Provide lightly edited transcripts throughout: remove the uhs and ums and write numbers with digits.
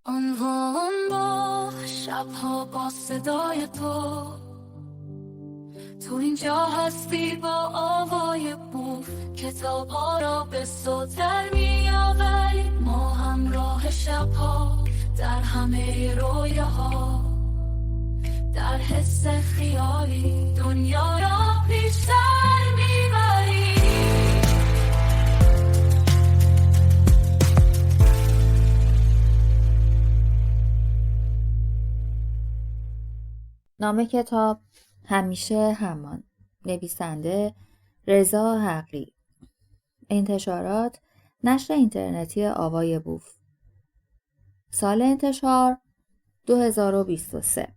عنوان با شبها با صدای تو اینجا هستی با آوای بوف، کتاب ها را به صوت در میآوری. ما همراه شبها در همه رویاها، در حس خیالی دنیا را بیشتر میبری. نام کتاب همیشه همان. نویسنده رضا حقی. انتشارات نشر اینترنتی آوای بوف. سال انتشار 2023.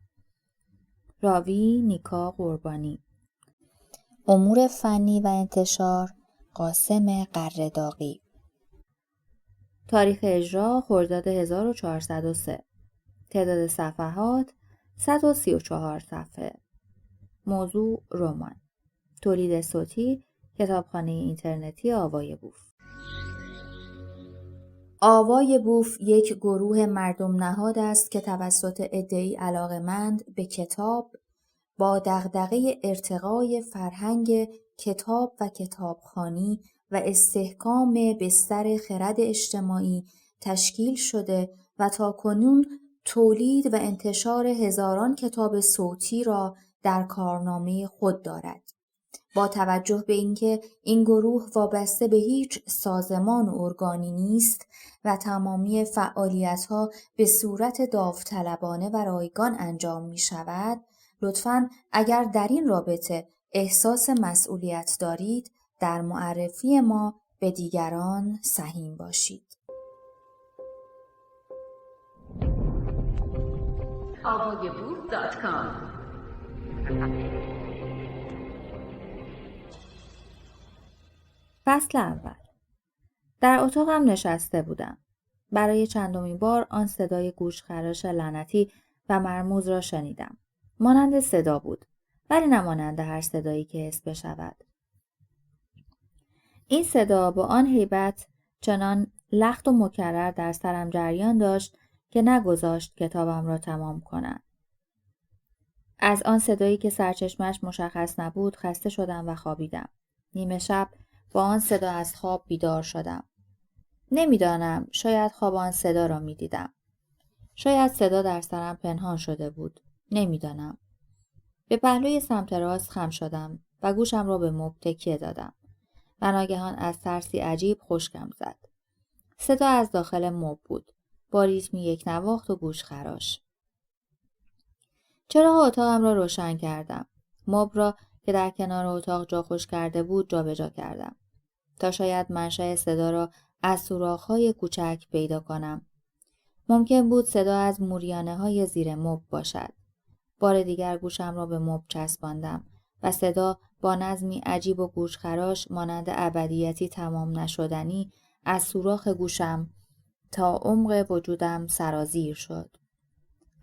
راوی نیکا قربانی. امور فنی و انتشار قاسم قره‌داغی. تاریخ اجرا خرداد 1403. تعداد صفحات 134 صفحه. موضوع رمان. تولید صوتی کتابخانه اینترنتی آوای بوف. آوای بوف یک گروه مردم نهاد است که توسط عده‌ای علاقه‌مند به کتاب با دغدغه ارتقای فرهنگ کتاب و کتابخوانی و استحکام بستر خرد اجتماعی تشکیل شده و تاکنون تولید و انتشار هزاران کتاب صوتی را در کارنامه خود دارد. با توجه به اینکه این گروه وابسته به هیچ سازمان و ارگانی نیست و تمامی فعالیت‌ها به صورت داوطلبانه و رایگان انجام می‌شود، لطفاً اگر در این رابطه احساس مسئولیت دارید، در معرفی ما به دیگران سهیم باشید. avayaboof.com فصل اول. در اتاقم نشسته بودم. برای چندمین بار آن صدای گوشخراش لعنتی و مرموز را شنیدم. مانند صدا بود، ولی نه مانند هر صدایی که حس بشود. این صدا با آن هیبت چنان لخت و مکرر در سرم جریان داشت که نگذاشت کتابم را تمام کنم. از آن صدایی که سرچشمش مشخص نبود خسته شدم و خوابیدم. نیمه شب با آن صدا از خواب بیدار شدم. نمیدانم، شاید خواب آن صدا را میدیدم. شاید صدا در سرم پنهان شده بود. نمیدانم. به پهلوی سمت راست خم شدم و گوشم را به مبل تکیه دادم و ناگهان از ترسی عجیب خشکم زد. صدا از داخل مبل بود، با ریتمی یک نواخت و گوشخراش. چراغ اتاقم را روشن کردم. مبل را که در کنار اتاق جا خوش کرده بود جابجا کردم تا شاید منشأ صدا را از سوراخ‌های کوچک پیدا کنم. ممکن بود صدا از موریانه‌های زیر مبل باشد. بار دیگر گوشم را به مبل چسباندم و صدا با نظمی عجیب و گوشخراش مانند ابدیتی تمام نشدنی از سوراخ گوشم تا عمق وجودم سرازیر شد.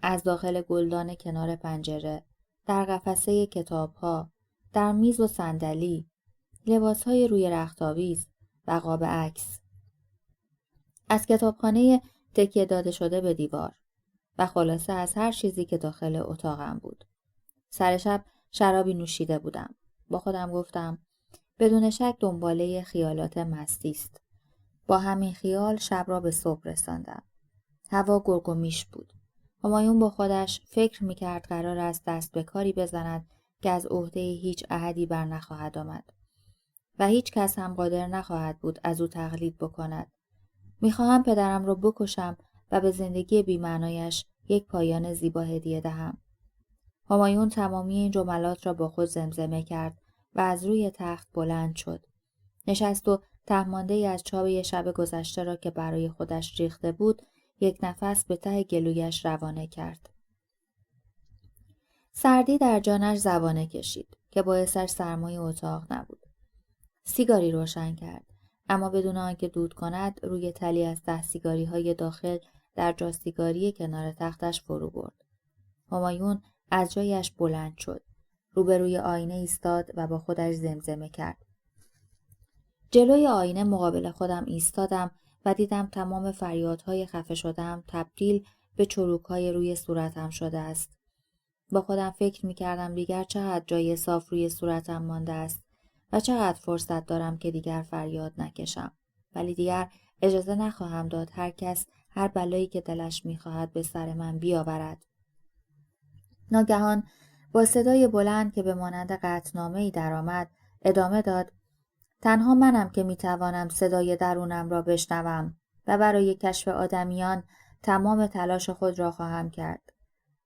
از داخل گلدان کنار پنجره، در قفسه کتاب‌ها، در میز و صندلی، لباس‌های روی رختاویز و قاب عکس. از کتابخانه تکیه داده شده به دیوار و خلاصه از هر چیزی که داخل اتاقم بود. سر شب شرابی نوشیده بودم. با خودم گفتم بدون شک دنباله خیالات مستی است. با همین خیال شب را به صبح رساندم. هوا گرگ و میش بود. همایون با خودش فکر می‌کرد قرار است دست به کاری بزند که از عهده هیچ احدی بر نخواهد آمد و هیچ کس هم قادر نخواهد بود از او تقلید بکند. می‌خواهم پدرم را بکشم و به زندگی بی‌معنایش یک پایان زیبا هدیه دهم. همایون تمامی این جملات را با خود زمزمه کرد و از روی تخت بلند شد. نشست و ته‌مانده‌ای از چای شب گذشته را که برای خودش ریخته بود یک نفس به ته گلویش روانه کرد. سردی در جانش زبانه کشید که باعثش سرمای اتاق نبود. سیگاری روشن کرد، اما بدون آنکه دود کند روی تلی از 10 سیگاری‌های داخل در جاستیگاری کنار تختش فرو برد. همایون از جایش بلند شد. روبروی آینه ایستاد و با خودش زمزمه کرد. جلوی آینه مقابل خودم ایستادم و دیدم تمام فریادهای خفه شده‌ام تبدیل به چروک‌های روی صورتم شده است. با خودم فکر می‌کردم دیگر چقدر جای صاف روی صورتم مانده است و چقدر فرصت دارم که دیگر فریاد نکشم. ولی دیگر اجازه نخواهم داد هر کس هر بلایی که دلش می‌خواهد به سر من بیاورد. ناگهان با صدای بلند که به مانند قطعنامه‌ای درآمد ادامه داد: تنها منم که میتوانم صدای درونم را بشنوم و برای کشف آدمیان تمام تلاش خود را خواهم کرد.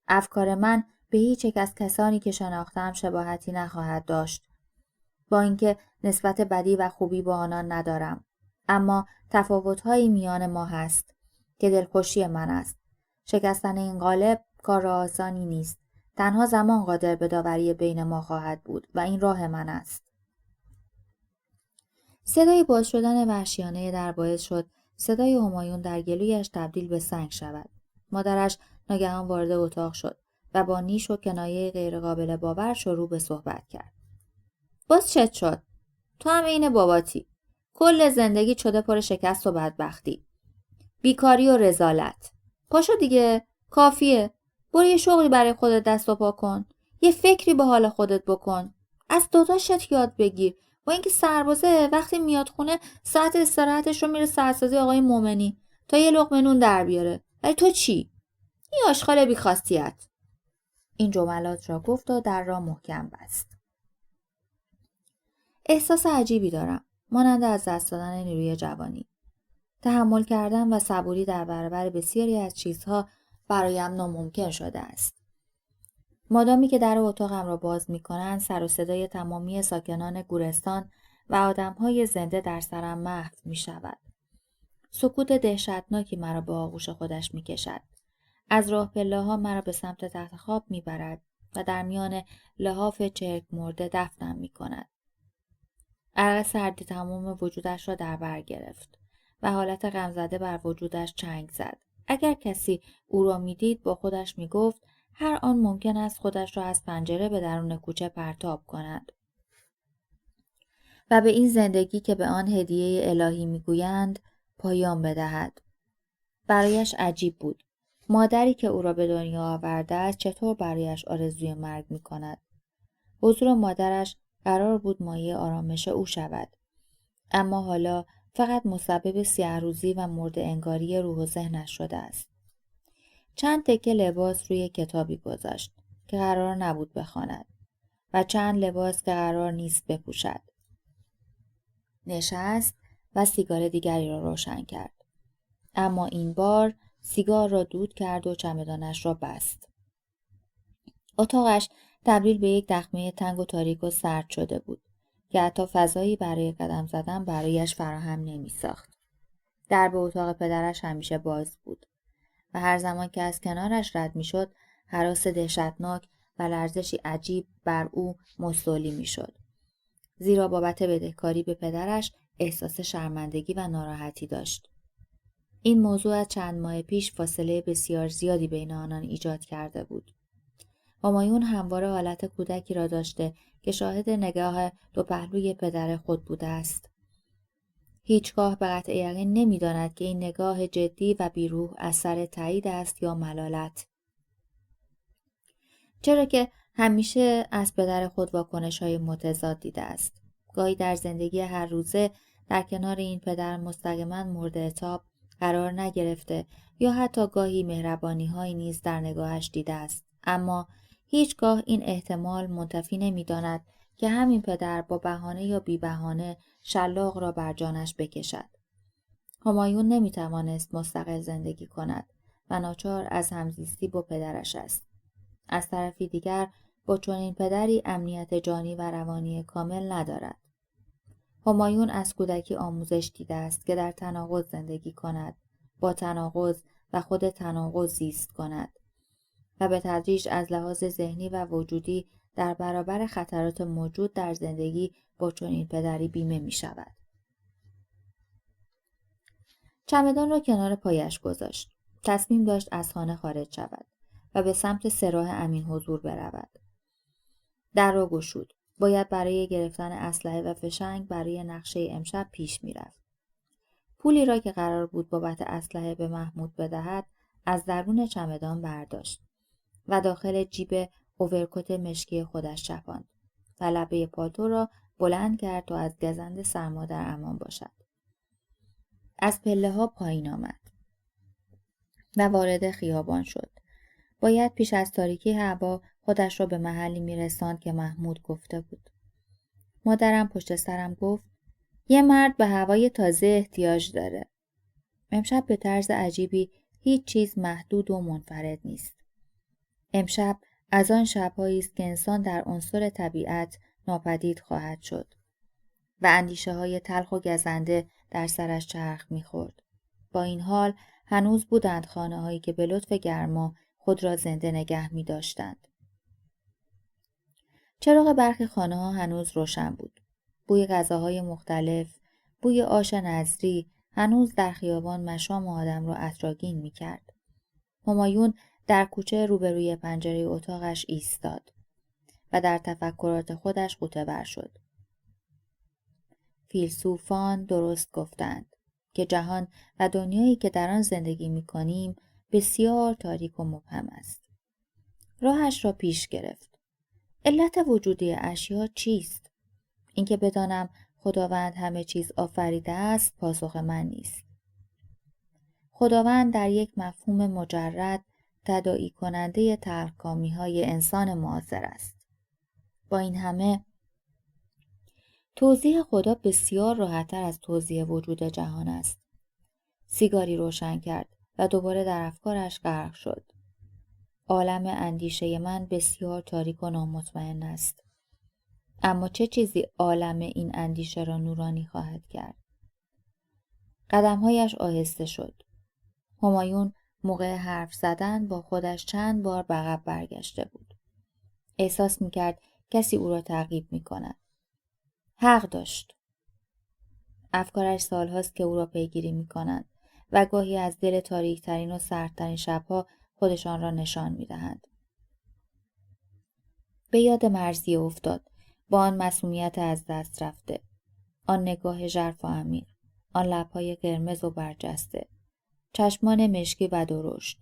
افکار من به هیچ یک از کسانی که شناختم شباهتی نخواهد داشت، با اینکه نسبت بدی و خوبی با آنان ندارم، اما تفاوت‌هایی میان ما هست که دلخوشی من است. شکستن این قالب کار آسانی نیست. تنها زمان قادر به داوری بین ما خواهد بود و این راه من است. صدای باز شدن وحشیانه در باعث شد صدای همایون در گلویش تبدیل به سنگ شود. مادرش ناگهان وارد اتاق شد و با نیش و کنایه غیرقابل باور شروع به صحبت کرد. باز چت شد؟ تو هم عین باباتی. کل زندگی شده پر شکست و بدبختی. بیکاری و رذالت. پاشو دیگه، کافیه. برو یه شغلی برای خودت دست و پا کن. یه فکری به حال خودت بکن. از داداشت یاد بگیر. با اینکه سربازه وقتی میاد خونه ساعت استراحتش رو میره سرسازی آقای مومنی تا یه لقمه نون در بیاره. ولی تو چی؟ این آشغال بی‌خاصیت. این جملات را گفت و در را محکم بست. احساس عجیبی دارم، مانند از دست دادن نیروی جوانی. تحمل کردن و صبوری در برابر بسیاری از چیزها برایم ناممکن شده است. مادامی که در اتاقم را باز می‌کنند، سر و صدای تمامی ساکنان گورستان و آدم‌های زنده در سرم محو می‌شود. سکوت دهشتناکی مرا به آغوش خودش می‌کشد. از راه پله‌ها مرا به سمت تخت خواب می‌برد و در میان لحاف چرک مرده دفنم می‌کند. عرق سردی تمام وجودش را در بر گرفت و حالت غمزده بر وجودش چنگ زد. اگر کسی او را می‌دید با خودش می‌گفت هر آن ممکن است خودش را از پنجره به درون کوچه پرتاب کند و به این زندگی که به آن هدیه الهی می‌گویند پایان بدهد. برایش عجیب بود. مادری که او را به دنیا آورده است چطور برایش آرزوی مرگ می‌کند؟ حضور مادرش قرار بود مایه آرامش او شود. اما حالا فقط مسبب سیاه‌روزی و مرده انگاری روح و ذهنش شده است. چند تکه لباس روی کتابی گذاشت که قرار نبود بخواند و چند لباس که قرار نیست بپوشد. نشست و سیگار دیگری را روشن کرد. اما این بار سیگار را دود کرد و چمدانش را بست. اتاقش تبدیل به یک دخمه تنگ و تاریک و سرد شده بود که حتی فضایی برای قدم زدن برایش فراهم نمی ساخت. درب اتاق پدرش همیشه باز بود و هر زمان که از کنارش رد می شد هراس دهشتناک و لرزشی عجیب بر او مستولی می شد. زیرا بابت بدهکاری به پدرش احساس شرمندگی و ناراحتی داشت. این موضوع از چند ماه پیش فاصله بسیار زیادی بین آنان ایجاد کرده بود. همایون همواره حالت کودکی را داشته که شاهد نگاه دو پهلوی پدر خود بوده است. هیچگاه به قطع یقین نمی‌داند که این نگاه جدی و بیروح اثر تایید است یا ملالت. چرا که همیشه از پدر خود واکنش‌های متضاد دیده است. گاهی در زندگی هر روزه در کنار این پدر مستقیما مورد عتاب قرار نگرفته یا حتی گاهی مهربانی‌هایی نیز در نگاهش دیده است. اما هیچگاه این احتمال منتفی نمی‌داند که همین پدر با بهانه یا بی بهانه شلاق را بر جانش بکشد. همایون نمی‌توانست مستقل زندگی کند و ناچار از همزیستی با پدرش است. از طرفی دیگر با چنین پدری امنیت جانی و روانی کامل ندارد. همایون از کودکی آموزش دیده است که در تناقض زندگی کند، با تناقض و خود تناقض زیست کند و به تدریج از لحاظ ذهنی و وجودی در برابر خطرات موجود در زندگی با چنین پدری بیمه می شود. چمدان را کنار پایش گذاشت. تصمیم داشت از خانه خارج شود و به سمت سراح امین حضور برود. در را گشود. باید برای گرفتن اسلحه و فشنگ برای نقشه امشب پیش می رفت. پولی را که قرار بود بابت اسلحه به محمود بدهد از درون چمدان برداشت و داخل جیب اوورکوت مشکی خودش چپاند و لبه پالتو را بلند کرد تا از گزند سرما در امان باشد. از پله ها پایین آمد و وارد خیابان شد. باید پیش از تاریکی هوا خودش را به محلی میرساند که محمود گفته بود. مادرم پشت سرم گفت یه مرد به هوای تازه احتیاج داره. امشب به طرز عجیبی هیچ چیز محدود و منفرد نیست. امشب از آن شب‌هایی است که انسان در عنصر طبیعت ناپدید خواهد شد و اندیشه‌های تلخ و گزنده در سرش چرخ می‌خورد. با این حال هنوز بودند خانه‌هایی که به لطف گرما خود را زنده نگه می‌داشتند. چراغ برخی خانه‌ها هنوز روشن بود. بوی غذاهای مختلف، بوی آش نظری هنوز در خیابان مشام آدم را عطرآگین می‌کرد. همایون در کوچه روبروی پنجره اتاقش ایستاد و در تفکرات خودش غوطه‌ور شد. فیلسوفان درست گفتند که جهان و دنیایی که در آن زندگی می‌کنیم بسیار تاریک و مبهم است. راهش را پیش گرفت. علت وجودی اشیا چیست؟ اینکه بدانم خداوند همه چیز آفریده است پاسخ من نیست. خداوند در یک مفهوم مجرد تداعی کننده تلخکامی‌های انسان معاصر است. با این همه توضیح خدا بسیار راحت‌تر از توضیح وجود جهان است. سیگاری روشن کرد و دوباره در افکارش غرق شد. عالم اندیشه من بسیار تاریک و نامطمئن است. اما چه چیزی عالم این اندیشه را نورانی خواهد کرد؟ قدمهایش آهسته شد. همایون موقع حرف زدن با خودش چند بار به عقب برگشته بود. احساس می‌کرد کسی او را تعقیب می‌کند. حق داشت. افکارش سالهاست که او را پیگیری می‌کنند و گاهی از دل تاریک‌ترین و سردترین شب‌ها خودشان را نشان می‌دهند. به یاد مرضیه افتاد، با آن معصومیت از دست رفته، آن نگاه ژرف و عمیق، آن لب‌های قرمز و برجسته، چشمان مشکی و درشت،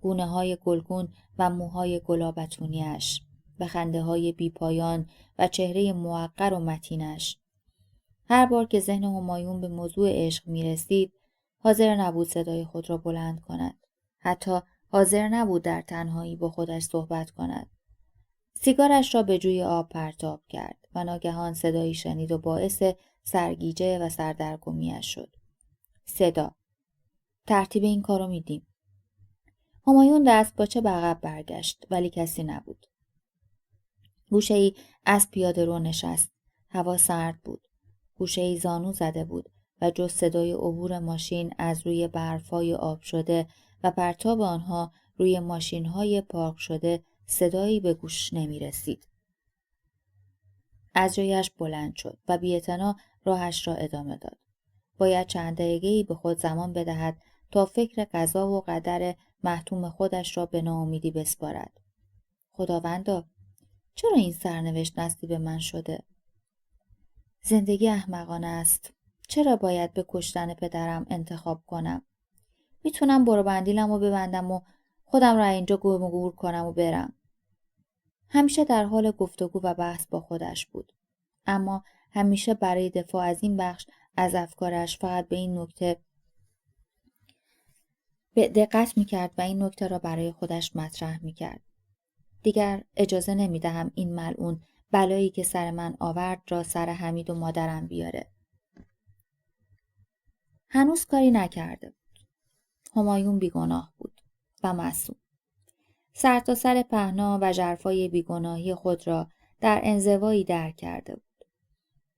گونه‌های گلگون و موهای گلابتونی‌اش، به خنده‌های بی‌پایان و چهره موقر و متینش. هر بار که ذهن همایون به موضوع عشق می‌رسید، حاضر نبود صدای خود را بلند کند. حتی حاضر نبود در تنهایی با خودش صحبت کند. سیگارش را به جوی آب پرتاب کرد و ناگهان صدایی شنید و باعث سرگیجه و سردرگمی‌اش شد. صدا. ترتیب این کارو میدیم. همایون دست باچه به عقب برگشت ولی کسی نبود. گوشه‌ای از پیاده رو نشست. هوا سرد بود. گوشه‌ای زانو زده بود و جز صدای عبور ماشین از روی برف‌های آب شده و پرتاب آنها روی ماشین‌های پارک شده صدایی به گوش نمی رسید. از جایش بلند شد و بی‌اعتنا راهش را ادامه داد. باید چند دقیقه‌ای به خود زمان بدهد تا فکر قضا و قدر محتوم خودش را به ناامیدی بسپارد. خداوندا، چرا این سرنوشت نصیب من شده؟ زندگی احمقانه است. چرا باید به کشتن پدرم انتخاب کنم؟ میتونم برو بندیلم و ببندم و خودم را اینجا گم و گور کنم و برم. همیشه در حال گفتگو و بحث با خودش بود. اما همیشه برای دفاع از این بخش از افکارش فقط به این نکته دقت میکرد و این نکته را برای خودش مطرح میکرد. دیگر اجازه نمیدهم این ملعون بلایی که سر من آورد را سر حمید و مادرم بیاره. هنوز کاری نکرده بود. همایون بیگناه بود و معصوم. سر تا سر پهنا و ژرفای بیگناهی خود را در انزوایی درک کرده بود.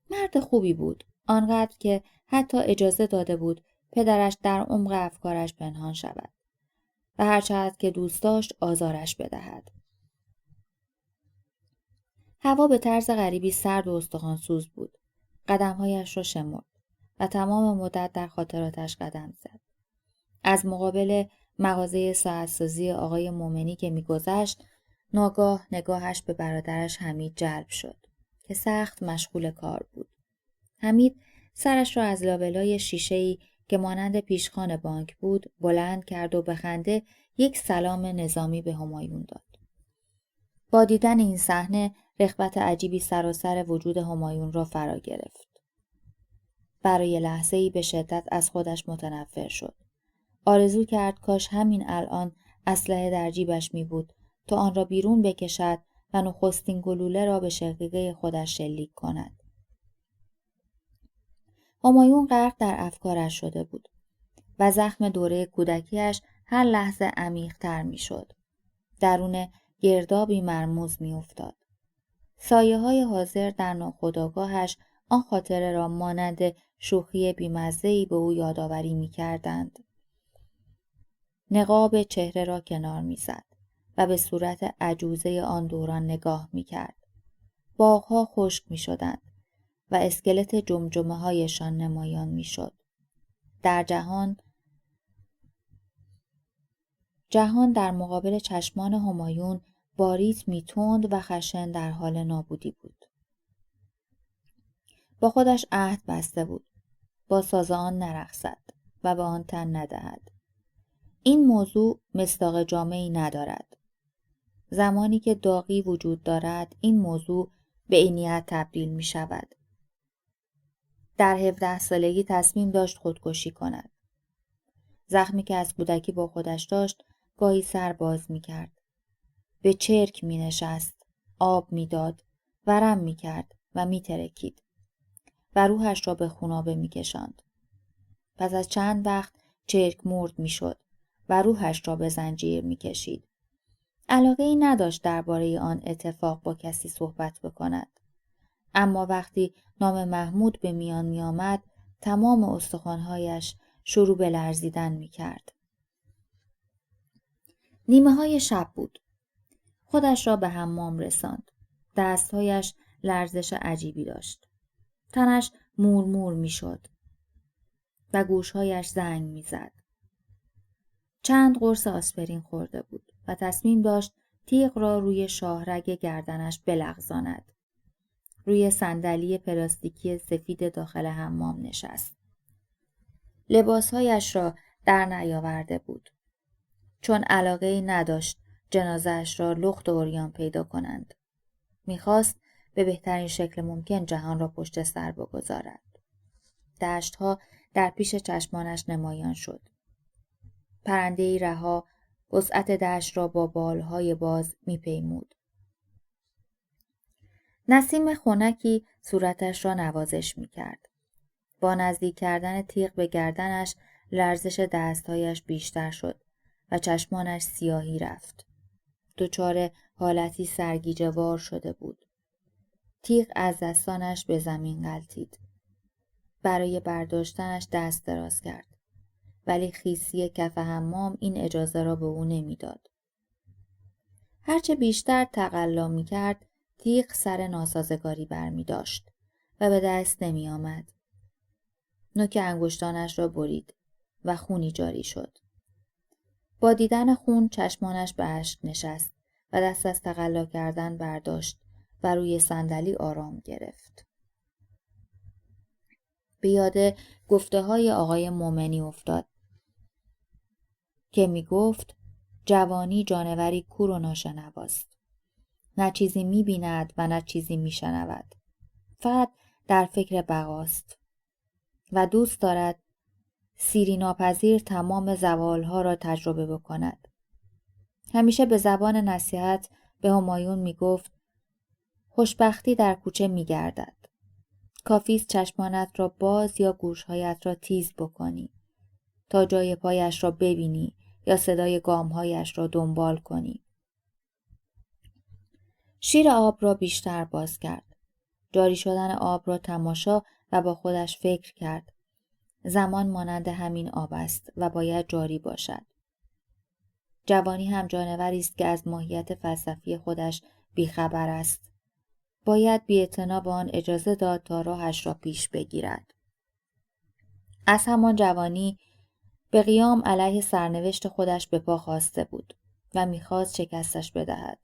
مرد خوبی بود، آنقدر که حتی اجازه داده بود پدرش در عمق افکارش پنهان شود و هرچقدر که دوست داشت آزارش بدهد. هوا به طرز غریبی سرد و استخوان‌سوز بود. قدمهایش را شمرد و تمام مدت در خاطراتش قدم زد. از مقابل مغازه ساعت‌سازی آقای مومنی که می‌گذشت، ناگاه نگاهش به برادرش حمید جلب شد که سخت مشغول کار بود. حمید سرش را از لابلای شیشه‌ای که مانند پیشخوان بانک بود بلند کرد و به خنده یک سلام نظامی به همایون داد. با دیدن این صحنه رغبت عجیبی سراسر وجود همایون را فرا گرفت. برای لحظه‌ای به شدت از خودش متنفر شد. آرزو کرد کاش همین الان اسلحه در جیبش می بود تا آن را بیرون بکشد و نخستین گلوله را به شقیقه خودش شلیک کند. همایون غرق در افکارش شده بود و زخم دوره کودکیش هر لحظه عمیق‌تر می‌شد. درون گردابی مرموز می‌افتاد. سایه‌های حاضر در ناخودآگاهش آن خاطره را مانند شوخی بی‌مزه‌ای به او یادآوری می‌کردند. نقاب چهره را کنار می‌زد و به صورت عجوزه آن دوران نگاه می‌کرد. باغ‌ها خشک می‌شدند و اسکلت جمجمه‌هایشان نمایان می‌شد. در جهان در مقابل چشمان همایون با ریتمی تند و خشن در حال نابودی بود. با خودش عهد بسته بود. با ساز آن نرقصد و به آن تن ندهد. این موضوع مصداق جامعی ندارد. زمانی که داغی وجود دارد این موضوع به عینیت تبدیل می شود. در 17 سالگی تصمیم داشت خودکشی کند. زخمی که از کودکی با خودش داشت گاهی سر باز می کرد. به چرک می نشست، آب می داد، ورم می کرد و می ترکید و روحش را به خونابه می کشاند. پس از چند وقت چرک مرد می شد و روحش را به زنجیر می کشید. علاقه ای نداشت درباره آن اتفاق با کسی صحبت بکند. اما وقتی نام محمود به میان می آمد تمام استخوان‌هایش شروع به لرزیدن می کرد. نیمه های شب بود. خودش را به حمام رساند. دستهایش لرزش عجیبی داشت. تنش مورمور می شد و گوشهایش زنگ می زد. چند قرص آسپرین خورده بود و تصمیم داشت تیغ را روی شاهرگ گردنش بلغزاند. روی صندلی پلاستیکی سفید داخل حمام نشست. لباسهایش را در نیاورده بود. چون علاقه‌ای نداشت جنازه‌اش را لخت و عریان پیدا کنند. می‌خواست به بهترین شکل ممکن جهان را پشت سر بگذارد. دشت‌ها در پیش چشمانش نمایان شد. پرنده‌ای رها وسعت دشت را با بالهای باز می‌پیمود. نسیم خنکی صورتش را نوازش می‌کرد. با نزدیک کردن تیغ به گردنش لرزش دستهایش بیشتر شد و چشمانش سیاهی رفت. دچار حالتی سرگیجه‌وار شده بود. تیغ از دستانش به زمین غلتید. برای برداشتنش دست دراز کرد. ولی خیسی کف حمام این اجازه را به او نمیداد. هرچه بیشتر تقلا می‌کرد، تیغ سر ناسازگاری برمی داشت و به دست نمی آمد. نوک انگشتانش را برید و خونی جاری شد. با دیدن خون چشمانش به اشک نشست و دست از تقلا کردن برداشت و روی صندلی آرام گرفت. به یاد گفته های آقای مومنی افتاد که می گفت جوانی جانوری کور و ناشنواست. نه چیزی می بیند و نه چیزی می شنود. فقط در فکر بقاست و دوست دارد سیری ناپذیر تمام زوالها را تجربه بکند. همیشه به زبان نصیحت به همایون می گفت خوشبختی در کوچه می گردد. کافیست چشمانت را باز یا گوشهایت را تیز بکنی تا جای پایش را ببینی یا صدای گامهایش را دنبال کنی. شیر آب را بیشتر باز کرد. جاری شدن آب را تماشا و با خودش فکر کرد. زمان مانند همین آب است و باید جاری باشد. جوانی هم جانوری است که از ماهیت فلسفی خودش بیخبر است. باید بی‌اعتنا به آن اجازه داد تا راهش را پیش بگیرد. از همان جوانی به قیام علیه سرنوشت خودش به پا خاسته بود و می‌خواست شکستش بدهد.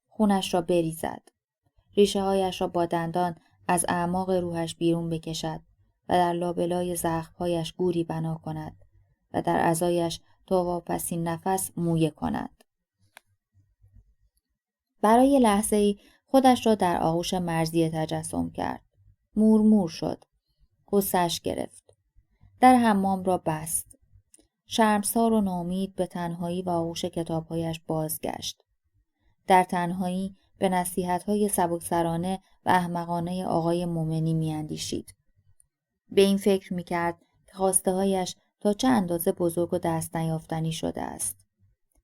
خونش را بریزد. ریشه هایش را با دندان از اعماق روحش بیرون بکشد و در لابلای زخم‌هایش گوری بنا کند و در عزایش تا واپسین نفس مویه کند. برای لحظه‌ای خودش را در آغوش مرضیه تجسم کرد. مورمور شد. غصه‌اش گرفت. در حمام را بست. شرمسار و ناامید به تنهایی و آغوش کتاب‌هایش بازگشت. در تنهایی به نصیحت‌های سبکسرانه و احمقانه آقای مومنی می‌اندیشید. به این فکر می‌کرد که خواسته‌هایش تا چه اندازه بزرگ و دست نیافتنی شده است.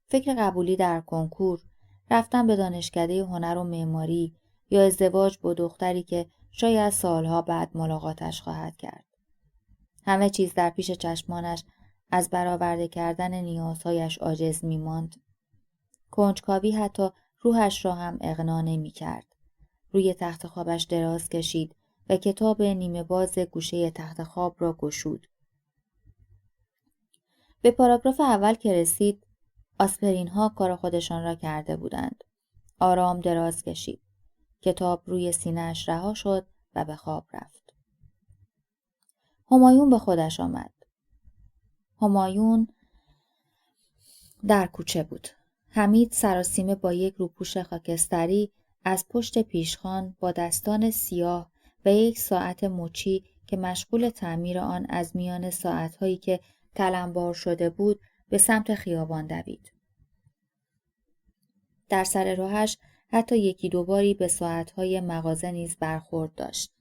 فکر قبولی در کنکور، رفتن به دانشکده هنر و معماری یا ازدواج با دختری که شاید سالها بعد ملاقاتش خواهد کرد. همه چیز در پیش چشمانش از برآورده کردن نیازهایش عاجز می‌ماند. کنجکاوی حتی روحش را هم اغنا نمی‌کرد. روی تخت خوابش دراز کشید و کتاب نیمه باز گوشه تخت خواب را گشود. به پاراگراف اول که رسید، آسپرین ها کار خودشان را کرده بودند. آرام دراز کشید. کتاب روی سینه‌اش رها شد و به خواب رفت. همایون به خودش آمد. همایون در کوچه بود. حمید سراسیمه با یک روپوش خاکستری از پشت پیشخوان با دستان سیاه و یک ساعت مچی که مشغول تعمیر آن از میان ساعت‌هایی که تلمبار شده بود به سمت خیابان دوید. در سر راهش حتی یکی دو باری به ساعت‌های مغازه نیز برخورد داشت.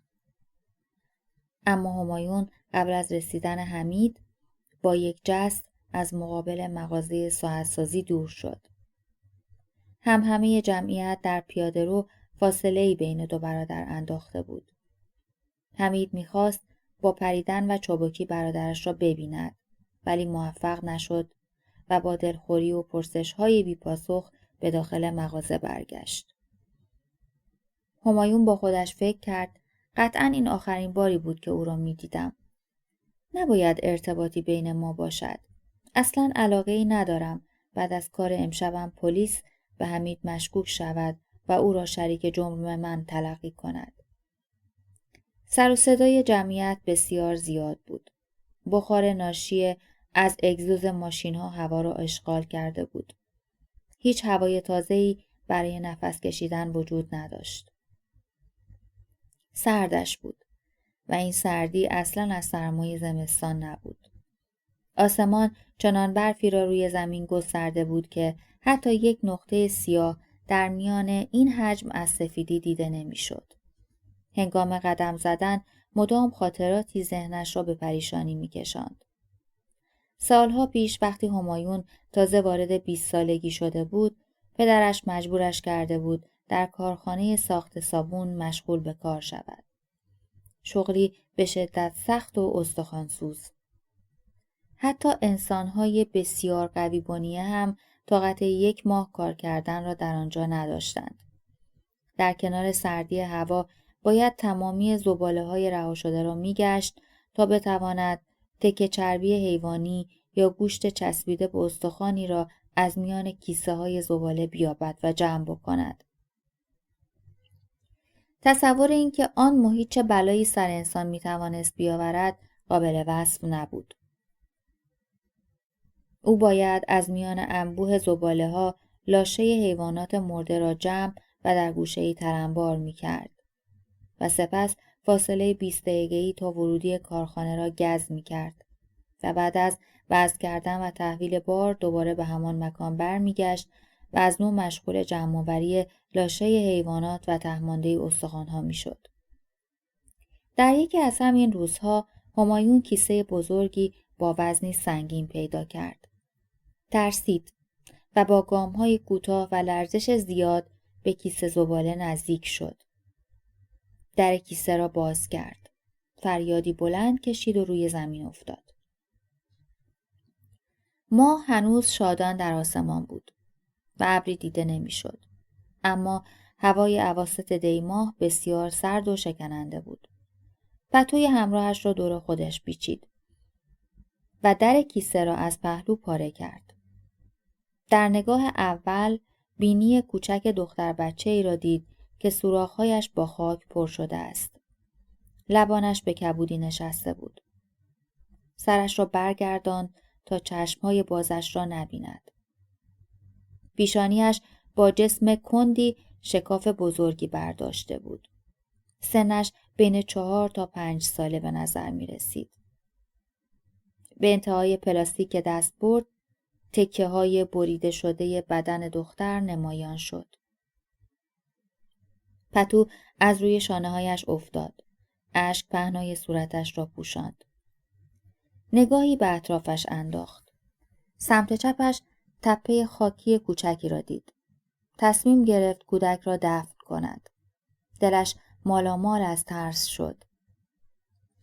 اما همایون قبل از رسیدن حمید با یک جست از مقابل مغازه ساعت‌سازی دور شد. همه جمعیت در پیاده‌رو فاصله‌ای بین دو برادر انداخته بود. حمید می‌خواست با پریدن و چابکی برادرش را ببیند، ولی موفق نشد و با دلخوری و پرسش‌های بی‌پاسخ به داخل مغازه برگشت. همایون با خودش فکر کرد قطعاً این آخرین باری بود که او را می‌دیدم. نباید ارتباطی بین ما باشد. اصلاً علاقه‌ای ندارم بعد از کار امشبم پلیس به حمید مشکوک شود و او را شریک جرم من تلقی کند. سر و صدای جمعیت بسیار زیاد بود. بخار ناشی از اگزوز ماشین‌ها هوا را اشغال کرده بود. هیچ هوای تازه‌ای برای نفس کشیدن وجود نداشت. سردش بود و این سردی اصلاً از سرمای زمستان نبود. آسمان چنان برفی را روی زمین گسترده بود که حتی یک نقطه سیاه در میان این حجم از سفیدی دیده نمی‌شد. هنگام قدم زدن مدام خاطراتی ذهنش را به پریشانی می‌کشاند. سالها پیش وقتی همایون تازه وارد 20 سالگی شده بود، پدرش مجبورش کرده بود در کارخانه ساخت صابون مشغول به کار شود. شغلی به شدت سخت و استخوان‌سوز. حتی انسان‌های بسیار قوی بنیه هم طاقت 1 ماه کار کردن را در آنجا نداشتند. در کنار سردی هوا باید تمامی زباله‌های رها شده را می‌گشت تا بتواند تکه چربی حیوانی یا گوشت چسبیده به استخوانی را از میان کیسه‌های زباله بیابد و جمع بکند. تصور اینکه آن محیط چه بلایی سر انسان می‌توانست بیاورد قابل وصف نبود. او باید از میان انبوه زباله‌ها لاشه حیوانات مرده را جمع و در گوشه‌ای ترنبار می‌کرد و سپس فاصله 20 دقیقه‌ای تا ورودی کارخانه را گز می‌کرد و بعد از وزن کردن و تحویل بار دوباره به همان مکان برمیگشت و از نو مشغول جمع‌آوری لاشه حیوانات و ته‌مانده استخوان‌ها می‌شد. در یکی از همین روزها همایون کیسه بزرگی با وزنی سنگین پیدا کرد. ترسید و با گام‌های کوتاه و لرزش زیاد به کیسه زباله نزدیک شد. در کیسه را باز کرد. فریادی بلند کشید و روی زمین افتاد. ماه هنوز شادان در آسمان بود و ابری دیده نمی‌شد. اما هوای اواسط دی ماه بسیار سرد و شکننده بود. پتوی همراهش را دور خودش پیچید و در کیسه را از پهلو پاره کرد. در نگاه اول بینی کوچک دختر بچه‌ای را دید که سوراخ‌هایش با خاک پر شده است. لبانش به کبودی نشسته بود. سرش را برگرداند تا چشمهای بازش را نبیند. پیشانیش با جسم کندی شکاف بزرگی برداشته بود. سنش بین 4 تا 5 ساله به نظر می رسید. به انتهای پلاستیک دست برد، تکه های بریده شده بدن دختر نمایان شد. پتو از روی شانه‌هایش افتاد. اشک پهنای صورتش را پوشاند. نگاهی به اطرافش انداخت. سمت چپش تپه خاکی کوچکی را دید. تصمیم گرفت کودک را دفن کند. دلش مالامال از ترس شد.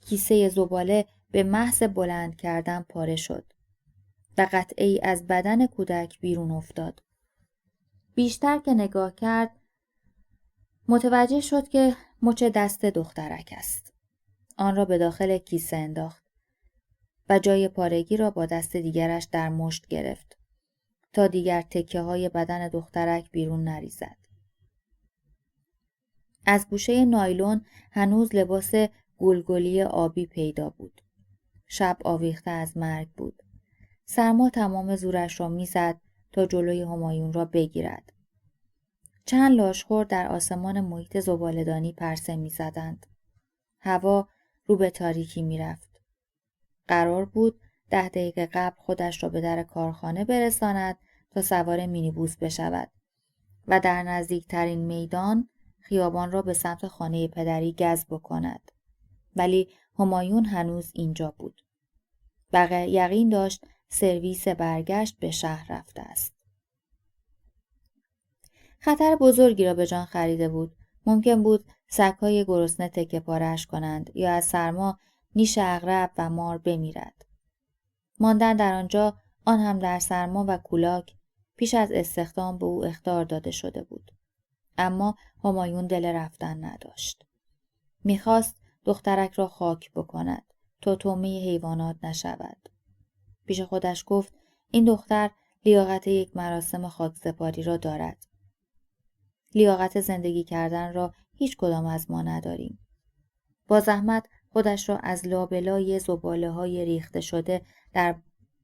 کیسه زباله به محض بلند کردن پاره شد و قطعه‌ای از بدن کودک بیرون افتاد. بیشتر که نگاه کرد متوجه شد که مچ دست دخترک است. آن را به داخل کیسه انداخت و جای پارگی را با دست دیگرش در مشت گرفت تا دیگر تکه های بدن دخترک بیرون نریزد. از گوشه نایلون هنوز لباس گلگلی آبی پیدا بود. شب آویخته از مرگ بود. سرما تمام زورش را میزد تا جلوی همایون را بگیرد. چند لاشخور در آسمان محیط زباله‌دانی پرسه می‌زدند. هوا رو به تاریکی می‌رفت. قرار بود 10 دقیقه قبل خودش را به در کارخانه برساند تا سوار مینیبوس بشود و در نزدیکترین میدان خیابان را به سمت خانه پدری گز بکند. ولی همایون هنوز اینجا بود. بقیه یقین داشت سرویس برگشت به شهر رفته است. خطر بزرگی را به جان خریده بود. ممکن بود سگ‌های گرسنه تکه پاره‌اش کنند یا از سرما نیش عقرب و مار بمیرد. ماندن در آنجا، آن هم در سرما و کولاک، پیش از استخدام به او اخطار داده شده بود. اما همایون دل رفتن نداشت. میخواست دخترک را خاک بکند تا طعمه حیوانات نشود. پیش خودش گفت این دختر لیاقت یک مراسم خاکسپاری را دارد. لیاقت زندگی کردن را هیچ کدام از ما نداریم. با زحمت خودش را از لابلای زباله‌های ریخته شده در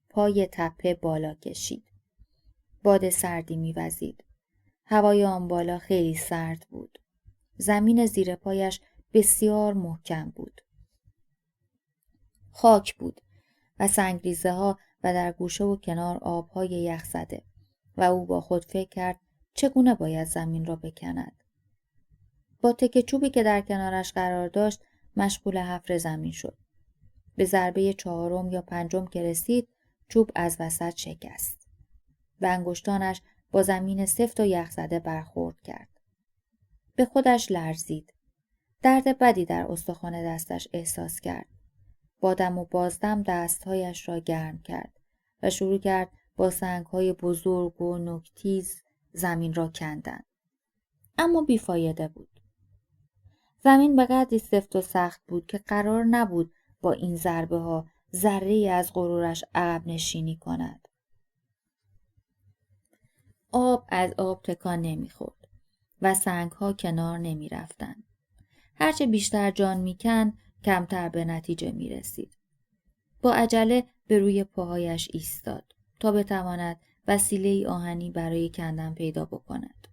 پای تپه بالا کشید. باد سردی می‌وزید. هوای آن بالا خیلی سرد بود. زمین زیر پایش بسیار محکم بود. خاک بود و سنگریزه ها و در گوشه و کنار آبهای یخ زده و او با خود فکر کرد چگونه باید زمین را بکند. با تکه چوبی که در کنارش قرار داشت مشغول حفر زمین شد. به ضربه 4 یا 5 که رسید چوب از وسط شکست و انگشتانش با زمین سفت و یخ زده برخورد کرد. به خودش لرزید. درد بدی در استخوان دستش احساس کرد. با دم و بازدم دستهایش را گرم کرد و شروع کرد با سنگ‌های بزرگ و نوک‌تیز زمین را کندن. اما بیفایده بود. زمین به قدری سفت و سخت بود که قرار نبود با این ضربه ها ذره‌ای از غرورش عقب نشینی کند. آب از آب تکان نمی‌خورد و سنگ‌ها کنار نمی‌رفتند. هرچه بیشتر جان می‌کند کمتر به نتیجه می‌رسید. با عجله به روی پاهایش ایستاد تا بتواند وسیله‌ای آهنی برای کندن پیدا بکند.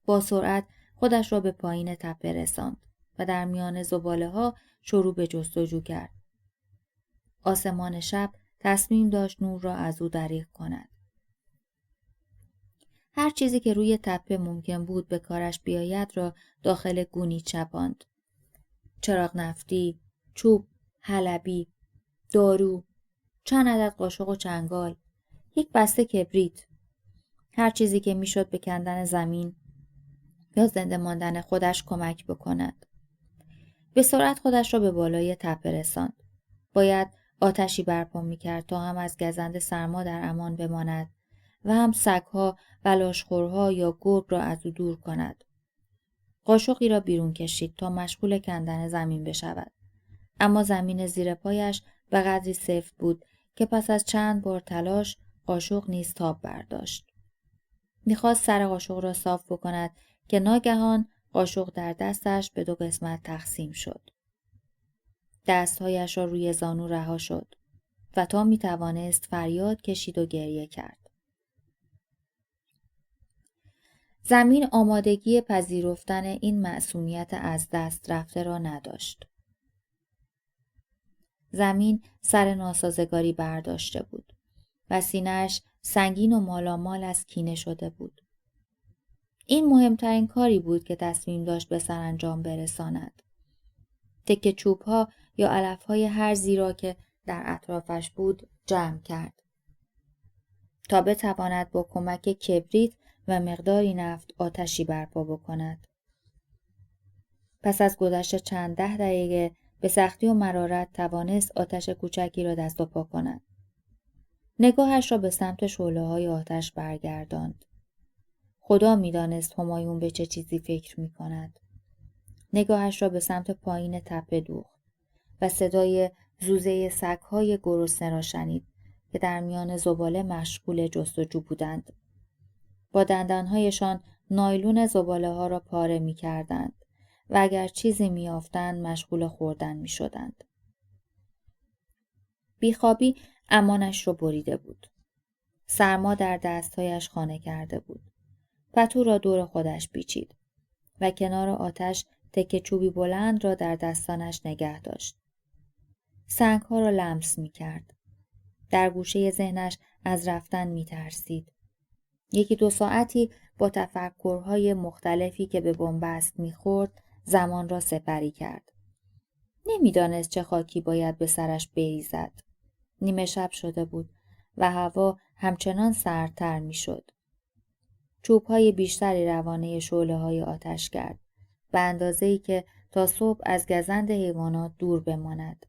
با سرعت خودش را به پایین تپه رساند و در میان زباله‌ها شروع به جستجو کرد. آسمان شب تصمیم داشت نور را از او دریغ کند. هر چیزی که روی تپه ممکن بود به کارش بیاید را داخل گونی چپاند. چراغ نفتی، چوب، حلبی، دارو، چند عدد قاشق و چنگال، یک بسته کبریت، هر چیزی که میشد به کندن زمین یا زنده ماندن خودش کمک بکند. به سرعت خودش را به بالای تپه رساند. باید آتشی برپا میکرد تا هم از گزند سرما در امان بماند و هم سگها و لاشخورها یا گرگ را از او دور کند. قاشقی را بیرون کشید تا مشغول کندن زمین بشود. اما زمین زیر پایش به قدری سفت بود که پس از چند بار تلاش قاشق نیز تاب برداشت. میخواست سر قاشق را صاف بکند که ناگهان قاشق در دستش به 2 قسمت تقسیم شد. دستهایش را روی زانو رها شد و تا می توانست فریاد کشید و گریه کرد. زمین آمادگی پذیرفتن این معصومیت از دست رفته را نداشت. زمین سر ناسازگاری برداشته بود و سینه‌اش سنگین و مالامال از کینه شده بود. این مهمترین کاری بود که تصمیم داشت به سرانجام برساند. تکه چوب‌ها یا علف‌های هرزی را که در اطرافش بود جمع کرد تا بتواند با کمک کبریت و مقداری نفت آتشی برپا بکند. پس از گذشت چند 10 دقیقه به سختی و مرارت توانست آتش کوچکی را دست و پا کند. نگاهش را به سمت شعله‌های آتش برگرداند. خدا می‌دانست همایون به چه چیزی فکر می‌کند. نگاهش را به سمت پایین تپه دوخت و صدای زوزه سگ‌های گرسنه را شنید که در میان زباله مشغول جستجو بودند. با دندانهایشان نایلون زباله‌ها را پاره می‌کردند و اگر چیزی می‌یافتند مشغول خوردن می‌شدند. بیخوابی امانش را بریده بود. سرما در دستهایش خانه کرده بود. پتو را دور خودش پیچید و کنار آتش تکه چوبی بلند را در دستانش نگه داشت. سنگ‌ها را لمس می‌کرد. در گوشه ذهنش از رفتن می‌ترسید. 1-2 ساعتی با تفکرهای مختلفی که به بنبست می‌خورد زمان را سپری کرد. نمی‌دانست چه خاکی باید به سرش بریزد. نیمه شب شده بود و هوا همچنان سردتر می‌شد. چوب‌های بیشتری روانه شعله‌های آتش کرد به اندازه‌ای که تا صبح از گزند حیوانات دور بماند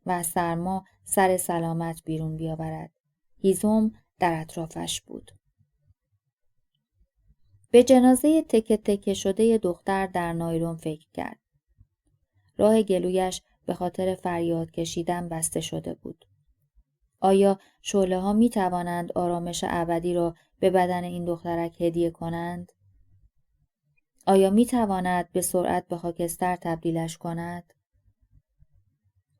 و از سرما سر سلامت بیرون بیاورد. هیزم در اطرافش بود. به جنازه تکه تکه شده دختر در نایلون فکر کرد. راه گلویش به خاطر فریاد کشیدن بسته شده بود. آیا شعله‌ها می توانند آرامش ابدی را به بدن این دخترک هدیه کنند؟ آیا می تواند به سرعت به خاکستر تبدیلش کند؟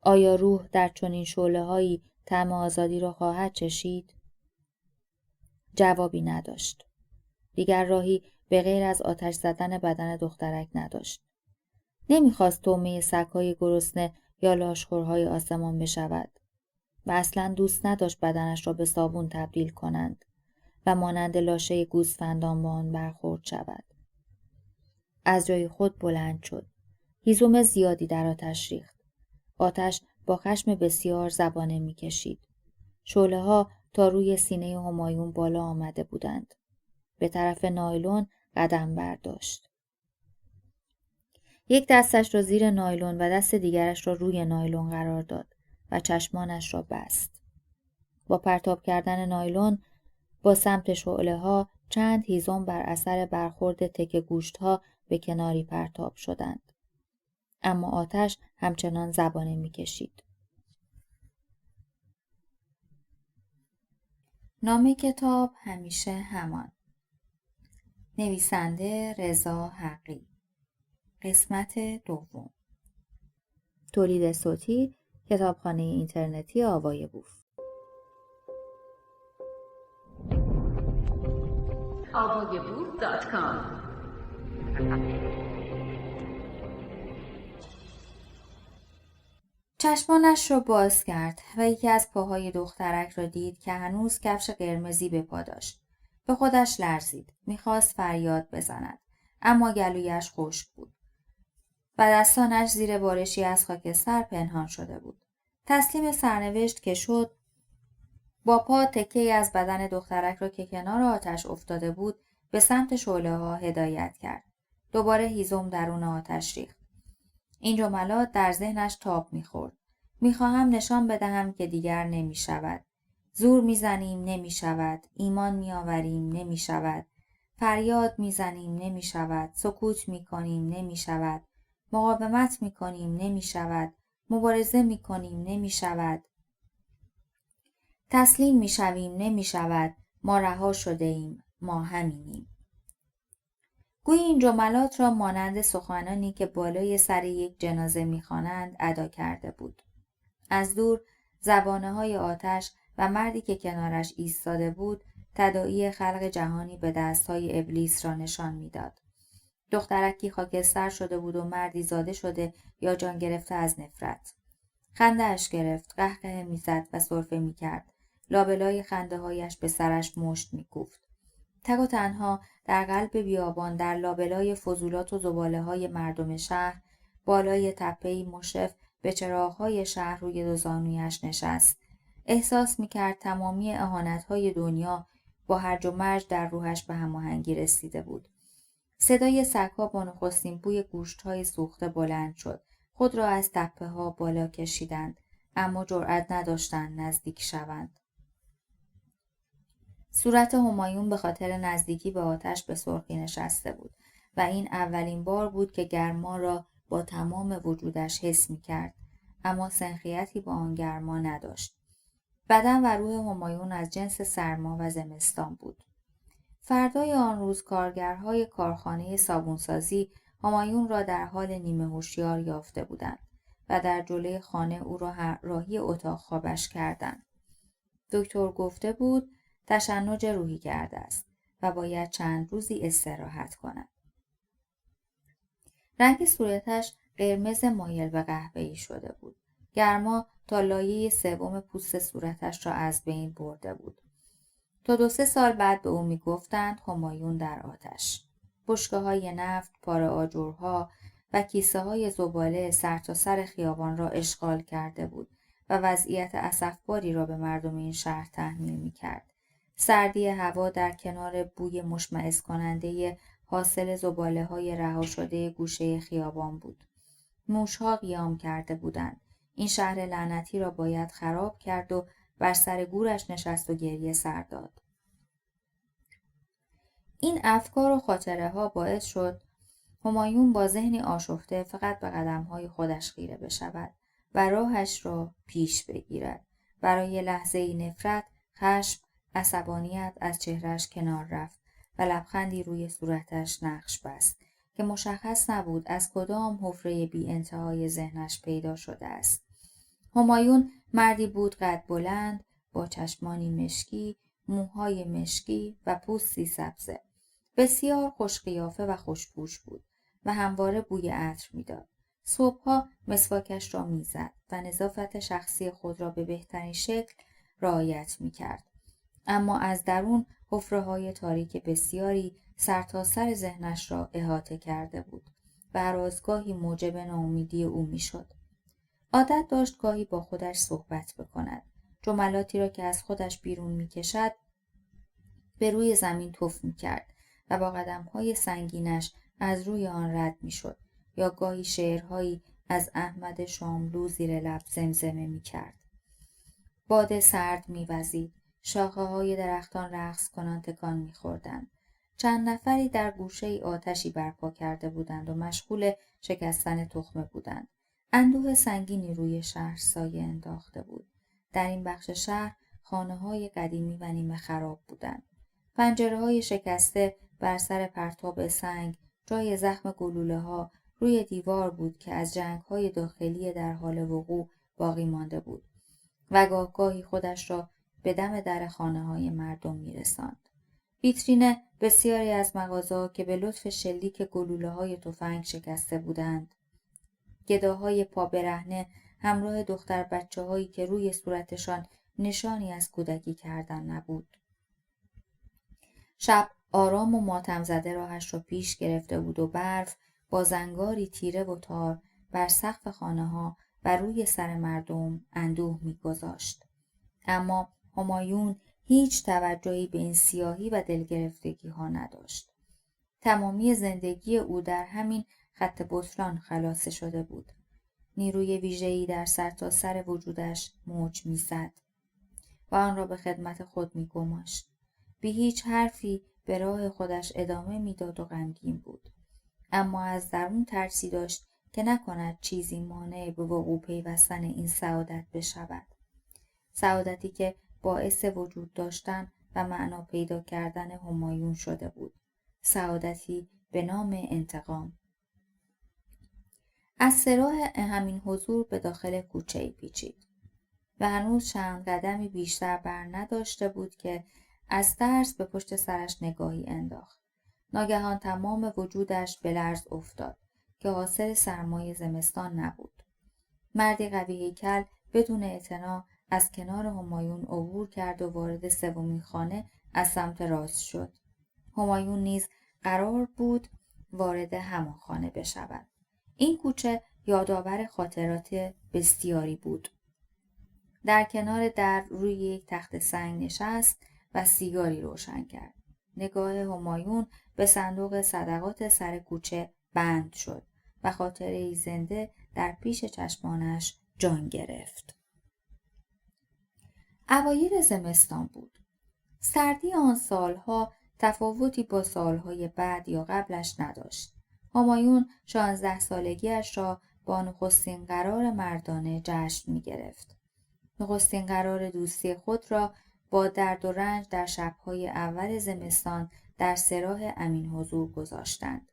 آیا روح در چنین شعله‌هایی طعم آزادی را خواهد چشید؟ جوابی نداشت. دیگر راهی به غیر از آتش زدن بدن دخترک نداشت. نمیخواست طعمه سگ‌های گرسنه یا لاشخورهای آسمان بشود و اصلاً دوست نداشت بدنش را به صابون تبدیل کنند و مانند لاشه گوسفندان با آن برخورد شود. از جای خود بلند شد. هیزم زیادی در آتش ریخت. آتش با خشم بسیار زبانه می‌کشید. شعله‌ها تا روی سینه همایون بالا آمده بودند. به طرف نایلون قدم برداشت. یک دستش را زیر نایلون و دست دیگرش را روی نایلون قرار داد و چشمانش را بست. با پرتاب کردن نایلون با سمت شعله‌ها چند هیزم بر اثر برخورد تکه گوشت‌ها به کناری پرتاب شدند. اما آتش همچنان زبانه می‌کشید. نام کتاب همیشه همان. نویسنده رضا حقی. قسمت دوم. تولید صوتی کتابخانه اینترنتی آوای بوف. avayaboof.com چشمانش را باز کرد و یکی از پاهای دخترک را دید که هنوز کفش قرمزی به پا داشت. به خودش لرزید. میخواست فریاد بزند. اما گلویش خشک بود و دستانش زیر بارشی از خاکستر پنهان شده بود. تسلیم سرنوشت که شد، با پا تکه‌ای از بدن دخترک را که کنار آتش افتاده بود به سمت شعله‌ها هدایت کرد. دوباره هیزم درون آتش ریخت. این جملات در ذهنش تاب می‌خورد. می‌خواهم نشان بدهم که دیگر نمی‌شود. زور می‌زنیم نمی‌شود. ایمان می‌آوریم نمی‌شود. فریاد می‌زنیم نمی‌شود. سکوت می‌کنیم نمی‌شود. مقاومت می‌کنیم نمی‌شود. مبارزه می‌کنیم نمی‌شود. تسلیم می‌شویم نمی‌شود. ما رها شده ایم. ما همینیم. گویی این جملات را مانند سخنانی که بالای سر یک جنازه می‌خوانند ادا کرده بود. از دور زبانه‌های آتش و مردی که کنارش ایستاده بود تداعی خلق جهانی به دستهای ابلیس را نشان می‌داد. دخترکی خاکستر شده بود و مردی زاده شده یا جان گرفته از نفرت. خنده‌اش گرفت، قهقه می‌زد و سرفه می‌کرد. لابلای خنده‌هایش به سرش مشت می‌کوفت. تک و تنها در قلب بیابان، در لابلای فضولات و زباله‌های مردم شهر، بالای تپه‌ای مشرف به چراغ‌های شهر روی دو زانویش نشست. احساس می‌کرد تمامی اهانت‌های دنیا با هرج و مرج در روحش به هماهنگی رسیده بود. صدای سگ‌ها با نخستین بوی گوشت‌های سوخته بلند شد. خود را از تپه‌ها بالا کشیدند، اما جرأت نداشتند نزدیک شوند. صورت همایون به خاطر نزدیکی به آتش به سرخی نشسته بود و این اولین بار بود که گرما را با تمام وجودش حس می‌کرد، اما سنخیتی با آن گرما نداشت. بدن و روح همایون از جنس سرما و زمستان بود. فردای آن روز کارگرهای کارخانه صابونسازی همایون را در حال نیمه هوشیار یافته بودند و در جلوی خانه او را راهی اتاق خوابش کردند. دکتر گفته بود تشنج روحی کرده است و باید چند روزی استراحت کند. رنگ صورتش قرمز مایل به قهوه‌ای شده بود. گرما تا لایه سوم پوست صورتش را از بین برده بود. تا 2-3 سال بعد به او می‌گفتند همایون در آتش. بشکه‌های نفت، پاره آجرها و کیسه‌های زباله سرتاسر خیابان را اشغال کرده بود و وضعیت اسفباری را به مردم این شهر تحمیل می‌کرد. سردی هوا در کنار بوی مشمئز کننده حاصل زباله‌های رها شده گوشه خیابان بود. موش‌ها قیام کرده بودند. این شهر لعنتی را باید خراب کرد و بر سر گورش نشست و گریه سر داد. این افکار و خاطره ها باعث شد همایون با ذهنی آشفته فقط به قدم‌های خودش خیره بشود و راهش را پیش بگیرد. برای لحظه‌ای نفرت، خشم، عصبانیت از چهرهش کنار رفت و لبخندی روی صورتش نقش بست که مشخص نبود از کدام حفره بی انتهای ذهنش پیدا شده است. همایون مردی بود قد بلند، با چشمانی مشکی، موهای مشکی و پوستی سبزه. بسیار خوش قیافه و خوش‌بوش بود و همواره بوی عطر میداد. صبحها مسواکش را میزد و نظافت شخصی خود را به بهترین شکل رعایت میکرد. اما از درون حفره‌های تاریک بسیاری سرتاسر ذهنش را احاطه کرده بود و هر آزگاهی موجب ناامیدی او میشد. عادت داشت گاهی با خودش صحبت بکند. جملاتی را که از خودش بیرون میکشد به روی زمین تف میکرد و با قدم‌های سنگینش از روی آن رد میشد یا گاهی شعرهایی از احمد شاملو زیر لب زمزمه میکرد. باد سرد میوزید. شاخه‌های درختان رقص کنان تکان می‌خوردند. چند نفری در گوشه‌ای آتشی برپا کرده بودند و مشغول شکستن تخمه بودند. اندوه سنگینی روی شهر سایه انداخته بود. در این بخش شهر خانه‌های قدیمی و نیمه خراب بودند. پنجره‌های شکسته بر سر پرتاب سنگ، جای زخم گلوله‌ها روی دیوار بود که از جنگ‌های داخلی در حال وقوع باقی مانده بود و گاهی خودش را به دم در خانه‌های مردم می‌رساند. ویترین بسیاری از مغازه‌ها که به لطف شلیک گلوله‌های تفنگ شکسته بودند. گداهای پا برهنه همراه دختر بچه‌هایی که روی صورتشان نشانی از کودکی کردن نبود. شب آرام و ماتم زده راهش را پیش گرفته بود و برف با زنگاری تیره و تار بر سقف خانه‌ها و روی سر مردم اندوه می‌گذاشت. اما همایون هیچ توجهی به این سیاهی و دلگرفتگی ها نداشت. تمامی زندگی او در همین خط بطلان خلاصه شده بود. نیروی ویژه‌ای در سرتاسر وجودش موج می‌زد و آن را به خدمت خود می‌گماشت. بی هیچ حرفی به راه خودش ادامه می‌داد و غمگین بود. اما از درون ترسی داشت که نکند چیزی مانع به وقوع پیوستن این سعادت بشود. سعادتی که باعث وجود داشتن و معنا پیدا کردن همایون شده بود. سعادتی به نام انتقام. از سراح همین حضور به داخل کوچه‌ای پیچید و هنوز چند قدمی بیشتر بر نداشته بود که از ترس به پشت سرش نگاهی انداخت. ناگهان تمام وجودش به لرز افتاد که حاصل سرمای زمستان نبود. مردی قوی هیکل بدون اعتنا از کنار همایون عبور کرد و وارد سومین خانه از سمت راست شد. همایون نیز قرار بود وارد همان خانه بشود. این کوچه یادآور خاطرات بسیاری بود. در کنار در روی یک تخت سنگ نشست و سیگاری روشن کرد. نگاه همایون به صندوق صدقات سر کوچه بند شد و خاطره‌ای زنده در پیش چشمانش جان گرفت. اوایل زمستان بود. سردی آن سالها تفاوتی با سالهای بعد یا قبلش نداشت. همایون 16 سالگیش را با نخستین قرار مردانه جشن می گرفت. نخستین قرار دوستی خود را با درد و رنج در شبهای اول زمستان در سراح امین حضور گذاشتند.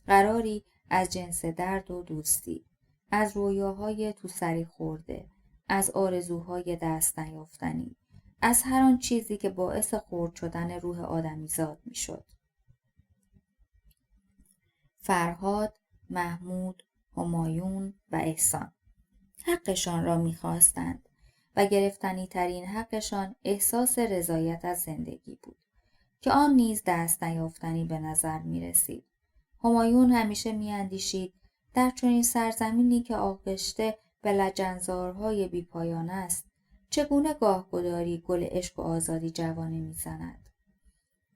قراری از جنس درد و دوستی، از رویاهای تو سری خورده، از آرزوهای دست نیافتنی، از هر آن چیزی که باعث خرد شدن روح آدمیزاد می شد. فرهاد، محمود، همایون و احسان حقشان را می خواستند و گرفتنی ترین حقشان احساس رضایت از زندگی بود که آن نیز دست نیافتنی به نظر می رسید. همایون همیشه می اندیشید در چنین سرزمینی که آغشته به لجنزارهای بی پایان است، چگونه گاهگداری گل عشق و آزادی جوانه می زند.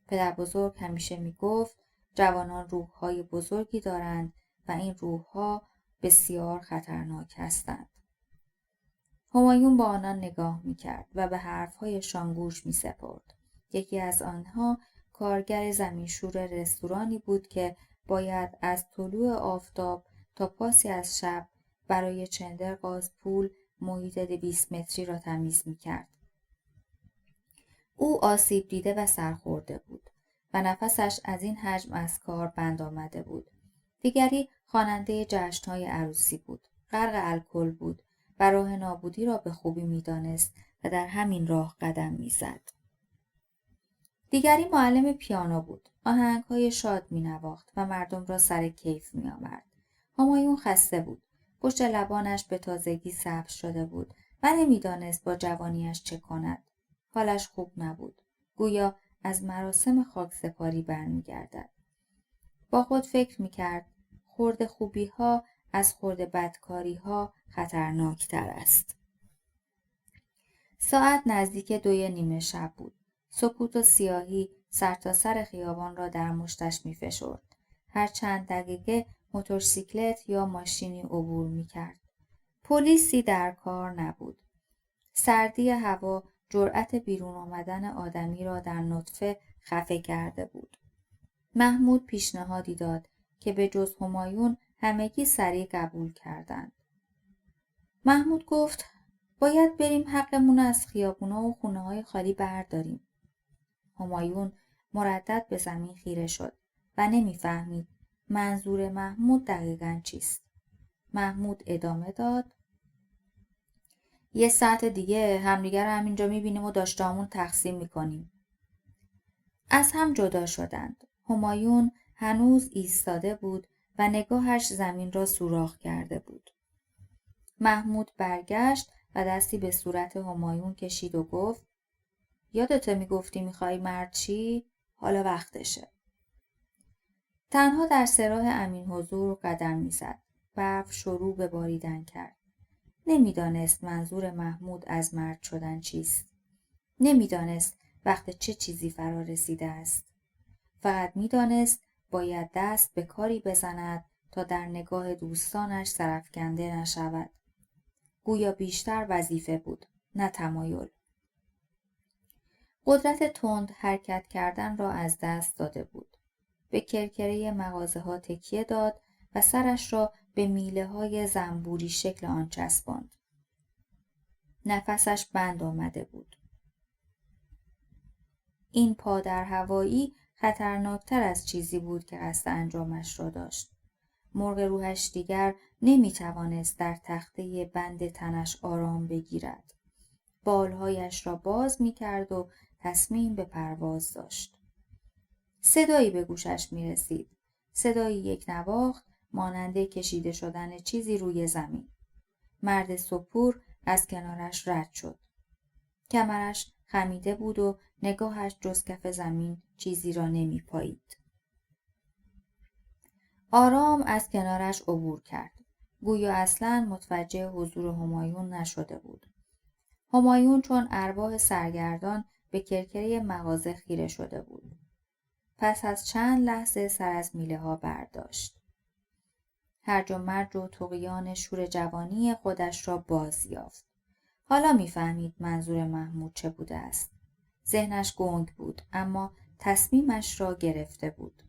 پدر بزرگ همیشه می گفت جوانان روحهای بزرگی دارند و این روحها بسیار خطرناک هستند. همایون با آنان نگاه می کرد و به حرفهایشان گوش می سپرد. یکی از آنها کارگر زمینشور رستورانی بود که باید از طلوع آفتاب تا پاسی از شب برای چندر گازپول محیط 200 متری را تمیز می کرد. او آسیب دیده و سرخورده بود و نفسش از این حجم از کار بند آمده بود. دیگری خواننده جشن‌های عروسی بود. غرق الکل بود و راه نابودی را به خوبی می دانست و در همین راه قدم می زد. دیگری معلم پیانو بود. آهنگ‌های شاد می نواخت و مردم را سر کیف می آورد. همایون خسته بود. پشت لبانش به تازگی سبز شده بود و نمی‌دانست با جوانیش چه کند. حالش خوب نبود. گویا از مراسم خاکسپاری برمیگردد. با خود فکر می‌کرد خرد خوبی‌ها از خرد بدکاری‌ها خطرناکتر است. ساعت نزدیک 2:30 شب بود. سکوت و سیاهی سرتاسر خیابان را در مشتش می‌فشرد. هر چند دقیقه موتورسیکلت یا ماشینی عبور می‌کرد. پلیسی در کار نبود. سردی هوا جرأت بیرون آمدن آدمی را در نطفه خفه کرده بود. محمود پیشنهادی داد که به جز همایون همگی سریع قبول کردند. محمود گفت باید بریم حقمون از خیابونا و خونه‌های خالی برداریم. همایون مردد به زمین خیره شد و نمی‌فهمید منظور محمود دقیقاً چیست. محمود ادامه داد: 1 ساعت دیگه همدیگر رو همینجا می‌بینیم و داشته‌هامون تقسیم می‌کنیم. از هم جدا شدند. همایون هنوز ایستاده بود و نگاهش زمین را سوراخ کرده بود. محمود برگشت و دستی به صورت همایون کشید و گفت: یادته میگفتی میخوای مرد چی؟ حالا وقتشه. تنها در سراح امین حضور قدم میزد. برف شروع به باریدن کرد. نمیدانست منظور محمود از مرد شدن چیست. نمیدانست وقت چه چیزی فرا رسیده است. فقط میدانست باید دست به کاری بزند تا در نگاه دوستانش سرفکنده نشود. گویا بیشتر وظیفه بود، نه تمایل. قدرت تند حرکت کردن را از دست داده بود. به کرکره مغازه‌ها تکیه داد و سرش را به میله‌های زنبوری شکل آن چسباند. نفسش بند آمده بود. این پا در هوایی خطرناکتر از چیزی بود که قصد انجامش را داشت. مرغ روحش دیگر نمی‌توانست در تخته بند تنش آرام بگیرد. بالهایش را باز می‌کرد و تصمیم به پرواز داشت. صدایی به گوشش می‌رسید. صدایی یک نواخت مانند کشیده شدن چیزی روی زمین. مرد سپور از کنارش رد شد. کمرش خمیده بود و نگاهش جز کف زمین چیزی را نمی‌پایید. آرام از کنارش عبور کرد. گویا اصلاً متوجه حضور همایون نشده بود. همایون چون ارواح سرگردان به کرکره مغازه خیره شده بود. پس از چند لحظه سر از میله ها برداشت. هرج و مرج و طغیان شور جوانی خودش را باز یافت. حالا میفهمید منظور محمود چه بوده است. ذهنش گنگ بود اما تصمیمش را گرفته بود.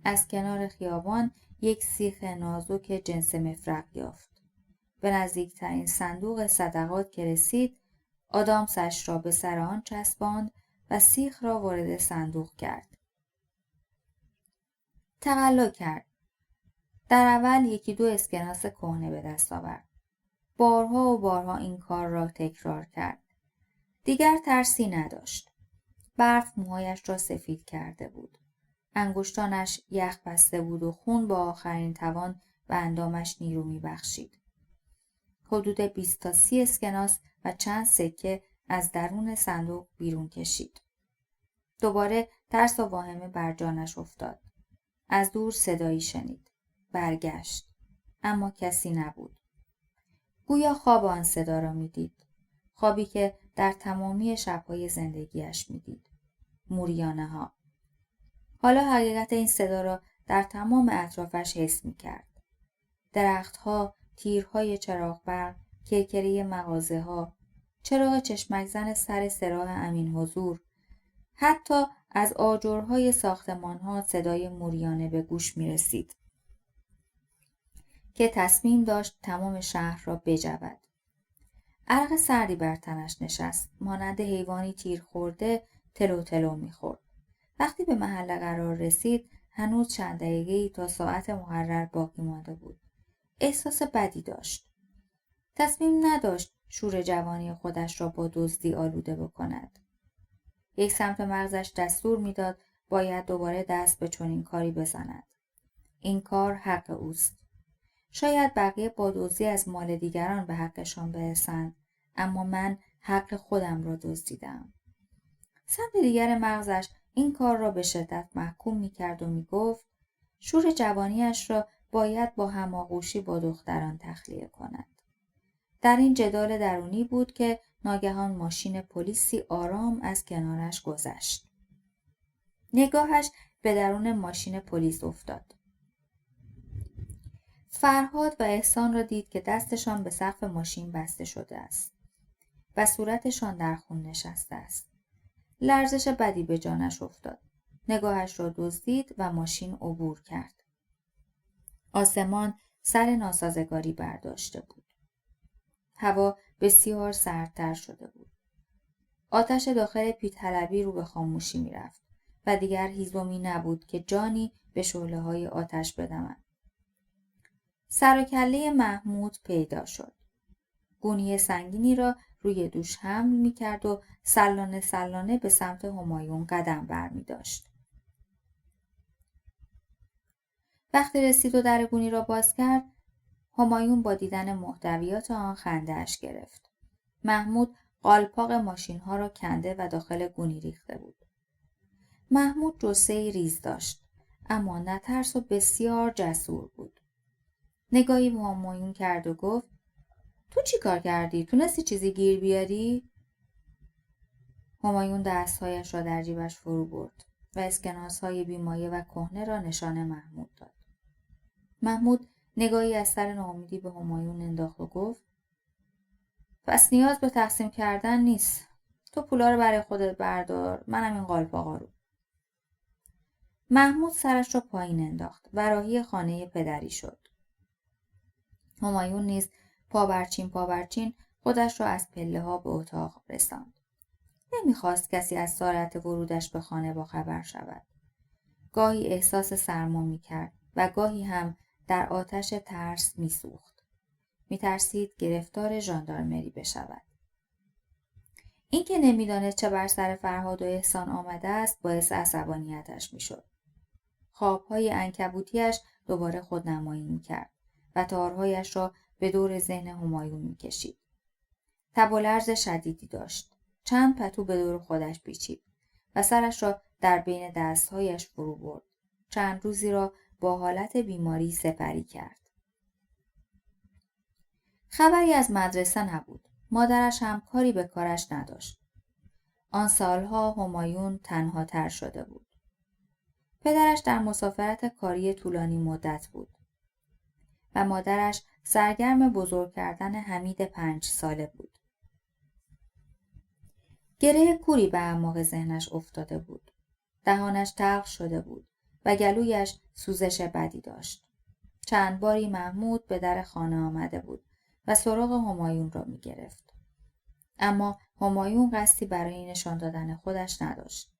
از کنار خیابان یک سیخ نازک جنس مفرق یافت. به نزدیکترین صندوق صدقات که رسید، آدامسش را به سر آن چسباند و سیخ را وارد صندوق کرد. تقلا کرد. در اول یکی دو اسکناس کهنه به دست آورد. بارها و بارها این کار را تکرار کرد. دیگر ترسی نداشت. برف موهایش را سفید کرده بود. انگشتانش یخ بسته بود و خون با آخرین توان به اندامش نیرو می‌بخشید. حدود 20 تا 30 اسکناس و چند سکه از درون صندوق بیرون کشید. دوباره ترس و واهمه بر جانش افتاد. از دور صدایی شنید. برگشت. اما کسی نبود. گویا خواب آن صدا را می‌دید. خوابی که در تمامی شب‌های زندگیش می‌دید. موریانه ها. حالا حقیقت این صدا را در تمام اطرافش حس می‌کرد. درخت‌ها، تیرهای چراغ برق، کرکره مغازه‌ها، چراغ چشمک زن سر سراح امین حضور، حتی از آجرهای ساختمان‌ها صدای موریانه به گوش می‌رسید که تصمیم داشت تمام شهر را بجود. عرق سردی بر تنش نشست، مانند حیوانی تیر خورده تلو تلو می‌خورد. وقتی به محل قرار رسید، هنوز چند دقیقه‌ای تا ساعت مقرر باقی مانده بود. احساس بدی داشت. تصمیم نداشت شور جوانی خودش را با دزدی آلوده بکند. یک سمت مغزش دستور میداد باید دوباره دست به چنین کاری بزند. این کار حق اوست. شاید بقیه با دزدی از مال دیگران به حقشان برسند، اما من حق خودم را دزدیدم. سمت دیگر مغزش این کار را به شدت محکوم می‌کرد و می‌گفت شور جوانیش را باید با هماغوشی با دختران تخلیه کند. در این جدال درونی بود که ناگهان ماشین پلیسی آرام از کنارش گذشت. نگاهش به درون ماشین پلیس افتاد. فرهاد و احسان را دید که دستشان به سقف ماشین بسته شده است و صورتشان در خون نشسته است. لرزش بدی به جانش افتاد. نگاهش را دزدید و ماشین عبور کرد. آسمان سر ناسازگاری برداشته بود. هوا بسیار سردتر شده بود. آتش داخل پیرطلبی رو به خاموشی می رفت و دیگر هیزمی نبود که جانی به شعله‌های آتش بدمد. سر و کله محمود پیدا شد. گونی سنگینی را روی دوش حمل می کرد و سلانه سلانه به سمت همایون قدم بر می داشت. وقتی رسید و در گونی را باز کرد، همایون با دیدن محتویات آن خنده‌اش گرفت. محمود قالپاق ماشین‌ها را کنده و داخل گونی ریخته بود. محمود جثه‌ای ریز داشت، اما نترس و بسیار جسور بود. نگاهی به همایون کرد و گفت: تو چی کار کردی؟ تونستی چیزی گیر بیاری؟ همایون دستهایش را در جیبش فرو برد و اسکناس‌های بیمایه و کهنه را نشان محمود داد. محمود نگاهی از سر ناامیدی به همایون انداخت و گفت: پس نیاز به تقسیم کردن نیست. تو پولا رو برای خودت بردار، منم این قالپاقا رو. محمود سرش را پایین انداخت و راهی خانه پدری شد. همایون نیز پابرچین خودش را از پله‌ها به اتاق رساند. نمیخواست کسی از ساعت ورودش به خانه باخبر شود. گاهی احساس سرما می کرد و گاهی هم در آتش ترس می سوخت. می ترسید گرفتار ژاندارمری بشود. این که نمی‌دانست چه بر سر فرهاد و احسان آمده است باعث عصبانیتش می‌شد. خواب‌های عنکبوتی‌اش دوباره خودنمایی می‌کرد و تارهایش را به دور ذهن همایون می‌کشید. تب و لرز شدیدی داشت. چند پتو به دور خودش پیچید و سرش را در بین دست‌هایش فرو برد. چند روزی را با حالت بیماری سپری کرد. خبری از مدرسه نبود. مادرش هم کاری به کارش نداشت. آن سالها همایون تنها تر شده بود. پدرش در مسافرت کاری طولانی مدت بود و مادرش سرگرم بزرگ کردن حمید 5 ساله بود. گره کوری به اعماق ذهنش افتاده بود. دهانش تلخ شده بود و گلویش سوزش بدی داشت. چند باری محمود به در خانه آمده بود و سراغ همایون را می گرفت. اما همایون قصدی برای نشان دادن خودش نداشت.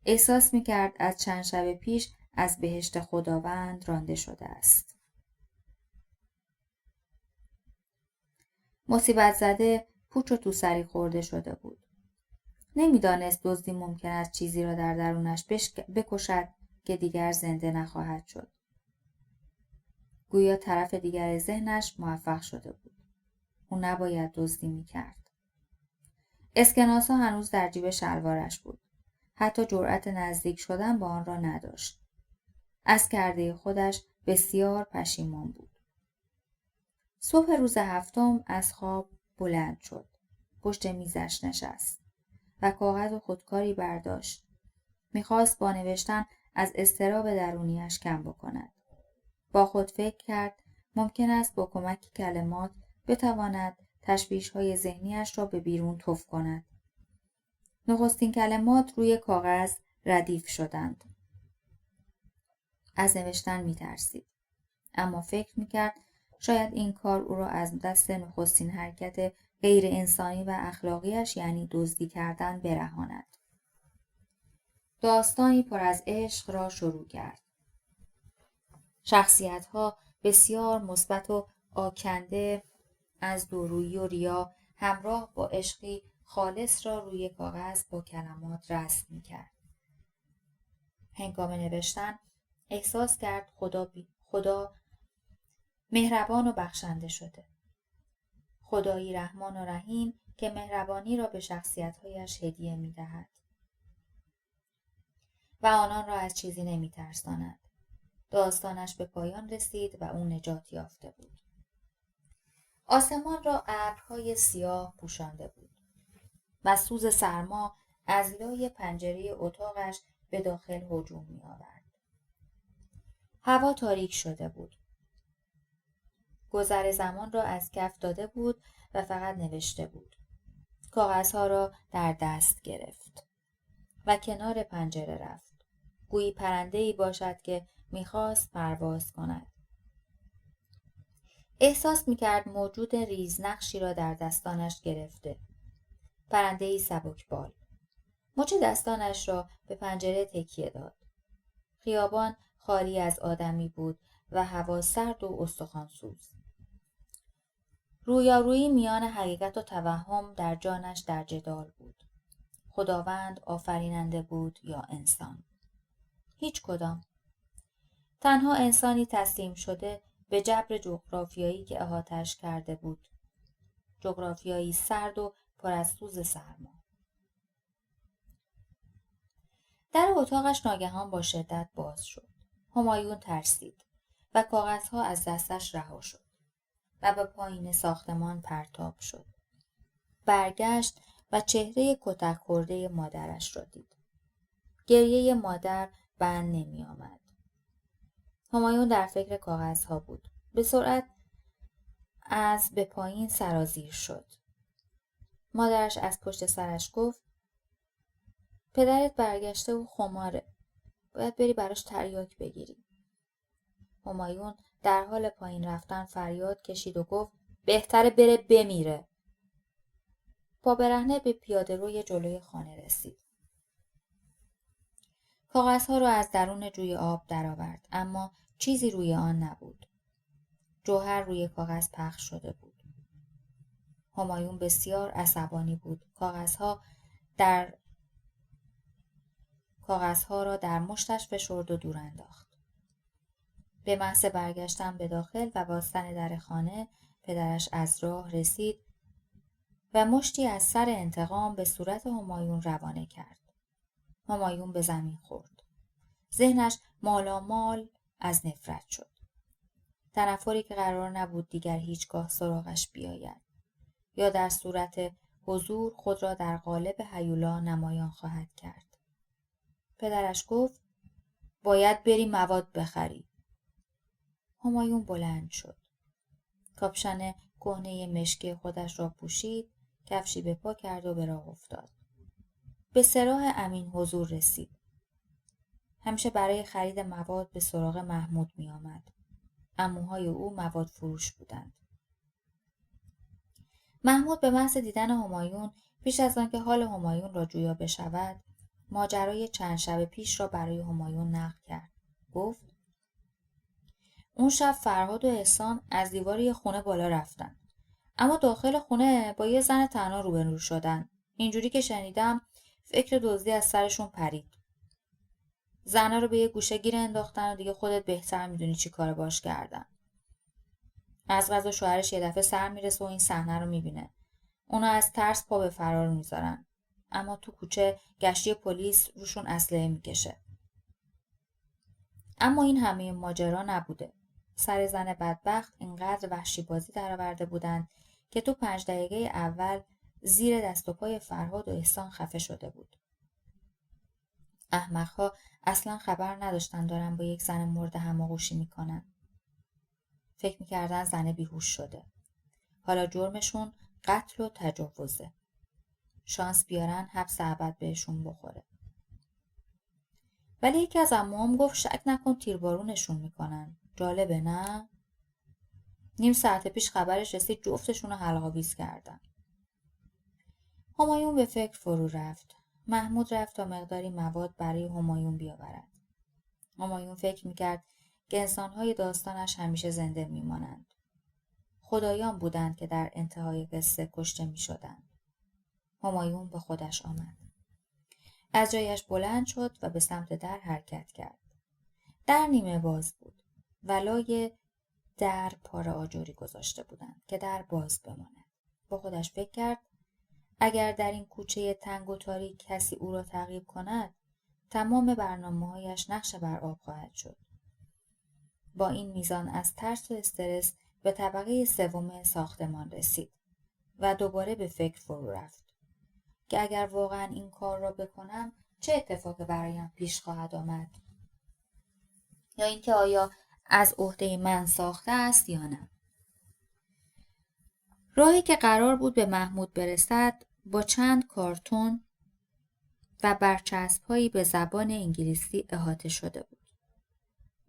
احساس می کرد از چند شب پیش از بهشت خداوند رانده شده است. مصیبت زده پوچ و توسری خورده شده بود. نمیدانست دزدی ممکن است چیزی را در درونش بکشد که دیگر زنده نخواهد شد. گویا طرف دیگر ذهنش موفق شده بود. او نباید دزدی میکرد. اسکناس‌ها هنوز در جیب شلوارش بود. حتی جرأت نزدیک شدن با آن را نداشت. از کرده خودش بسیار پشیمان بود. صبح روز هفتم از خواب بلند شد. پشت میزش نشست و کاغذ و خودکاری برداشت. میخواست با نوشتن از اضطراب درونیش کم بکند. با خود فکر کرد ممکن است با کمک کلمات بتواند تشویش‌های ذهنیش را به بیرون تف کند. نخستین کلمات روی کاغذ ردیف شدند. از نوشتن می‌ترسید. اما فکر می‌کرد شاید این کار او را از دست نخستین حرکت غیر انسانی و اخلاقیش یعنی دزدی کردن برهاند. داستانی پر از عشق را شروع کرد. شخصیت‌ها بسیار مثبت و آکنده از دورویی و ریا همراه با عشقی خالص را روی کاغذ با کلمات رسم می‌کرد. هنگام نوشتن احساس کرد خدا مهربان و بخشنده شده. خدایی رحمان و رحیم که مهربانی را به شخصیت‌هایش هدیه می‌دهد و آنان را از چیزی نمی‌ترساند. داستانش به پایان رسید و او نجات یافته بود. آسمان را ابرهای سیاه پوشانده بود و سوز سرما از لای پنجره اتاقش به داخل هجوم می‌آورد. هوا تاریک شده بود. گذر زمان را از کف داده بود و فقط نوشته بود. کاغذها را در دست گرفت و کنار پنجره رفت. گویی پرنده‌ای باشد که می‌خواست پرواز کند. احساس می‌کرد موجود ریزنقشی را در دستانش گرفته. پرنده‌ای سبکبال. مچ دستانش را به پنجره تکیه داد. خیابان خالی از آدمی بود و هوا سرد و استخوان‌سوز. رویارویی میان حقیقت و توهم در جانش در جدال بود. خداوند آفریننده بود یا انسان؟ هیچ کدام. تنها انسانی تسلیم شده به جبر جغرافیایی که احاطه‌اش کرده بود. جغرافیایی سرد و پر از سوز سرما. در اتاقش ناگهان با شدت باز شد. همایون ترسید و کاغذها از دستش رها شد و به پایین ساختمان پرتاب شد. برگشت و چهره کتک خورده مادرش را دید. گریه مادر بند نمی آمد. همایون در فکر کاغذها بود. به سرعت از به پایین سرازیر شد. مادرش از پشت سرش گفت پدرت برگشته و خماره. باید بری براش تریاک بگیری. همایون در حال پایین رفتن فریاد کشید و گفت بهتره بره بمیره. پا برهنه به پیاده روی جلوی خانه رسید. کاغذها را از درون جوی آب درآورد، اما چیزی روی آن نبود. جوهر روی کاغذ پخش شده بود. همایون بسیار عصبانی بود. کاغذها را در مشتش فشرد و دور انداخت. به محض برگشتن به داخل و بستن در خانه، پدرش از راه رسید و مشتی از سر انتقام به صورت همایون روانه کرد. همایون به زمین خورد. ذهنش مالامال از نفرت شد. تنفری که قرار نبود دیگر هیچگاه سراغش بیاید یا در صورت حضور خود را در قالب هیولا نمایان خواهد کرد. پدرش گفت باید بری مواد بخری. همایون بلند شد. کاپشن کهنه مشکی خودش را پوشید، کفشی به پا کرد و به راه افتاد. به سراح امین حضور رسید. همیشه برای خرید مواد به سراغ محمود می آمد. عموهای او مواد فروش بودند. محمود به محض دیدن همایون، پیش از آنکه حال همایون را جویا بشود، ماجرای چند شب پیش را برای همایون نقل کرد. گفت اون شب فرهاد و احسان از دیوار یه خونه بالا رفتن، اما داخل خونه با یه زن تنها روبرو شدن. اینجوری که شنیدم فکر دزدی از سرشون پرید. زنه رو به یه گوشه گیر انداختن و دیگه خودت بهتر میدونی چی کار باش کردن. از قضا شوهرش یه دفعه سر میرسه و این صحنه رو میبینه. اونا از ترس پا به فرار میذارن، اما تو کوچه گشتی پلیس روشون اسلحه میکشه. اما این همه ماجرا نبوده. سر زن بدبخت اینقدر وحشی بازی درآورده بودند که تو 5 دقیقه اول زیر دست و پای فرهاد و احسان خفه شده بود. احمقها اصلا خبر نداشتن دارن با یک زن مرده هماغوشی میکنن. فکر میکردن زن بیهوش شده. حالا جرمشون قتل و تجاوزه. شانس بیارن حبس ابد بهشون بخوره. ولی یکی از عموام گفت شک نکن تیربارونشون میکنن. جالبه نه؟ نیم ساعت پیش خبرش رسید جفتشون رو حلق‌آویز کردن. همایون به فکر فرو رفت. محمود رفت تا مقداری مواد برای همایون بیاورد. همایون فکر میکرد که انسانهای داستانش همیشه زنده میمانند. خدایان بودند که در انتهای قصه کشته میشدند. همایون به خودش آمد. از جایش بلند شد و به سمت در حرکت کرد. در نیمه باز بود. ولای در پاره آجوری گذاشته بودند که در باز بماند. با خودش فکر کرد اگر در این کوچه تنگ و تاریک کسی او را تعقیب کند، تمام برنامه‌هایش نقش بر آب خواهد شد. با این میزان از ترس و استرس به طبقه 3 ساختمان رسید و دوباره به فکر فرو رفت که اگر واقعا این کار را بکنم چه اتفاقی برایم پیش خواهد آمد، یا اینکه آیا از عهده من ساخته است یا نه. راهی که قرار بود به محمود برسد با چند کارتون و برچسب‌هایی به زبان انگلیسی احاطه شده بود.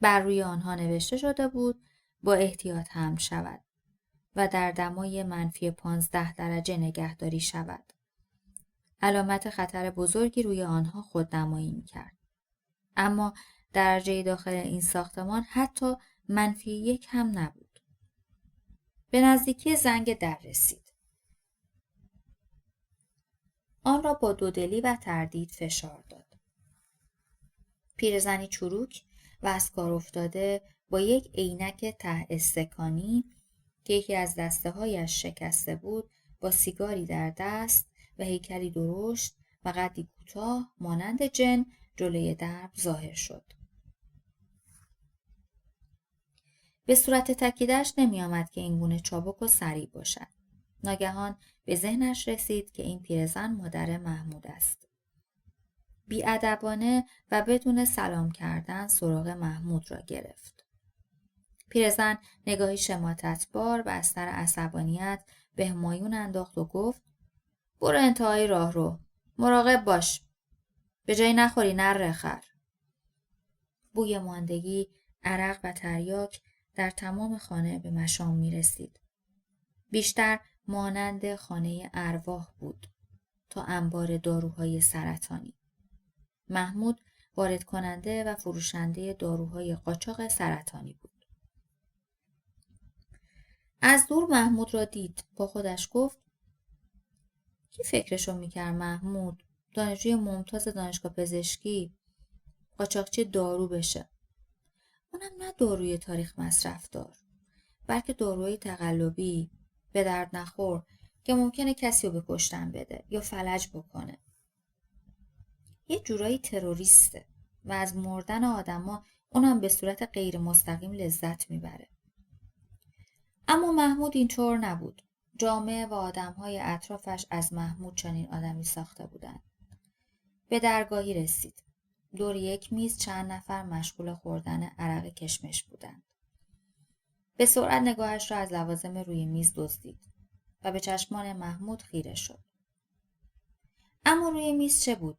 بر روی آنها نوشته شده بود با احتیاط حمل شود و در دمای -15 درجه نگهداری شود. علامت خطر بزرگی روی آنها خودنمایی می‌کرد. اما درجه داخل این ساختمان حتی -1 هم نبود. به نزدیکی زنگ در رسید. آن را با دودلی و تردید فشار داد. پیرزنی چروک و از کار افتاده با یک عینک ته استکانی که یکی از دسته‌هایش شکسته بود، با سیگاری در دست و هیکلی درشت و قدی کوتاه مانند جن جلوی درب ظاهر شد. به صورت تکیدش نمی آمد که این گونه چابک و سریع باشد. ناگهان به ذهنش رسید که این پیرزن مادر محمود است. بی‌ادبانه و بدون سلام کردن سراغ محمود را گرفت. پیرزن نگاهی شماتتبار و از سر عصبانیت به همایون انداخت و گفت برو انتهای راه رو. مراقب باش. به جایی نخوری نره خر. بوی ماندگی، عرق و تریاک در تمام خانه به مشام می رسید. بیشتر مانند خانه ارواح بود تا انبار داروهای سرطانی. محمود وارد کننده و فروشنده داروهای قاچاق سرطانی بود. از دور محمود را دید. با خودش گفت کی فکرشو میکرد محمود دانشجوی ممتاز دانشگاه پزشکی قاچاقچی دارو بشه. اونم نه داروی تاریخ مصرف دار، بلکه داروی تقلبی به درد نخور که ممکنه کسی رو به کشتن بده یا فلج بکنه. یه جورایی تروریسته و از مردن آدما اونم به صورت غیر مستقیم لذت میبره. اما محمود اینطور نبود. جامعه و آدمهای اطرافش از محمود چنین آدمی ساخته بودند. به درگاهی رسید. دور یک میز چند نفر مشغول خوردن عرق کشمش بودند. به سرعت نگاهش را از لوازم روی میز دزدید و به چشمان محمود خیره شد. اما روی میز چه بود؟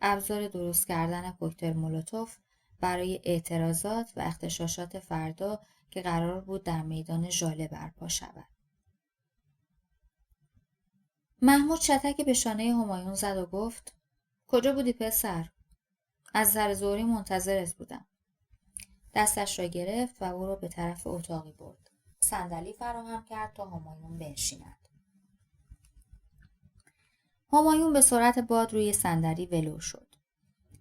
ابزار درست کردن کوکتل مولوتوف برای اعتراضات و اغتشاشات فردا که قرار بود در میدان ژاله برپا شود. محمود شتک به شانه همایون زد و گفت کجا بودی پسر؟ از سر ظهری منتظرت بودم. دستش را گرفت و او را به طرف اتاقی برد. صندلی فراهم کرد تا همایون بنشیند. همایون به سرعت باد روی صندلی ولو شد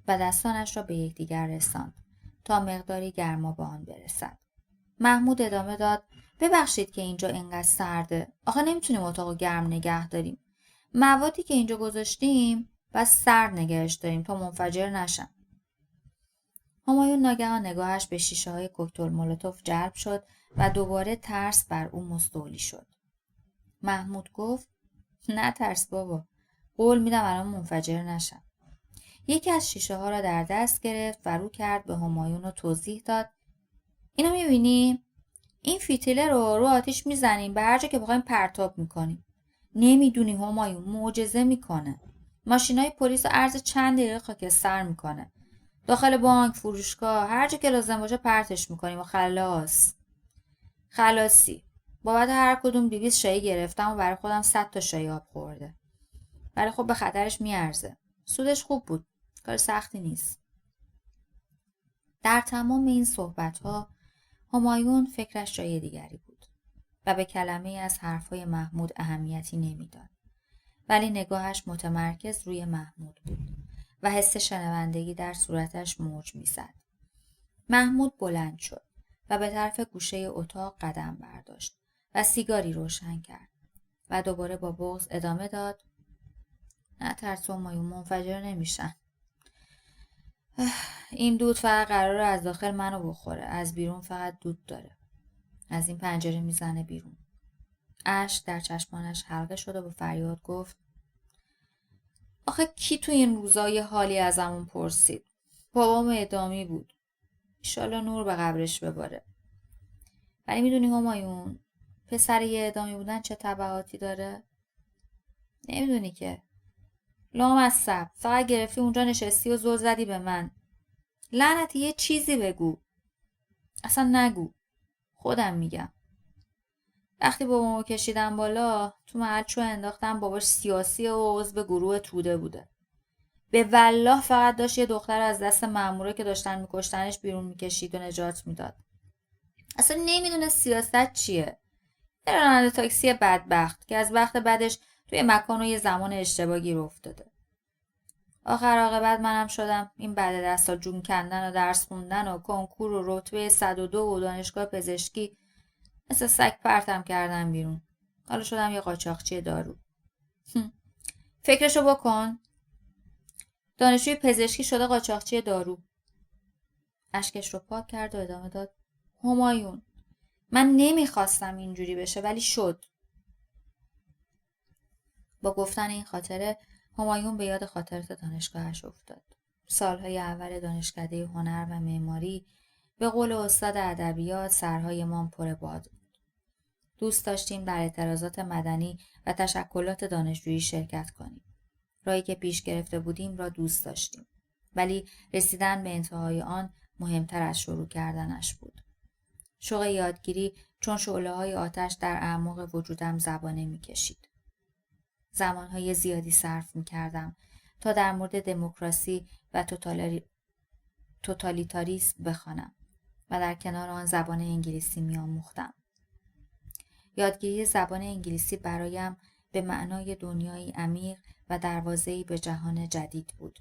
و دستانش را به یکدیگر رساند تا مقداری گرما به آن برسد. محمود ادامه داد ببخشید که اینجا اینقدر سرده. آخه نمیتونیم اتاقو گرم نگه داریم. موادی که اینجا گذاشتیم بس سرد نگهش داریم تا منفجر نشن. همایون ناگهان نگاهش به شیشه های کوکتل مولوتوف جلب شد و دوباره ترس بر او مستولی شد. محمود گفت نه ترس بابا. قول میدم الان منفجر نشن. یکی از شیشه ها را در دست گرفت و رو کرد به همایون و توضیح داد اینو میبینی؟ این فتیله رو آتیش میزنیم به هر جا که بخوایم پرتاب میکنیم. نمیدونی همایون معجزه میکنه. ماشینای پلیس رو عرض چند دقیقه خاکستر میکنه. داخل بانک، فروشگاه، هر جا که لازم باشه پرتش میکنیم و خلاصی. بابت هر کدوم 200 شایی گرفتم و برای خودم 100 تا شایی آب خورده. ولی خب به خطرش میارزه. سودش خوب بود. کار سختی نیست. در تمام این صحبت‌ها همایون فکرش جای دیگری بود و به کلمه از حرفای محمود اهمیتی نمیداد. ولی نگاهش متمرکز روی محمود بود و حس شنوندگی در صورتش موج می‌زد. محمود بلند شد و به طرف گوشه اتاق قدم برداشت و سیگاری روشن کرد و دوباره با بغض ادامه داد نه ترس همایون منفجر نمیشن. این دود فقط قراره از داخل منو بخوره. از بیرون فقط دود داره. از این پنجره میزنه بیرون. اشک در چشمانش حلقه شد و با فریاد گفت آخه کی تو این روزای حالی ازمون پرسید؟ بابام اعدامی بود. ایشالا نور به قبرش بباره. ولی میدونی همایون پسر یه اعدامی بودن چه تبعاتی داره؟ نمیدونی که. لامصب فقط گرفتی اونجا نشستی و زل زدی به من. لعنتی یه چیزی بگو. اصلا نگو. خودم میگم. وقتی بابامو کشیدم بالا تو محل چو انداختم باباش سیاسی و عضو گروه توده بوده. به والله فقط داشت یه دختر از دست ماموره که داشتن میکشتنش بیرون میکشید و نجات میداد. اصلا نمیدونه سیاست چیه. یه راننده تاکسی بدبخت که از وقت بعدش توی مکان و یه زمان اشتباه گیر افتاده. آخر عاقبت منم شدم این بعد 10 سال جون کندن و درس خوندن و کنکور و رتبه 102 و دانشگاه پزشکی مثل سگ پرتم کردم بیرون. حالا شدم یه قاچاقچی دارو. فکرشو بکن. دانشجوی پزشکی شده قاچاقچی دارو. اشکش رو پاک کرد و ادامه داد همایون من نمیخواستم اینجوری بشه ولی شد. با گفتن این خاطره همایون به یاد خاطرات دانشگاهش افتاد. سالهای اول دانشکده هنر و معماری به قول استاد ادبیات سرهایمان پر باد بود. دوست داشتیم در اعتراضات مدنی و تشکلات دانشجویی شرکت کنیم. راهی که پیش گرفته بودیم را دوست داشتیم. ولی رسیدن به انتهای آن مهمتر از شروع کردنش بود. شوق یادگیری چون شعله‌های آتش در اعماق وجودم زبانه می‌کشید. زمانهای زیادی صرف می‌کردم تا در مورد دموکراسی و توتالیتاریسم بخوانم و در کنار آن زبان انگلیسی می‌آموختم. یادگیری زبان انگلیسی برایم به معنای دنیایی عمیق و دروازه‌ای به جهان جدید بود.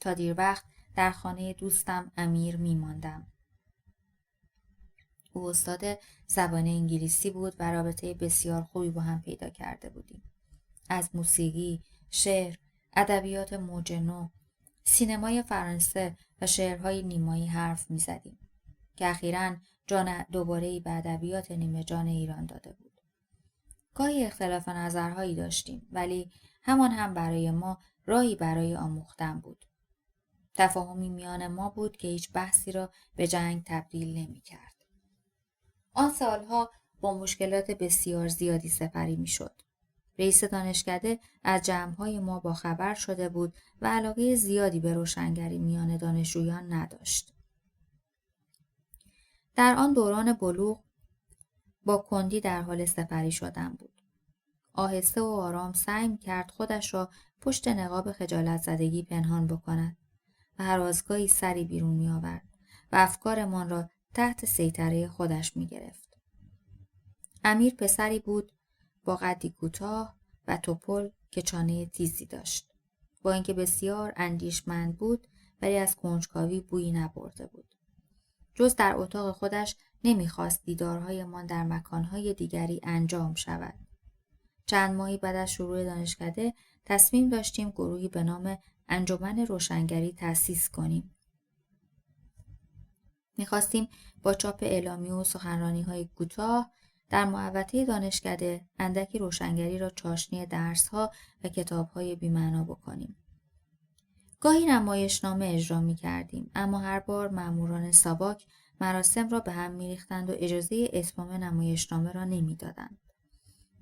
تا دیر وقت در خانه دوستم امیر می‌ماندم. او استاد زبان انگلیسی بود و رابطه بسیار خوبی با هم پیدا کرده بودیم. از موسیقی، شعر، ادبیات موج نو، سینمای فرانسه و شعرهای نیمایی حرف می‌زدیم که اخیراً جان دوباره‌ای به ادبیات نیمه جان ایران داده بود. گاهی اختلاف نظرهایی داشتیم ولی همان هم برای ما راهی برای آموختن بود. تفاهمی میان ما بود که هیچ بحثی را به جنگ تبدیل نمی‌کرد. آن سالها با مشکلات بسیار زیادی سپری می‌شد. رئیس دانشکده از جمع‌های ما باخبر شده بود و علاقه زیادی به روشنگری میان دانشجویان نداشت. در آن دوران بلوغ با کندی در حال سپری شدن بود. آهسته و آرام سعی کرد خودش را پشت نقاب خجالت زدگی پنهان بکند و هر آزگاهی سری بیرون می آورد و افکارمان را تحت سیطره خودش می گرفت. امیر پسری بود با قدی کوتاه و توپل که چانه تیزی داشت. با اینکه بسیار اندیشمند بود ولی از کنجکاوی بویی نبرده بود. جز در اتاق خودش نمیخواست دیدارهایمان در مکانهای دیگری انجام شود. چند ماهی بعد از شروع دانشکده تصمیم داشتیم گروهی به نام انجمن روشنگری تأسیس کنیم. میخواستیم با چاپ اعلامیه و سخنرانی‌های کوتاه در محوطه دانشکده اندکی روشنگری را چاشنی درس‌ها و کتاب‌های بی‌معنا بکنیم. گاهی نمایشنامه اجرا می‌کردیم، اما هر بار مأموران ساواک مراسم را به هم می‌ریختند و اجازه اتمام نمایشنامه را نمی‌دادند.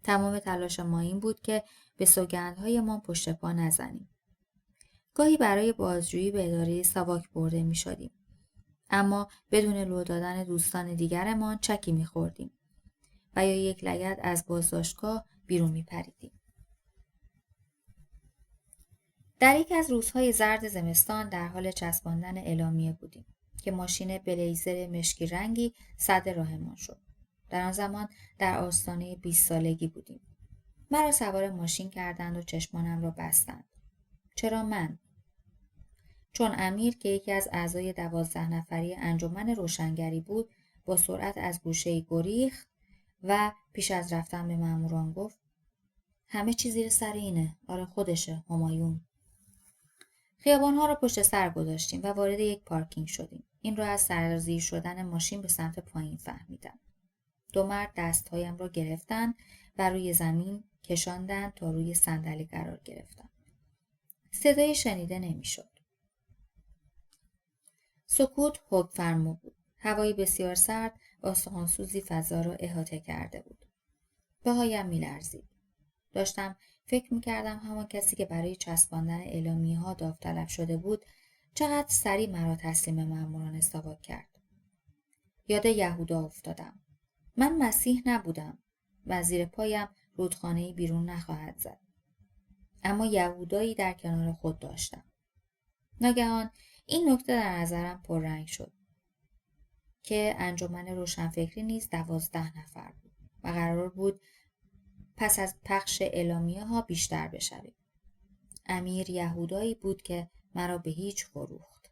تمام تلاش ما این بود که به سوگندهایمان پشت پا نزنیم. گاهی برای بازجویی به اداره ساواک برده می‌شدیم، اما بدون لو دادن دوستان دیگرمان چکی می‌خوردیم و یا یک لگد از بازداشتگاه بیرون می‌پریدیم. در یک از روزهای زرد زمستان در حال چسباندن اعلامیه بودیم که ماشین بلیزر مشکی رنگی سد راهمان شد. در آن زمان در آستانه 20 سالگی بودیم. مرا سوار ماشین کردند و چشمانم را بستند. چرا من؟ چون امیر که یکی از اعضای 12 نفری انجمن روشنگری بود با سرعت از گوشه‌ای گریخت و پیش از رفتن به ماموران گفت همه چیز زیر سر اینه. آره خودشه، همایون. خیابان‌ها را پشت سر گذاشتیم و وارد یک پارکینگ شدیم. این را از سرازیر شدن ماشین به سمت پایین فهمیدم. دو مرد دستهایم را گرفتند و روی زمین کشاندند تا روی صندلی قرار گرفتم. صدای شنیده نمی‌شد. سکوت حکم فرما بود. هوای بسیار سرد و استخوان‌سوزی فضا را احاطه کرده بود. پاهایم می‌لرزید. داشتم فکر می‌کردم همان کسی که برای چسباندن اعلامیه‌ها داوطلب شده بود چقدر سریع مرا تسلیم مأموران ساواک کرد. یاد یهودا افتادم. من مسیح نبودم و زیر پایم رودخانه‌ای بیرون نخواهد زد. اما یهودایی در کنار خود داشتم. ناگهان این نکته در نظرم پررنگ شد که انجمن روشنفکری نیز 12 نفر بود و قرار بود پس از پخش اعلامیه ها بیشتر بشویم. امیر یهودایی بود که مرا به هیچ فروخت.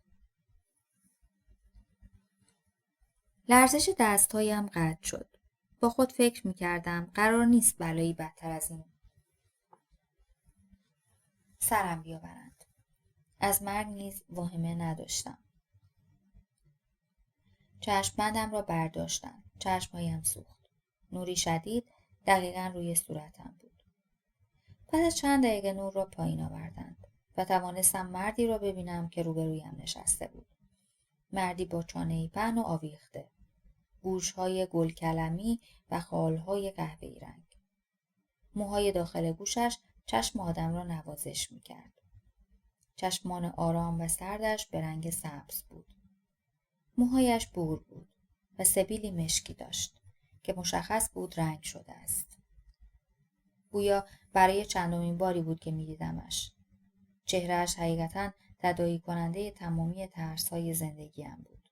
لرزش دستهایم قطع شد. با خود فکر می‌کردم قرار نیست بلایی بدتر از این سرم بیاورند. از مرگ نیز واهمه نداشتم. چشم‌بندم را برداشتم. چشم‌هایم سوخت. نوری شدید دقیقاً روی صورتم بود. پس از چند دقیقه نور را پایین آوردند و توانستم مردی را ببینم که روبرویم نشسته بود. مردی با چانه‌ای پهن و آویخته، گوش‌های گلکلمی و خال‌های قهوه‌ای رنگ. موهای داخل گوشش چشم آدم را نوازش می‌کرد. چشمان آرام و سردش به رنگ سبز بود. موهایش بور بود و سبیلی مشکی داشت که مشخص بود رنگ شده است. گویا برای چندمین باری بود که می‌دیدمش. چهرهش حقیقتاً تداعی کننده تمامی ترس‌های زندگیم بود.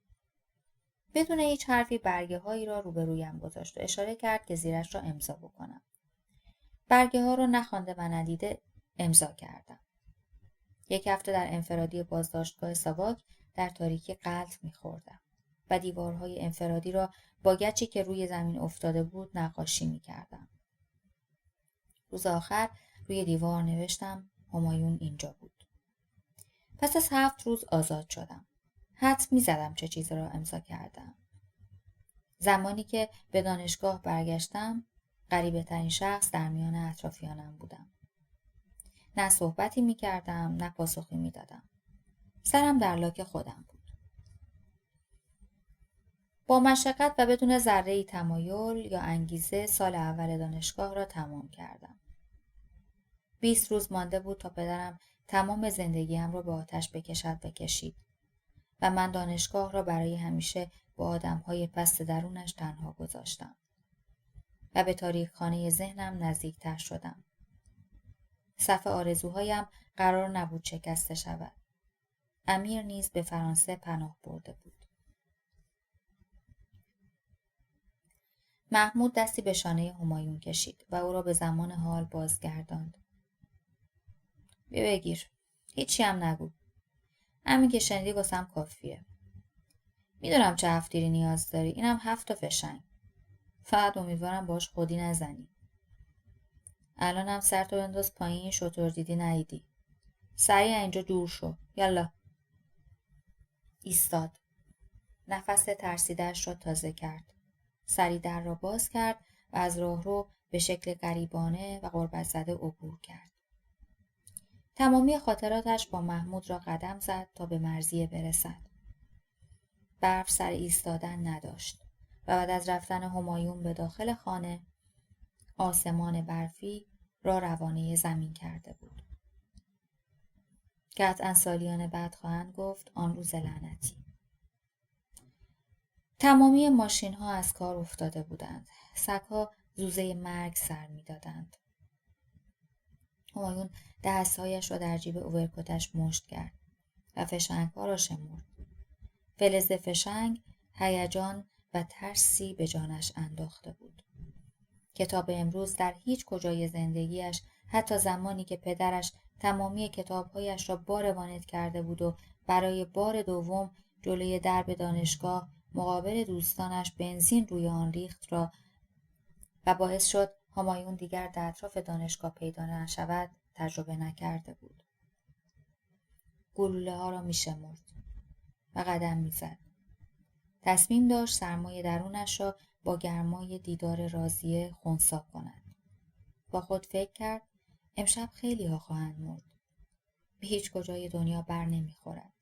بدون هیچ حرفی برگه هایی را روبرویم گذاشت و اشاره کرد که زیرش را امضا بکنم. برگه ها را نخوانده و ندیده امضا کردم. 1 هفته در انفرادی بازداشتگاه ساواک در تاریکی غلط می‌خوردم و دیوارهای انفرادی را با گچی که روی زمین افتاده بود نقاشی می‌کردم. روز آخر روی دیوار نوشتم همایون اینجا بود. پس از 7 روز آزاد شدم. حدس می‌زدم چه چیزی را امضا کردم. زمانی که به دانشگاه برگشتم، غریبه‌ترین شخص در میان اطرافیانم بودم. نه صحبتی می‌کردم، نه پاسخی می‌دادم. سرم در لاک خودم بود. با مشقت و بدون ذره‌ای تمایل یا انگیزه سال اول دانشگاه را تمام کردم. 20 روز مانده بود تا پدرم تمام زندگیم را به آتش بکشد و کشید و من دانشگاه را برای همیشه با آدم‌های پست درونش تنها گذاشتم و به تاریکخانه ذهنم نزدیکتر شدم. صف آرزوهایم قرار نبود شکسته شود. امیر نیز به فرانسه پناه برده بود. محمود دستی به شانه همایون کشید و او را به زمان حال بازگرداند. بیا بگیر. هیچی هم نگو. همین که شنیدی واسم کافیه. میدونم چه هفتیری نیاز داری. اینم 7 تا فشنگ. فقط امیدوارم باش خودی نزنی. الانم سرتو بنداز پایین، شطور دیدی ندیدی. سریع اینجا دور شو. یالا. ایستاد. نفس ترسیده‌اش را تازه کرد. سری در را باز کرد و از راهرو به شکل غریبانه و غربت زده عبور کرد. تمامی خاطراتش با محمود را قدم زد تا به مرضیه برسد. برف سر ایستادن نداشت و بعد از رفتن همایون به داخل خانه، آسمان برفی را روانه زمین کرده بود. قطعاً سالیان بعد خواهند گفت آن روز لعنتی. تمامی ماشین ها از کار افتاده بودند. سگ‌ها زوزه مرگ سر می دادند. همایون دستهایش را در جیب اوورکوتش مشت کرد و فشنگ ها را شمرد. فلز فشنگ هیجان و ترسی به جانش انداخته بود. کتاب امروز در هیچ کجای زندگیش، حتی زمانی که پدرش تمامی کتابهایش را بار وانت کرده بود و برای بار دوم جلوی درب دانشگاه مقابل دوستانش بنزین روی آن ریخت را و باعث شد همایون دیگر در اطراف دانشگاه پیدا نشود، تجربه نکرده بود. گلوله ها را می شمرد و قدم می زد. تصمیم داشت سرمایه درونش را با گرمای دیدار راضیه خنثی کند. با خود فکر کرد امشب خیلی ها خواهند مرد. به هیچ کجای دنیا بر نمی خورد.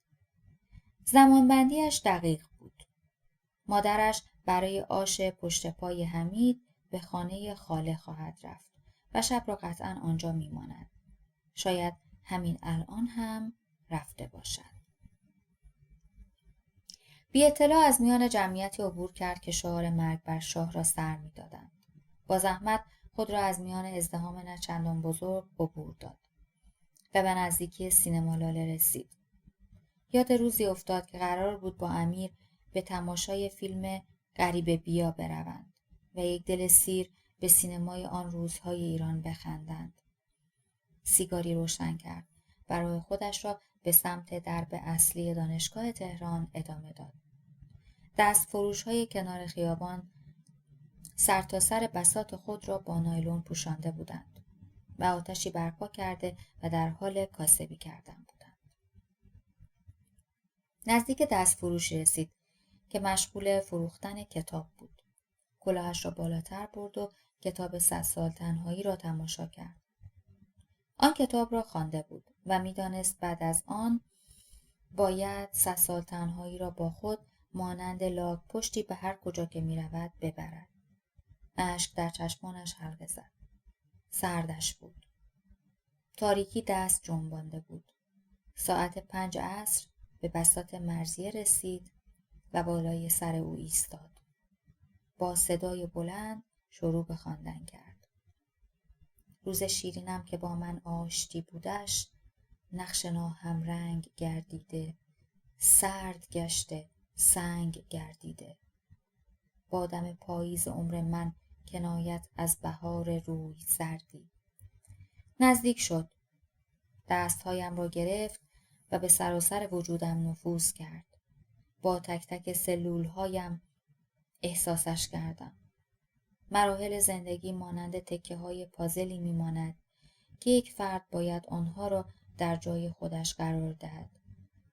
زمانبندیش دقیق بود. مادرش برای آش پشت پای حمید به خانه خاله خواهد رفت و شب را قطعاً آنجا می ماند. شاید همین الان هم رفته باشد. بی اطلاع از میان جمعیتی عبور کرد که شعار مرگ بر شاه را سر می دادند. با زحمت خود را از میان ازدحام نه چندان بزرگ عبور داد و به نزدیکی سینما لاله رسید. یاد روزی افتاد که قرار بود با امیر به تماشای فیلم غریبه بیا بروند و یک دل سیر به سینمای آن روزهای ایران بخندند. سیگاری روشن کرد و راه خودش را به سمت درب اصلی دانشگاه تهران ادامه داد. دست فروش های کنار خیابان سرتاسر بساط خود را با نایلون پوشانده بودند و آتشی برپا کرده و در حال کاسبی کردن بودند. نزدیک دست فروشی رسید که مشغول فروختن کتاب بود. کلاهش را بالاتر برد و کتاب 100 سال تنهایی را تماشا کرد. آن کتاب را خوانده بود و می‌دانست بعد از آن باید 100 سال تنهایی را با خود مانند لاک پشتی به هر کجا که می‌رود ببرد. اشک در چشمانش حلقه زد. سردش بود. تاریکی دست جنبانده بود. ساعت 5 عصر به بساط مرضیه رسید و بالای سر او ایستاد. با صدای بلند شروع به خواندن کرد. روز شیرینم که با من آشتی بودش، نقش ناهم رنگ گردیده، سرد گشته سنگ گردیده. با دم پاییز عمر من کنایت از بهار روی زردی. نزدیک شد. دستهایم را گرفت و به سراسر وجودم نفوذ کرد. با تک تک سلولهایم احساسش کردم. مراحل زندگی مانند تکه های پازلی می ماند که یک فرد باید آنها را در جای خودش قرار دهد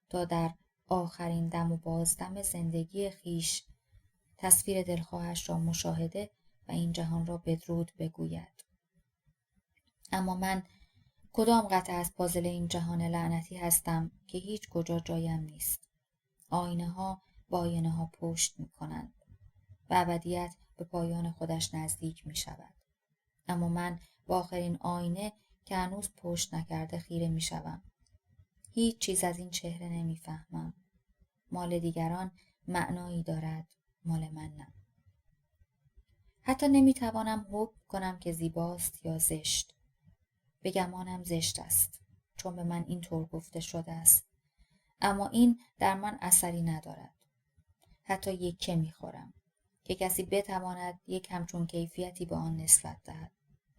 تا در آخرین دم و بازدم زندگی خیش تصویر دلخواهش را مشاهده و این جهان را بدرود بگوید. اما من کدام قطعه از پازل این جهان لعنتی هستم که هیچ کجا جایم نیست. آینه ها با آینه ها پشت می کنند و ابدیت به پایان خودش نزدیک می شود. اما من با آخرین آینه که هنوز پشت نکرده خیره می شوم. هیچ چیز از این چهره نمی فهمم. مال دیگران معنایی دارد، مال من نه. حتی نمی توانم حکم کنم که زیباست یا زشت. بگمانم زشت است، چون به من این طور گفته شده است. اما این در من اثری ندارد. حتی یکه می خورم که کسی بتواند یک همچون کیفیتی به آن نسبت دهد.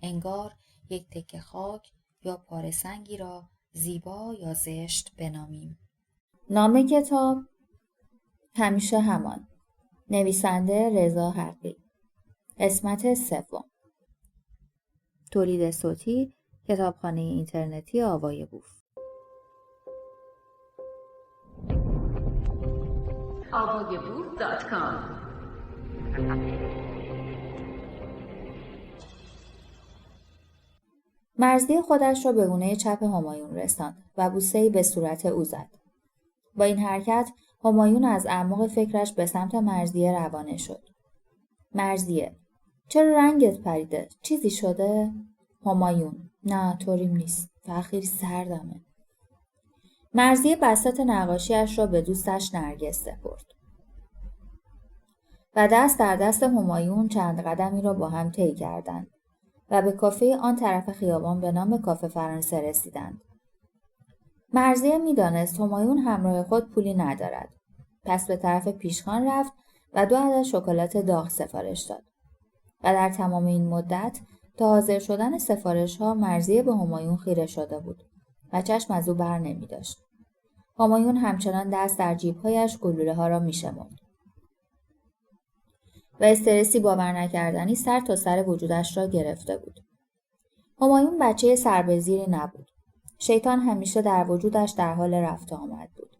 انگار یک تکه خاک یا پاره سنگی را زیبا یا زشت بنامیم. نام کتاب همیشه همان. نویسنده رضا حقی. قسمت 3. تولید صوتی کتابخانه اینترنتی آوای بوف. avayaboof.com مرزی خودش را به گونه چپ همایون رساند و بوسه‌ای به صورت او زد. با این حرکت همایون از اعماق فکرش به سمت مرزیه روانه شد. مرزیه: چرا رنگت پریده؟ چیزی شده؟ همایون: نه طوریم نیست. فقیری سردمه. مرزیه بساط نقاشیش را به دوستش نرگس سپرد و دست در دست همایون چند قدمی را با هم طی کردند و به کافه آن طرف خیابان به نام کافه فرانسه رسیدند. مرزیه می‌دانست همایون همراه خود پولی ندارد. پس به طرف پیشخوان رفت و 2 عدد شکلات داغ سفارش داد. و در تمام این مدت تا حاضر شدن سفارش‌ها مرزیه به همایون خیره شده بود و چشم از او بر نمی‌داشت. همایون همچنان دست در جیب‌هایش گلوله‌ها را می‌شمرد و استرسی باور نکردنی سر تا سر وجودش را گرفته بود. همایون بچه سربه‌زیری نبود. شیطان همیشه در وجودش در حال رفت و آمد بود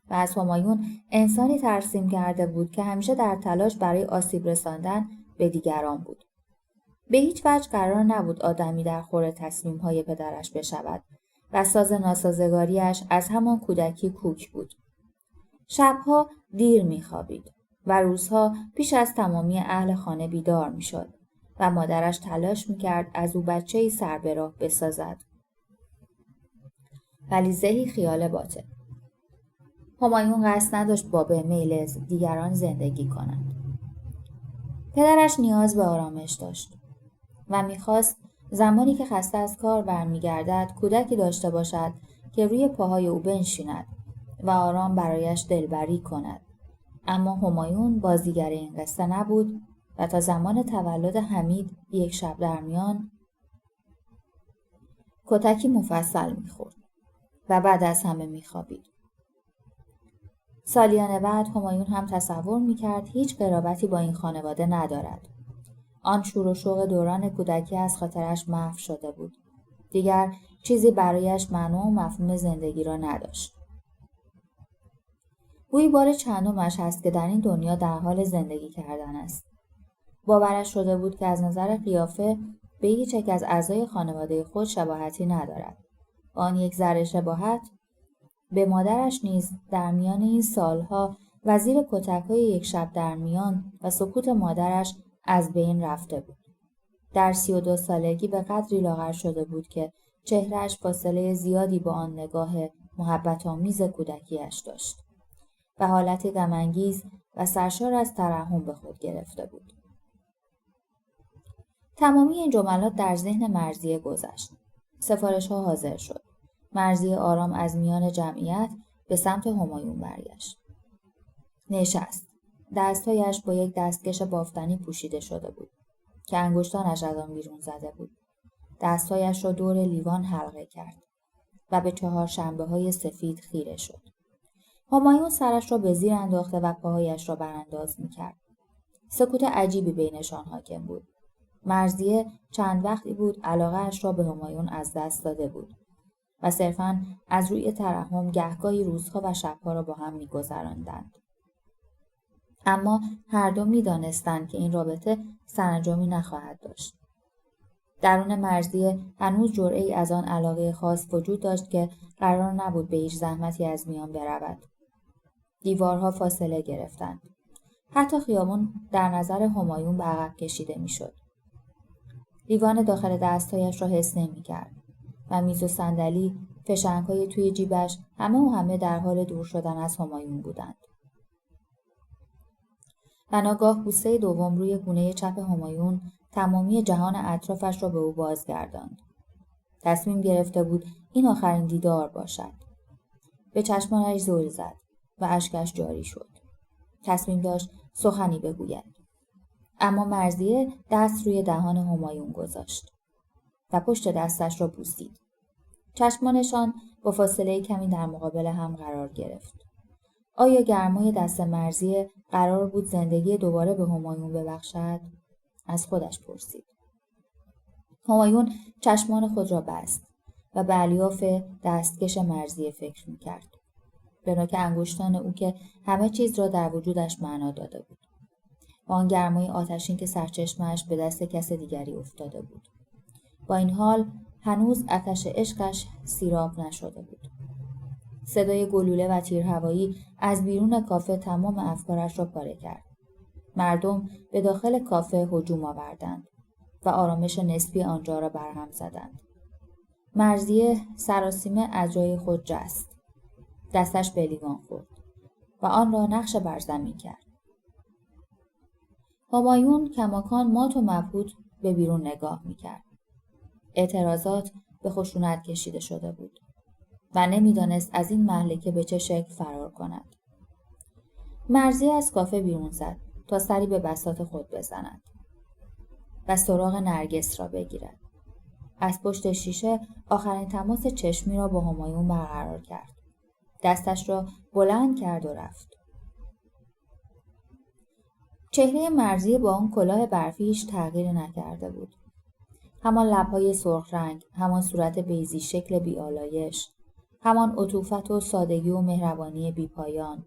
و از همایون انسانی ترسیم کرده بود که همیشه در تلاش برای آسیب رساندن به دیگران بود. به هیچ وجه قرار نبود آدمی در خور تصمیم‌های پدرش بشود و ساز ناسازگاریش از همان کودکی کوک بود. شبها دیر می‌خوابید و روزها پیش از تمامی اهل خانه بیدار می‌شد و مادرش تلاش می‌کرد از او بچه‌ای سر به راه بسازد. ولی زهی خیال باطل. همایون قصد نداشت با به میل دیگران زندگی کند. پدرش نیاز به آرامش داشت و می‌خواست زمانی که خسته از کار برمیگردد کودکی داشته باشد که روی پاهای او بنشیند و آرام برایش دلبری کند. اما همایون بازیگر این قصه نبود و تا زمان تولد حمید یک شب در میان کتکی مفصل می‌خورد و بعد از همه می‌خوابید. سالیان بعد همایون هم تصور می‌کرد هیچ قرابتی با این خانواده ندارد. آن شور و شوق دوران کودکی از خاطرش محو شده بود. دیگر چیزی برایش معنی و مفهوم زندگی را نداشت. گویی بار چندمش هست که در این دنیا در حال زندگی کردن است. باورش شده بود که از نظر قیافه به هیچ یک از اعضای خانواده خود شباهتی ندارد. آن یک ذره شباهت به مادرش نیز در میان این سالها و زیر کتک‌های یک شب در میان و سکوت مادرش از بین رفته بود. در 32 سالگی به قدری لاغر شده بود که چهرهش فاصله زیادی با آن نگاه محبت‌آمیز کودکی‌اش داشت و حالتی غم‌انگیز و سرشار از ترحم به خود گرفته بود. تمامی این جملات در ذهن مرزیه گذشت. سفارش‌ها حاضر شد. مرضیه آرام از میان جمعیت به سمت همایون برگشت. نشست. دستهایش با یک دستکش بافتنی پوشیده شده بود که انگشتانش از آن بیرون زده بود. دستهایش را دور لیوان حلقه کرد و به 4 شنبه‌های سفید خیره شد. همایون سرش را به زیر انداخته و پاهایش را برانداز می‌کرد. سکوت عجیبی بینشان حاکم بود. مرضیه چند وقتی بود علاقه‌اش را به همایون از دست داده بود و صرفاً از روی ترحم گهگاهی روزها و شبها را با هم می‌گذراندند. اما هر دو می‌دانستند که این رابطه سرانجامی نخواهد داشت. درون مرضیه هنوز جرعه‌ای از آن علاقه خاص وجود داشت که قرار نبود به هیچ زحمتی از میان برود. دیوارها فاصله گرفتند. حتی خیابان در نظر همایون به عقب کشیده می‌شد. لیوان داخل دستهایش را حس نمی‌کرد و میز و صندلی، فشنگ‌های توی جیبش همه در حال دور شدن از همایون بودند. و ناگاه بوسه دوم روی گونه چپ همایون تمامی جهان اطرافش را به او بازگرداند. تصمیم گرفته بود این آخرین دیدار باشد. به چشمانش زل زد و اشکش جاری شد. تصمیم داشت سخنی بگوید. اما مرضیه دست روی دهان همایون گذاشت و پشت دستش را بوسید. چشمانشان با فاصله کمی در مقابل هم قرار گرفت. آیا گرمای دست مرضیه قرار بود زندگی دوباره به همایون ببخشد؟ از خودش پرسید. همایون چشمان خود را بست و به الیاف دستکش مرضیه فکر می‌کرد. به نوک انگشتان او که همه چیز را در وجودش معنا داده بود. و آن گرمای آتشین که سرچشمه‌اش به دست کس دیگری افتاده بود. با این حال هنوز آتش عشقش سیراب نشده بود. صدای گلوله و تیرهوایی از بیرون کافه تمام افکارش را پاره کرد. مردم به داخل کافه هجوم آوردند و آرامش نسبی آنجا را برهم زدند. مرضیه سراسیمه از جای خود جست. دستش به لیوان خورد و آن را نقش بر زمین کرد. همایون کماکان مات و مبهوت به بیرون نگاه می‌کرد. اعتراضات به خشونت کشیده شده بود و نمی‌دانست از این مهلکه به چه شکل فرار کند. مرضیه از کافه بیرون زد تا سری به بساط خود بزند و سراغ نرگس را بگیرد. از پشت شیشه آخرین تماس چشمی را با همایون برقرار کرد. دستش را بلند کرد و رفت. چهره مرضیه با آن کلاه برفی هیچ تغییری نکرده بود. همان لب‌های سرخ رنگ، همان صورت بیضی شکل بی‌آلایش، همان عطوفت و سادگی و مهربانی بی‌پایان،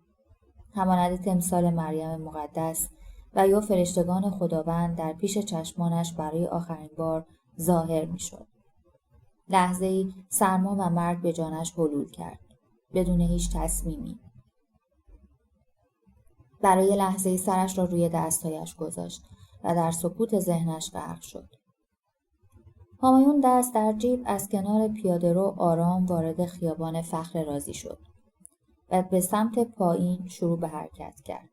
همانند تمثال مریم مقدس و یا فرشتگان خداوند در پیش چشمانش برای آخرین بار ظاهر می‌شد. لحظه‌ای سرما و مرگ به جانش حلول کرد، بدون هیچ تصمیمی. برای لحظه‌ای سرش را روی دستهایش گذاشت و در سکوت ذهنش غرق شد. همایون دست در جیب از کنار پیاده‌رو آرام وارد خیابان فخر رازی شد و به سمت پایین شروع به حرکت کرد.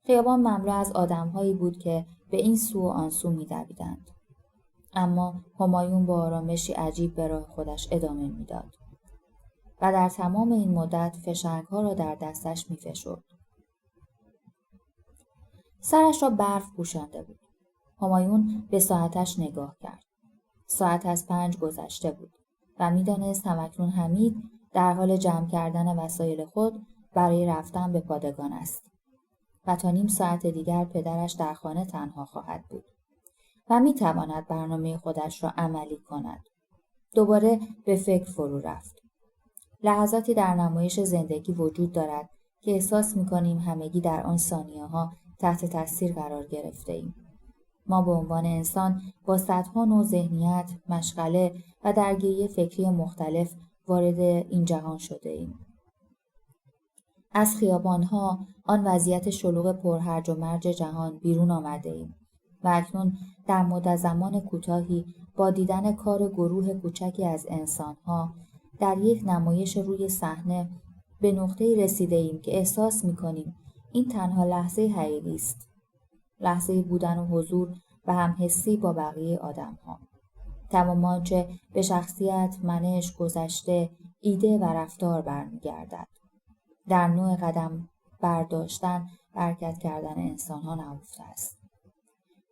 خیابان مملو از آدم‌هایی بود که به این سو و آن سو می‌دویدند. اما همایون با آرامشی عجیب به راه خودش ادامه می‌داد و در تمام این مدت فشنگ‌ها را در دستش می‌فشرد. سرش را برف پوشانده بود. همایون به ساعتش نگاه کرد. ساعت از 5 گذشته بود و می‌دانست همکنون حمید در حال جمع کردن وسایل خود برای رفتن به پادگان است و تا نیم ساعت دیگر پدرش در خانه تنها خواهد بود و می‌تواند برنامه خودش را عملی کند. دوباره به فکر فرو رفت. لحظاتی در نمایش زندگی وجود دارد که احساس می‌کنیم همگی در آن ثانیه‌ها تحت تاثیر قرار گرفته‌ایم. ما به عنوان انسان با صدها نوع ذهنیت، مشغله و درگیری فکری مختلف وارد این جهان شده ایم. از خیابان‌ها، آن وضعیت شلوغ پرهرج و مرج جهان بیرون آمده ایم و اکنون در مدت زمان کوتاهی با دیدن کار گروه کوچکی از انسان‌ها در یک نمایش روی صحنه به نقطه‌ای رسیده ایم که احساس می‌کنیم این تنها لحظه حقیقی است. لحظه بودن و حضور و همحسی با بقیه آدم‌ها. تمام آنچه به شخصیت، منش، گذشته، ایده و رفتار برمیگردد. در نوع قدم برداشتن، حرکت کردن انسان‌ها نهفته است.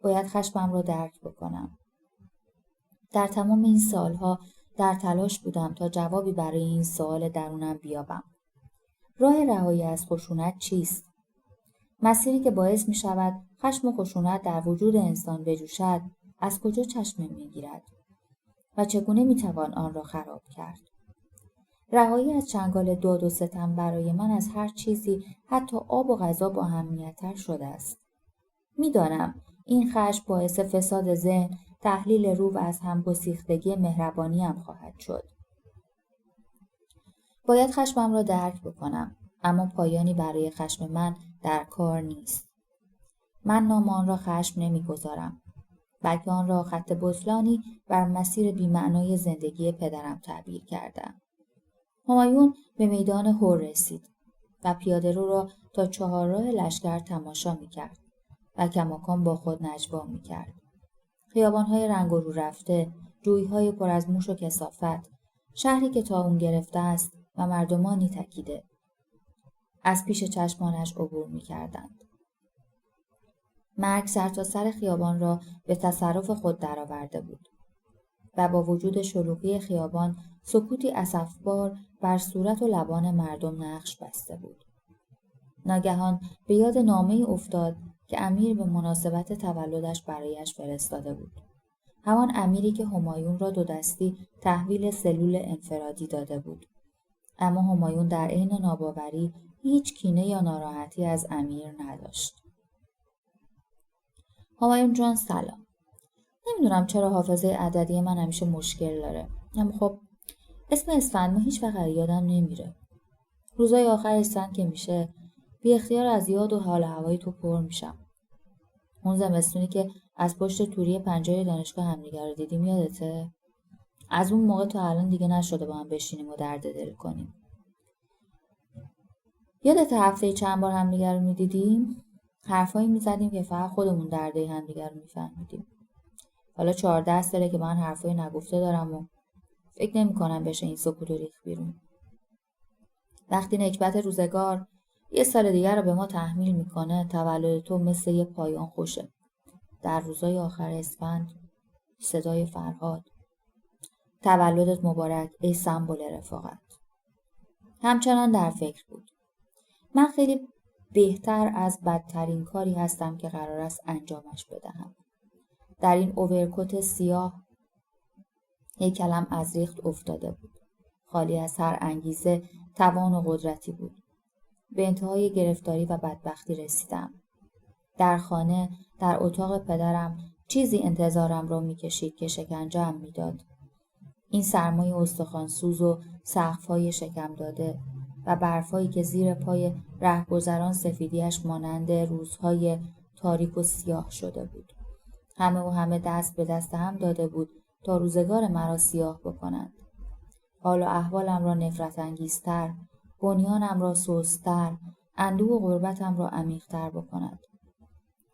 باید خشمم را درک بکنم. در تمام این سالها در تلاش بودم تا جوابی برای این سوال درونم بیابم. راه رهایی از خشونت چیست؟ مسیری که باعث می شود خشم و خشونت در وجود انسان بجوشد، از کجا چشمه می گیرد؟ و چگونه می توان آن را خراب کرد؟ رهایی از چنگال داد و ستم برای من از هر چیزی، حتی آب و غذا، با اهمیت‌تر شده است. می دانم این خشم باعث فساد ذهن، تحلیل روح و از هم گسیختگی مهربانی هم خواهد شد. باید خشمم را درک بکنم، اما پایانی برای خشم من در کار نیست. من نام آن را خشم نمی‌گذارم، بلکه آن را خط بطلانی بر مسیر بی‌معنای زندگی پدرم تعبیر کردم. همایون به میدان هور رسید و پیاده‌رو را تا چهارراه لشکر تماشا می‌کرد و کماکان با خود نجوا می‌کرد. خیابان‌های رنگ و رو رفته، جوی‌های پر از موش و کثافت، شهری که طاعون گرفته است و مردمانی تکیده از پیش چشمانش عبور می‌کردند. مرگ سرتاسر خیابان را به تصرف خود درآورده بود و با وجود شلوغی خیابان، سکوتی اسفبار بر صورت و لبان مردم نقش بسته بود. ناگهان به یاد نامه‌ای افتاد که امیر به مناسبت تولدش برایش فرستاده بود. همان امیری که همایون را 2 دستی تحویل سلول انفرادی داده بود. اما همایون در عین ناباوری هیچ کینه یا ناراحتی از امیر نداشت. همایون جان سلام. نمیدونم چرا حافظه عددی من همیشه مشکل داره. اما خب اسم اسفند ماه هیچ وقت یادم نمیره. روزای آخر اسفند که میشه بی اختیار از یاد و حال هوای تو پر میشم. اون زمستونی که از پشت توری پنجره دانشگاه همدیگه رو دیدیم یادته؟ از اون موقع تا الان دیگه نشده با هم بشینیم و درد دل کنیم. یادت هفته چند بار همدیگه رو میدیدیم؟ حرفایی میزدیم که فقط خودمون درده همدیگه رو میفهمیدیم. حالا 14 ساله که من حرفای نگفته دارم و فکر نمی‌کنم بشه این سکوت رو ریخت بیرون. وقتی نکبت روزگار 1 سال دیگر رو به ما تحمیل میکنه، تولد تو مثل یه پایان خوشه. در روزای آخر اسفند، صدای فرهاد. تولدت مبارک ای سمبل رفاقت. همچنان در فکر بود. من خیلی بهتر از بدترین کاری هستم که قرار است انجامش بدهم. در این اوورکوت سیاه هیکلم از ریخت افتاده بود. خالی از هر انگیزه، توان و قدرتی بود. به انتهای گرفتاری و بدبختی رسیدم. در خانه، در اتاق پدرم، چیزی انتظارم را می‌کشید که شکنجه‌ام می‌داد. این سرمای استخوان‌سوز و سقف‌های شکم داده و برفایی که زیر پای رهگذران سفیدیش مانند روزهای تاریک و سیاه شده بود. همه دست به دست هم داده بود تا روزگار مرا سیاه بکنند. حال و احوالم را نفرت انگیزتر، بنیانم را سست‌تر، اندوه و غربتم را عمیق‌تر بکند.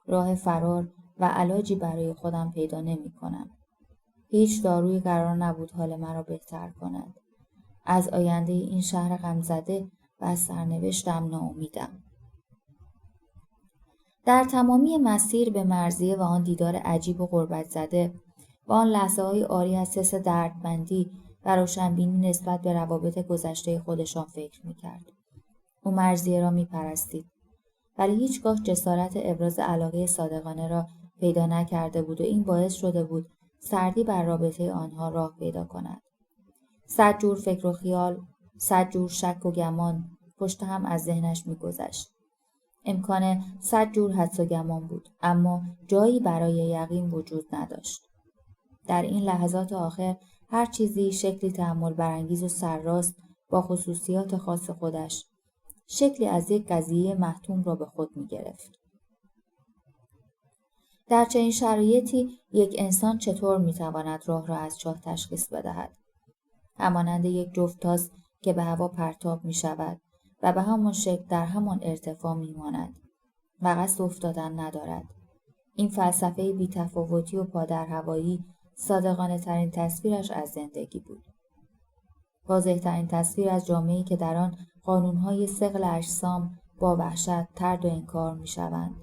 راه فرار و علاجی برای خودم پیدا نمی‌کنم. هیچ دارویی قرار نبود حال مرا بهتر کند. از آینده این شهر غمزده و از سرنوشتم ناامیدم. در تمامی مسیر به مرضیه و آن دیدار عجیب و غربت زده و آن لحظه‌های عاری از حس دردمندی و روشنبینی نسبت به روابط گذشته خودشان فکر می‌کرد. او مرضیه را می‌پرستید، ولی هیچگاه جسارت ابراز علاقه صادقانه را پیدا نکرده بود و این باعث شده بود سردی بر رابطه آنها راه پیدا کند. 100 جور فکر و خیال، 100 جور شک و گمان پشت هم از ذهنش می‌گذشت. امکان 100 جور حدس و گمان بود، اما جایی برای یقین وجود نداشت. در این لحظات آخر هر چیزی شکلی تأمل برانگیز و سرراست با خصوصیات خاص خودش، شکلی از یک قضیه محتوم را به خود می گرفت. در چنین شرایطی یک انسان چطور می تواند راه را از چاه تشخیص بدهد؟ همانند یک جفت تاس که به هوا پرتاب می شود و به همان شکل در همان ارتفاع می ماند و قصد افتادن ندارد. این فلسفه بی‌تفاوتی و پادرهوایی صادقانه ترین تصویرش از زندگی بود. واضح ترین تصویر از جامعه‌ای که در آن قانون‌های ثقل اجسام با وحشت طرد و انکار می‌شوند.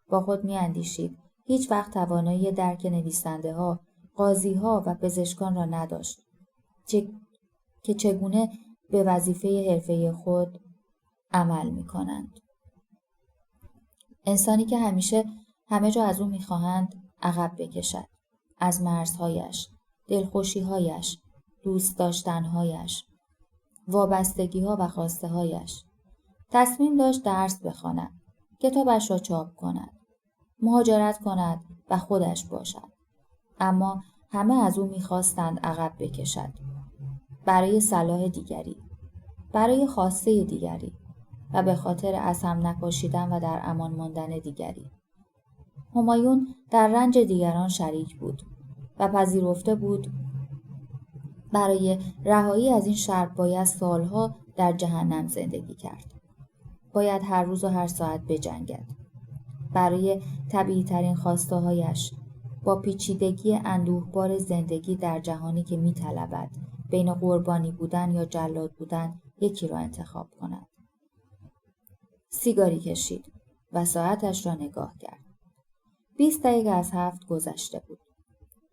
با خود می‌اندیشید هیچ وقت توانایی درک نویسنده‌ها، قاضی‌ها و پزشکان را نداشت که چگونه به وظیفه حرفه‌ای خود عمل می‌کنند. انسانی که همیشه همه جا از او می‌خواهند عقب بکشد، از مرزهایش، دلخوشی‌هایش، دوست داشتن‌هایش، وابستگی‌ها و خواسته‌هایش. تصمیم داشت درس بخواند، کتابش را چاپ کند، مهاجرت کند و خودش باشد. اما همه از او می‌خواستند عقب بکشد. برای صلاح دیگری، برای خواسته دیگری و به خاطر از هم نپاشیدن و در امان ماندن دیگری. همایون در رنج دیگران شریک بود و پذیرفته بود برای رهایی از این شر باید سالها در جهنم زندگی کرد. باید هر روز و هر ساعت بجنگد. برای طبیعی ترین خواسته هایش با پیچیدگی اندوهبار زندگی در جهانی که می طلبد بین قربانی بودن یا جلاد بودن یکی را انتخاب کند. سیگاری کشید و ساعتش را نگاه کرد. 20 دقیقه از 7 گذشته بود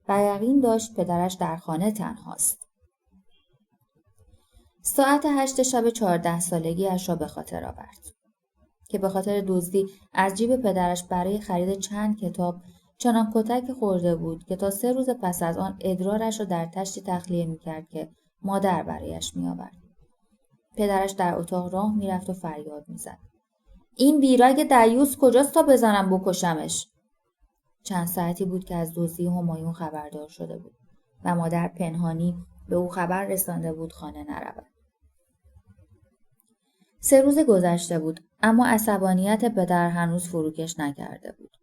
و یقین داشت پدرش در خانه تنهاست. ساعت 8 شب 14 سالگی‌اش را به خاطر آورد که به خاطر دزدی از جیب پدرش برای خرید چند کتاب چنان کتک خورده بود که تا 3 روز پس از آن ادرارش را در طشتی تخلیه می‌کرد که مادر برایش می‌آورد. پدرش در اتاق راه می‌رفت و فریاد می‌زد: این بیرگ دیوس کجاست تا بزنم بکشمش؟ چند ساعتی بود که از دزدی همایون خبردار شده بود و مادر پنهانی به او خبر رسانده بود خانه نرود. 3 روز گذشته بود اما عصبانیت پدر هنوز فروکش نکرده بود.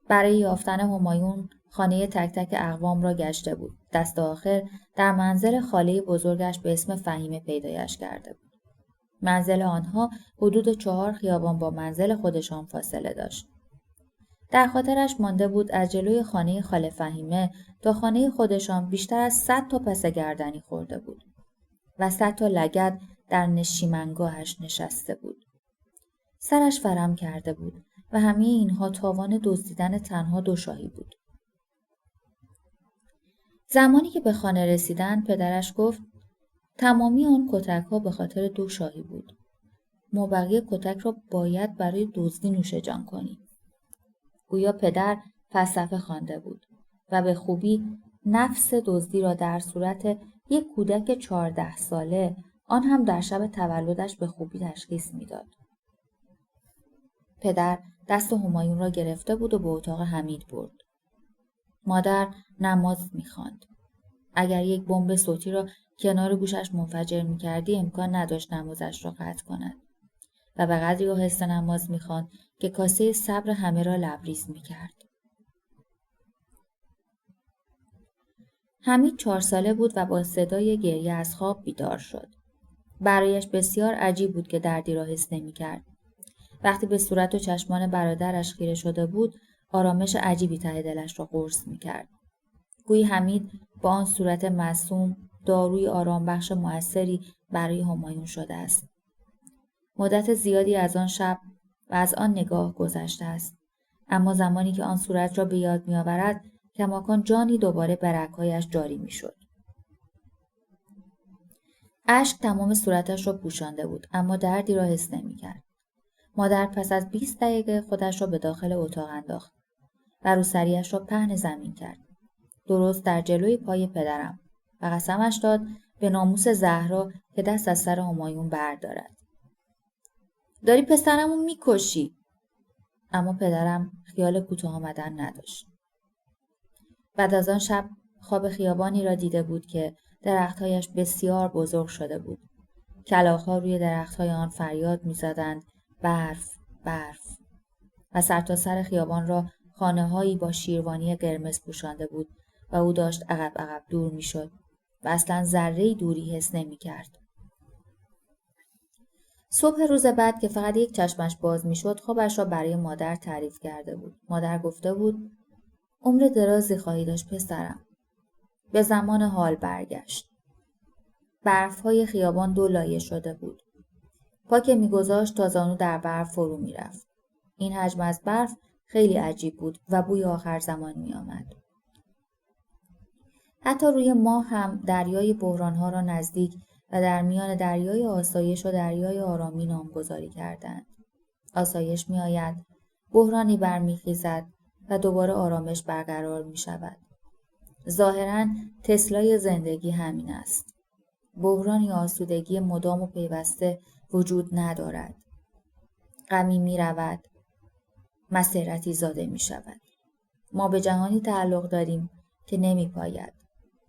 برای یافتن همایون خانه تک تک اقوام را گشته بود. دست آخر در منزل خاله بزرگش به اسم فهیمه پیدایش کرده بود. منزل آنها حدود 4 خیابان با منزل خودشان فاصله داشت. در خاطرش مانده بود از جلوی خانه خاله فهیمه تا خانه خودشان بیشتر از 100 تا پس گردنی خورده بود و 100 تا لگد در نشیمنگاهش نشسته بود. سرش فرم کرده بود و همه اینها تاوان دزدیدن تنها 2 شاهی بود. زمانی که به خانه رسیدن پدرش گفت تمامی آن کتک‌ها به خاطر 2 شاهی بود. ما بقیه کتک را باید برای دزدی نوش جان کنیم. گویا پدر فلسفه خوانده بود و به خوبی نفس دزدی را در صورت یک کودک 14 ساله آن هم در شب تولدش به خوبی تشخیص میداد. پدر دست همایون را گرفته بود و به اتاق حمید برد. مادر نماز می‌خواند. اگر یک بمب صوتی را کنار گوشش منفجر می‌کردی امکان نداشت نمازش را قطع کند و به قدری آهسته نماز می‌خواند که کاسه صبر همه را لبریز می‌کرد. حمید 4 ساله بود و با صدای گریه از خواب بیدار شد. برایش بسیار عجیب بود که دردی را حس نمی‌کرد. وقتی به صورت و چشمان برادرش خیره شده بود، آرامش عجیبی ته دلش را قرص می‌کرد. گویی حمید با آن صورت معصوم داروی آرام بخش موثری برای همایون شده است. مدت زیادی از آن شب و از آن نگاه گذشته است، اما زمانی که آن صورت را به یاد می‌آورد کماکان جانی دوباره بر رگ‌هایش جاری می‌شد. اشک تمام صورتش را پوشانده بود اما دردی را حس نمی‌کرد. مادر پس از 20 دقیقه خودش را به داخل اتاق انداخت و روسریش را پهن زمین کرد. درست در جلوی پای پدرم و قسمش داد به ناموس زهرا که دست از سر همایون بردارد. داری پسرمو میکشی. اما پدرم خیال کوتاه آمدن نداشت. بعد از آن شب خواب خیابانی را دیده بود که درختهایش بسیار بزرگ شده بود. کلاغ‌ها روی درختهای آن فریاد می‌زدند برف، برف و سرتاسر خیابان را خانه‌هایی با شیروانی قرمز پوشانده بود و او داشت عقب دور می‌شد و اصلاً ذره‌ای دوری حس نمی‌کرد. صبح روز بعد که فقط یک چشمش باز می‌شد، خوابش را برای مادر تعریف کرده بود. مادر گفته بود عمر درازی خواهی داشت پسرم. به زمان حال برگشت. برف‌های خیابان 2 لایه شده بود. پا که می‌گذاشت تا زانو در برف فرو می‌رفت. این حجم از برف خیلی عجیب بود و بوی آخر زمان می‌آمد. حتی روی ماه هم دریای بحران‌ها را نزدیک و در میان دریای آسایش و دریای آرامی نامگذاری کردند. آسایش می‌آید، بحرانی برمیخیزد و دوباره آرامش برقرار می‌شود. ظاهراً تسلای زندگی همین است. بحران یا آسودگی مدام و پیوسته وجود ندارد. غمی می‌رود، مسرتی زاده می‌شود. ما به جهانی تعلق داریم که نمی‌پاید.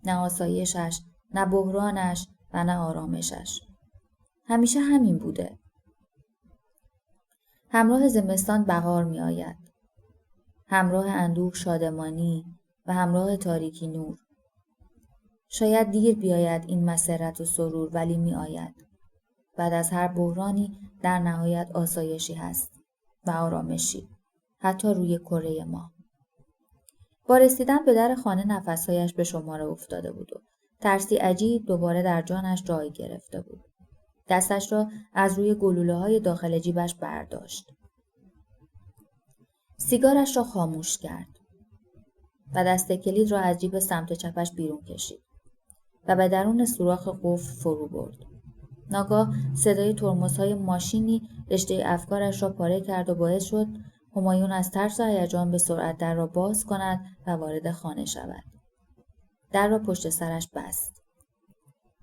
نه آسایشش، نه بحرانش و نه آرامشش. همیشه همین بوده. همراه زمستان بهار می آید. همراه اندوه شادمانی و همراه تاریکی نور. شاید دیر بیاید این مسرت و سرور، ولی می آید. بعد از هر بحرانی در نهایت آسایشی هست و آرامشی. حتی روی کره ما. با رسیدن به در خانه نفسهایش به شماره افتاده بود و ترسی عجیب دوباره در جانش جای گرفته بود. دستش را از روی گلوله‌های داخل جیبش برداشت. سیگارش را خاموش کرد و دست کلید را از جیب سمت چپش بیرون کشید و به درون سوراخ قفل فرو برد. ناگاه صدای ترمزهای ماشینی رشته افکارش را پاره کرد و باعث شد همایون از ترس و هیجان به سرعت در را باز کند و وارد خانه شود. در را پشت سرش بست.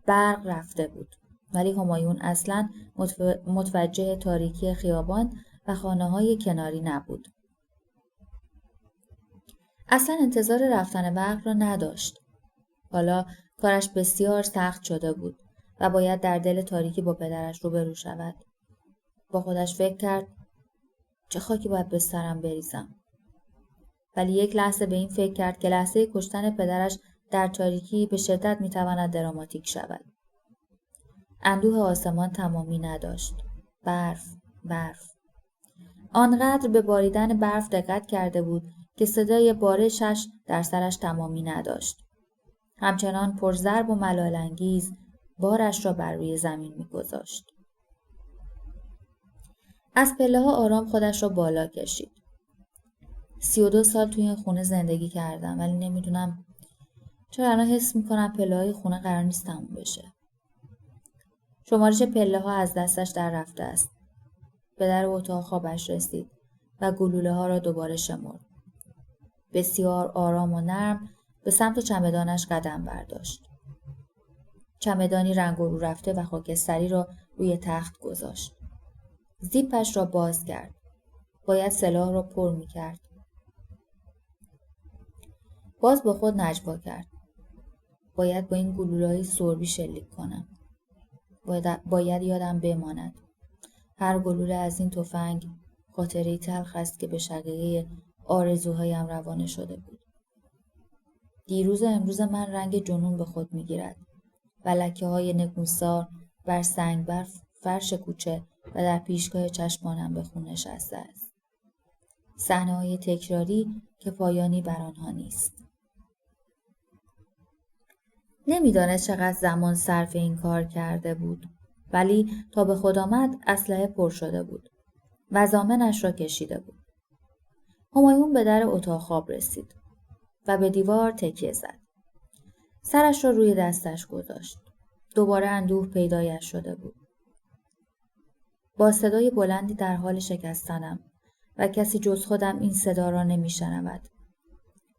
برق رفته بود، ولی همایون اصلاً متوجه تاریکی خیابان و خانه‌های کناری نبود. اصلاً انتظار رفتن برق را نداشت. حالا کارش بسیار سخت شده بود و باید در دل تاریکی با پدرش روبرو شود. با خودش فکر کرد چه خاکی باید به سرم بریزم. ولی یک لحظه به این فکر کرد که لحظه کشتن پدرش در تاریکی به شدت میتواند دراماتیک شود. اندوه آسمان تمامی نداشت. برف. آنقدر به باریدن برف دقت کرده بود که صدای بارشش در سرش تمامی نداشت. همچنان پرضرب و ملال‌انگیز بارش را بر روی زمین می‌گذاشت. از پله‌ها آرام خودش را بالا کشید. 32 سال توی این خونه زندگی کردم، ولی نمیدونم چرا الان حس می‌کنم پله‌های خونه قرار نیست تموم بشه. شمارش پله‌ها از دستش در رفته است. به در اتاق خوابش رسید و گلوله‌ها را دوباره شمرد. بسیار آرام و نرم به سمت چمدانش قدم برداشت. چمدانی رنگ رو رفته و خاکستری را روی تخت گذاشت. زیپش را باز کرد. باید سلاح را پر می‌کرد. باز با خود نجوا کرد. باید با این گلوله‌های سربی شلیک کنم. باید یادم بماند. هر گلوله از این تفنگ خاطره‌ای تلخ است که به شقیقه آرزوهایم روانه شده بود. دیروز و امروز من رنگ جنون به خود می‌گیرد و لکه‌های نگونسار بر سنگ بر فرش کوچه و در پیشگاه چشمانم به خون نشسته است. صحنه‌های تکراری که پایانی بر آنها نیست. نمی‌دانست چقدر زمان صرف این کار کرده بود، ولی تا به خود آمد اسلحه پر شده بود و ضامنش را کشیده بود. همایون به در اتاق خواب رسید و به دیوار تکیه زد. سرش را روی دستش گذاشت. دوباره اندوه پیدایش شده بود. با صدای بلندی در حال شکستنم و کسی جز خودم این صدا را نمی‌شنود.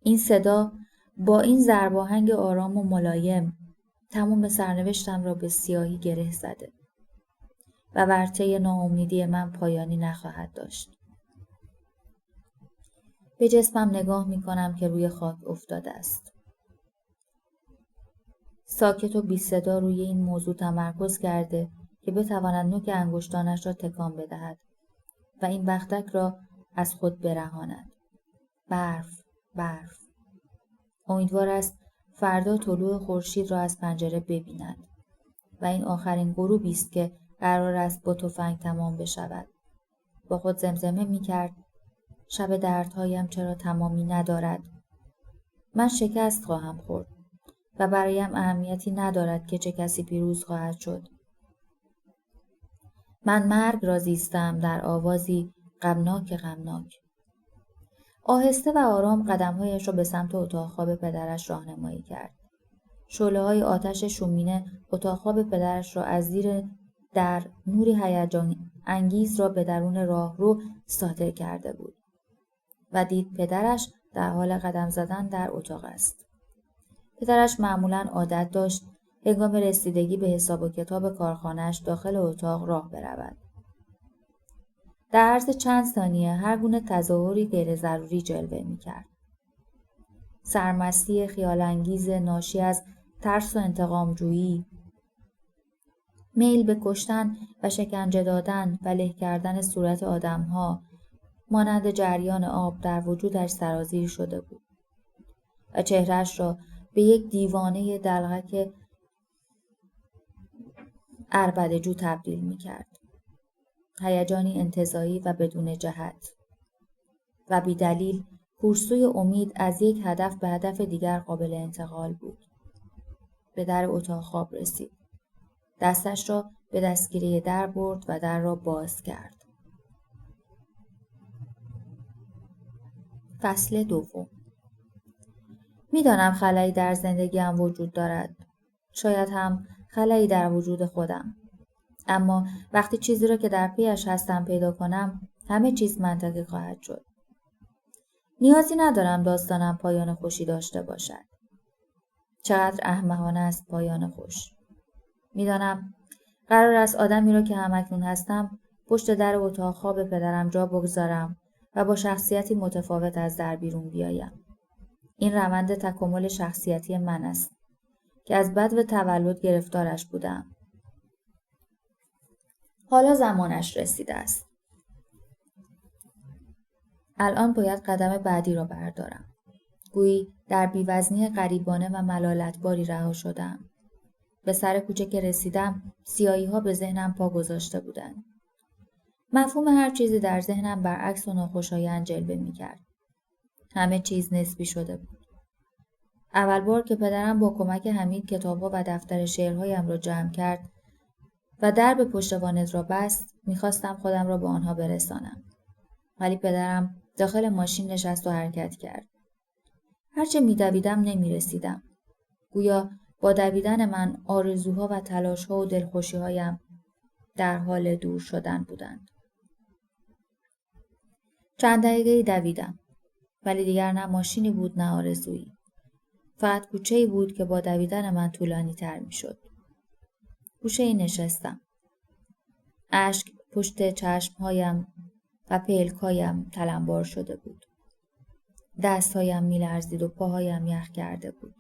این صدا با این ضرباهنگ آرام و ملایم تمام سرنوشتم را به سیاهی گره زده و ورطه ناامیدی من پایانی نخواهد داشت. به جسمم نگاه می‌کنم که روی خاک افتاده است. ساکت و بی صدا روی این موضوع تمرکز کرده که بتواند نوک انگشتانش را تکان بدهد و این بختک را از خود برهاند. برف. امیدوار است فردا طلوع خورشید را از پنجره ببیند و این آخرین غروبی است که قرار است با تفنگ تمام بشود. با خود زمزمه می‌کرد شب دردهایم چرا تمامی ندارد من شکست خواهم خورد و برایم اهمیتی ندارد که چه کسی پیروز خواهد شد. من مرگ را زیستم در آوازی غمناک. آهسته و آرام قدمهایش را به سمت اتاق خواب پدرش راهنمایی کرد. شعله‌های آتش شومینه اتاق خواب پدرش را از زیر در نوری هیجان انگیز را به درون راهرو ساطع کرده بود و دید پدرش در حال قدم زدن در اتاق است. پدرش معمولاً عادت داشت هنگام رسیدگی به حساب و کتاب کارخانه‌اش داخل اتاق راه برود. در عرض چند ثانیه هر گونه تظاهری غیر ضروری جلوه می‌کرد. سرمستی خیال‌انگیز ناشی از ترس و انتقام‌جویی، میل به کشتن و شکنجه دادن و له کردن صورت آدم‌ها مانند جریان آب در وجودش سرازیر شده بود و چهرهش را به یک دیوانه دلغک عربده‌جو تبدیل می‌کرد. هیجانی انتزاعی و بدون جهت و بی‌دلیل کورسوی امید از یک هدف به هدف دیگر قابل انتقال بود. به در اتاق خواب رسید. دستش را به دستگیره در برد و در را باز کرد. فصل دوم. می‌دانم خلایی در زندگیم وجود دارد. شاید هم خلایی در وجود خودم. اما وقتی چیزی را که در پیش هستم پیدا کنم، همه چیز منطقی خواهد شد. نیازی ندارم داستانم پایان خوشی داشته باشد. چقدر احمقانه است پایان خوش. می‌دانم قرار است آدمی را که همکنون هستم پشت در اتاق خواب پدرم جا بگذارم و با شخصیتی متفاوت از در بیرون بیایم. این روند تکامل شخصیتی من است که از بدو تولد گرفتارش بودم. حالا زمانش رسیده است. الان باید قدم بعدی را بردارم. گویی در بیوزنی غریبانه و ملالتباری رها شدم. به سر کوچه که رسیدم سیاهی‌ها به ذهنم پا گذاشته بودند. مفهوم هر چیزی در ذهنم برعکس و ناخوشایند جلوه می‌کرد. همه چیز نسبی شده بود. اول بار که پدرم با کمک حمید کتاب‌ها و دفتر شعرهایم را جمع کرد و در به پشت وانت را بست، می‌خواستم خودم را به آنها برسانم. ولی پدرم داخل ماشین نشست و حرکت کرد. هرچه می‌دویدم نمی‌رسیدم. گویا با دویدن من آرزوها و تلاش‌ها و دلخوشی‌هایم در حال دور شدن بودند. چند دقیقه‌ای دویدم، ولی دیگر نه ماشینی بود نه آرزویی. فقط کوچه‌ای بود که با دویدن من طولانی‌تر می‌شد. گوشه‌ای نشستم. اشک پشت چشم‌هایم و پلک‌هایم تلمبار شده بود. دست‌هایم می‌لرزید و پاهایم یخ کرده بود.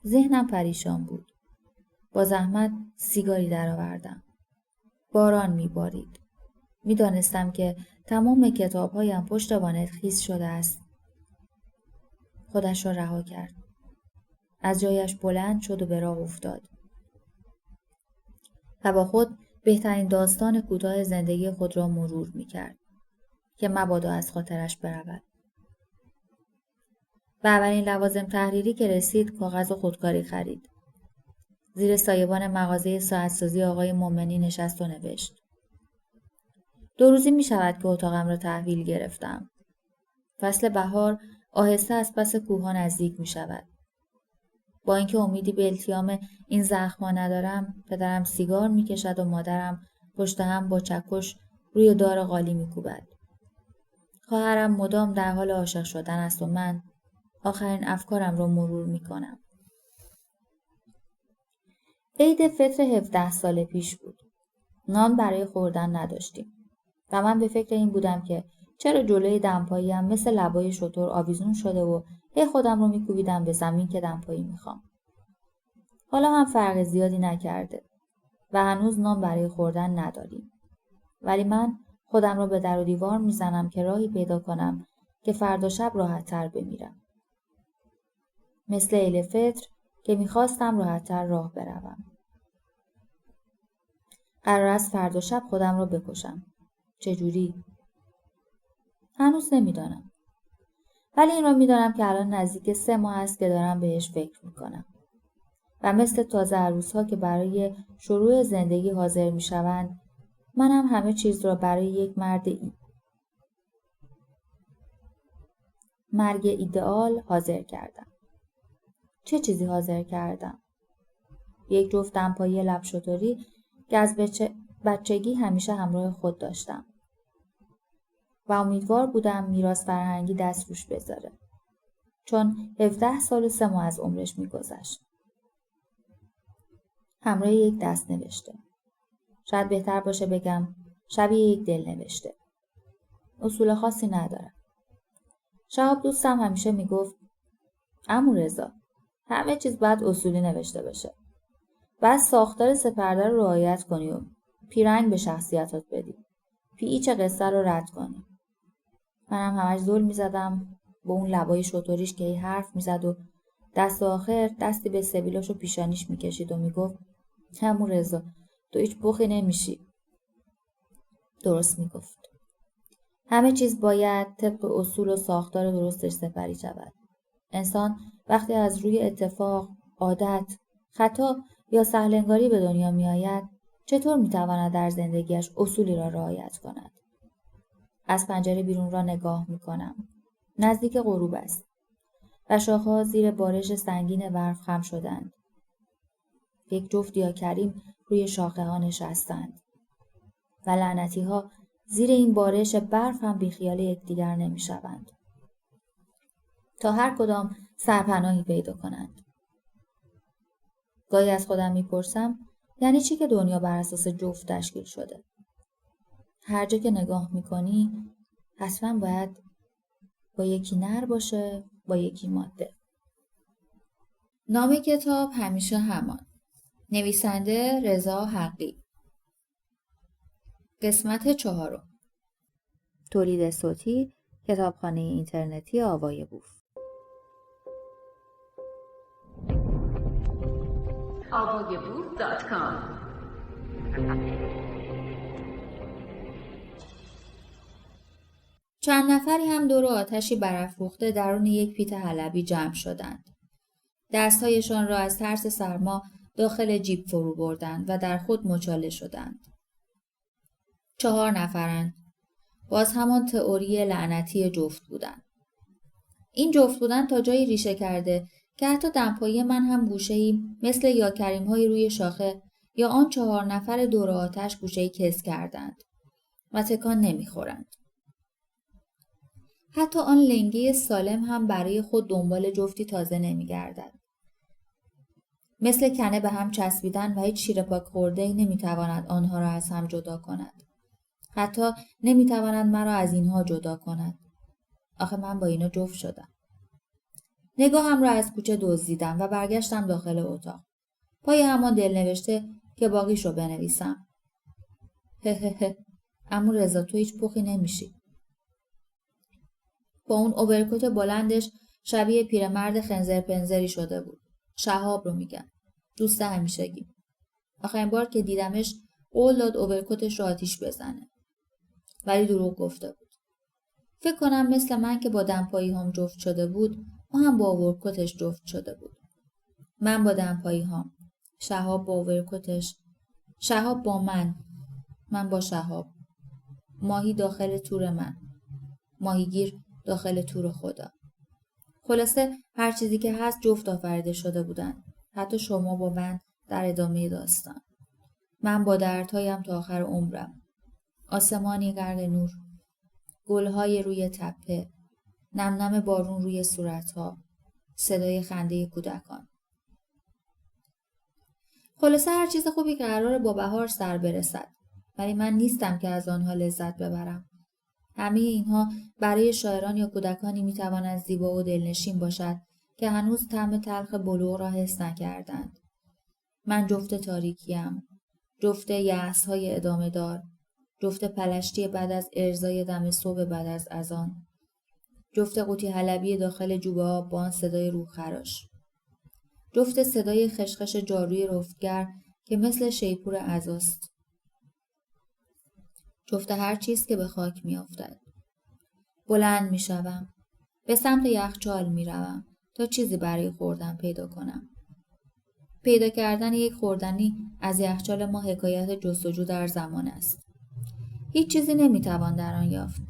ذهنم پریشان بود. با زحمت سیگاری درآوردم. باران می‌بارید. می‌دانستم که تمام کتاب‌هایم پشت وانت خیس شده است. خودش را رها کرد. از جایش بلند شد و به راه افتاد. و با خود بهترین داستان کوتاه زندگی خود را مرور می‌کرد که مبادا از خاطرش برود. به اولین لوازم تحریری که رسید کاغذ و خودکاری خرید. زیر سایبان مغازه ساعت‌سازی آقای مومنی نشست و نوشت. 2 روزی می شود که اتاقم را تحویل گرفتم. فصل بهار آهسته از پس کوه‌ها نزدیک می شود. با اینکه امیدی به التیام این زخم‌ها ندارم، پدرم سیگار می کشد و مادرم پشت هم با چکش روی دار قالی می کوبد. خواهرم مدام در حال عاشق شدن است و من آخرین افکارم را مرور می کنم. عید فطر 17 سال پیش بود. نان برای خوردن نداشتیم و من به فکر این بودم که چرا جلوی دمپاییم مثل لبای شتر آویزون شده و خودم رو میکوبیدم به زمین که دمپایی میخوام. حالا هم فرق زیادی نکرده و هنوز نان برای خوردن نداریم. ولی من خودم رو به در و دیوار میزنم که راهی پیدا کنم که فردا شب راحت‌تر بمیرم. مثل عید فطر که میخواستم راحت‌تر راه بروم. قرار است فردا شب خودم رو بکشم. چجوری؟ هنوز نمیدانم. ولی این را میدانم که الان نزدیک 3 ماه است که دارم بهش فکر میکنم. و مثل تازه عروس‌ها که برای شروع زندگی حاضر میشوند، منم همه چیز را برای یک مرگ ایدئال حاضر کردم. چه چیزی حاضر کردم؟ یک جفت دمپایی لب شتری که از بچگی همیشه همراه خود داشتم و امیدوار بودم میراث فرهنگی دست روش بذاره، چون 17 سال و 3 ماه از عمرش میگذشت. همراه یک دست نوشته. شاید بهتر باشه بگم شبیه یک دل نوشته. اصول خاصی ندارم. شهاب دوستم همیشه میگفت عمو رضا، همه چیز باید اصولی نوشته بشه. بعد ساختار سپرده رو رعایت کنی و پیرنگ به شخصیتات بدی. پیچ قصه رو رد کنی. منم همش زل میزدم با اون لبای شطوریش که حرف میزد و دست آخر دستی به سبیلاش و پیشانیش میکشید و میگفت عمو رضا تو هیچ بخی نمیشی. درست میگفت. همه چیز باید طبق اصول و ساختار درستش سپری شود. انسان وقتی از روی اتفاق، عادت، خطا یا سهلنگاری به دنیا می آید، چطور می تواند در زندگیش اصولی را رعایت کند؟ از پنجره بیرون را نگاه می کنم. نزدیک غروب است و شاخه‌ها زیر بارش سنگین برف خم شدند. یک جفت یا کریم روی شاخه ها نشستند و لعنتی ها زیر این بارش برف هم بیخیال یکدیگر نمی شوند تا هر کدام سرپناهی پیدا کنند. گاهی از خودم میپرسم یعنی چی که دنیا بر اساس جفت تشکیل شده؟ هر جا که نگاه میکنی حتما باید با یکی نر باشه، با یکی ماده. نام کتاب همیشه همان. نویسنده رضا حقی. قسمت 4. تولید صوتی کتابخانه اینترنتی آوای بوف. avayaboof.com چند نفری هم دور آتشی برافروخته درون یک پیت حلبی جمع شدند. دستهایشان را از ترس سرما داخل جیب فرو بردند و در خود مچاله شدند. 4 نفرند. باز همان تئوری لعنتی جفت بودن. این جفت بودن تا جایی ریشه کرده که حتی دمپایی من هم گوشه‌ای مثل یا کریم‌های روی شاخه یا آن 4 نفر دور آتش گوشه‌ای کز کردند و تکان نمی‌خورند. حتی آن لنگی سالم هم برای خود دنبال جفتی تازه نمی‌گردد. مثل کنه به هم چسبیدن و هیچ شیر پاک خورده‌ای نمی‌تواند آنها را از هم جدا کند. حتی نمی‌تواند مرا از اینها جدا کند. آخه من با اینا جفت شدم. نگاهم را از کوچه دزدیدم و برگشتم داخل اتاق. پای همان دلنوشته که باقیشو بنویسم. هه عمو رضا تو هیچ پخی نمیشی. با اون اوورکوت بلندش شبیه پیرمرد خنزر پنزری شده بود. شهاب رو میگم. دوست همیشگی. آخرین بار که دیدمش قول داد اوورکوتش رو آتیش بزنه. ولی دروغ گفته بود. فکر کنم مثل من که با دمپایی هم جفت شده بود، او هم با اوورکوتش جفت شده بود. من با دمپایی هم. شهاب با اوورکوتش. شهاب با من با شهاب. ماهی داخل تور من. ماهیگیر داخل تور خدا. خلاصه هر چیزی که هست جفت آفریده شده بودن. حتی شما با من در ادامه داستان. من با دردهایم تا آخر عمرم. آسمانی گرد نور. گلهای روی تپه. نم بارون روی صورتها. صدای خنده کودکان. خلاصه هر چیز خوبی که قراره با بهار سر برسد. ولی من نیستم که از آنها لذت ببرم. همه اینها برای شاعران یا کودکانی میتواند زیبا و دلنشین باشد که هنوز طعم تلخ بلوغ را حس نکردند. من جفت تاریکیم. جفت یأس‌های ادامه دار. جفت پلشتی بعد از ارضای دم صبح بعد از اذان. جفت قوطی حلبی داخل جوبه آب با آن صدای روح‌خراش. جفت صدای خشخش جاروی رفتگر که مثل شیپور عزاست. جفت هر چیز که به خاک می افتد. بلند می شوم. به سمت یخچال میروم تا چیزی برای خوردن پیدا کنم. پیدا کردن یک خوردنی از یخچال ما حکایت جستجو در زمان است. هیچ چیزی نمیتوان در آن یافت.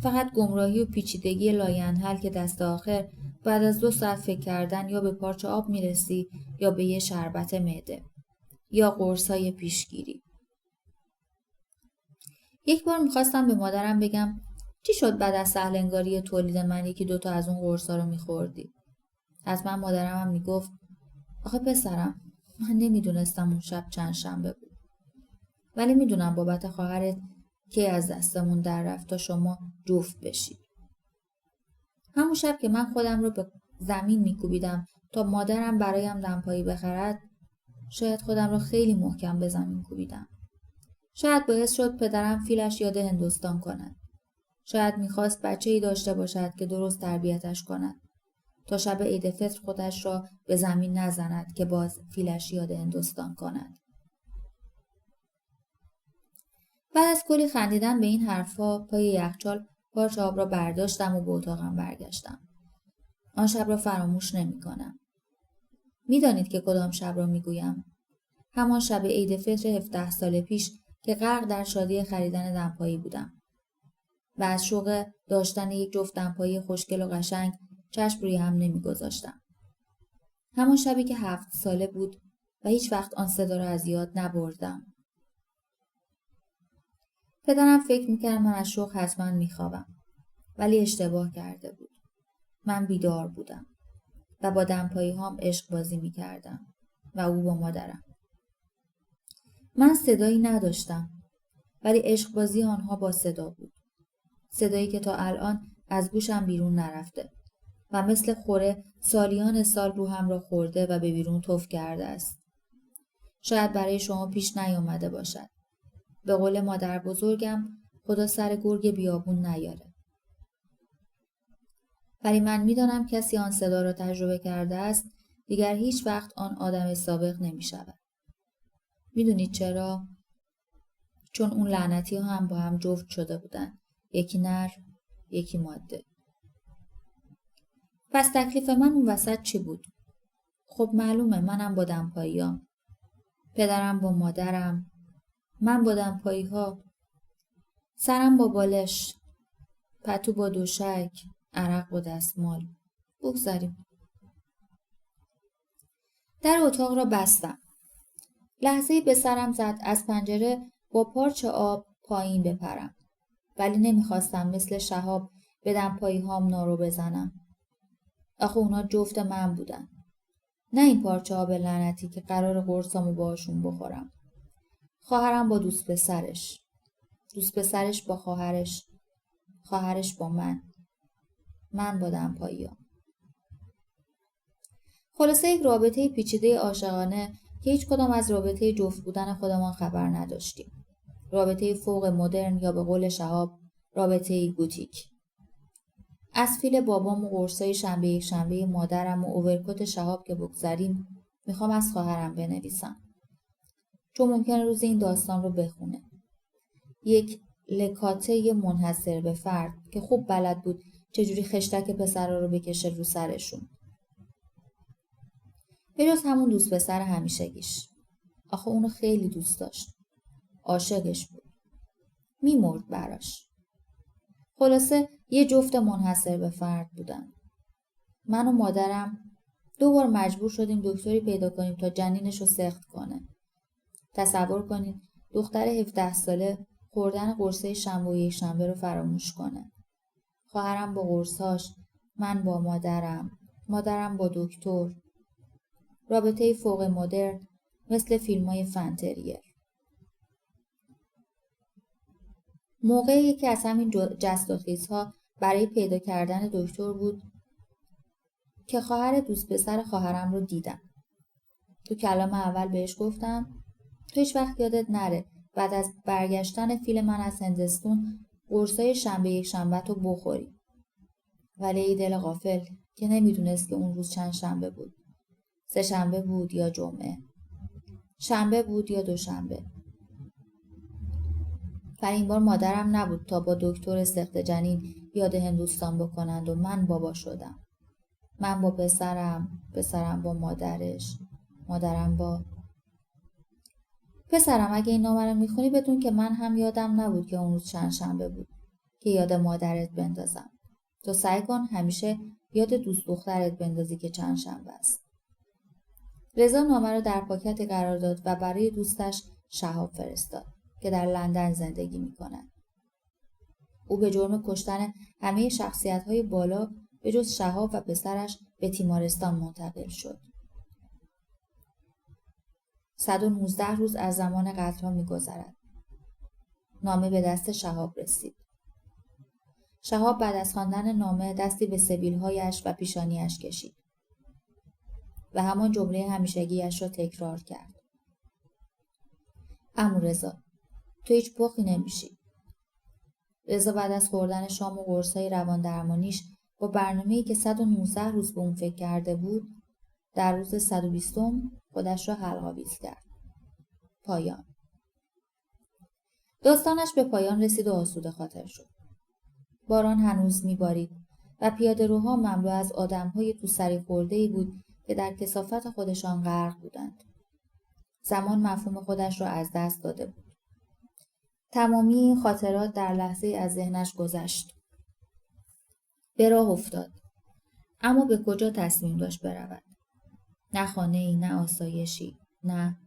فقط گمراهی و پیچیدگی لاینحل که دست آخر بعد از 2 ساعت فکر کردن یا به پارچه آب میرسی یا به یه شربت معده یا قرصای پیشگیری. یک بار میخواستم به مادرم بگم چی شد بعد از سهلنگاری تولید من 1-2 تا از اون قرصا رو میخوردی. حتما مادرم هم میگفت آخه پسرم من نمیدونستم اون شب چند شنبه بود. ولی میدونم بابت خواهرت که از دستمون در رفت تا شما جفت بشید. همون شب که من خودم رو به زمین میکوبیدم تا مادرم برایم دمپایی بخرد، شاید خودم رو خیلی محکم به زمین کوبیدم. شاید باعث شد پدرم فیلش یاد هندوستان کند. شاید میخواست بچه‌ای داشته باشد که درست تربیتش کند تا شب عید فطر خودش را به زمین نزند که باز فیلش یاد هندوستان کند. بعد از کلی خندیدن به این حرفا پای یخچال پارچه آب را برداشتم و به اتاقم برگشتم. آن شب را فراموش نمی کنم. می دانید که کدام شب را می گویم؟ همان شب عید فطر 17 سال پیش که غرق در شادی خریدن دمپایی بودم و از شوق داشتن یک جفت دمپایی خوشگل و قشنگ چشم روی هم نمی گذاشتم. همان شبی که 7 ساله بود و هیچ وقت آن صدا را از یاد نبردم. پدرم فکر میکرد من از شوق حتما میخوابم. ولی اشتباه کرده بود. من بیدار بودم و با دمپایی هام عشق بازی میکردم و او با مادرم. من صدایی نداشتم ولی عشق بازی آنها با صدا بود. صدایی که تا الان از گوشم بیرون نرفته و مثل خوره سالیان سال روحم را خورده و به بیرون تف کرده است. شاید برای شما پیش نیامده باشد. به قول مادر بزرگم خدا سر گرگ بیابون نیاره. ولی من میدانم کسی آن صدا را تجربه کرده است دیگر هیچ وقت آن آدم سابق نمی شود. میدونید چرا؟ چون اون لعنتی ها هم با هم جفت شده بودن. یکی نر، یکی ماده. پس تکلیف من اون وسط چی بود؟ خب معلومه منم با دمپاییام. پدرم با مادرم. من با دمپایی ها. سرم با بالش. پتو با دوشک. عرق با دستمال. بگذاریم. در اتاق را بستم. لحظه‌ای به سرم زد از پنجره با پارچه آب پایین بپرم. ولی نمیخواستم مثل شهاب به دمپایی هام نارو بزنم. آخه اونا جفت من بودن. نه این پارچه آب لعنتی که قرار قرصامو باشون بخورم. خواهرم با دوست پسرش. دوست پسرش با خواهرش. خواهرش با من. من با دمپایی‌ها. خلاصه یک رابطه پیچیده عاشقانه که هیچ کدام از رابطه جفت بودن خودمان خبر نداشتیم. رابطه فوق مدرن یا به قول شهاب رابطه بوتیک. از فیل بابام و قرصای شنبه یک شنبه مادرم و اوورکوت شهاب که بگذاریم میخوام از خواهرم بنویسم. چون ممکنه روز این داستان رو بخونه. یک لکاته منحصر به فرد که خوب بلد بود چجوری خشتک پسرا رو بکشه رو سرشون. به جز همون دوست پسر همیشگیش. آخه اونو خیلی دوست داشت. عاشقش بود. میمرد براش. خلاصه یه جفت منحصر به فرد بودن. من و مادرم 2 بار مجبور شدیم دکتری پیدا کنیم تا جنینش رو سخت کنه. تصور کنید دختر 17 ساله خوردن قرصه شنبه و یک شنبه رو فراموش کنه. خواهرم با قرصاش، من با مادرم با دکتر. رابطه فوق مدرن مثل فیلمای فنتریه. موقعی که از همین جست و خیزها برای پیدا کردن دکتر بود که خواهر دوست پسر خواهرم رو دیدم. تو کلام اول بهش گفتم تو هیچ وقت یادت نره بعد از برگشتن فیل من از هندستون قرصای شنبه یک شنبه تو بخوری. ولی ای دل غافل که نمیدونست که اون روز چند شنبه بود. 3 شنبه بود یا جمعه. شنبه بود یا دوشنبه. ولی این بار مادرم نبود تا با دکتر سقط جنین یاد هندوستان بکنند و من بابا شدم. من با پسرم با مادرش، مادرم با پسرم. اگه این نامه رو میخونی بدون که من هم یادم نبود که اون روز چند شنبه بود که یاد مادرت بندازم. تو سعی کن همیشه یاد دوست دخترت بندازی که چند شنبه است. رضا نامه رو در پاکت قرار داد و برای دوستش شهاب فرستاد که در لندن زندگی میکند. او به جرم کشتن همه شخصیت‌های بالا به جز شهاب و پسرش به تیمارستان منتقل شد. 119 روز از زمان قتل‌ها می‌گذرد. نامه به دست شهاب رسید. شهاب بعد از خواندن نامه دستی به سبیل‌هایش و پیشانیش کشید و همان جمله همیشگی‌اش را تکرار کرد. عمو رضا، تو هیچ بخی نمیشی. رضا بعد از خوردن شام و قرص‌های روان درمانیش با برنامه‌ای که 119 روز به اون فکر کرده بود، در روز 120 خودش را حلق‌آویز کرد. پایان. داستانش به پایان رسید و آسوده خاطر شد. باران هنوز می‌بارید و پیاده‌روها مملو از آدم‌های تو سری خورده‌ای بود که در کثافت خودشان غرق بودند. زمان مفهوم خودش را از دست داده بود. تمامی این خاطرات در لحظه از ذهنش گذشت. به راه افتاد. اما به کجا تصمیم داشت برود؟ نه خانه‌ای، نه آسایشی، نه.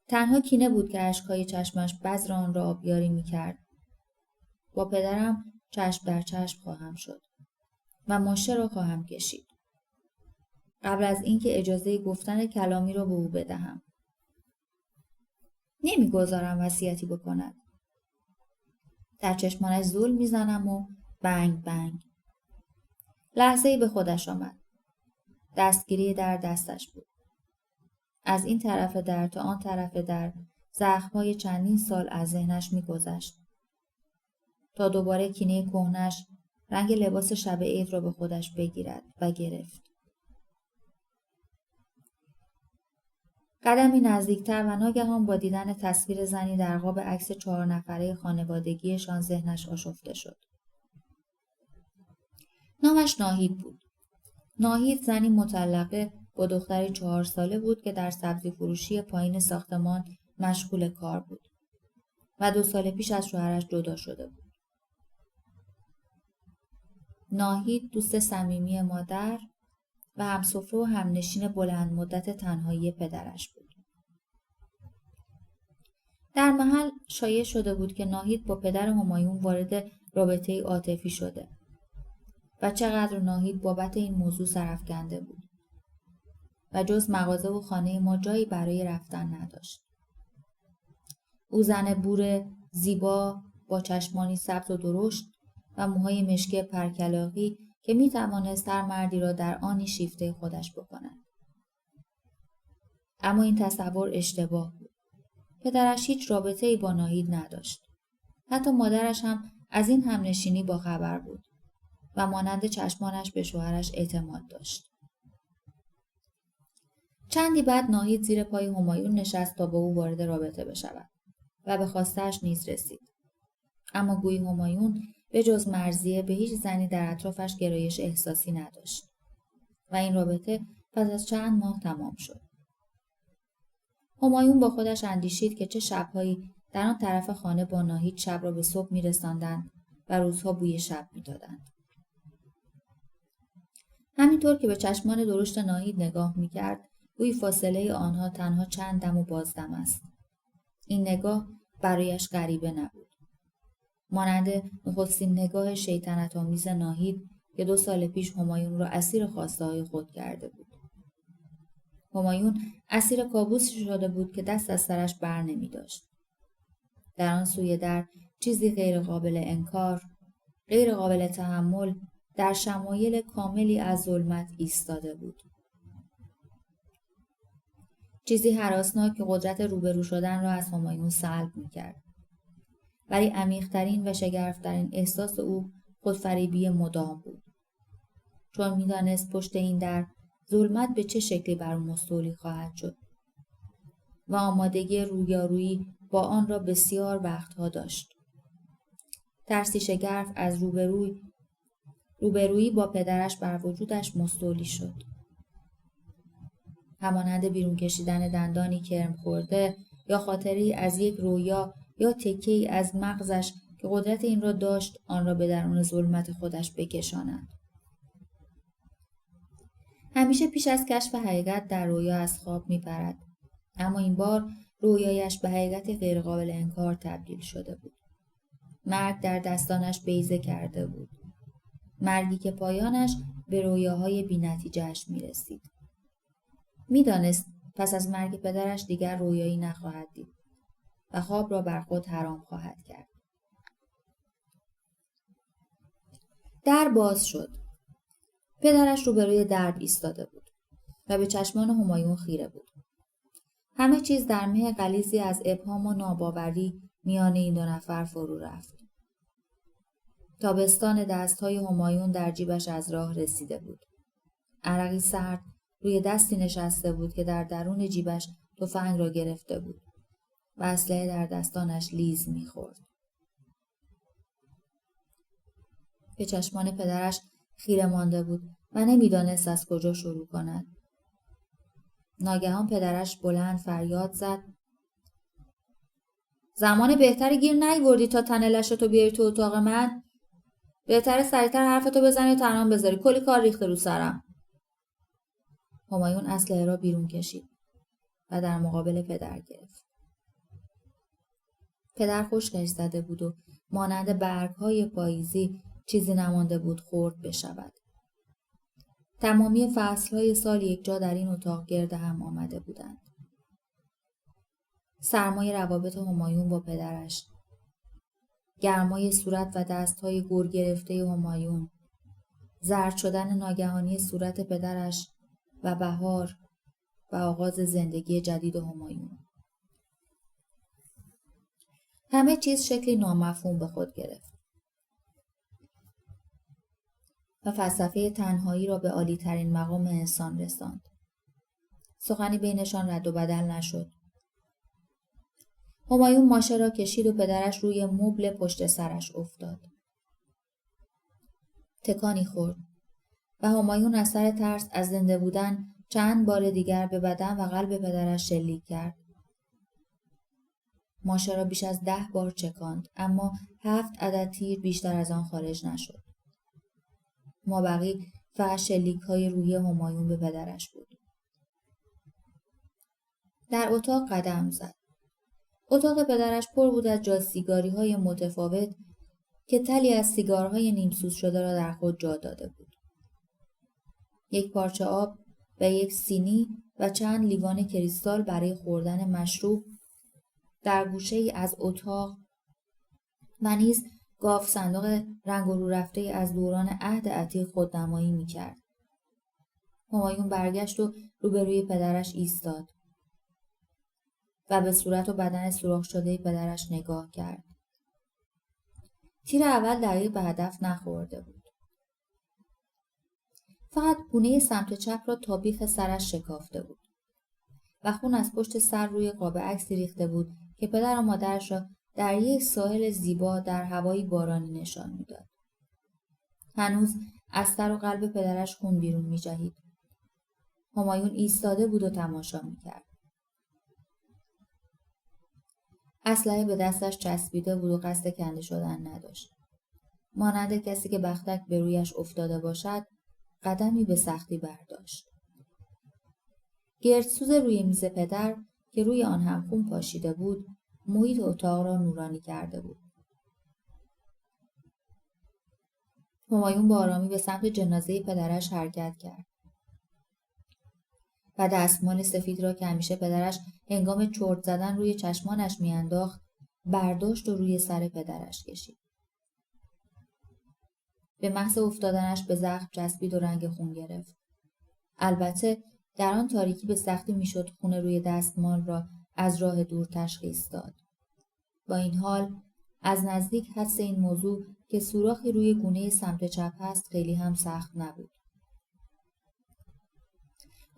تنها کینه بود که اشک‌های چشمش بذر آن را آبیاری می‌کرد. با پدرم چشم در چشم خواهم شد و ماشه را خواهم کشید. قبل از اینکه اجازه گفتن کلامی را به او بدهم. نمیگذارم وصیتی بکند. در چشمانش زل میزنم و بنگ بنگ. لحظه‌ای به خودش آمد. دستگیری در دستش بود. از این طرف در تا آن طرف در زخم‌های چندین سال از ذهنش می‌گذشت. تا دوباره کینه کهنش رنگ لباس شب عید را به خودش بگیرد و گرفت. قدمی نزدیکتر و ناگهان با دیدن تصویر زنی در قاب عکس 4 نفره خانوادگیشان ذهنش آشفته شد. نامش ناهید بود. ناهید زنی مطلقه با دختری 4 ساله بود که در سبزی فروشی پایین ساختمان مشغول کار بود و 2 سال پیش از شوهرش جدا شده بود. ناهید دوست صمیمی مادر و همسفره و همنشین بلند مدت تنهایی پدرش بود. در محل شایع شده بود که ناهید با پدر همایون وارد رابطه عاطفی شده و چقدر ناهید بابت این موضوع سرافکنده بود و جز مغازه و خانه ما جایی برای رفتن نداشت. او زن بور زیبا با چشمانی سبز و درشت و موهای مشکی پرکلاقی که می توانست هر مردی را در آنی شیفته خودش بکند. اما این تصور اشتباه بود. پدرش هیچ رابطه‌ای با ناهید نداشت. حتی مادرش هم از این همنشینی با خبر بود و مانند چشمانش به شوهرش اعتماد داشت. چندی بعد ناهید زیر پای همایون نشست تا با او وارد رابطه بشود و به خواسته‌اش نیز رسید. اما گویی همایون به جز مرضیه به هیچ زنی در اطرافش گرایش احساسی نداشت و این رابطه پس از چند ماه تمام شد. همایون با خودش اندیشید که چه شب‌هایی در آن طرف خانه با ناهید شب را به صبح می‌رساندند و روزها بوی شب می‌دادند. همینطور که به چشمان درشت ناهید نگاه می‌کرد، گویی فاصله آنها تنها چند دم و بازدم است. این نگاه برایش غریبه نبود. مانند نخستین نگاه شیطنت‌آمیز ناهید که 2 سال پیش همایون را اسیر خواسته‌های خود کرده بود. همایون اسیر کابوسی شده بود که دست از سرش بر نمی داشت. در آن سوی در چیزی غیر قابل انکار، غیر قابل تحمل در شمایل کاملی از ظلمت ایستاده بود. چیزی هراسناک که قدرت روبرو شدن را از همایون سلب می کرد. ولی عمیق‌ترین و شگرفترین احساس او خودفریبی مدام بود. چون می دانست پشت این در ظلمت به چه شکلی بر او مستولی خواهد شد و آمادگی رویارویی با آن را بسیار وقتها داشت. ترسی شگرف از روبرویی با پدرش بر وجودش مستولی شد. همانند بیرون کشیدن دندانی کرم خورده یا خاطری از یک رویا یا تکه‌ای از مغزش که قدرت این را داشت آن را به درون ظلمت خودش بکشاند. همیشه پیش از کشف حقیقت در رویا از خواب می‌پرد، اما این بار رویایش به حقیقت غیرقابل انکار تبدیل شده بود. مرگ در دستانش بیضه کرده بود. مرگی که پایانش به رویاهای بی‌نتیجه‌اش می‌رسید. می‌دانست پس از مرگ پدرش دیگر رویایی نخواهد دید و خواب را بر خود حرام خواهد کرد. در باز شد. پدرش روبروی درب ایستاده بود و به چشمان همایون خیره بود. همه چیز در مه غلیظی از ابهام و ناباوری میان این دو نفر فرو رفت. تابستان دستهای همایون در جیبش از راه رسیده بود. عرقی سرد روی دستی نشسته بود که در درون جیبش تفنگ را گرفته بود و اسلحه در دستانش لیز می‌خورد. به چشمان پدرش خیره مانده بود و نمی‌دانست از کجا شروع کند. ناگهان پدرش بلند فریاد زد: زمان بهتری گیر نیوردی تا تن لشتو بیاری تو اتاق من؟ بهتره سریعتر حرفتو بزنی و تنهام بذاری، کلی کار ریخته رو سرم. همایون اسلحه را بیرون کشید و در مقابل پدر گرفت. پدر خشکش زده بود و مانند برگ‌های پاییزی چیزی نمانده بود خرد بشود. تمامی فصل‌های سال یک جا در این اتاق گرد هم آمده بودند. سرمای روابط همایون با پدرش، گرمای صورت و دست‌های گور گرفته همایون، زرد شدن ناگهانی صورت پدرش و بهار و آغاز زندگی جدید همایون. همه چیز شکلی نامفهوم به خود گرفت و فلسفه تنهایی را به عالی‌ترین مقام انسان رساند. سخنی بینشان رد و بدل نشد. همایون ماشه را کشید و پدرش روی مبل پشت سرش افتاد. تکانی خورد و همایون از سر ترس از زنده بودن چند بار دیگر به بدن و قلب پدرش شلیک کرد. ماشه را بیش از 10 بار چکاند، اما 7 عدد تیر بیشتر از آن خارج نشد. مابقی فقط شلیک‌های روی همایون به پدرش بود. در اتاق قدم زد. اتاق پدرش پر بود از جاذسیگاری‌های متفاوت که تلی از سیگارهای نیمسوز شده را در خود جا داده بود. یک پارچه آب و یک سینی و چند لیوان کریستال برای خوردن مشروب در گوشه‌ای از اتاق و نیز گاف صندوق رنگ و رو رفته از دوران عهد عتیق خودنمایی می‌کرد. همایون برگشت و روبروی پدرش ایستاد و به صورت و بدن سوراخ شده پدرش نگاه کرد. تیر اول دقیق به هدف نخورده بود. فقط گونه سمت چپ را تا بیخ سرش شکافته بود و خون از پشت سر روی قاب عکسی ریخته بود که پدر و مادرش را در یک ساحل زیبا در هوایی بارانی نشان می‌داد. هنوز از سر و قلب پدرش خون بیرون می‌جهید. همایون ایستاده بود و تماشا می‌کرد. اسلحه به دستش چسبیده بود و قصد کنده شدن نداشت. مانند کسی که بختک به رویش افتاده باشد، قدمی به سختی برداشت. گردسوز روی میز پدر که روی آن هم خون پاشیده بود، محیط اتاق را نورانی کرده بود. همایون با آرامی به سمت جنازه پدرش حرکت کرد و دستمال سفید را که همیشه پدرش هنگام چرت زدن روی چشمانش میانداخت برداشت و روی سر پدرش کشید. به محض افتادنش به زخم چسبید و رنگ خون گرفت. البته در آن تاریکی به سختی میشد خون روی دستمال را از راه دور تشخیص داد. با این حال از نزدیک حدس این موضوع که سوراخی روی گونه سمت چپ است خیلی هم سخت نبود.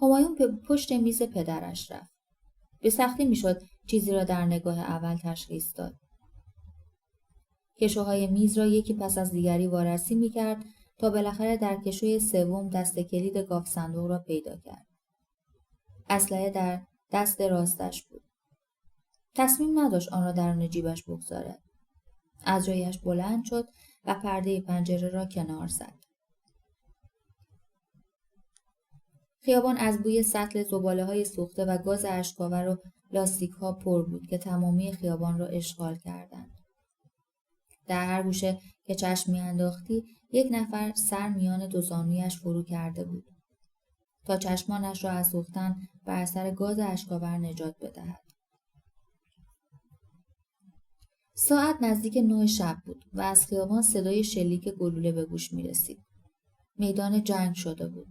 همایون به پشت میز پدرش رفت. به سختی میشد چیزی را در نگاه اول تشخیص داد. کشوهای میز را یکی پس از دیگری وارسی می‌کرد تا بالاخره در کشوی سوم دست کلید گاف صندوق را پیدا کرد. اسلحه در دست راستش بود. تصمیم نداشت آن را درون جیبش بگذارد. از جایش بلند شد و پرده پنجره را کنار زد. خیابان از بوی سطل زباله‌های سوخته و گاز اشک‌آور و لاستیک‌ها پر بود که تمامی خیابان را اشغال کردند. در هر گوشه که چشم می‌انداختی یک نفر سر میان دو زانویش فرو کرده بود تا چشمانش را از سوختن بر اثر گاز اشک‌آور نجات بدهد. ساعت نزدیک 9 شب بود و از خیابان صدای شلیک گلوله به گوش می‌رسید. میدان جنگ شده بود.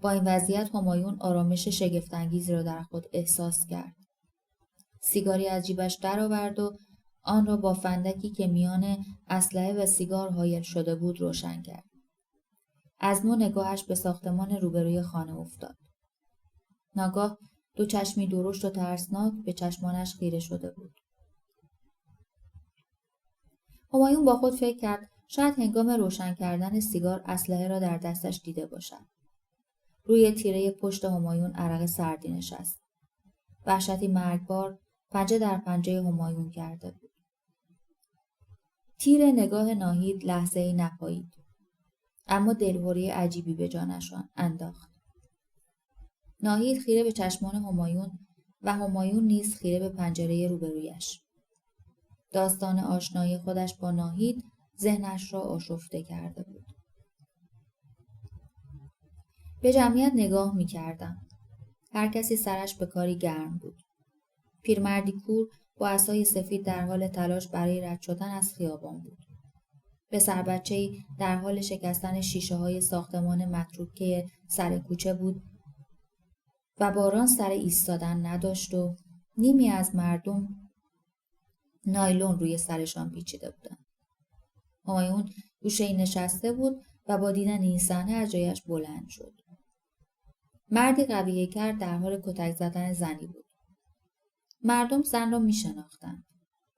با این وضعیت همایون آرامش شگفت‌انگیزی را در خود احساس کرد. سیگاری از جیبش درآورد و آن را با فندکی که میان اسلحه و سیگار حایل شده بود روشن کرد. از نو نگاهش به ساختمان روبروی خانه افتاد. ناگاه دو چشمی درشت و ترسناک به چشمانش خیره شده بود. همایون با خود فکر کرد شاید هنگام روشن کردن سیگار اسلحه را در دستش دیده باشد. روی تیره پشت همایون عرق سردی نشست. وحشتی مرگبار پنجه در پنجه همایون کرده بود. تیر نگاه ناهید لحظه‌ای نپایید. اما دلهوری عجیبی به جانش انداخت. ناهید خیره به چشمان همایون و همایون نیز خیره به پنجره روبرویش. داستان آشنایی خودش با ناهید ذهنش را آشفته کرده بود. به جمعیت نگاه می کردم. هر کسی سرش به کاری گرم بود. پیرمردی کور با عصای سفید در حال تلاش برای رد شدن از خیابان بود. پسر بچه‌ای در حال شکستن شیشه‌های ساختمان متروکه سر کوچه بود و باران سر ایستادن نداشت و نیمی از مردم نایلون روی سرشان پیچیده بودند. همایون گوشه‌ای نشسته بود و با دیدن این صحنه از جایش بلند شد. مردی قوی‌هیکل در حال کتک زدن زنی بود. مردم زن را می‌شناختند.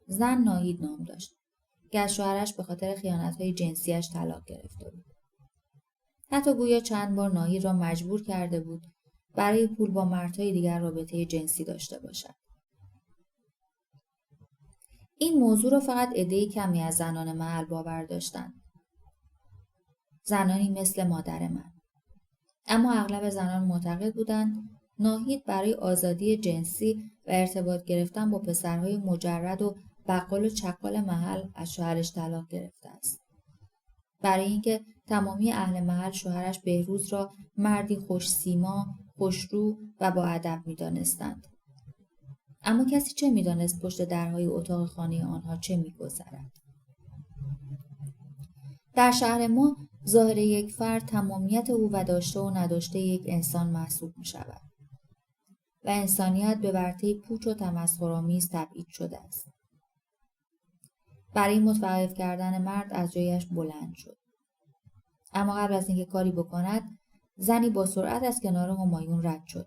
زن ناهید نام داشت که از شوهرش به خاطر خیانت‌های جنسیش طلاق گرفته بود. حتی گویا چند بار ناهید را مجبور کرده بود برای پول با مردهای دیگر رابطه جنسی داشته باشد. این موضوع را فقط عده‌ای کمی از زنان محل باور داشتند. زنانی مثل مادر من. اما اغلب زنان معتقد بودند ناهید برای آزادی جنسی و ارتباط گرفتن با پسرهای مجرد و بقال و چکال محل از شوهرش طلاق گرفته است. برای اینکه تمامی اهل محل شوهرش بهروز را مردی خوش سیما، خوشرو و با ادب می‌دانستند. اما کسی چه می‌دانست پشت درهای اتاق خانه آنها چه می‌گذرد؟ در شهر ما ظاهر یک فرد تمامیت او و داشته و نداشته یک انسان محسوب می‌شود و انسانیت به ورطه پوچ و تمسخرآمیز تبعید شده است. برای متوقف کردن مرد از جایش بلند شد. اما قبل از اینکه کاری بکند، زنی با سرعت از کنار همایون رد شد.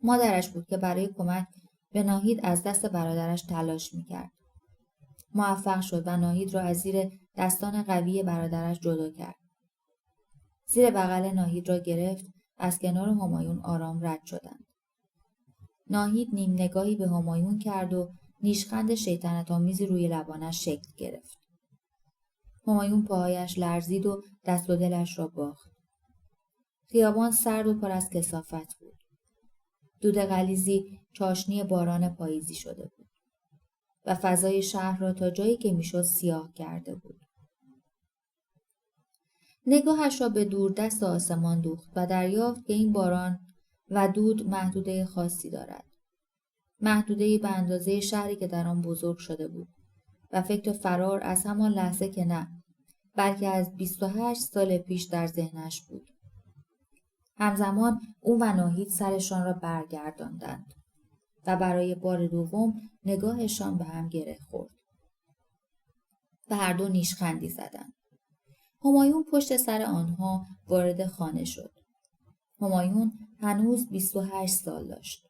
مادرش بود که برای کمک به ناهید از دست برادرش تلاش می‌کرد. موفق شد و ناهید را از زیر دستان قوی برادرش جدا کرد. زیر بغل ناهید را گرفت و از کنار همایون آرام رد شدند. ناهید نیم نگاهی به همایون کرد و نیشخند شیطنت‌آمیزی روی لبانش شکل گرفت. همایون پاهایش لرزید و دست و دلش را باخت. خیابان سرد و پر از کثافت بود. دود غلیظی چاشنی باران پاییزی شده بود و فضای شهر را تا جایی که میشد سیاه کرده بود. نگاهش را به دوردست آسمان دوخت و دریافت که این باران و دود محدوده خاصی دارد. محدوده‌ای به اندازه شهری که در آن بزرگ شده بود و فکر فرار از همان لحظه که نه، بلکه از 28 سال پیش در ذهنش بود. همزمان او و ناهید سرشان را برگرداندند و برای بار دوم نگاهشان به هم گره خورد. و هر دو نیشخندی زدند. همایون پشت سر آنها وارد خانه شد. همایون هنوز 28 سال داشت.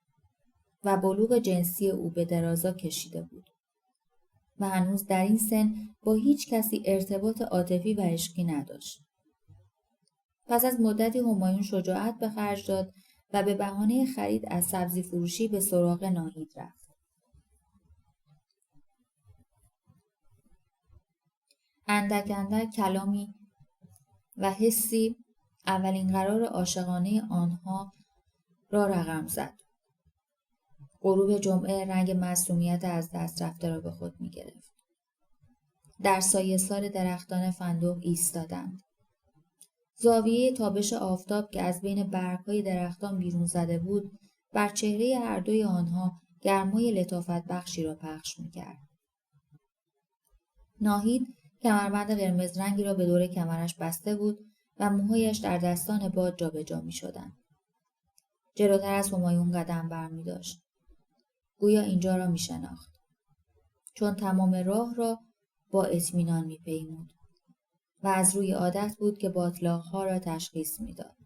و بلوغ جنسی او به درازا کشیده بود و هنوز در این سن با هیچ کسی ارتباط عاطفی و عشقی نداشت. پس از مدتی همایون شجاعت به خرج داد و به بهانه خرید از سبزی فروشی به سراغ ناهید رفت. اندک اندک کلامی و حسی اولین قرار عاشقانه آنها را رقم زد. غروب جمعه رنگ معصومیت از دست رفته را به خود می گرفت. در سایه سار درختان فندق ایستادند. زاویه تابش آفتاب که از بین برگ‌های درختان بیرون زده بود بر چهره هر دوی آنها گرمای لطافت بخشی را پخش می‌کرد. ناهید کمربند قرمز رنگی را به دور کمرش بسته بود و موهایش در دستان باد جابجا می‌شدند. جلوتر از همایون قدم برمی‌داشت. گویا اینجا را می‌شناخت. چون تمام راه را با اطمینان می‌پیمود و از روی عادت بود که باتلاق‌ها را تشخیص می‌داد.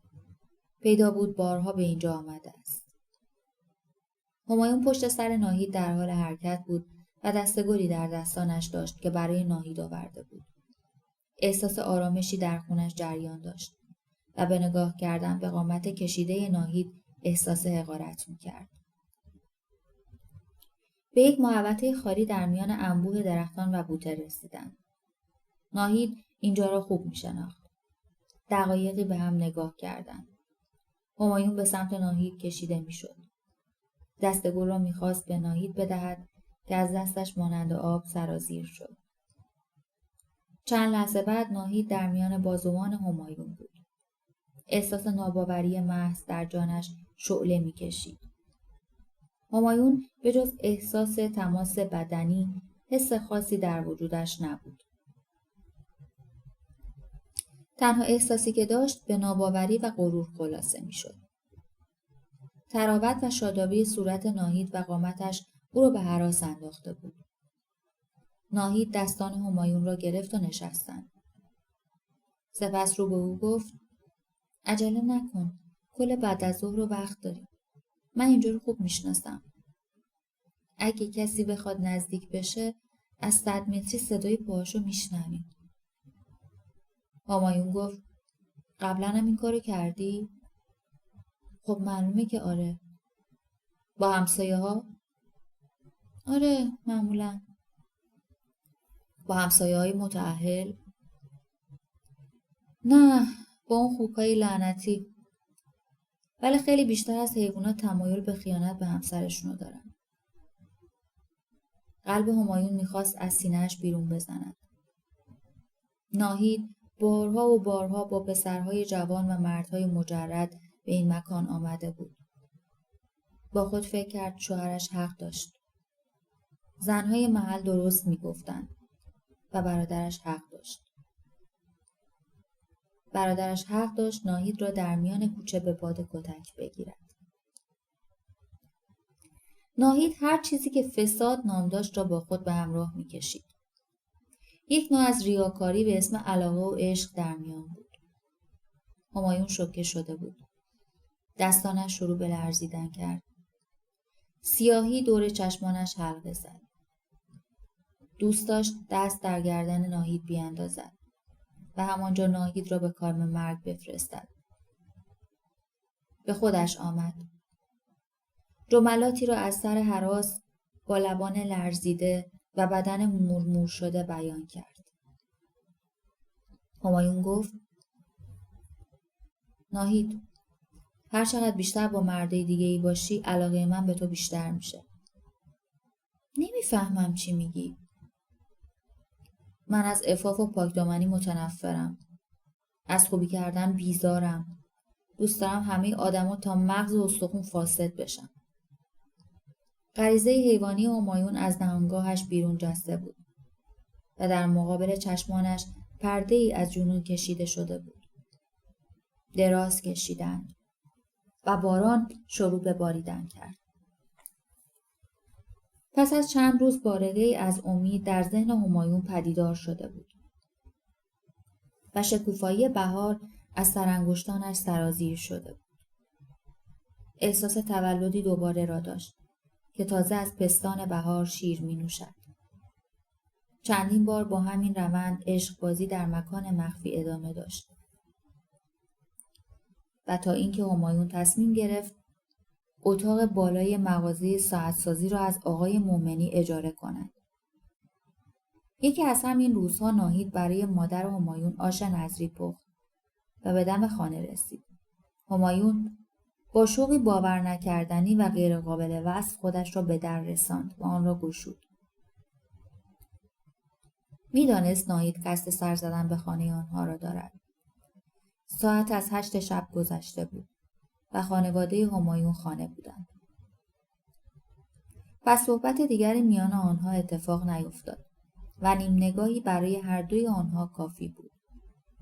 پیدا بود بارها به اینجا آمده است. همایون پشت سر ناهید در حال حرکت بود و دسته‌گلی در دستانش داشت که برای ناهید آورده بود. احساس آرامشی در خونش جریان داشت و به نگاه کردن به قامت کشیده ناهید احساس حقارت می‌کرد. به یک محوطه خالی در میان انبوه درختان و بوته رسیدند. ناهید اینجا را خوب می‌شناخت. دقایقی به هم نگاه کردند. همایون به سمت ناهید کشیده می‌شد. دسته‌گل را می‌خواست به ناهید بدهد که از دستش مانند آب سرازیر شد. چند لحظه بعد ناهید در میان بازوان همایون بود. احساس ناباوری محض در جانش شعله می‌کشید. همایون به جز احساس تماس بدنی حس خاصی در وجودش نبود. تنها احساسی که داشت به ناباوری و غرور خلاصه می‌شد. تراوت و شادابی صورت ناهید و قامتش او را به هراس انداخته بود. ناهید دستان همایون را گرفت و نشستند. سپس رو به او گفت: عجله نکن. کل بعد از ظهر رو وقت داریم. من اینجا رو خوب میشناسم. اگه کسی بخواد نزدیک بشه از 100 متری صدای پاهاشو میشنویم. همایون گفت: قبلا هم این کارو کردی؟ خب معلومه که آره. با همسایه ها؟ آره معمولا. با همسایه های متأهل؟ نه، با اون خوکای لعنتی. ولی خیلی بیشتر از حیوانات تمایل به خیانت به همسرشونو دارن. قلب همایون میخواست از سینه‌اش بیرون بزند. ناهید بارها و بارها با پسرهای جوان و مردهای مجرد به این مکان آمده بود. با خود فکر کرد شوهرش حق داشت. زنهای محل درست میگفتند و برادرش حق داشت. برادرش حق داشت ناهید را در میان کوچه به باد کتک بگیرد. ناهید هر چیزی که فساد نام داشت را با خود به همراه می‌کشید. یک نوع از ریاکاری به اسم علاقه و عشق در میان بود. همایون شوکه شده بود. دستانش شروع به لرزیدن کرد. سیاهی دور چشمانش حلقه زد. دوست داشت دست در گردن ناهید بیاندازد و همانجا ناهید را به کارم مرگ بفرستد. به خودش آمد. جملاتی را از سر هراس با لبان لرزیده و بدن مورمور شده بیان کرد. همایون گفت: ناهید، هر چقدر بیشتر با مردای دیگه ای باشی علاقه من به تو بیشتر میشه. نمیفهمم چی میگی. من از عفاف و پاکدامنی متنفرم. از خوبی کردن بیزارم. دوست دارم همه آدما تا مغز و استخون فاسد بشن. غریزه حیوانی همایون از دهانگاهش بیرون جسته بود و در مقابل چشمانش پرده‌ای از جنون کشیده شده بود. دراز کشیدند و باران شروع به باریدن کرد. پس از چند روز بارقه‌ای از امید در ذهن همایون پدیدار شده بود و شکوفایی بهار از سرانگشتانش سرازیر شده بود. احساس تولدی دوباره را داشت که تازه از پستان بهار شیر می نوشد. چندین بار با همین روند عشق بازی در مکان مخفی ادامه داشت و تا اینکه همایون تصمیم گرفت اتاق بالای مغازه ساعتسازی را از آقای مومنی اجاره کند. یکی از همین روزها ناهید برای مادر همایون آش نظری پخت و به دم خانه رسید. همایون با شوقی باور نکردنی و غیر قابل وصف خودش را به در رساند و آن را گشود. می‌دانست ناهید قصد سر زدن به خانه آنها را دارد. ساعت از 8 شب گذشته بود و خانواده همایون خانه بودند. و صحبت دیگری میان آنها اتفاق نیفتاد و نیم نگاهی برای هر دوی آنها کافی بود.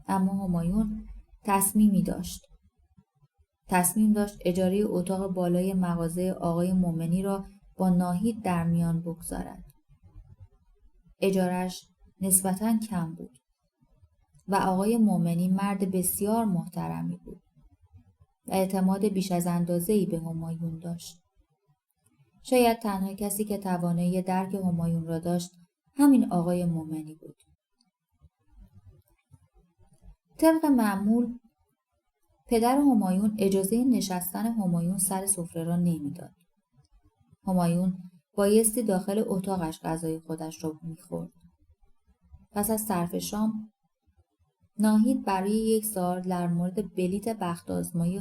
اما همایون تصمیم داشت اجاره اتاق بالای مغازه آقای مومنی را با ناهید در میان بگذارد. اجارش نسبتاً کم بود و آقای مومنی مرد بسیار محترمی بود و اعتماد بیش از اندازه‌ای به همایون داشت. شاید تنها کسی که توانایی درک همایون را داشت همین آقای مومنی بود. طبق معمول پدر همایون اجازه نشستن همایون سر سفره را نمیداد. همایون بایستی داخل اتاقش غذای خودش را میخورد. پس از صرف شام ناهید برای یک سال در مورد بلیت بخت آزمایی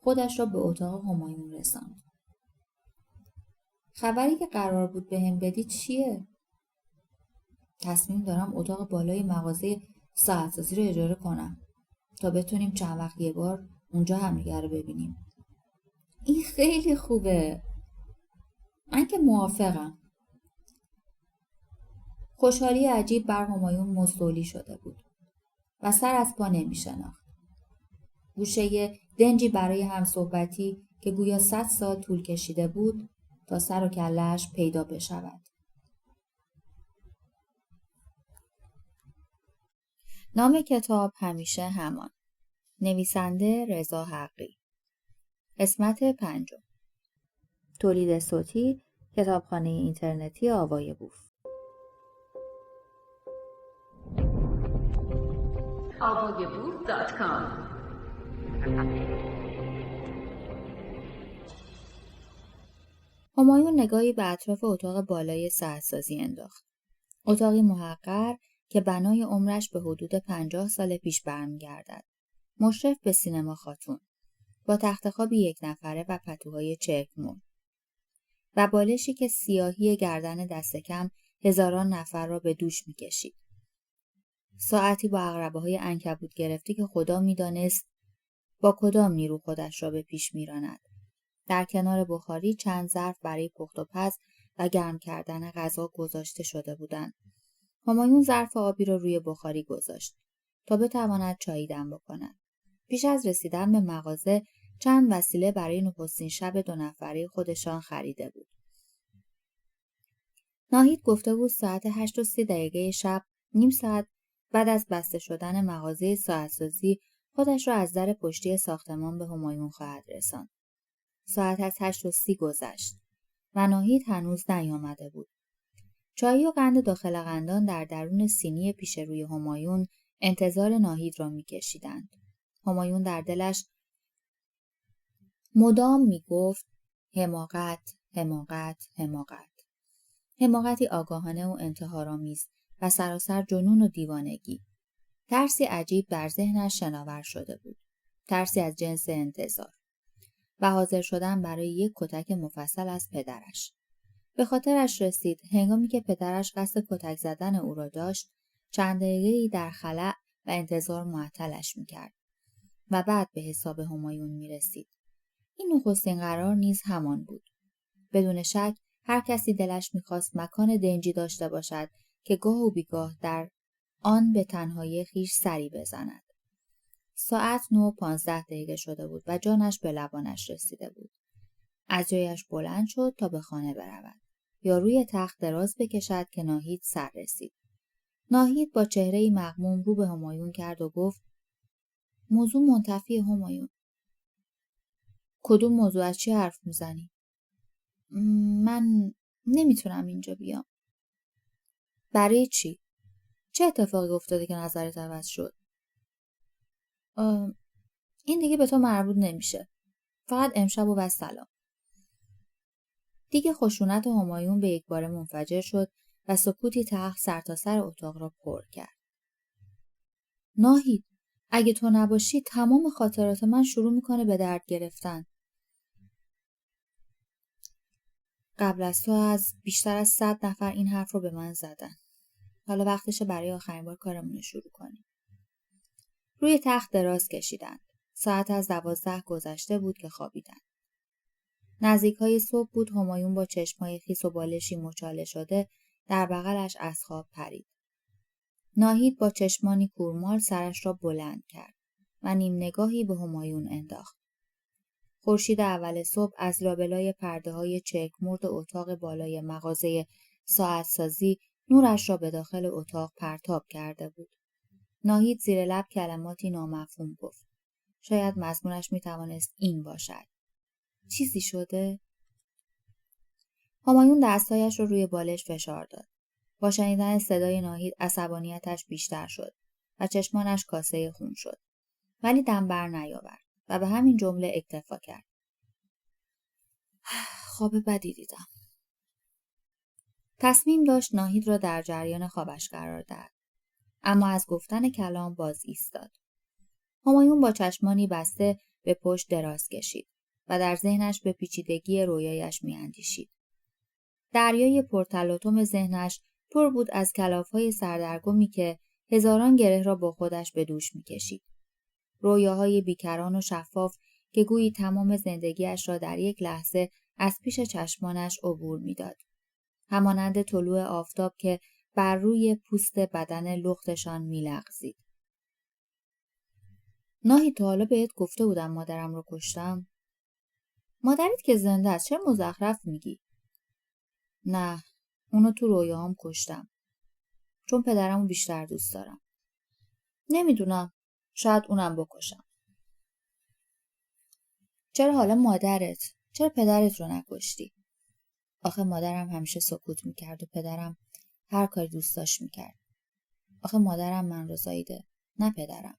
خودش را به اتاق همایون رساند. خبری که قرار بود بهم بدی چیه؟ تصمیم دارم اتاق بالای مغازه ساعتسازی رو اجاره کنم تا بتونیم چند وقت یه بار اونجا همدیگه رو ببینیم. این خیلی خوبه. من که موافقم. خوشحالی عجیب بر همایون مستولی شده بود و سر از پا نمی شناخت. گوشه دنجی برای همصحبتی که گویا 100 سال طول کشیده بود تا سر و کله‌اش پیدا بشود. نام کتاب همیشه همان. نویسنده رضا حقی. قسمت 5. تولید صوتی کتابخانه اینترنتی آوای بوف. avayaboof.com همایون نگاهی به اطراف اتاق بالای ساعتسازی انداخت. اتاقی محقر که بنای عمرش به حدود 50 سال پیش برمیگردد. مشرف به سینما خاتون. با تخت خوابی 1 نفره و پتوهای چرک‌مون. و بالشی که سیاهی گردن دست کم هزاران نفر را به دوش می‌کشید. ساعتی با عقربه‌های عنکبوت گرفته که خدا می‌دانست با کدام نیرو خودش را به پیش می‌راند. در کنار بخاری چند ظرف برای پخت و پز و گرم کردن غذا گذاشته شده بودند. همایون ظرف آبی را روی بخاری گذاشت تا بتواند چایی دم بکند. پیش از رسیدن به مغازه چند وسیله برای نخستین شب 2 نفره خودشان خریده بود. ناهید گفته بود ساعت 8:30 شب، نیم ساعت بعد از بسته شدن مغازه ساعتسازی، خودش را از در پشتی ساختمان به همایون خواهد رساند. ساعت از 8:30 گذشت و ناهید هنوز نیامده بود. چای و قند داخل قندان در درون سینی پیش روی همایون انتظار ناهید را می‌کشیدند. همایون در دلش مدام می‌گفت حماقت، حماقت، حماقت. حماقتی آگاهانه و انتحارآمیز و سراسر جنون و دیوانگی. ترسی عجیب در ذهنش شناور شده بود. ترسی از جنس انتظار. و حاضر شدن برای یک کتک مفصل از پدرش. به خاطرش رسید هنگامی که پدرش قصد کتک زدن او را داشت، چند دقیقه‌ای در خلأ و انتظار معطلش می‌کرد و بعد به حساب همایون می‌رسید. این نخستین قرار نیز همان بود. بدون شک هر کسی دلش می‌خواست مکان دنجی داشته باشد که گاه و بیگاه در آن به تنهایی خویش سری بزند. ساعت 9:15 شده بود و جانش به لبانش رسیده بود. از جایش بلند شد تا به خانه برود یا روی تخت دراز بکشد که ناهید سر رسید. ناهید با چهره‌ای مغموم رو به همایون کرد و گفت موضوع منتفی همایون. کدوم موضوع؟ از چی حرف میزنی؟ من نمیتونم اینجا بیام. برای چی؟ چه اتفاقی افتاده که نظرت عوض شد؟ این دیگه به تو مربوط نمیشه. فقط امشب و والسلام. دیگه خشونت همایون به یک بار منفجر شد و سکوتی تلخ سرتاسر اتاق را پر کرد. ناهید، اگه تو نباشی تمام خاطرات من شروع میکنه به درد گرفتن. قبل از تو از بیشتر از 100 نفر این حرف رو به من زدن. حالا وقتشه برای آخرین بار کارمون رو شروع کنیم. روی تخت دراز کشیدند. ساعت از 12 گذشته بود که خوابیدند. نزدیکای صبح بود. همایون با چشمای خیس و بالشی مچاله شده در بغلش از خواب پرید. ناهید با چشمانی کورمال سرش را بلند کرد و نیم نگاهی به همایون انداخت. خورشید اول صبح از لابلای پرده‌های چرک‌مرد اتاق بالای مغازه ساعت‌سازی نورش را به داخل اتاق پرتاب کرده بود. ناهید زیر لب کلماتی نامفهوم گفت. شاید مضمونش میتوانست این باشد. چیزی شده؟ همایون دستایش را روی بالش فشار داد. با شنیدن صدای ناهید عصبانیتش بیشتر شد و چشمانش کاسه خون شد. ولی دم بر نیاورد و به همین جمله اکتفا کرد. خواب بدی دیدم. تصمیم داشت ناهید را در جریان خوابش قرار دهد. اما از گفتن کلام باز ایستاد. همایون با چشمانی بسته به پشت دراز کشید و در ذهنش به پیچیدگی رویایش میاندیشید. دریای پرتلاطم ذهنش پر بود از کلافهای سردرگمی که هزاران گره را با خودش به دوش میکشید. رویاهای بیکران و شفاف که گویی تمام زندگیش را در یک لحظه از پیش چشمانش عبور میداد. همانند طلوع آفتاب که بر روی پوست بدن لختشان میلغزید. ناهید، تا حالا بهت گفته بودم مادرم رو کشتم؟ مادرت که زنده است، چرا مزخرف میگی؟ نه، اونو تو رویاهام کشتم. چون پدرمو بیشتر دوست دارم. نمیدونم، شاید اونم بکشم. چرا حالا مادرت؟ چرا پدرت رو نکشتی؟ آخه مادرم همیشه سکوت میکرد و پدرم هر کاری دوست داشت میکرد. آخه مادرم من رو زاییده، نه پدرم.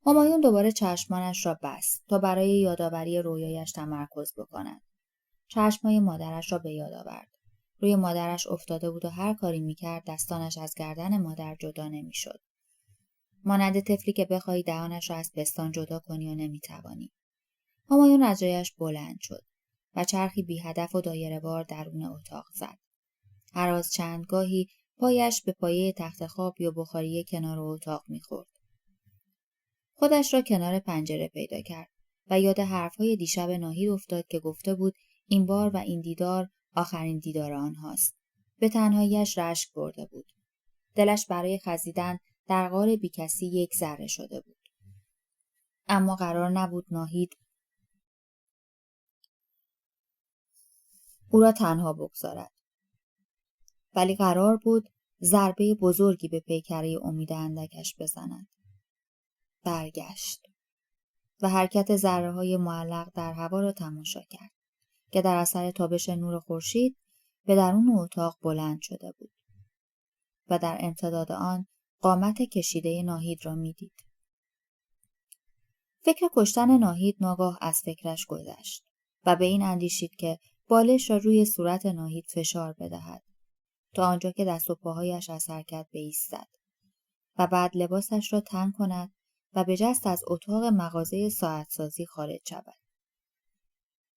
همایون دوباره چشمانش را بست تا برای یادآوری رویایش تمرکز بکند. چشمای مادرش را به یاد آورد. روی مادرش افتاده بود و هر کاری میکرد دستانش از گردن مادر جدا نمیشد. مانند طفلی که بخوای دهانش را از پستان جدا کنی و نمیتوانی. همایون از جایش بلند شد و چرخی بی هدف و دایره‌وار درون اتاق زد. هر از چندگاهی پایش به پایه تخت خواب یا بخاری کنار اتاق میخورد. خودش را کنار پنجره پیدا کرد و یاد حرفهای دیشب ناهید افتاد که گفته بود این بار و این دیدار آخرین دیدار آنهاست. به تنهاییش رشک برده بود. دلش برای خزیدن در غار بیکسی یک ذره شده بود. اما قرار نبود ناهید او را تنها بگذارد. ولی قرار بود ضربه بزرگی به پیکره امید اندکش بزند. برگشت و حرکت ذره‌های معلق در هوا را تماشا کرد که در اثر تابش نور خورشید به درون اتاق بلند شده بود و در امتداد آن قامت کشیده ناهید را میدید. فکر کشتن ناهید ناگاه از فکرش گذشت و به این اندیشید که بالش را روی صورت ناهید فشار بدهد تا آنجا که دست و پاهایش از حرکت بایستد و بعد لباسش را تن کند و به جست از اتاق مغازه ساعت‌سازی خارج شود.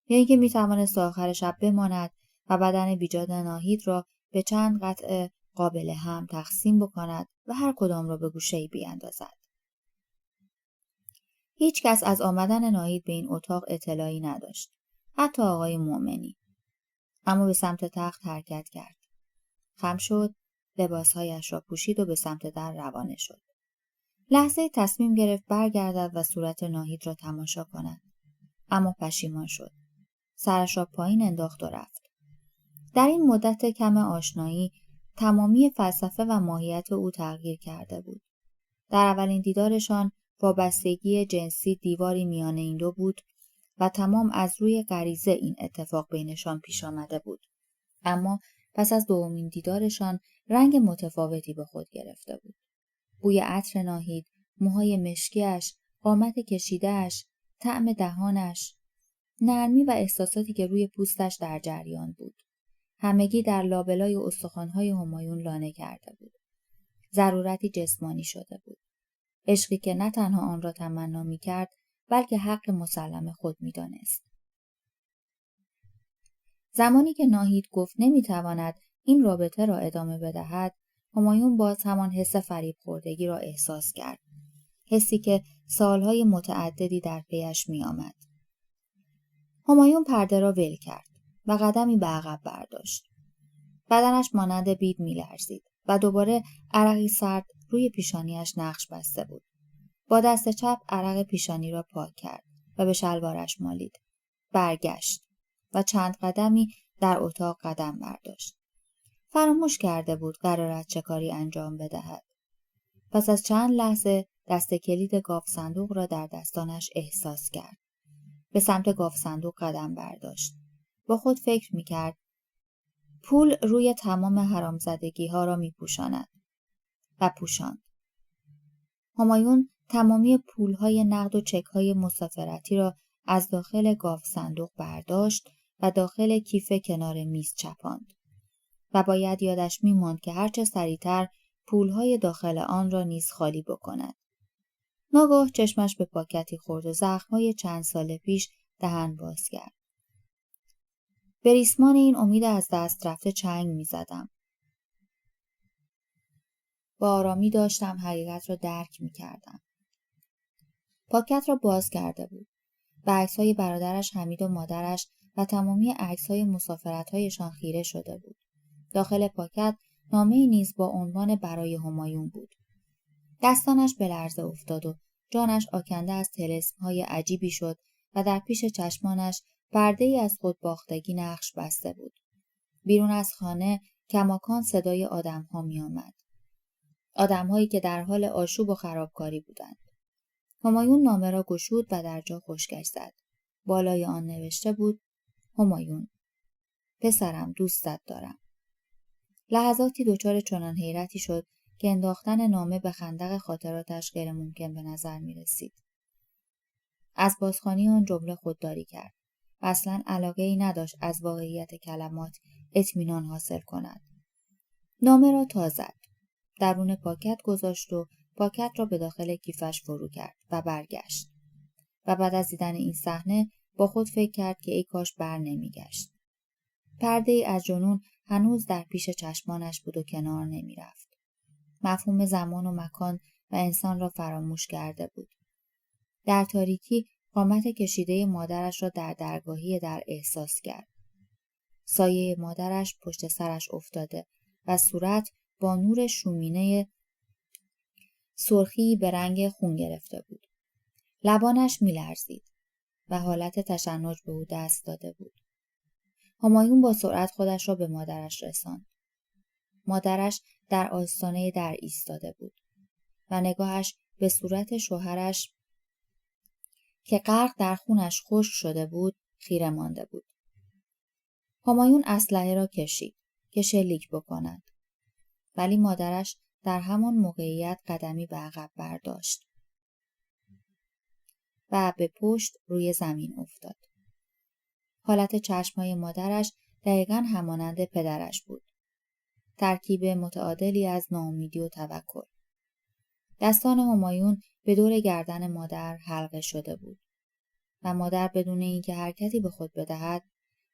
یا اینکه میتوانست آخر شب بماند و بدن بیجان ناهید را به چند قطعه قابل هم تقسیم بکند و هر کدام را به گوشه‌ای بیاندازد. هیچ کس از آمدن ناهید به این اتاق اطلاعی نداشت، حتی آقای مومنی. اما به سمت تخت حرکت کرد. خم شد، لباسهایش را پوشید و به سمت در روانه شد. لحظه تصمیم گرفت برگردد و صورت ناهید را تماشا کند. اما پشیمان شد. سرش را پایین انداخت و رفت. در این مدت کم آشنایی تمامی فلسفه و ماهیت او تغییر کرده بود. در اولین دیدارشان وابستگی جنسی دیواری میان این دو بود و تمام از روی غریزه این اتفاق بینشان پیش آمده بود. اما پس از دومین دیدارشان رنگ متفاوتی به خود گرفته بود. بوی عطر ناهید، موهای مشکیش، قامت کشیده‌اش، طعم دهانش، نرمی و احساساتی که روی پوستش در جریان بود. همگی در لابلای استخوان‌های همایون لانه کرده بود. ضرورتی جسمانی شده بود. عشقی که نه تنها آن را تمنا می‌کرد، بلکه حق مسلم خود می‌دانست. زمانی که ناهید گفت نمی‌تواند این رابطه را ادامه بدهد، همایون باز همان حس فریب خوردگی را احساس کرد. حسی که سالهای متعددی در پیش می‌آمد. همایون پرده را ول کرد و قدمی به عقب برداشت. بدنش مانند بید می‌لرزید و دوباره عرقی سرد روی پیشانیش نقش بسته بود. با دست چپ عرق پیشانی را پاک کرد و به شلوارش مالید. برگشت و چند قدمی در اتاق قدم برداشت. فراموش کرده بود قرارت چه کاری انجام بدهد. پس از چند لحظه دست کلید گاو صندوق را در دستانش احساس کرد. به سمت گاو صندوق قدم برداشت. با خود فکر می‌کرد پول روی تمام حرامزدگی‌ها را می‌پوشاند و پوشاند. همایون تمامی پول‌های نقد و چک‌های مسافرتی را از داخل گاو صندوق برداشت و داخل کیف کنار میز چپاند و باید یادش می‌ماند که هرچه سریعتر پول‌های داخل آن را نیز خالی بکند. ناگاه چشمش به پاکتی خورد و زخم‌های چند سال پیش دهن باز کرد. به ریسمان این امید از دست رفته چنگ می‌زدم. با آرامی داشتم حقیقت را درک می‌کردم. پاکت را باز کرده بود. به عکس‌های برادرش حمید و مادرش و تمامی عکس‌های مسافرت‌هایشان خیره شده بود. داخل پاکت نامه‌ای نیز با عنوان برای همایون بود. دستانش به لرزه افتاد و جانش آکنده از طلسم‌های عجیبی شد و در پیش چشمانش پرده‌ای از خودباختگی نقش بسته بود. بیرون از خانه کماکان صدای آدم‌ها می‌آمد. آدم‌هایی که در حال آشوب و خرابکاری بودند. همایون نامه را گشود و در جا خشکش زد. بالای آن نوشته بود: همایون، پسرم، دوستت دارم. لحظاتی دچار چنان حیرتی شد که انداختن نامه به خندق خاطراتش غیر ممکن به نظر می رسید. از بازخوانی آن جمله خودداری کرد و اصلاً علاقه‌ای نداشت از واقعیت کلمات اطمینان حاصل کند. نامه را تا زد. درون پاکت گذاشت و پاکت را به داخل کیفش فرو کرد و برگشت. و بعد از دیدن این صحنه با خود فکر کرد که ای کاش بر نمیگشت. پرده‌ای از جنون هنوز در پیش چشمانش بود و کنار نمی رفت. مفهوم زمان و مکان و انسان را فراموش کرده بود. در تاریکی قامت کشیده مادرش را در درگاهی در احساس کرد. سایه مادرش پشت سرش افتاده و صورت با نور شومینه سرخی به رنگ خون گرفته بود. لبانش می لرزید و حالت تشنج به او دست داده بود. همایون با سرعت خودش را به مادرش رساند. مادرش در آستانه در ایستاده بود و نگاهش به صورت شوهرش که غرق در خونش خشک شده بود خیره مانده بود. همایون اسلحه را کشید که شلیک بکند، ولی مادرش در همان موقعیت قدمی به عقب برداشت و به پشت روی زمین افتاد. حالت چشمهای مادرش دقیقاً همانند پدرش بود. ترکیب متعادلی از ناامیدی و توکل. دستان همایون به دور گردن مادر حلقه شده بود و مادر بدون اینکه حرکتی به خود بدهد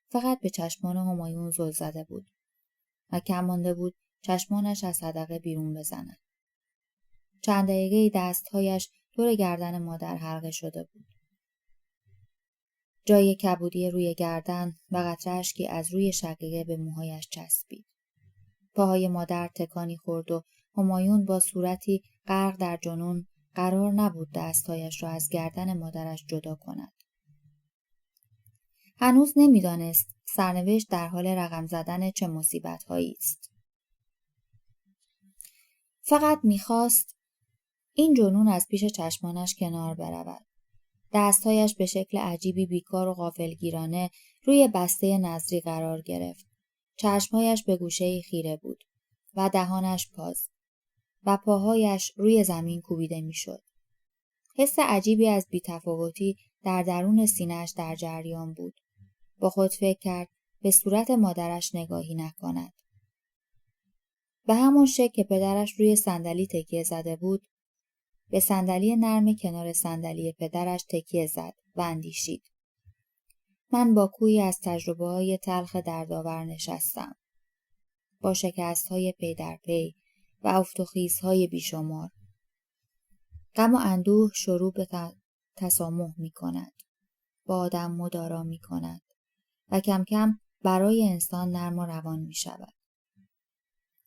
فقط به چشمان همایون زل زده بود و کم مانده بود چشمانش از حدقه بیرون بزند. چند دقیقه دستهایش دور گردن مادر حلقه شده بود. جای کبودی روی گردن و قطره اشکی از روی شقیقه به موهایش چسبید. پاهای مادر تکانی خورد و همایون با صورتی غرق در جنون قرار نبود دستهایش را از گردن مادرش جدا کند. هنوز نمی‌دانست سرنوشت در حال رقم زدن چه مصیبت‌هایی است. فقط میخواست این جنون از پیش چشمانش کنار برود. دستهایش به شکل عجیبی بیکار و غافلگیرانه روی بسته نظری قرار گرفت. چشمهایش به گوشه‌ای خیره بود و دهانش باز و پاهایش روی زمین کوبیده میشد. حس عجیبی از بی‌تفاوتی در درون سینه‌اش در جریان بود. با خود فکر کرد به صورت مادرش نگاهی نکند. به همان شکل که پدرش روی صندلی تکیه زده بود، به صندلی نرم کنار صندلی پدرش تکیه زد و اندیشید. من با کوهی از تجربه‌های تلخ دردآور نشستم. با شکست‌های پی در پی و افت و خیزهای بیشمار. غم و اندوه شروع به تسامح می کند. با آدم مدارا می کند و کم کم برای انسان نرم و روان می شود.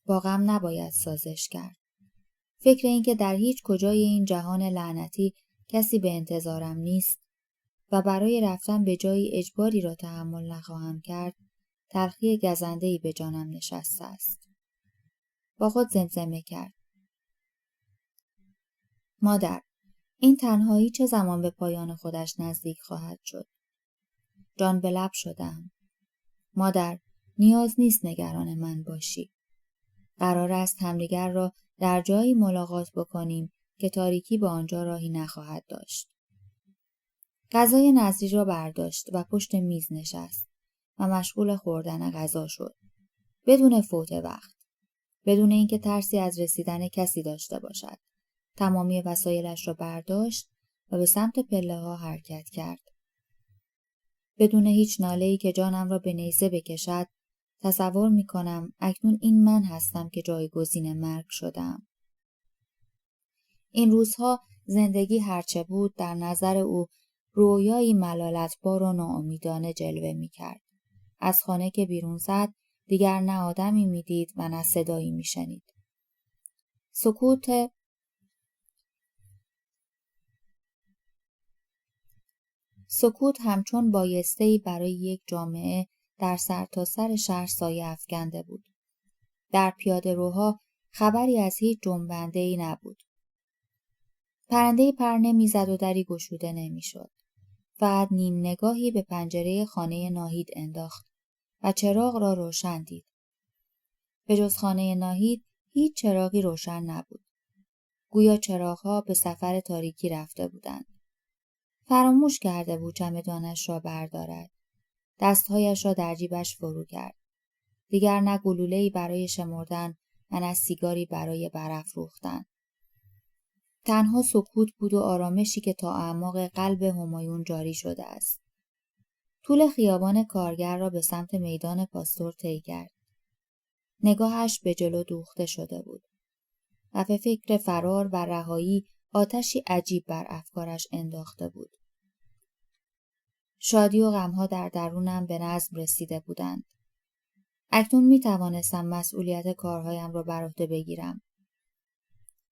با غم نباید سازش کرد. فکر این که در هیچ کجای این جهان لعنتی کسی به انتظارم نیست و برای رفتن به جایی اجباری را تحمل نخواهم کرد، تلخی گزنده‌ای به جانم نشسته است. با خود زمزمه کرد. مادر، این تنهایی چه زمان به پایان خودش نزدیک خواهد شد؟ جان به لب شدم. مادر، نیاز نیست نگران من باشی. قرار است همدیگر را در جایی ملاقات بکنیم که تاریکی به آنجا راهی نخواهد داشت. غذای نظری را برداشت و پشت میز نشست و مشغول خوردن غذا شد. بدون فوت وقت. بدون اینکه ترسی از رسیدن کسی داشته باشد. تمامی وسایلش را برداشت و به سمت پله‌ها حرکت کرد. بدون هیچ ناله‌ای که جانم را به نیزه بکشد، تصور می کنم اکنون این من هستم که جایگزین مرگ شدم. این روزها زندگی هرچه بود در نظر او رویایی ملالتبار و ناامیدانه جلوه می کرد. از خانه که بیرون زد دیگر نه آدمی می دید و نه صدایی می شنید. سکوت همچون بایسته‌ای برای یک جامعه در سرتاسر شهر سایه افکنده بود. در پیاده روها خبری از هیچ جنبنده‌ای نبود. پرنده‌ای پر نمی‌زد و دری گشوده نمی‌شد. فقط نیم نگاهی به پنجره خانه ناهید انداخت و چراغ را روشن دید. به جز خانه ناهید هیچ چراغی روشن نبود. گویا چراغ‌ها به سفر تاریکی رفته بودند. فراموش کرده بود چمدانش را بردارد. دستهایش را در جیبش فرو کرد. دیگر نه گلوله‌ای برای شمردن و نه سیگاری برای برافروختن. تنها سکوت بود و آرامشی که تا اعماق قلب همایون جاری شده است. طول خیابان کارگر را به سمت میدان پاستور طی کرد. نگاهش به جلو دوخته شده بود و به فکر فرار و رهایی آتشی عجیب بر افکارش انداخته بود. شادی و غمها در درونم به نظم رسیده بودند. اکنون می توانستم مسئولیت کارهایم را بر عهده بگیرم.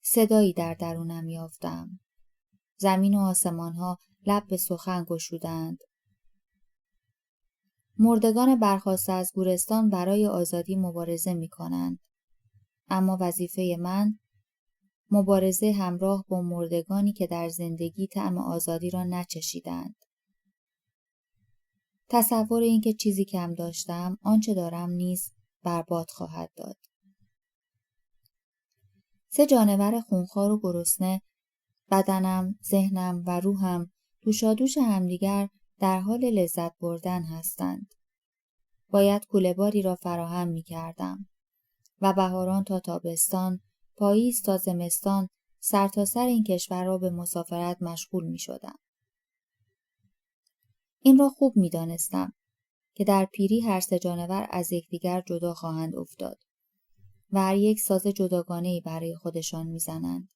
صدایی در درونم یافتم. زمین و آسمانها لب به سخن گشودند. مردگان برخاسته از گورستان برای آزادی مبارزه می کنند. اما وظیفه من مبارزه همراه با مردگانی که در زندگی طعم آزادی را نچشیدند. تصور اینکه چیزی کم داشتم، آنچه دارم نیز برباد خواهد داد. 3 جانور خونخوار و گرسنه، بدنم، ذهنم و روحم دوشادوش همدیگر در حال لذت بردن هستند. باید کوله‌باری را فراهم می کردم و بهاران تا تابستان، پاییز تا زمستان سرتاسر این کشور را به مسافرت مشغول می شدم. این را خوب می دانستم که در پیری هر 3 جانور از یکدیگر جدا خواهند افتاد و هر یک ساز جداگانه‌ای برای خودشان می زنند.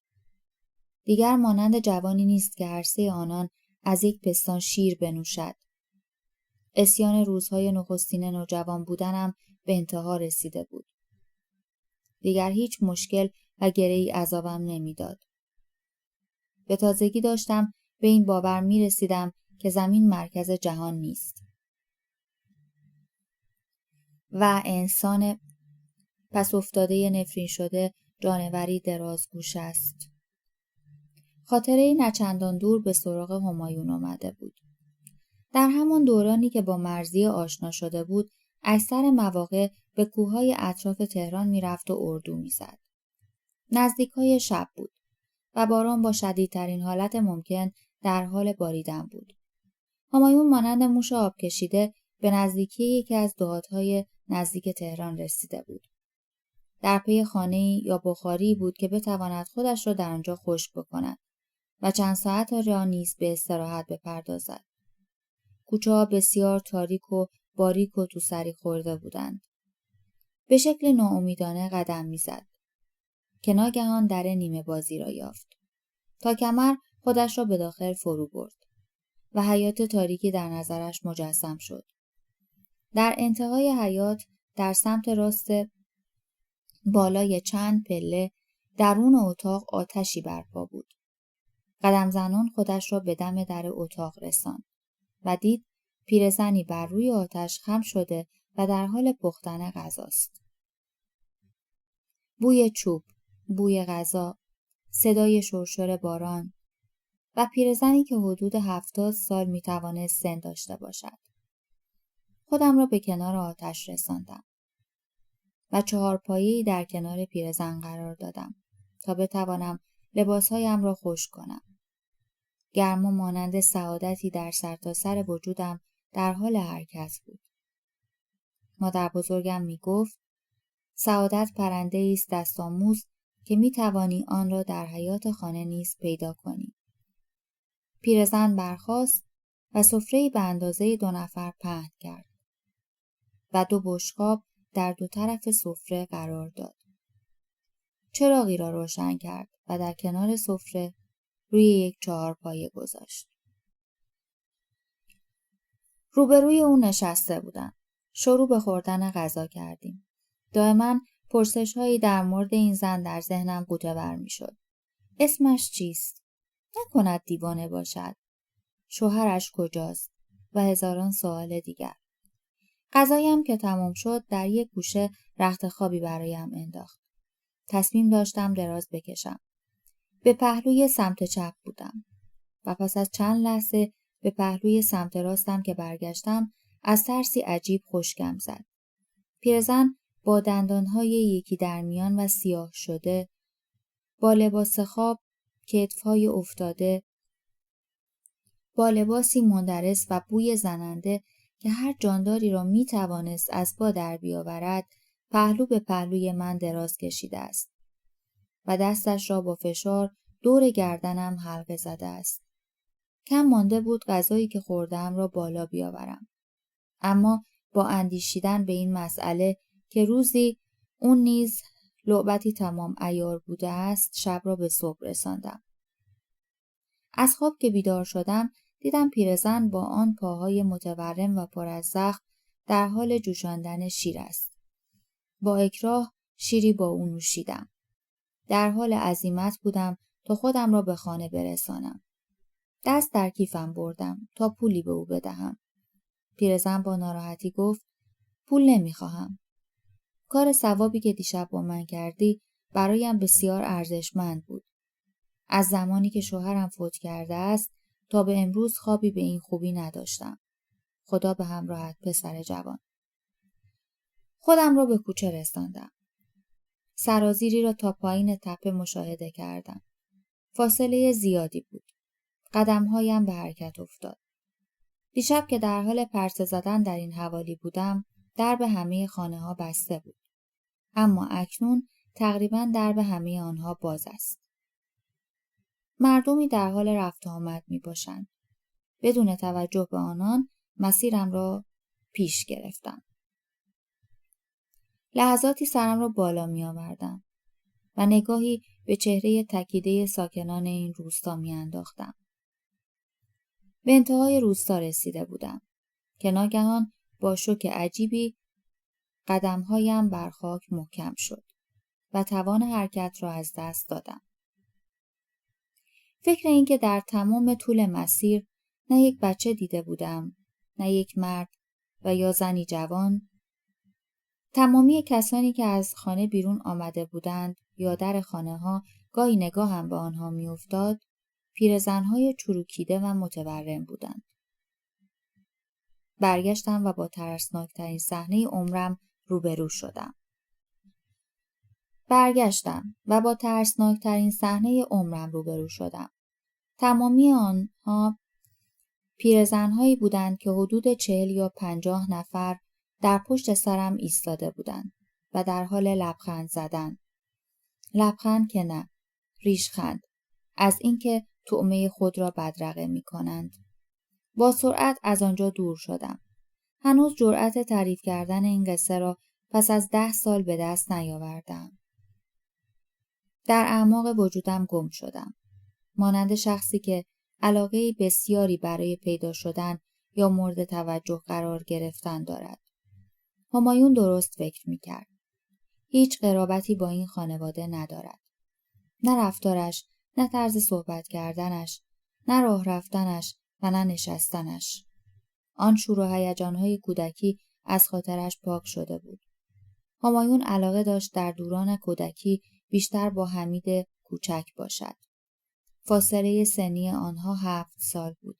دیگر مانند جوانی نیست که هر 3 آنان از یک پستان شیر بنوشد. عصیان روزهای نخستین نوجوان بودنم به انتها رسیده بود. دیگر هیچ مشکل و گره‌ای عذابم نمیداد. به تازگی داشتم به این باور می رسیدم که زمین مرکز جهان نیست و انسان پس افتاده نفرین شده جانوری درازگوش است. خاطره نچندان دور به سراغ همایون آمده بود. در همان دورانی که با مرزی آشنا شده بود، اکثر مواقع به کوههای اطراف تهران میرفت و اردو میزد. نزدیکای شب بود و باران با شدیدترین حالت ممکن در حال باریدن بود. همایون مانند موش آب کشیده به نزدیکی یکی از دهات‌های نزدیک تهران رسیده بود. در پی خانه‌ای یا بخاری بود که بتواند خودش را در آنجا خشک بکند و چند ساعت را نیز به استراحت بپردازد. کوچه‌ها بسیار تاریک و باریک و توسری خورده بودند. به شکل ناامیدانه قدم می‌زد که ناگهان در نیمه بازی را یافت. تا کمر خودش را به داخل فرو برد و حیاط تاریکی در نظرش مجسم شد. در انتهای حیاط در سمت راست بالای چند پله درون اتاق آتشی برپا بود. قدم زنان خودش را به دم در اتاق رساند و دید پیرزنی بر روی آتش خم شده و در حال پختن غذاست. بوی چوب، بوی غذا، صدای شرشر باران و پیرزنی که حدود 70 سال میتوانست سن داشته باشد. خودم را به کنار آتش رساندم و 4 پایه‌ای در کنار پیرزن قرار دادم تا بتوانم لباسهایم را خشک کنم. گرما مانند سعادتی در سرتاسر وجودم در حال حرکت بود. مادر بزرگم می گفت سعادت پرنده‌ای است دست‌آموز که می توانی آن را در حیاط خانه نیز پیدا کنی. پیرزن برخاست و سفره‌ای به اندازه 2 نفر پهن کرد و 2 بشقاب در 2 طرف سفره قرار داد. چراغی را روشن کرد و در کنار سفره روی یک 4 پایه گذاشت. روبروی او نشسته بودم. شروع به خوردن غذا کردیم. دائما پرسش‌هایی در مورد این زن در ذهنم غوطه‌ور می‌شد. اسمش چیست؟ نکند دیوانه باشد. شوهرش کجاست؟ و هزاران سوال دیگر. غذایم که تمام شد در یک گوشه رخت خوابی برایم انداخت. تصمیم داشتم دراز بکشم. به پهلوی سمت چپ بودم و پس از چند لحظه به پهلوی سمت راستم که برگشتم از ترسی عجیب خشکم زد. پیرزن با دندانهای یکی در میان و سیاه شده، با لباس خواب، کتفهای افتاده، با لباسی مندرس و بوی زننده که هر جانداری را می توانست از پا در بیاورد، پهلو به پهلوی من دراز کشیده است و دستش را با فشار دور گردنم حلقه زده است. کم مانده بود غذایی که خوردم را بالا بیاورم. اما با اندیشیدن به این مسئله که روزی اون نیز لعبتی تمام عیار بوده است، شب را به صبح رساندم. از خواب که بیدار شدم دیدم پیرزن با آن پاهای متورم و پر از زخم در حال جوشاندن شیر است. با اکراه شیری با او نوشیدم. در حال عزیمت بودم تا خودم را به خانه برسانم. دست در کیفم بردم تا پولی به او بدهم. پیرزن با ناراحتی گفت پول نمیخواهم. کار ثوابی که دیشب با من کردی برایم بسیار ارزشمند بود. از زمانی که شوهرم فوت کرده است تا به امروز خوابی به این خوبی نداشتم. خدا به همراهت پسر جوان. خودم را به کوچه رساندم. سرازیری را تا پایین تپه مشاهده کردم. فاصله زیادی بود. قدمهایم به حرکت افتاد. دیشب که در حال پرسه زدن در این حوالی بودم، درب همه خانه ها بسته بود. اما اکنون تقریباً درب همه آنها باز است. مردمی در حال رفت و آمد می باشند. بدون توجه به آنان مسیرم را پیش گرفتم. لحظاتی سرم را بالا می آوردم و نگاهی به چهره تکیده ساکنان این روستا می انداختم. به انتهای روستا رسیده بودم که ناگهان با شوک عجیبی قدمهایم بر خاک محکم شد و توان حرکت را از دست دادم. فکر این که در تمام طول مسیر نه یک بچه دیده بودم، نه یک مرد و یا زنی جوان. تمامی کسانی که از خانه بیرون آمده بودند یا در خانه ها گاهی نگاهم به آنها میافتاد، پیرزن‌های چروکیده و متورم بودند. برگشتم و با ترسناکترین صحنه عمرم روبرو شدم. تمامی آنها پیرزن‌هایی بودند که حدود 40 یا 50 نفر در پشت سرم ایستاده بودند و در حال لبخند زدن. لبخند که نه، ریشخند، از اینکه طعمه خود را بدرقه می‌کنند. با سرعت از آنجا دور شدم. هنوز جرأت تعریف کردن این قصه را پس از 10 سال به دست نیاوردم. در اعماق وجودم گم شدم. مانند شخصی که علاقه بسیاری برای پیدا شدن یا مورد توجه قرار گرفتن دارد. همایون درست فکر می‌کرد. هیچ قرابتی با این خانواده ندارد. نه رفتارش، نه طرز صحبت کردنش، نه راه رفتنش و نه نشستنش. آن شور و هیجان‌های کودکی از خاطرش پاک شده بود. همایون علاقه داشت در دوران کودکی بیشتر با حمید کوچک باشد. فاصله سنی آنها 7 سال بود.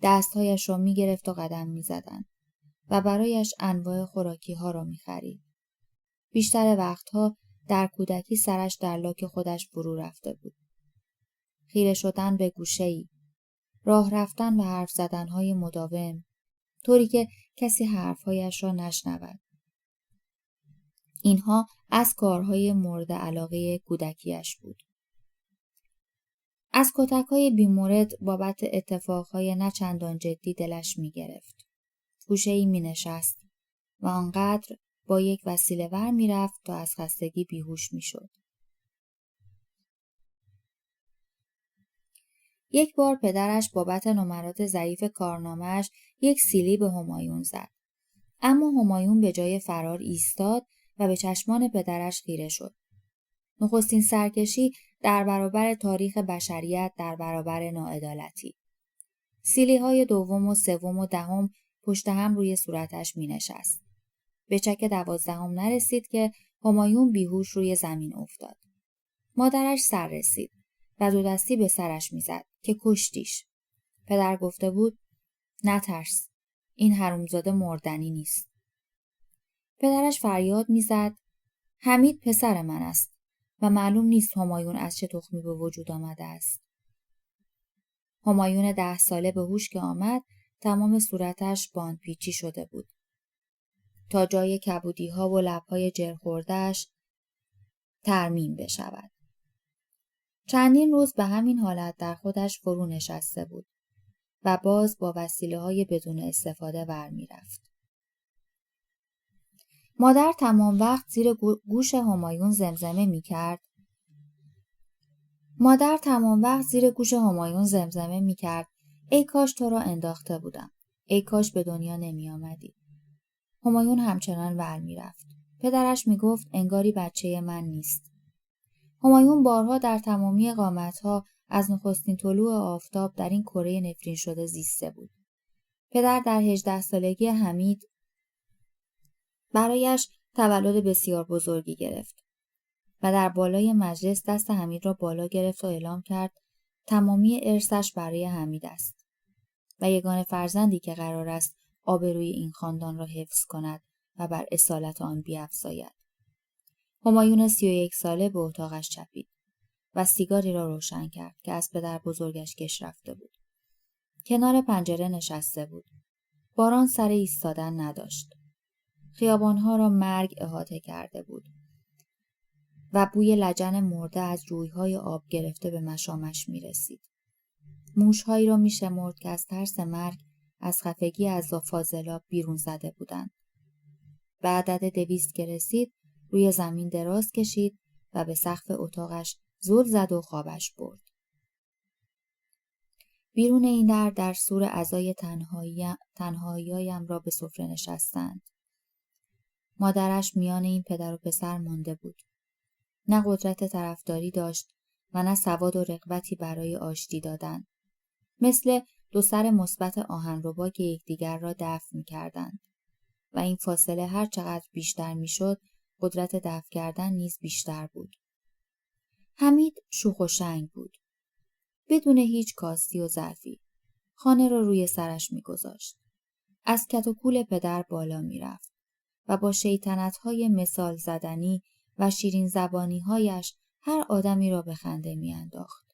دستهایش را می گرفت و قدم می زدن و برایش انواع خوراکی ها را می خرید. بیشتر وقتها در کودکی سرش در لاک خودش فرو رفته بود. خیره شدن به گوشه‌ای، راه رفتن و حرف زدنهای مداوم، طوری که کسی حرفهایش را نشنود. اینها از کارهای مورد علاقه کودکیش بود. از کتک‌های بی‌مورد بابت اتفاقهای نه چندان جدی دلش می‌گرفت. گوشه‌ای می‌نشست و آنقدر با یک وسیله ور می‌رفت تا از خستگی بیهوش می‌شد. یک بار پدرش بابت نمرات ضعیف کارنامه‌اش یک سیلی به همایون زد. اما همایون به جای فرار ایستاد و به چشمان پدرش خیره شد. نخستین سرکشی در برابر تاریخ بشریت در برابر ناعدالتی. سیلی‌های دوم و سوم و دهم پشت هم روی صورتش می نشست. به چک 12 نرسید که همایون بیهوش روی زمین افتاد. مادرش سر رسید و دو دستی به سرش می زد که کشتیش. پدر گفته بود نترس، این حرومزاده مردنی نیست. پدرش فریاد می زد حمید پسر من است و معلوم نیست همایون از چه تخمی به وجود آمده است. همایون 10 ساله به هوش که آمد تمام صورتش باندپیچی شده بود. تا جای کبودی‌ها و لب‌های جر خورده‌اش ترمیم بشود. چندین روز به همین حالت در خودش فرو نشسته بود و باز با وسیله‌های بدون استفاده ور می‌رفت. مادر تمام وقت زیر گوش همایون زمزمه می‌کرد ای کاش تو را انداخته بودم. ای کاش به دنیا نمی آمدی. همایون همچنان ور می‌رفت. پدرش می‌گفت انگاری بچه من نیست. همایون بارها در تمامی قامت‌ها از نخستین طلوع آفتاب در این کره نفرین شده زیسته بود. پدر در 18 سالگی حمید برایش تولد بسیار بزرگی گرفت و در بالای مجلس دست حمید را بالا گرفت و اعلام کرد تمامی ارثش برای حمید است و یگانه فرزندی که قرار است آبروی این خاندان را حفظ کند و بر اصالت آن بیفزاید. همایون 31 ساله به اتاقش چپید و سیگاری را روشن کرد که از پدر بزرگش کش رفته بود. کنار پنجره نشسته بود. باران سر ایستادن نداشت. خیابانها را مرگ احاطه کرده بود و بوی لجن مرده از جویهای آب گرفته به مشامش می رسید. موشهایی را می شمرد که از ترس مرگ از خفگی از فاضلاب بیرون زده بودند. به عدد 200 که رسید روی زمین دراز کشید و به سقف اتاقش زل زد و خوابش برد. بیرون این در سور عزای تنهایی‌هایم را به سفره نشستند. مادرش میان این پدر و پسر مانده بود. نه قدرت طرفداری داشت و نه سواد و رغبتی برای آشتی دادن. مثل دو سر مثبت آهنربا که یکدیگر را دفع می‌کردند و این فاصله هر چقدر بیشتر می‌شد قدرت دفع کردن نیز بیشتر بود. حمید شوخ و شنگ بود. بدون هیچ کاستی و ظرفی. خانه را روی سرش می‌گذاشت. از کت و کول پدر بالا می‌رفت و با شیطنت‌های مثال زدنی و شیرین زبانی‌هایش هر آدمی را به خنده می‌انداخت.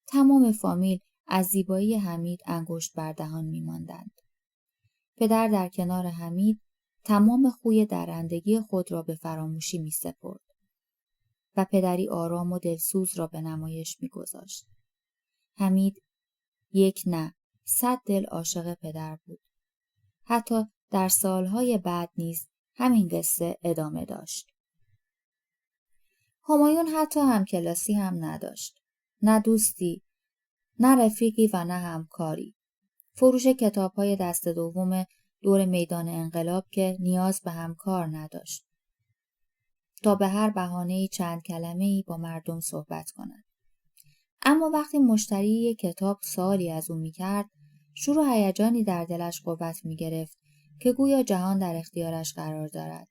تمام فامیل از زیبایی حمید انگشت بر دهان می‌ماندند. پدر در کنار حمید تمام خوی درندگی خود را به فراموشی می‌سپرد و پدری آرام و دلسوز را به نمایش می‌گذاشت. حمید 100 دل عاشق پدر بود. حتی در سالهای بعد نیز همین قصه ادامه داشت. همایون حتی همکلاسی هم نداشت. نه دوستی، نه رفیقی و نه همکاری. فروش کتاب‌های دست دوم دور میدان انقلاب که نیاز به همکار نداشت تا به هر بهانه‌ای چند کلمه‌ای با مردم صحبت کند. اما وقتی مشتری یک کتاب سوالی از او می‌کرد، شور و هیجانی در دلش قوت می‌گرفت که گویا جهان در اختیارش قرار دارد.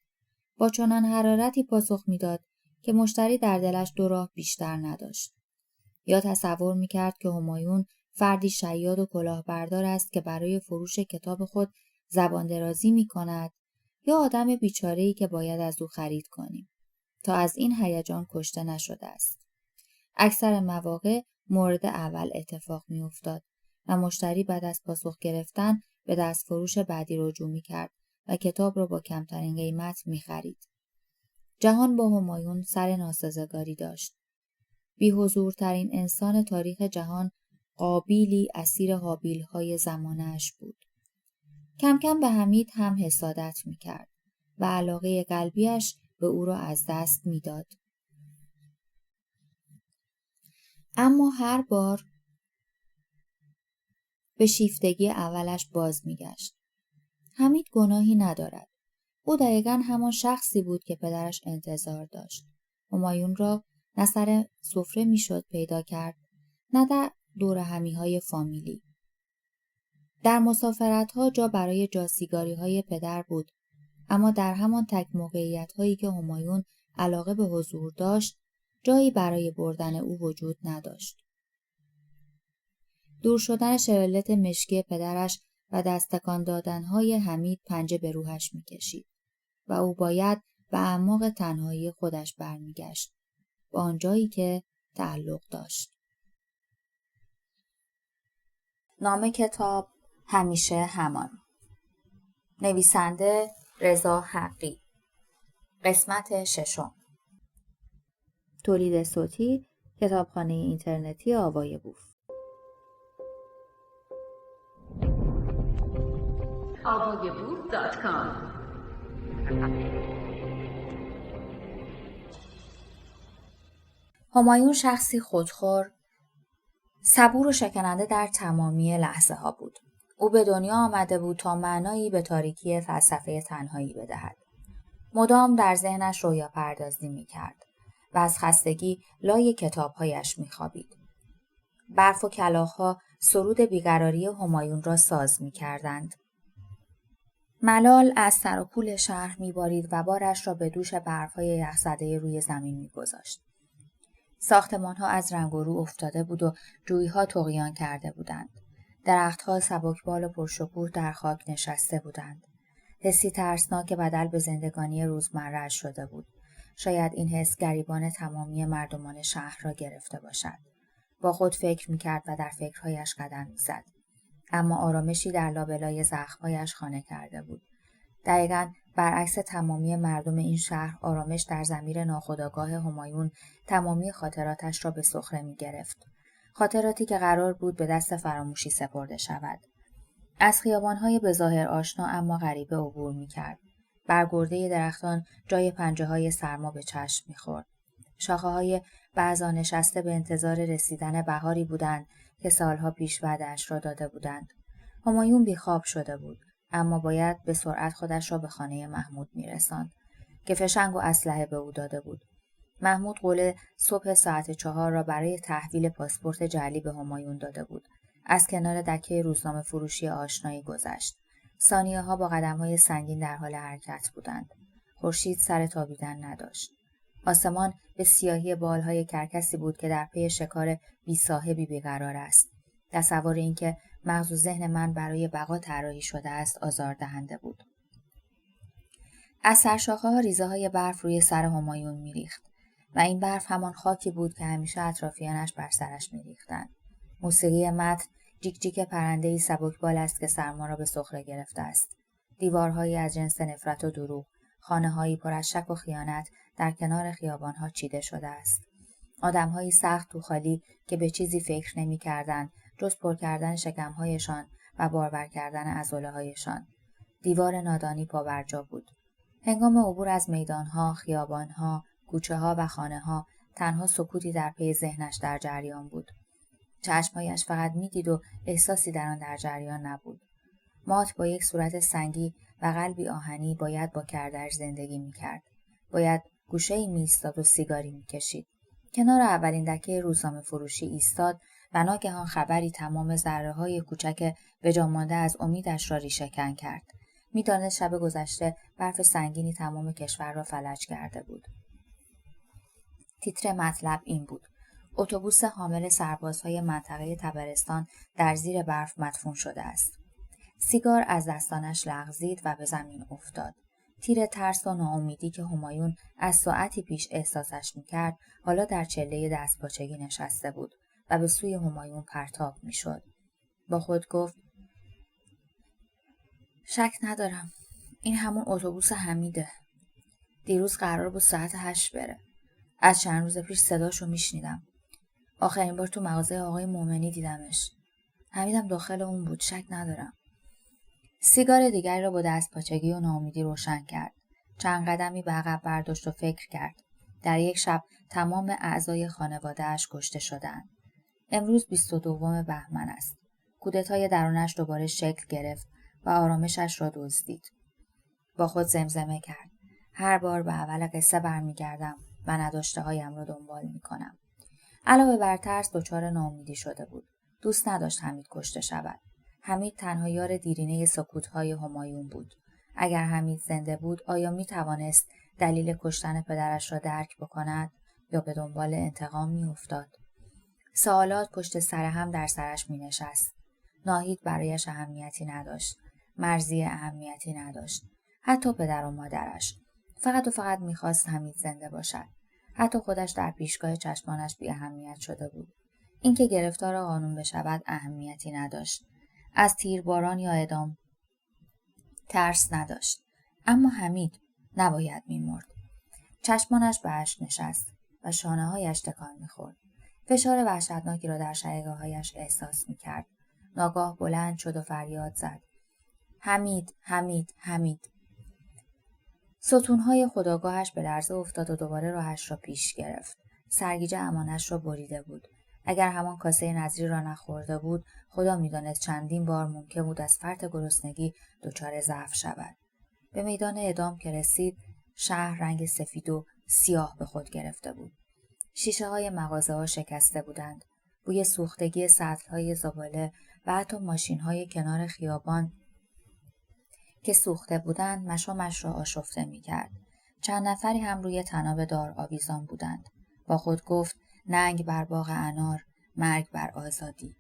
با چنان حرارتی پاسخ می‌داد که مشتری در دلش دو راه بیشتر نداشت. یا تصور می‌کرد که همایون فردی شیاد و کلاهبردار است که برای فروش کتاب خود زبان درازی می‌کند، یا آدم بیچاره‌ای که باید از او خرید کنیم تا از این هیجان کشته نشده است. اکثر مواقع مورد اول اتفاق می‌افتاد و مشتری بعد از پاسخ گرفتن به دست فروش بعدی رجوع می‌کرد و کتاب را با کمترین قیمت می‌خرید. جهان با همایون سر ناسازگاری داشت. بی‌حضورترین انسان تاریخ جهان قابیلی اسیر هابیل‌های زمانه‌اش بود. کم کم به حمید هم حسادت می‌کرد و علاقه قلبیش به او را از دست می‌داد. اما هر بار به شیفتگی اولش باز می‌گشت. حمید گناهی ندارد. او دقیقاً همان شخصی بود که پدرش انتظار داشت. همایون را نه سر سفره میشد پیدا کرد، نه در دور همیهای فامیلی. در مسافرت‌ها جا برای جاسیگاری‌های پدر بود، اما در همان تک موقعیت‌هایی که همایون علاقه به حضور داشت، جایی برای بردن او وجود نداشت. دور شدن شرلت مشکی پدرش و دستکان دادن‌های حمید پنجه به روحش می‌کشید و او باید به اعماق تنهایی خودش برمیگشت، به آنجایی که تعلق داشت. نام کتاب همیشه همان. نویسنده رضا حقی. قسمت 6. تولید صوتی کتابخانه اینترنتی آوای بوف. avayaboof.com همایون شخصی خودخور، صبور و شکننده در تمامی لحظه ها بود. او به دنیا آمده بود تا معنایی به تاریکی فلسفه تنهایی بدهد. مدام در ذهنش رویا پردازی می کرد و از خستگی لای کتابهایش می خوابید. برف و کلاغ‌ها سرود بیقراری همایون را ساز می کردند. ملال از سر و کول شهر می بارید و بارش را به دوش برف‌های یخزده روی زمین می گذاشت. ساختمان‌ها از رنگ و رو افتاده بود و جوی‌ها طغیان کرده بودند. درخت‌ها سبکبال و پرشکوه در خاک نشسته بودند. حسی ترسناک بدل به زندگانی روزمره‌اش شده بود. شاید این حس گریبان تمامی مردمان شهر را گرفته باشد. با خود فکر می‌کرد و در فکرهایش قدم می‌زد. اما آرامشی در لابلای زخم‌هایش خانه کرده بود. دقیقاً برعکس تمامی مردم این شهر، آرامش در ضمیر ناخودآگاه همایون تمامی خاطراتش را به سخره می‌گرفت. خاطراتی که قرار بود به دست فراموشی سپرده شود. از خیابان‌های به ظاهر آشنا اما غریبه عبور می‌کرد. برگرده درختان جای پنجه‌های سرما به چشم می‌خورد. شاخه‌های بعضا نشسته به انتظار رسیدن بهاری بودند که سالها پیش وعده‌اش را داده بودند. همایون بیخواب شده بود، اما باید به سرعت خودش را به خانه محمود می‌رساند که فشنگ و اسلحه به او داده بود. محمود قول صبح ساعت 4 را برای تحویل پاسپورت جعلی به همایون داده بود. از کنار دکه روزنامه فروشی آشنایی گذشت. ثانیه‌ها با قدم‌های سنگین در حال حرکت بودند. خورشید سر تابیدن نداشت. آسمان به سیاهی بالهای کرکسی بود که در پی شکار بی صاحبی بیقرار است. تصور اینکه مغز و ذهن من برای بقا طراحی شده است آزاردهنده بود. از سرشاخه‌ها ریزه‌های برف روی سر همایون می‌ریخت و این برف همان خاکی بود که همیشه اطرافیانش بر سرش می‌ریختند. موسیقی متن جیک جیک پرنده‌ای سبکبال است که سرما را به سخره گرفته است. دیوارهایی از جنس نفرت و دروغ، خانه‌هایی پر از شک و خیانت در کنار خیابان‌ها چیده شده است. آدم‌هایی سخت تو خالی که به چیزی فکر نمی‌کردند جز پر کردن شکم‌هایشان و بارور کردن عضله‌هایشان. دیوار نادانی پابرجا بود. هنگام عبور از میدان‌ها، خیابان‌ها، کوچه‌ها و خانه‌ها تنها سکوتی در پی ذهنش در جریان بود. چشمهایش فقط می‌دید و احساسی در آن در جریان نبود. مات با یک صورت سنگی و قلبی آهنی باید با کردش زندگی می‌کرد. باید گوشه‌ای می‌ایستاد و سیگاری می‌کشید. کنار اولین دکه روزنامه فروشی ایستاد و ناگهان خبری تمام ذره‌های کوچک به جا مانده از امیدش را ریشه‌کن کرد. می‌دانست شب گذشته برف سنگینی تمام کشور را فلج کرده بود. تیتر مطلب این بود: اتوبوس حامل سربازهای منطقه طبرستان در زیر برف مدفون شده است. سیگار از دستانش لغزید و به زمین افتاد. تیر ترس و ناامیدی که همایون از ساعتی پیش احساسش می‌کرد، حالا در چله دستپاچگی نشسته بود و به سوی همایون پرتاب می‌شد. با خود گفت: شک ندارم این همون اتوبوس حمیده. دیروز قرار بود ساعت 8 بره. از چند روز پیش صداشو میشنیدم. آخرین بار تو مغازه آقای مومنی دیدمش. حمیدم داخل اون بود، شک ندارم. سیگار دیگری را با دستپاچگی و ناامیدی روشن کرد. چند قدمی به عقب برداشت و فکر کرد. در یک شب تمام اعضای خانواده‌اش کشته شدند. امروز 22 بهمن است. کودتای درونش دوباره شکل گرفت و آرامشش را دزدید. با خود زمزمه کرد: هر بار به اول قصه برمیگردم و نداشته هایم را دنبال میکنم. علاوه بر ترس دچار ناامیدی شده بود. دوست نداشت حمید کشته شود. حمید تنها یار دیرینه سکوت‌های همایون بود. اگر حمید زنده بود آیا میتوانست دلیل کشتن پدرش را درک بکند یا به دنبال انتقام میافتاد؟ سوالات پشت سر هم در سرش مینشست. ناهید برایش اهمیتی نداشت. مرضی اهمیتی نداشت. حتی پدر و مادرش. فقط و فقط میخواست حمید زنده باشد. حتی خودش در پیشگاه چشمانش بی اهمیت شده بود. اینکه گرفتار قانون بشود اهمیتی نداشت. از تیرباران یا اعدام ترس نداشت. اما حمید نباید میمرد. چشمانش به اشک نشست و شانه‌هایش تکان میخورد. فشار وحشتناکی را در شقیقه‌هایش احساس میکرد. ناگاه بلند شد و فریاد زد: حمید، حمید، حمید. ستونهای خودآگاهش به لرزه افتاد و دوباره راهش را پیش گرفت. سرگیجه امانش را بریده بود. اگر همان کاسه نظری را نخورده بود، خدا می‌داند چندین بار ممکن بود از فرط گرسنگی دچار ضعف شود. به میدان اعدام که رسید، شهر رنگ سفید و سیاه به خود گرفته بود. شیشه‌های مغازه‌ها شکسته بودند. بوی سوختگی سطل‌های زباله و حتی ماشین‌های کنار خیابان که سوخته بودند مشامش را آشفته می‌کرد. چند نفری هم روی طناب دار آویزان بودند. با خود گفت: ننگ بر باغ انار، مرگ بر آزادی.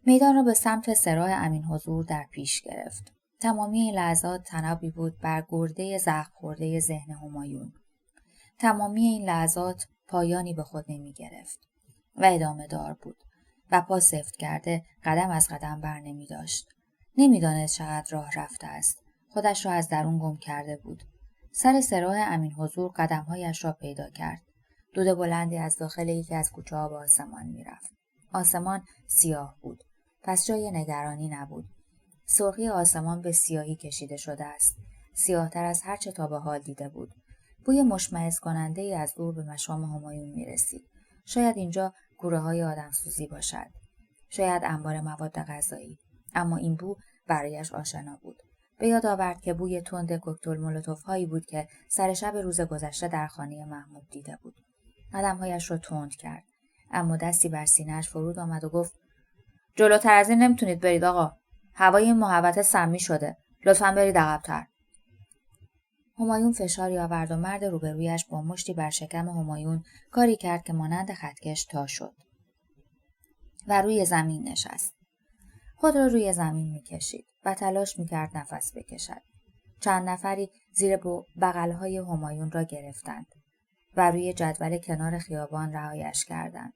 میدان را به سمت سراح امین حضور در پیش گرفت. تمامی این لحظات طنابی بود بر گرده زخم خورده ذهن همایون. تمامی این لحظات پایانی به خود نمی گرفت و ادامه دار بود و پا سفت کرده قدم از قدم بر نمی داشت. نمی دانست چقدر راه رفته است. خودش را از درون گم کرده بود. سر سراح امین حضور قدمهایش را پیدا کرد. دود بلندی از داخل یکی از کوچه‌ها به آسمان می رفت. آسمان سیاه بود. پس جای نگرانی نبود. سرخی آسمان به سیاهی کشیده شده است. سیاه‌تر از هر چه تا به حال دیده بود. بوی مشمئز کننده ای از دور به مشام همایون می رسید. شاید اینجا گوره‌های آدمسوزی باشد. شاید انبار مواد غذایی. اما این بو برایش آشنا بود. به یاد آورد که بوی تند کوکتل مولوتوف هایی بود که سر شب روز گذشته در خانه محمود دیده بود. قدم‌هایش را تند کرد. اما دستی بر سینه‌اش فرود آمد و گفت: جلوتر از این نمیتونید برید آقا. هوای این محوطه سمی شده. لطفاً برید عقب‌تر. همایون فشاری آورد و مرد روبرویش با مشتی بر شکم همایون کاری کرد که مانند خطکش تا شد و روی زمین نشست. خود را روی زمین می‌کشید و تلاش می‌کرد نفس بکشد. چند نفری زیر بغل‌های همایون را گرفتند و روی جدول کنار خیابان رهایش کردند.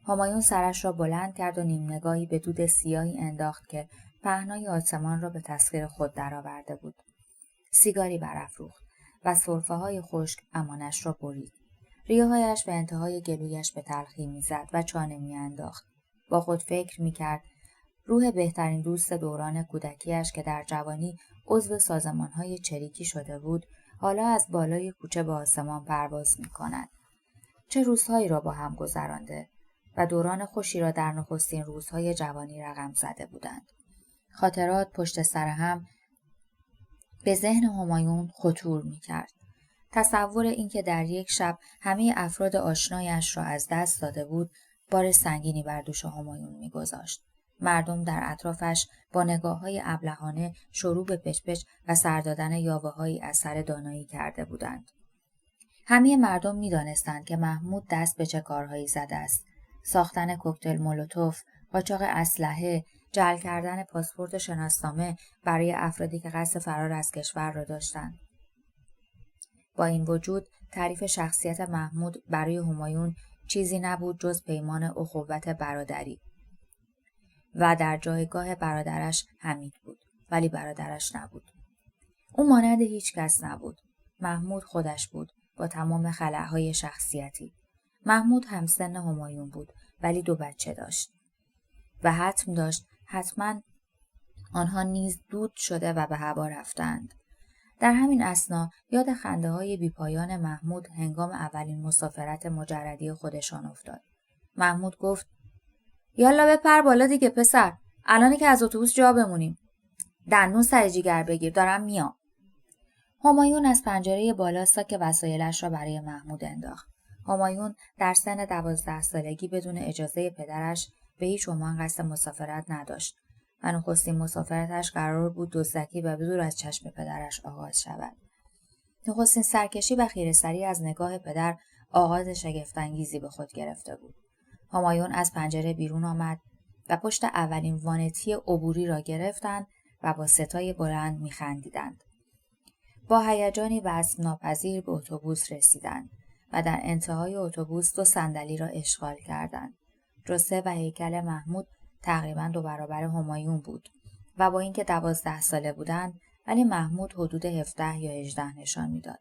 همایون سرش را بلند کرد و نیم نگاهی به دود سیاهی انداخت که پهنای آسمان را به تسخیر خود درآورده بود. سیگاری برافروخت و سرفه‌های خشک امانش را برید. ریه‌هایش به انتهای گلویش به تلخی می‌زد و چانه می‌انداخت. با خود فکر می‌کرد روح بهترین دوست دوران کودکیش که در جوانی عضو سازمان‌های چریکی شده بود، حالا از بالای کوچه به آسمان پرواز می‌کند. چه روزهایی را با هم گذرانده و دوران خوشی را در نخستین روزهای جوانی رقم زده بودند. خاطرات پشت سر هم به ذهن همایون خطور می‌کرد. تصور اینکه در یک شب همه افراد آشنایش را از دست داده بود، بار سنگینی بر دوش همایون می‌گذاشت. مردم در اطرافش با نگاه‌های ابلهانه شروع به پچ‌پچ و سر دادن یاوه‌هایی از سر دانایی کرده بودند. همه مردم می‌دانستند که محمود دست به چه کارهایی زده است. ساختن کوکتل مولوتوف، قاچاق اسلحه، جعل کردن پاسپورت شناسنامه برای افرادی که قصد فرار از کشور را داشتند. با این وجود تعریف شخصیت محمود برای همایون چیزی نبود جز پیمان اخوت برادری و در جایگاه برادرش حمید بود، ولی برادرش نبود. او مانند هیچ کس نبود. محمود خودش بود با تمام خلاهای شخصیتی. محمود همسن همایون بود، ولی 2 بچه داشت و حتم داشت حتما آنها نیز دود شده و به هوا رفتند. در همین اثنا یاد خنده‌های بی‌پایان محمود هنگام اولین مسافرت مجردی خودشان افتاد. محمود گفت: یالا بپر بالا دیگه پسر، الانی که از اتوبوس جا بمونیم. دندون سر جیگر بگیر، دارم میام. همایون از پنجره بالا ساک وسایلش را برای محمود انداخت. همایون در سن 12 سالگی بدون اجازه پدرش به هیچ عنوان قصد مسافرت نداشت و نخستین مسافرتش قرار بود دزدکی و دور از چشم پدرش آغاز شود. نخستین سرکشی و خیره‌سری از نگاه پدر آغاز شگفت‌انگیزی به خود گرفته بود. همایون از پنجره بیرون آمد و پشت اولین وانتی عبوری را گرفتند و با ستای بلند می‌خندیدند. با هیجانی وصف ناپذیر به اتوبوس رسیدند و در انتهای اتوبوس 2 صندلی را اشغال کردند. جثه و هیکل محمود تقریباً 2 برابر همایون بود و با اینکه 12 ساله بودند، ولی محمود حدود 17 یا 18 نشان میداد.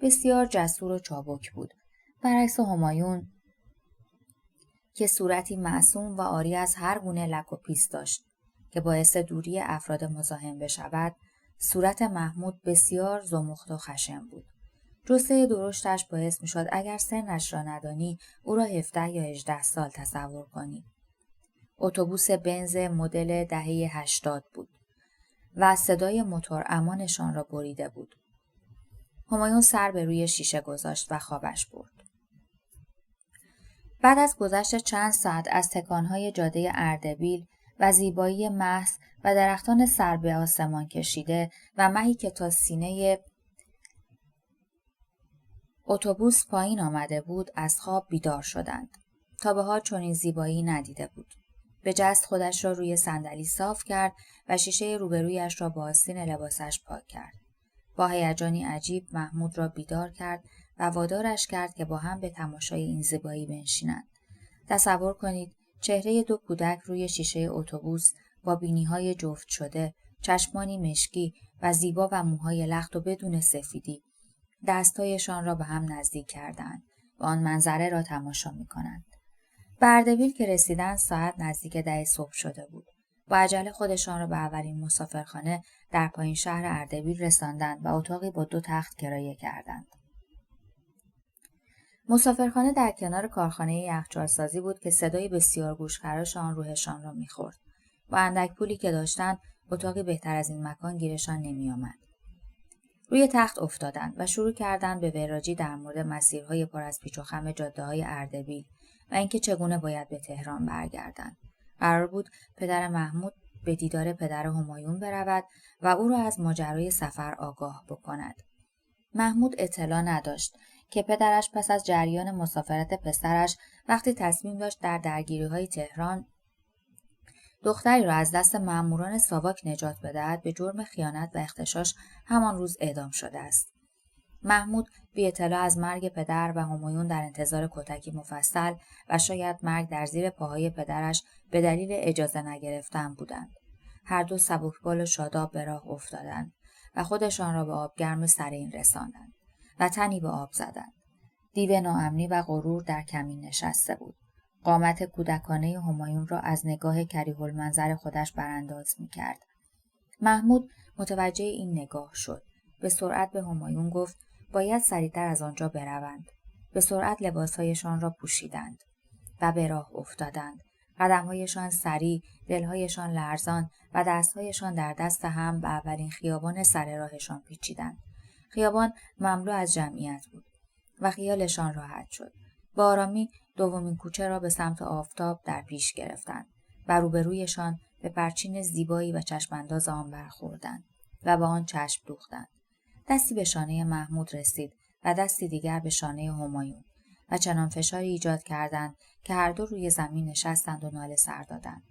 بسیار جسور و چابک بود، برعکس همایون که صورتی معصوم و عاری از هر گونه لک و پیس داشت که باعث دوری افراد مزاحم بشود. صورت محمود بسیار زمخت و خشن بود. جثه درشتش باعث میشد اگر سنش را ندانی او را 17 یا 18 سال تصور کنی. اتوبوس بنز مدل دهه 80 بود و صدای موتور امانشان را بریده بود. همایون سر به روی شیشه گذاشت و خوابش برد. بعد از گذشت چند ساعت از تکانهای جاده اردبیل و زیبایی محض و درختان سر به آسمان کشیده و مهی که تا سینه اتوبوس پایین آمده بود، از خواب بیدار شدند. تا به حال چنین زیبایی ندیده بود. به جست خودش را روی صندلی صاف کرد و شیشه روبرویش را با آستین لباسش پاک کرد. با هیجانی عجیب محمود را بیدار کرد و وادارش کرد که با هم به تماشای این زیبایی بنشینند. تصور کنید چهره 2 کودک روی شیشه اتوبوس با بینی‌های جفت شده، چشمانی مشکی و زیبا و موهای لخت و بدون سفیدی، دستایشان را به هم نزدیک کردند و آن منظره را تماشا می‌کنند. به اردبیل که رسیدند ساعت نزدیک 10 صبح شده بود. با عجله خودشان را به اولین مسافرخانه در پایین شهر اردبیل رساندند و اتاقی با 2 تخت کرایه کردند. مسافرخانه در کنار کارخانه یخچال‌سازی بود که صدای بسیار گوشخراش آن روحشان را می‌خورد. با اندک پولی که داشتند اتاقی بهتر از این مکان گیرشان نمی‌آمد. روی تخت افتادند و شروع کردند به وراجی در مورد مسیرهای پر از پیچ و خم جاده‌های اردبیل و اینکه چگونه باید به تهران برگردند. قرار بود پدر محمود به دیدار پدر همایون برود و او را از ماجرای سفر آگاه بکند. محمود اطلاع نداشت که پدرش پس از جریان مسافرت پسرش وقتی تصمیم داشت در درگیری‌های تهران دختری را از دست ماموران ساواک نجات بدهد به جرم خیانت و اغتشاش همان روز اعدام شده است. محمود بی اطلاع از مرگ پدر و همایون در انتظار کتکی مفصل و شاید مرگ در زیر پاهای پدرش به دلیل اجازه نگرفتن بودند. هر دو سبکبال و شاداب به راه افتادند و خودشان را به آبگرم سرین رساندند و تنی به آب زدند. دیو ناامنی و غرور در کمین نشسته بود. قامت کودکانه همایون را از نگاه کریه المنظر خودش برانداز می‌کرد. محمود متوجه این نگاه شد. به سرعت به همایون گفت باید سریعتر از آنجا بروند. به سرعت لباسهایشان را پوشیدند و به راه افتادند. قدمهایشان سریع، دلهایشان لرزان و دستهایشان در دست هم به اولین خیابان سر راهشان پیچیدند. خیابان مملو از جمعیت بود و خیالشان راحت شد. با آرامی دومین کوچه را به سمت آفتاب در پیش گرفتند و روبرویشان به پرچین زیبایی و چشمانداز آن برخوردند و با آن چشم دوختند. دستی به شانه محمود رسید و دستی دیگر به شانه همایون و چنان فشاری ایجاد کردند که هر دو روی زمین نشستند و ناله سر دادند.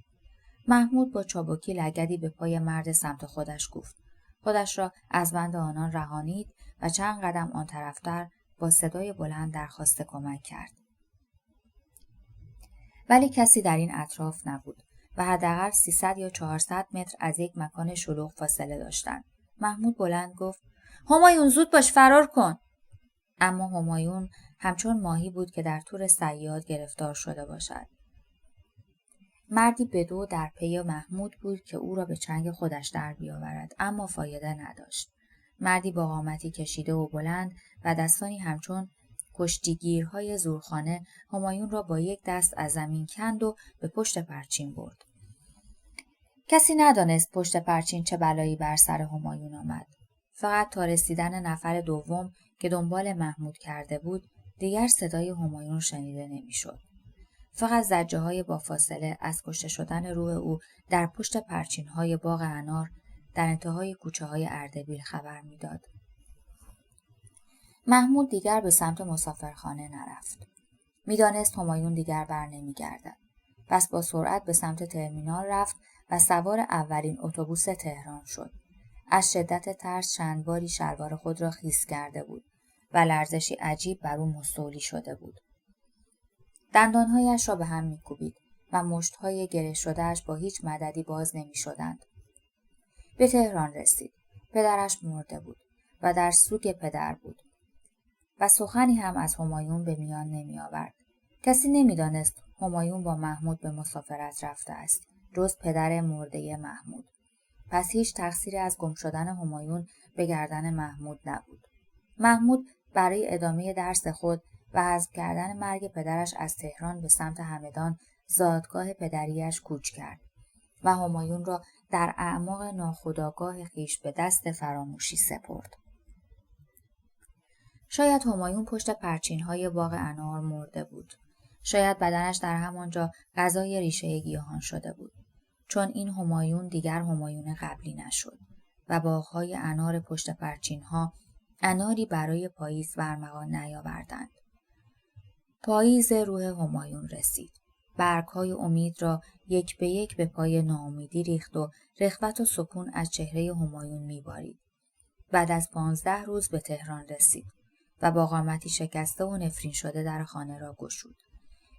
محمود با چابکی لگدی به پای مرد سمت خودش کوفت. خودش را از بند آنان رهانید و چند قدم آن طرفتر با صدای بلند درخواست کمک کرد. ولی کسی در این اطراف نبود و حداقل 300 یا 400 متر از یک مکان شلوغ فاصله داشتند. محمود بلند گفت همایون زود باش فرار کن. اما همایون همچون ماهی بود که در تور صیاد گرفتار شده باشد. مردی بدو در پی محمود بود که او را به چنگ خودش در بیاورد، اما فایده نداشت. مردی با قامتی کشیده و بلند و دستانی همچون کشتیگیرهای زورخانه همایون را با یک دست از زمین کند و به پشت پرچین برد. کسی ندانست پشت پرچین چه بلایی بر سر همایون آمد. فقط تا رسیدن نفر دوم که دنبال محمود کرده بود دیگر صدای همایون شنیده نمیشد. فقط زجه‌های با فاصله از کشته شدن روح او در پشت پرچین‌های باغ انار در انتهای کوچه‌های اردبیل خبر می‌داد. محمود دیگر به سمت مسافرخانه نرفت. می‌دانست همایون دیگر بر نمی‌گردد. پس با سرعت به سمت ترمینال رفت و سوار اولین اتوبوس تهران شد. از شدت ترس چند باری شلوار خود را خیس کرده بود و لرزشی عجیب بر او مستولی شده بود. دندانهایش را به هم می‌کوبید و مشت‌های گره شده‌اش با هیچ مددی باز نمی‌شدند. به تهران رسید. پدرش مرده بود و در سوگ پدر بود و سخنی هم از همایون به میان نمی‌آورد. کسی نمی‌دانست همایون با محمود به مسافرت رفته است، جز پدر مرده محمود. پس هیچ تقصیری از گم شدن همایون به گردن محمود نبود. محمود برای ادامه درس خود و حذف کردن مرگ پدرش از تهران به سمت همدان زادگاه پدریش کوچ کرد و همایون را در اعماق ناخودآگاه خویش به دست فراموشی سپرد. شاید همایون پشت پرچین‌های باغ انار مرده بود. شاید بدنش در همانجا غذای ریشه گیاهان شده بود. چون این همایون دیگر همایون قبلی نشد و باغ‌های انار پشت پرچین‌ها اناری برای پاییز و ارمغان نیاوردند. پاییز روح همایون رسید. برگ‌های امید را یک به یک به پای ناامیدی ریخت و رخوت و سکون از چهره همایون می‌بارید. بعد از 15 روز به تهران رسید و با قامتی شکسته و نفرین شده در خانه را گشود.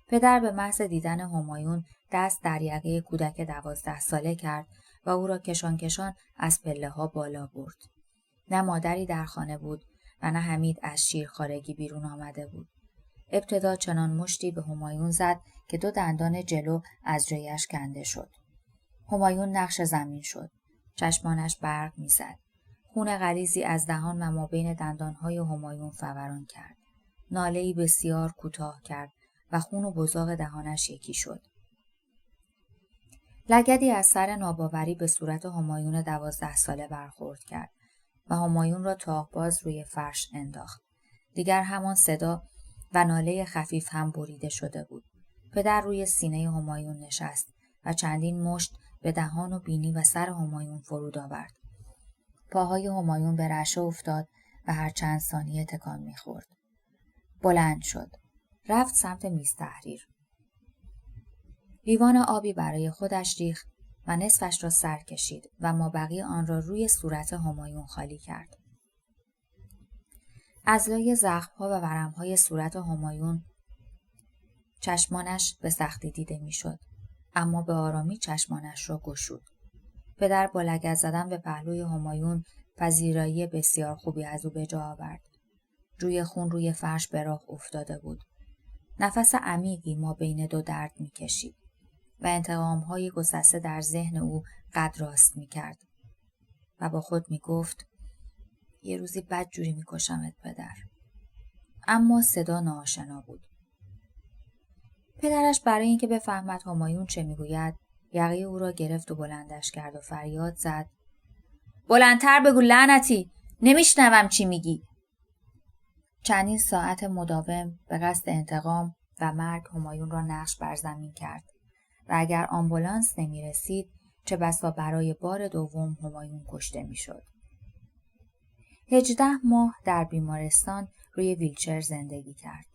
پدر به محض دیدن همایون دست در یقه کودک 12 ساله کرد و او را کشان کشان از پله‌ها بالا برد. نه مادری در خانه بود و نه حمید از شیرخوارگی بیرون آمده بود. ابتدا چنان مشتی به همایون زد که 2 دندان جلو از جایش کنده شد. همایون نقش زمین شد. چشمانش برق می‌زد. خون غلیظی از دهان و مابین دندانهای همایون فوران کرد. ناله‌ای بسیار کوتاه کرد و خون و بزاق دهانش یکی شد. لگدی از سر ناباوری به صورت همایون 12 ساله برخورد کرد و همایون را تاق‌باز روی فرش انداخت. دیگر همان صدا و ناله خفیف هم بریده شده بود. پدر روی سینه همایون نشست و چندین مشت به دهان و بینی و سر همایون فرود آورد. پاهای همایون به رعشه افتاد و هر چند ثانیه تکان می‌خورد. بلند شد. رفت سمت میز تحریر. لیوان آبی برای خودش ریخت و نصفش را سر کشید و مابقی آن را روی صورت همایون خالی کرد. از لای زخم‌ها و ورم‌های صورت همایون چشمانش به سختی دیده می‌شد، اما به آرامی چشمانش را گشود. پدر با لگد زدن به پهلوی همایون پذیرایی بسیار خوبی از او به جا آورد. جوی خون روی فرش به راه افتاده بود. نفس عمیقی ما بین دو درد می‌کشید و انتقام‌های گسسته در ذهن او قد راست می‌کرد و با خود می‌گفت یه روزی بدجوری می‌کشمت پدر. اما صدا ناآشنا بود. پدرش برای اینکه بفهمد همایون چه می‌گوید یقه او را گرفت و بلندش کرد و فریاد زد بلندتر بگو لعنتی، نمیشنوم چی میگی. چندین ساعت مداوم به قصد انتقام و مرگ همایون را نقش بر زمین کرد و اگر آمبولانس نمی رسید چه بسا برای بار دوم همایون کشته می شد. 18 ماه در بیمارستان روی ویلچر زندگی کرد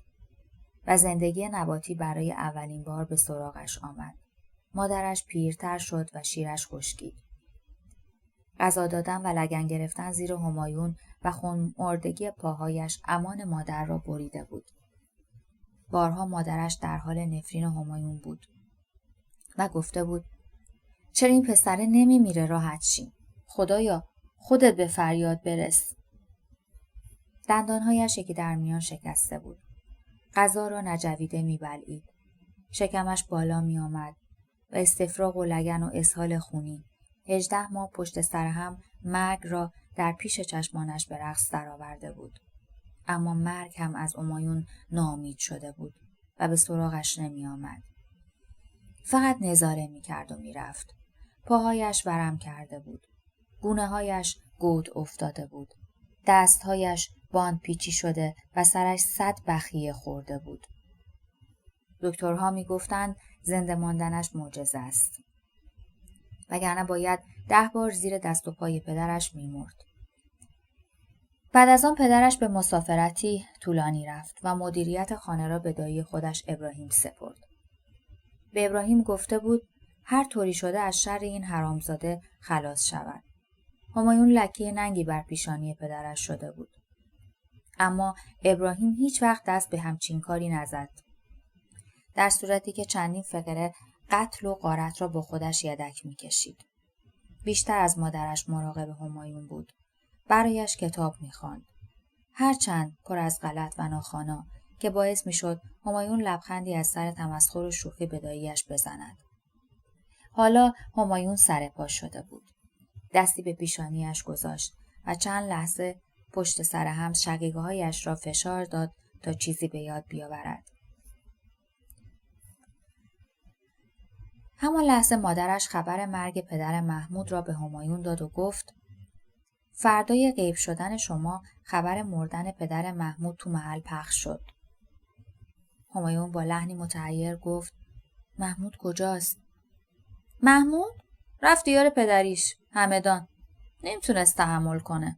و زندگی نباتی برای اولین بار به سراغش آمد. مادرش پیرتر شد و شیرش خشکید. غذا دادن و لگن گرفتن زیر همایون و خون‌مردگی پاهایش امان مادر را بریده بود. بارها مادرش در حال نفرین همایون بود و گفته بود چرا این پسره نمیمیره راحت شیم؟ خدایا خودت به فریاد برس. دندانهایش یکی در میان شکسته بود. غذا را نجویده میبلعید. شکمش بالا میآمد و استفراغ و لگن و اسهال خونی 18 ماه پشت سر هم مرگ را در پیش چشمانش به رقص درآورده بود. اما مرگ هم از همایون ناامید شده بود و به سراغش نمی آمد. فقط نظاره می کرد و می رفت. پاهایش ورم کرده بود. گونه هایش گود افتاده بود. دستهایش باند پیچی شده و سرش 100 بخیه خورده بود. دکترها می گفتند زنده ماندنش معجزه است. وگرنه باید 10 بار زیر دست و پای پدرش می مرد. بعد از آن پدرش به مسافرتی طولانی رفت و مدیریت خانه را به دایی خودش ابراهیم سپرد. به ابراهیم گفته بود هر طوری شده از شر این حرامزاده خلاص شود. همایون لکه ننگی بر پیشانی پدرش شده بود. اما ابراهیم هیچ وقت دست به همچین کاری نزد. در صورتی که چندین فقره قتل و غارت را با خودش یدک می کشید. بیشتر از مادرش مراقب همایون بود. برایش کتاب می خواند. هرچند پر از غلط و ناخوانا که باعث می شد همایون لبخندی از سر تمسخر و شوخی به دایی‌اش بزند. حالا همایون سر پا شده بود. دستی به پیشانیش گذاشت و چند لحظه پشت سر هم شقیقه‌هایش را فشار داد تا چیزی به یاد بیاورد. همان لحظه مادرش خبر مرگ پدر محمود را به همایون داد و گفت فردای غیب شدن شما خبر مردن پدر محمود تو محل پخش شد. همایون با لحنی متحیر گفت محمود کجاست؟ محمود؟ رفت دیار پدریش، همدان. نمیتونست تحمل کنه.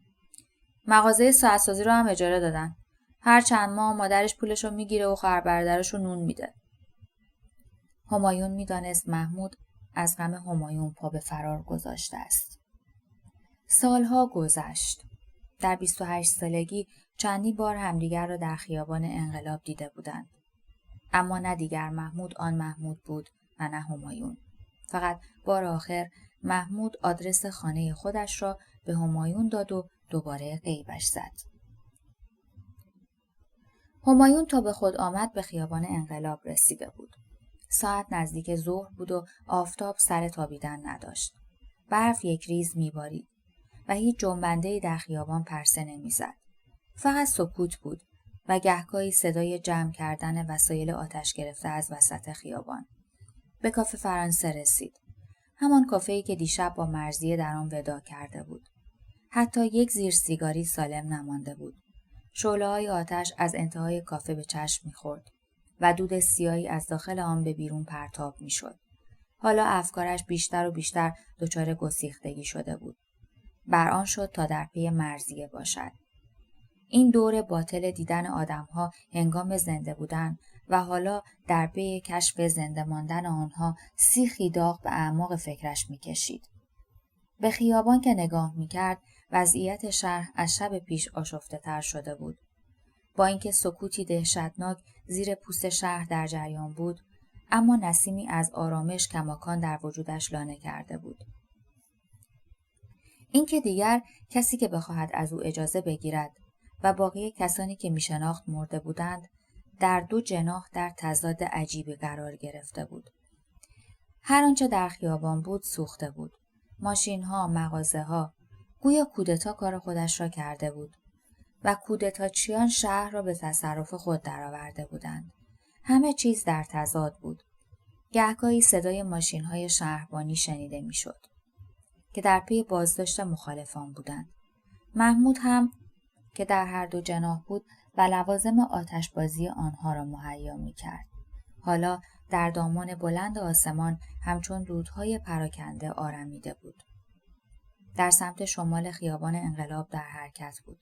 مغازه ساعت‌سازی رو هم اجاره دادن. هر چند ماه مادرش پولشو میگیره و خواهر برادرشو نون میده. همایون میدانست محمود از غم همایون پا به فرار گذاشته است. سالها گذشت. در 28 سالگی چندین بار همدیگر را در خیابان انقلاب دیده بودند. اما نه دیگر محمود آن محمود بود و نه همایون. فقط بار آخر محمود آدرس خانه خودش را به همایون داد و دوباره غیبش زد. همایون تا به خود آمد به خیابان انقلاب رسیده بود. ساعت نزدیک ظهر بود و آفتاب سر تابیدن نداشت. برف یک ریز میبارید و هیچ جنبنده‌ای در خیابان پرسه نمیزد. فقط سکوت بود و گهگاهی صدای جمع کردن وسایل آتش گرفته از وسط خیابان. به کافه فرانسه رسید. همان کافه‌ای که دیشب با مرضیه در آن وداع کرده بود. حتی یک زیر سیگاری سالم نمانده بود. شعله‌های آتش از انتهای کافه به چشم می‌خورد و دود سیاهی از داخل آن به بیرون پرتاب می‌شد. حالا افکارش بیشتر و بیشتر دچار گسیختگی شده بود. بر آن شد تا در پی مرضیه باشد. این دور باطل دیدن آدمها هنگام زنده بودن و حالا در پی کشف زنده ماندن آنها سیخی داغ به اعماق فکرش می‌کشید. به خیابان که نگاه می‌کرد وضعیت شهر از شب پیش آشفته‌تر شده بود. با اینکه سکوتی دهشتناک زیر پوست شهر در جریان بود، اما نسیمی از آرامش کماکان در وجودش لانه کرده بود. اینکه دیگر کسی که بخواهد از او اجازه بگیرد و باقی کسانی که میشناخت مرده بودند، در دو جناح در تضاد عجیبی قرار گرفته بود. هر آنچه در خیابان بود سوخته بود. ماشین‌ها، مغازه‌ها، گویا کودتا کار خودش را کرده بود و کودتاچیان شهر را به تصرف خود درآورده بودند. همه چیز در تضاد بود. گهگاهی صدای ماشین‌های شهربانی شنیده می‌شد که در پی بازداشت مخالفان بودند. محمود هم که در هر دو جناح بود و لوازم آتشبازی آنها را مهیا می‌کرد. حالا در دامان بلند آسمان همچون دودهای پراکنده آرمیده بود. در سمت شمال خیابان انقلاب در حرکت بود.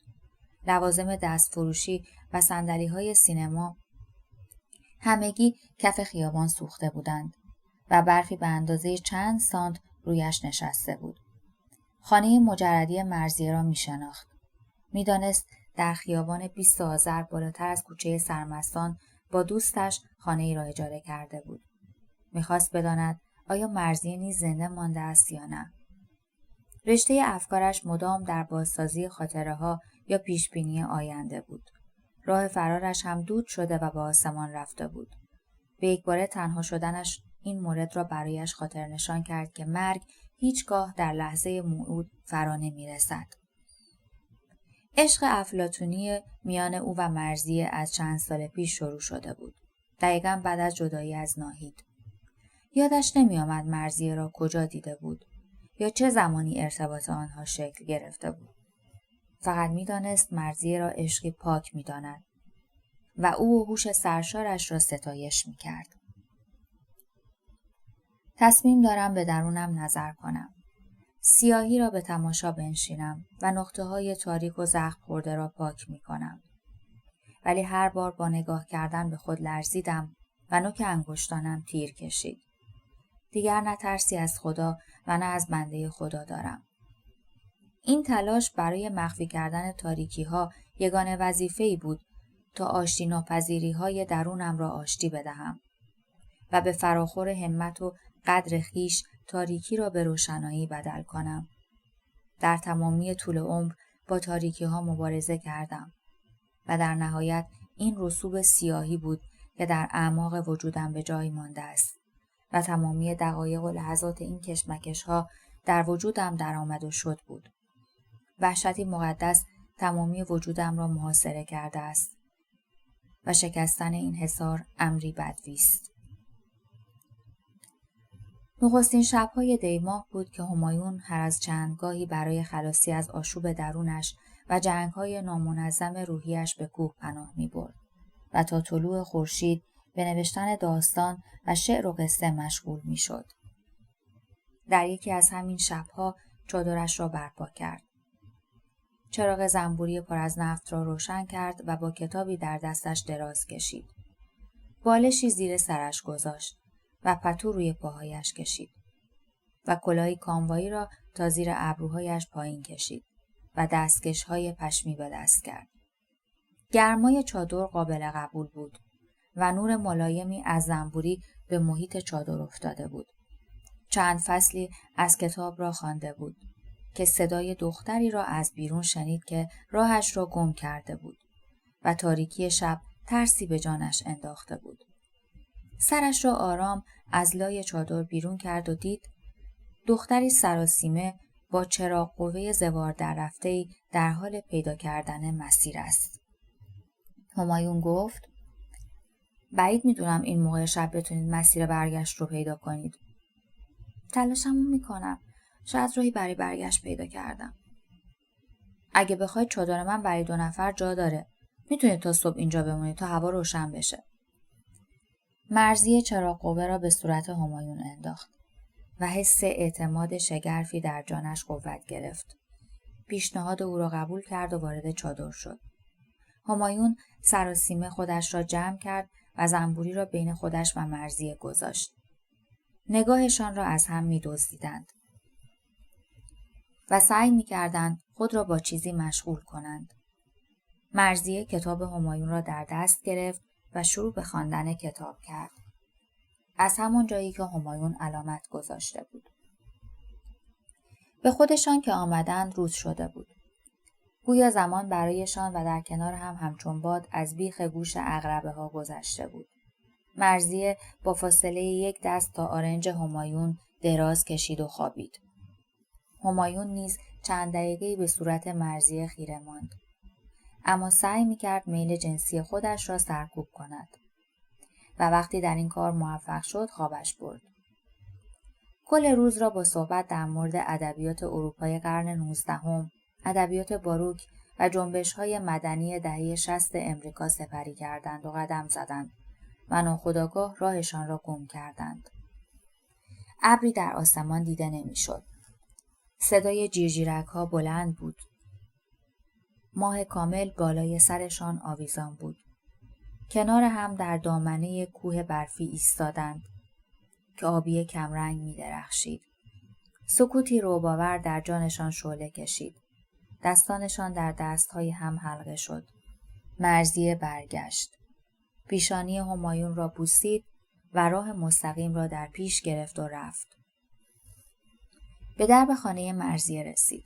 لوازم دستفروشی و صندلی‌های سینما همگی کف خیابان سوخته بودند و برفی به اندازه چند سانت رویش نشسته بود. خانه مجردی مرضیه را می شناخت. می دانست در خیابان 20 آذر بالاتر از کوچه سرمستان با دوستش خانه ای را اجاره کرده بود. می خواست بداند آیا مرضیه نیز زنده مانده است یا نه. رشته افکارش مدام در بازسازی خاطره‌ها یا پیشبینی آینده بود. راه فرارش هم دود شده و به آسمان رفته بود. به یکباره تنها شدنش این مورد را برایش خاطر نشان کرد که مرگ هیچگاه در لحظه موعود فرا نمی‌رسد. عشق افلاطونی میان او و مرضیه از چند سال پیش شروع شده بود. دقیقاً بعد از جدایی از ناهید. یادش نمی‌آمد مرضیه را کجا دیده بود یا چه زمانی ارتباط آنها شکل گرفته بود. فقط می‌دانست مرضیه را عشقی پاک می‌داند و او و هوش سرشارش را ستایش می‌کرد. تصمیم دارم به درونم نظر کنم. سیاهی را به تماشا بنشینم و نقطه‌های تاریک و زخم خورده را پاک می‌کنم. ولی هر بار با نگاه کردن به خود لرزیدم و نوک انگشتانم تیر کشید. دیگر نه ترسی از خدا و نه از بنده خدا دارم. این تلاش برای مخفی کردن تاریکی‌ها یگانه وظیفه‌ای بود تا آشتی ناپذیری‌های درونم را آشتی بدهم و به فراخور همت و قدر خیش تاریکی را به روشنایی بدل کنم. در تمامی طول عمر با تاریکی‌ها مبارزه کردم و در نهایت این رسوب سیاهی بود که در اعماق وجودم به جای مانده است و تمامی دقایق و لحظات این کشمکش‌ها در وجودم درآمد و شد بود. وحشتی مقدس تمامی وجودم را محاصره کرده است و شکستن این حصار امری بدوی است. نخستین شب‌های دی‌ماه بود که همایون هر از چندگاهی برای خلاصی از آشوب درونش و جنگ‌های نامنظم روحیش به کوه پناه می‌برد و تا طلوع خورشید به نوشتن داستان و شعر و قصه مشغول می‌شد. در یکی از همین شب‌ها چادرش را برپا کرد. چراغ زنبوری پر از نفت را روشن کرد و با کتابی در دستش دراز کشید. بالشی زیر سرش گذاشت و پتو روی پاهایش کشید و کلاهی کاموایی را تا زیر ابروهایش پایین کشید و دستکش‌های پشمی به دست کرد. گرمای چادر قابل قبول بود و نور ملایمی از زنبوری به محیط چادر افتاده بود. چند فصلی از کتاب را خوانده بود که صدای دختری را از بیرون شنید که راهش را گم کرده بود و تاریکی شب ترسی به جانش انداخته بود. سرش را آرام از لای چادر بیرون کرد و دید دختری سراسیمه با چراغ قوه زوار در رفته‌ای در حال پیدا کردن مسیر است. همایون گفت: بعید میدونم این موقع شب بتونید مسیر برگشت رو پیدا کنید. تلاشمو میکنم. شاید راهی برای برگشت پیدا کردم. اگه بخواید چادر من برای 2 نفر جا داره. میتونید تا صبح اینجا بمونید تا هوا روشن بشه. مرضیه چراغ قوه را به صورت همایون انداخت و حس اعتماد شگرفی در جانش قوت گرفت. پیشنهاد او را قبول کرد و وارد چادر شد. همایون سراسیمه خودش را جمع کرد و زنبوری را بین خودش و مرضیه گذاشت. نگاهشان را از هم می‌دزدیدند و سعی می‌کردند خود را با چیزی مشغول کنند. مرضیه کتاب همایون را در دست گرفت و شروع به خواندن کتاب کرد. از همان جایی که همایون علامت گذاشته بود. به خودشان که آمدند روز شده بود. گویا زمان برایشان و در کنار هم همچون باد از بیخ گوش عقربه ها گذشته بود. مرضیه با فاصله 1 دست تا آرنج همایون دراز کشید و خوابید. همایون نیز چند دقیقه‌ای به صورت مرضیه خیره ماند. اما سعی می‌کرد میل جنسی خودش را سرکوب کند و وقتی در این کار موفق شد خوابش برد. کل روز را با صحبت در مورد ادبیات اروپای قرن 19، ادبیات باروک و جنبش‌های مدنی دهه 60 امریکا سپری کردند و قدم زدند و ناخودآگاه راهشان را گم کردند. ابری در آسمان دیده نمی‌شد. صدای جیرجیرک‌ها بلند بود. ماه کامل بالای سرشان آویزان بود. کنار هم در دامنه کوه برفی ایستادند که آبی کمرنگ می درخشید. سکوتی رعب‌آور در جانشان شعله کشید. دستانشان در دستهای هم حلقه شد. مرضیه برگشت. پیشانی همایون را بوسید و راه مستقیم را در پیش گرفت و رفت. به درب خانه مرضیه رسید.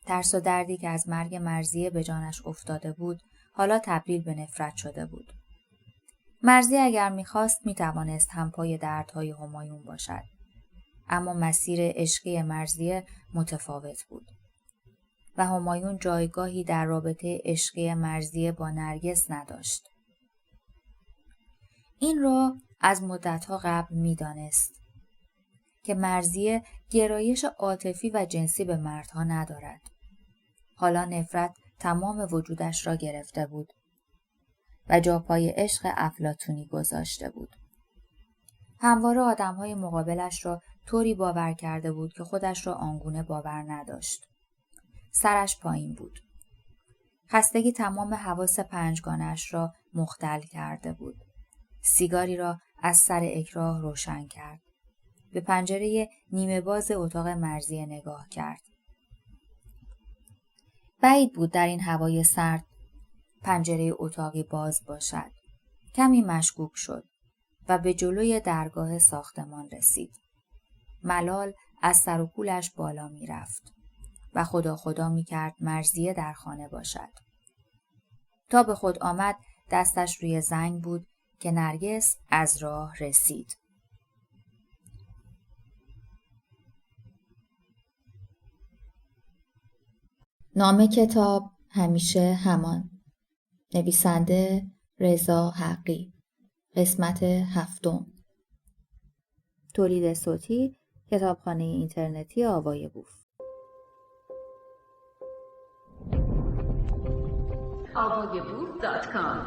ترس و دردی که از مرگ مرضیه به جانش افتاده بود، حالا تبدیل به نفرت شده بود. مرضیه اگر می‌خواست می‌توانست همپای دردهای همایون باشد. اما مسیر عشقی مرضیه متفاوت بود. و همایون جایگاهی در رابطه عشقی مرضیه با نرگس نداشت. این را از مدت‌ها قبل می‌دانست که مرضیه گرایش عاطفی و جنسی به مردها ندارد. حالا نفرت تمام وجودش را گرفته بود و جا پای عشق افلاطونی گذاشته بود. همواره آدم‌های مقابلش را طوری باور کرده بود که خودش را آنگونه باور نداشت. سرش پایین بود. خستگی تمام حواس پنجگانه‌اش را مختل کرده بود. سیگاری را از سر اکراه روشن کرد. به پنجره نیمه باز اتاق مرضیه نگاه کرد. بعید بود در این هوای سرد پنجره اتاقی باز باشد. کمی مشکوک شد و به جلوی درگاه ساختمان رسید. ملال از سر و کولش بالا می رفت و خدا خدا می کرد مرضیه در خانه باشد. تا به خود آمد دستش روی زنگ بود که نرگس از راه رسید. نام کتاب همیشه همان. نویسنده رضا حقی. قسمت 7. تولید صوتی کتابخانه اینترنتی آوای بوف. avayaboof.com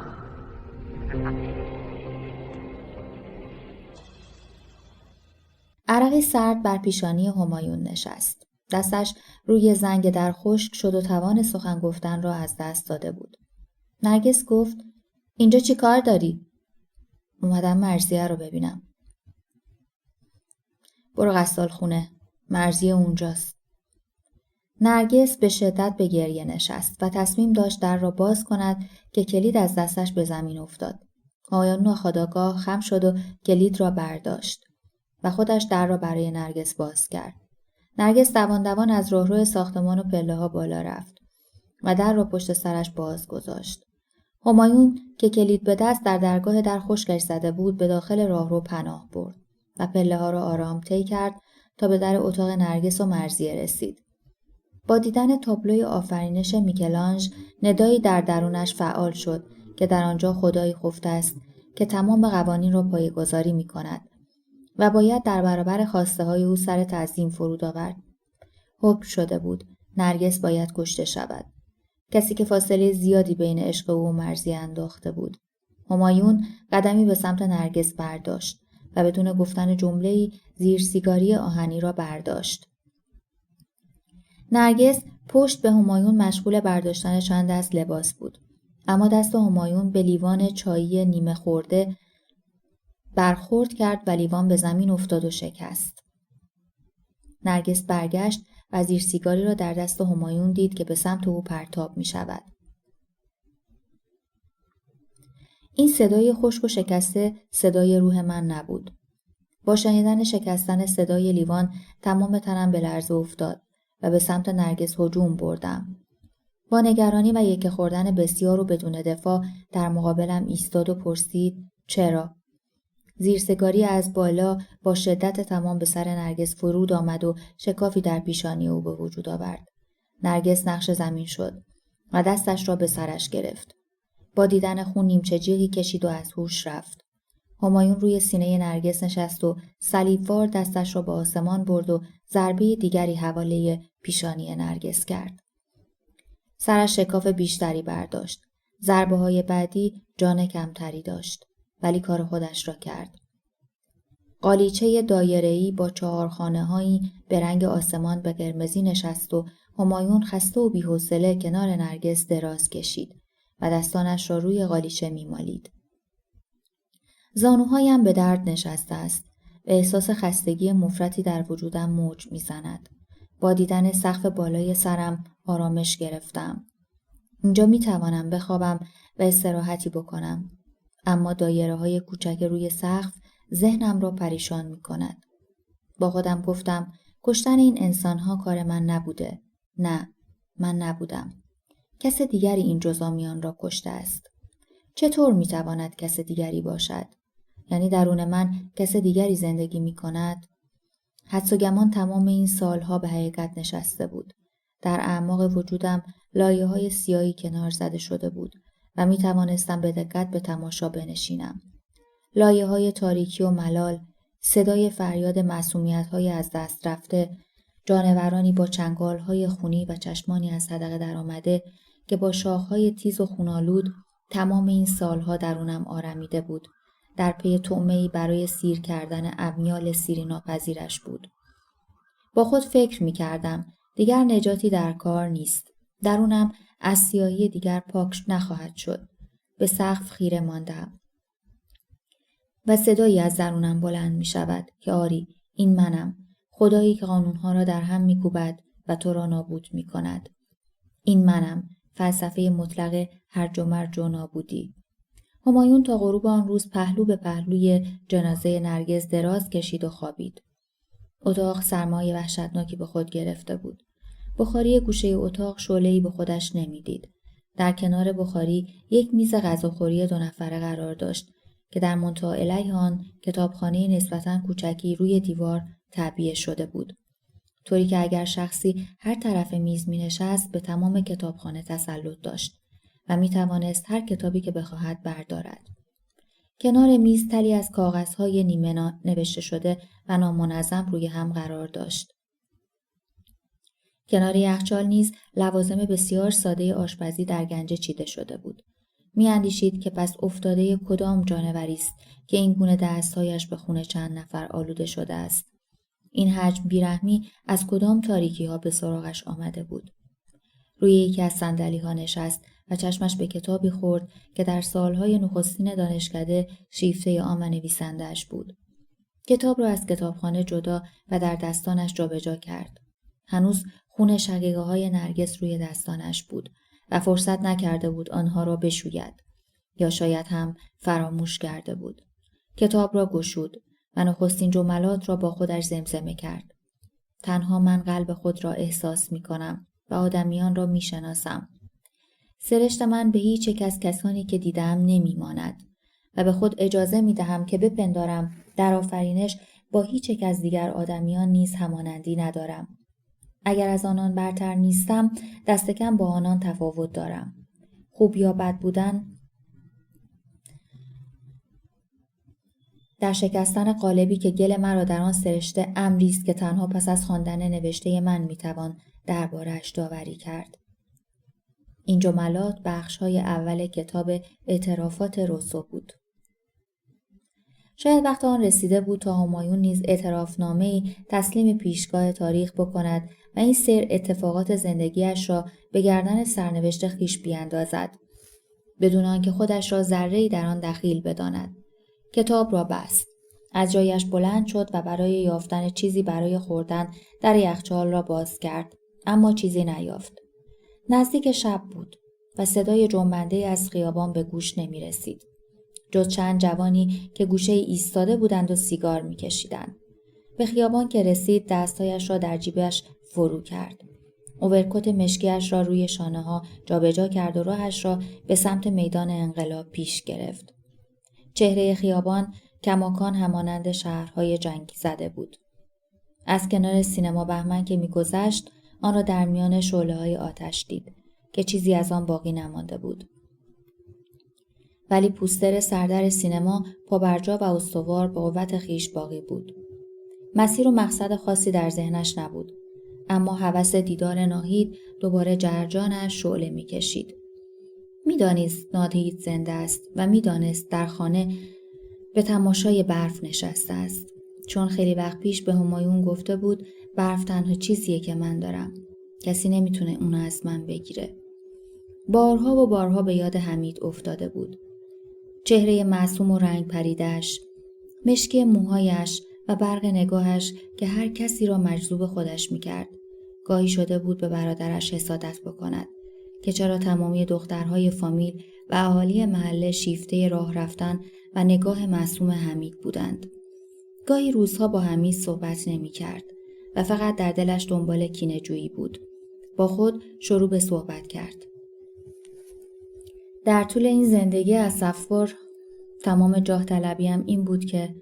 عرقی سرد بر پیشانی همایون نشست. دستش روی زنگ در خشک شد و توان سخن گفتن را از دست داده بود. نرگس گفت: اینجا چی کار داری؟ اومدم مرضیه رو ببینم. برو غسال خونه. مرضیه اونجاست. نرگس به شدت به گریه نشست و تصمیم داشت در را باز کند که کلید از دستش به زمین افتاد. همایون ناخودآگاه خم شد و کلید را برداشت و خودش در را برای نرگس باز کرد. نرگس دوان دوان از راهرو ساختمان و پله‌ها بالا رفت و در را پشت سرش باز گذاشت. همایون که کلید به دست در درگاه در خشکش زده بود به داخل راهرو پناه برد و پله‌ها را آرام طی کرد تا به در اتاق نرگس و مرضیه رسید. با دیدن تابلوی آفرینش میکلانژ ندایی در درونش فعال شد که در آنجا خدایی خفته است که تمام قوانین را پایه‌گذاری می‌کند و باید در برابر خواسته‌های او سر تعظیم فرود آورد. حکم شده بود نرگس باید کشته شود. کسی که فاصله زیادی بین عشق او و مرضیه انداخته بود. همایون قدمی به سمت نرگس برداشت و بدون گفتن جمله‌ای زیر سیگاری آهنی را برداشت. نرگس پشت به همایون مشغول برداشتن چند دست لباس بود. اما دست همایون به لیوان چایی نیمه خورده برخورد کرد و لیوان به زمین افتاد و شکست. نرگس برگشت و زیر سیگاری را در دست همایون دید که به سمت او پرتاب می شود. این صدای خشک و شکسته صدای روح من نبود. با شنیدن شکستن صدای لیوان تمام تنم به لرزه افتاد و به سمت نرگس هجوم بردم. با نگرانی و یکه خوردن بسیار و بدون دفاع در مقابلم ایستاد و پرسید چرا؟ زیر سیگاری از بالا با شدت تمام به سر نرگس فرود آمد و شکافی در پیشانی او به وجود آورد. نرگس نقش زمین شد و دستش را به سرش گرفت. با دیدن خون نیمچه جیغی کشید و از هوش رفت. همایون روی سینه نرگس نشست و صلیبوار دستش را به آسمان برد و ضربه دیگری حواله پیشانی نرگس کرد. سرش شکاف بیشتری برداشت. ضربه های بعدی جان کمتری داشت. ولی کار خودش را کرد. قالیچه دایره‌ای با 4 خانه‌هایی به رنگ آسمان به قرمزی نشست و همایون خسته و بی‌حوصله کنار نرگس دراز کشید و دستانش را روی قالیچه می‌مالید. زانوهایم به درد نشسته است. به احساس خستگی مفرطی در وجودم موج می‌زند. با دیدن سقف بالای سرم آرامش گرفتم. اینجا می‌توانم بخوابم و استراحتی بکنم. اما دایره‌های کوچک روی سقف ذهنم را پریشان می‌کند. با خودم گفتم کشتن این انسان‌ها کار من نبوده. نه، من نبودم. کس دیگری این جزامیان را کشته است. چطور می‌تواند کس دیگری باشد؟ یعنی درون من کس دیگری زندگی می‌کند؟ حدس و گمان تمام این سالها به حقیقت نشسته بود. در اعماق وجودم لایه‌های سیاهی کنار زده شده بود و می توانستم به دقت به تماشا بنشینم. لایه‌های تاریکی و ملال، صدای فریاد معصومیت‌های از دست رفته، جانورانی با چنگال‌های خونی و چشمانی از صدقه درآمده که با شاخ‌های تیز و خونالود تمام این سالها درونم آرمیده بود. در پی طعمه‌ای برای سیر کردن امیال سیری ناپذیرش بود. با خود فکر می‌کردم دیگر نجاتی در کار نیست. درونم از سیاهی دیگر پاک نخواهد شد. به سقف خیره ماندم. و صدایی از درونم بلند می شود که آری این منم. خدایی که قانونها را در هم می کوبد و تو را نابود می کند. این منم. فلسفه مطلق هرج و مرج و نابودی. همایون تا غروب آن روز پهلو به پهلوی جنازه نرگس دراز کشید و خوابید. اتاق سرمای وحشتناکی به خود گرفته بود. بخاری گوشه اتاق شعله‌ای به خودش نمیدید. در کنار بخاری یک میز غذاخوری 2 نفره قرار داشت که در منتهی علیه آن کتابخانه نسبتاً کوچکی روی دیوار تعبیه شده بود. طوری که اگر شخصی هر طرف میز می‌نشست به تمام کتابخانه تسلط داشت و می‌توانست هر کتابی که بخواهد بردارد. کنار میز تلی از کاغذهای نیمه نوشته شده و نامنظم روی هم قرار داشت. کنار یخچال نیز لوازم بسیار ساده آشپزی در گنجه چیده شده بود. می‌اندیشید که پس افتاده کدام جانوری است که این گونه دست‌هایش به خون چند نفر آلوده شده است. این حجم بیرحمی از کدام تاریکی‌ها به سراغش آمده بود. روی یکی از صندلی‌ها نشست و چشمش به کتابی خورد که در سالهای نخستین دانشکده شیفته آن و نویسنده‌اش بود. کتاب را از کتابخانه جدا و در دستانش جابجا کرد. هنوز خون شقیقه‌های نرگس روی دستانش بود و فرصت نکرده بود آنها را بشوید یا شاید هم فراموش کرده بود. کتاب را گشود و نخستین جملات را با خودش زمزمه کرد. تنها من قلب خود را احساس می کنم و آدمیان را می شناسم. سرشت من به هیچ یک از کسانی که دیدم نمی ماند و به خود اجازه می دهم که بپندارم در آفرینش با هیچ یک از دیگر آدمیان نیز همانندی ندارم. اگر از آنان برتر نیستم دست کم با آنان تفاوت دارم. خوب یا بد بودن در شکستن قالبی که گل مرا در آن سرشته امری است که تنها پس از خواندن نوشته من میتوان درباره‌اش داوری کرد. این جملات بخش‌های اول کتاب اعترافات روسو بود. شاید وقت آن رسیده بود تا همایون نیز اعترافنامه‌ای تسلیم پیشگاه تاریخ بکند و این سیر اتفاقات زندگیش را به گردن سرنوشت خویش بیاندازد. بدون آنکه خودش را ذره‌ای در آن دخیل بداند. کتاب را بست. از جایش بلند شد و برای یافتن چیزی برای خوردن در یخچال را باز کرد، اما چیزی نیافت. نزدیک شب بود و صدای جنبنده از خیابان به گوش نمی رسید. جز چند جوانی که گوشه ایستاده بودند و سیگار می کشیدند. به خیابان که رسید دستایش را در جیبش فرو کرد. اوورکوت مشکیش را روی شانه ها جابجا کرد و راهش را به سمت میدان انقلاب پیش گرفت. چهره خیابان کماکان همانند شهرهای جنگی زده بود. از کنار سینما بهمن که می‌گذشت آن را در میان شعله‌های آتش دید که چیزی از آن باقی نمانده بود. ولی پوستر سردر سینما پابرجا و استوار به قوت خویش باقی بود. مسیر و مقصد خاصی در ذهنش نبود، اما هوس دیدار ناهید دوباره جرجانش شعله می‌کشید. می‌دانست ناهید زنده است و می‌دانست در خانه به تماشای برف نشسته است، چون خیلی وقت پیش به همایون گفته بود برف تنها چیزیه که من دارم. کسی نمیتونه اونو از من بگیره. بارها و بارها به یاد حمید افتاده بود. چهره معصوم و رنگ پریده‌اش، مشکی موهایش و برق نگاهش که هر کسی را مجذوب خودش میکرد. گاهی شده بود به برادرش حسادت بکند که چرا تمامی دخترهای فامیل و اهالی محله شیفته راه رفتن و نگاه معصوم حمید بودند. گاهی روزها با حمید صحبت نمی کرد و فقط در دلش دنبال کینه‌جویی بود. با خود شروع به صحبت کرد. در طول این زندگی اسفبار تمام جاه طلبیم این بود که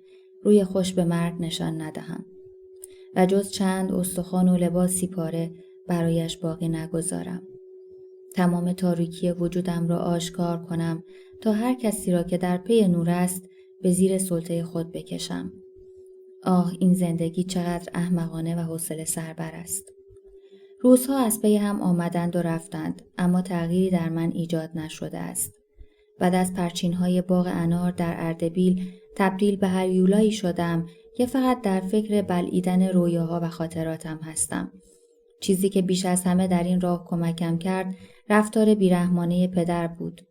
روی خوش به مرگ نشان ندهم و جز چند استخوان و لباسی پاره برایش باقی نگذارم. تمام تاریکی وجودم را آشکار کنم تا هر کسی را که در پی نور است به زیر سلطه خود بکشم. آه، این زندگی چقدر احمقانه و حوصله سربر است. روزها از پی هم آمدند و رفتند، اما تغییری در من ایجاد نشده است. بعد از پرچین‌های باغ انار در اردبیل تبدیل به هریولایی شدم که فقط در فکر بلعیدن رویاها و خاطراتم هستم. چیزی که بیش از همه در این راه کمکم کرد رفتار بیرحمانه پدر بود.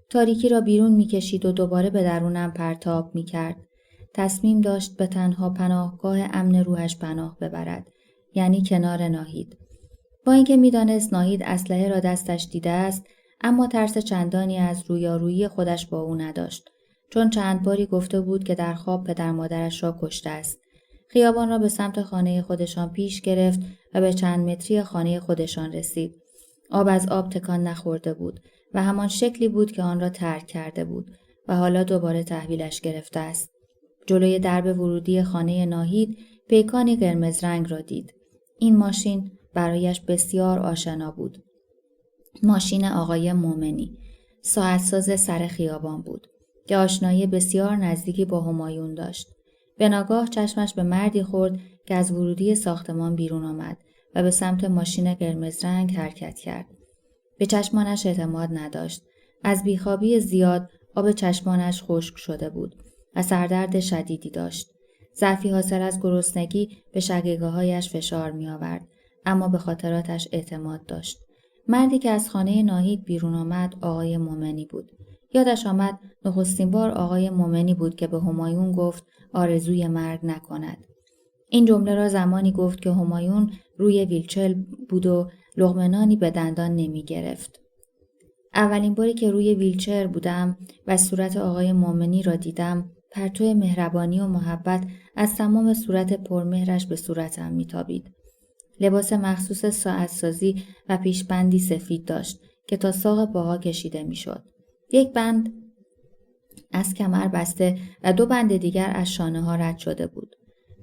تاریکی را بیرون می‌کشید و دوباره به درونم پرتاب می‌کرد. تصمیم داشت به تنها پناهگاه امن روحش پناه ببرد، یعنی کنار ناهید. با اینکه می‌دانست ناهید اسلحه را دستش دیده است، اما ترس چندانی از رویارویی خودش با او نداشت، چون چند باری گفته بود که در خواب پدر مادرش را کشته است. خیابان را به سمت خانه خودشان پیش گرفت و به چند متری خانه خودشان رسید. آب از آب تکان نخورده بود و همان شکلی بود که آن را ترک کرده بود و حالا دوباره تحویلش گرفته است. جلوی درب ورودی خانه ناهید پیکانی قرمز رنگ را دید. این ماشین برایش بسیار آشنا بود. ماشین آقای مومنی، ساعتساز سر خیابان بود که آشنایی بسیار نزدیکی با همایون داشت. به ناگاه چشمش به مردی خورد که از ورودی ساختمان بیرون آمد و به سمت ماشین قرمز رنگ حرکت کرد. به چشمانش اعتماد نداشت. از بیخوابی زیاد آب چشمانش خشک شده بود و سردرد شدیدی داشت. ضعفی حاصل از گرسنگی به شقیقه‌هایش فشار می آورد، اما به خاطراتش اعتماد داشت. مردی که از خانه ناهید بیرون آمد آقای مومنی بود. یادش آمد نخستین بار آقای مومنی بود که به همایون گفت آرزوی مرگ نکند. این جمله را زمانی گفت که همایون روی ویلچر بود و لقمه نانی به دندان نمی گرفت. اولین باری که روی ویلچر بودم و صورت آقای مومنی را دیدم، پرتو مهربانی و محبت از تمام صورت پرمهرش به صورتم میتابید. لباس مخصوص ساعتسازی و پیشبندی سفید داشت که تا ساق پاها کشیده میشد. یک بند از کمر بسته و 2 بند دیگر از شانه ها رد شده بود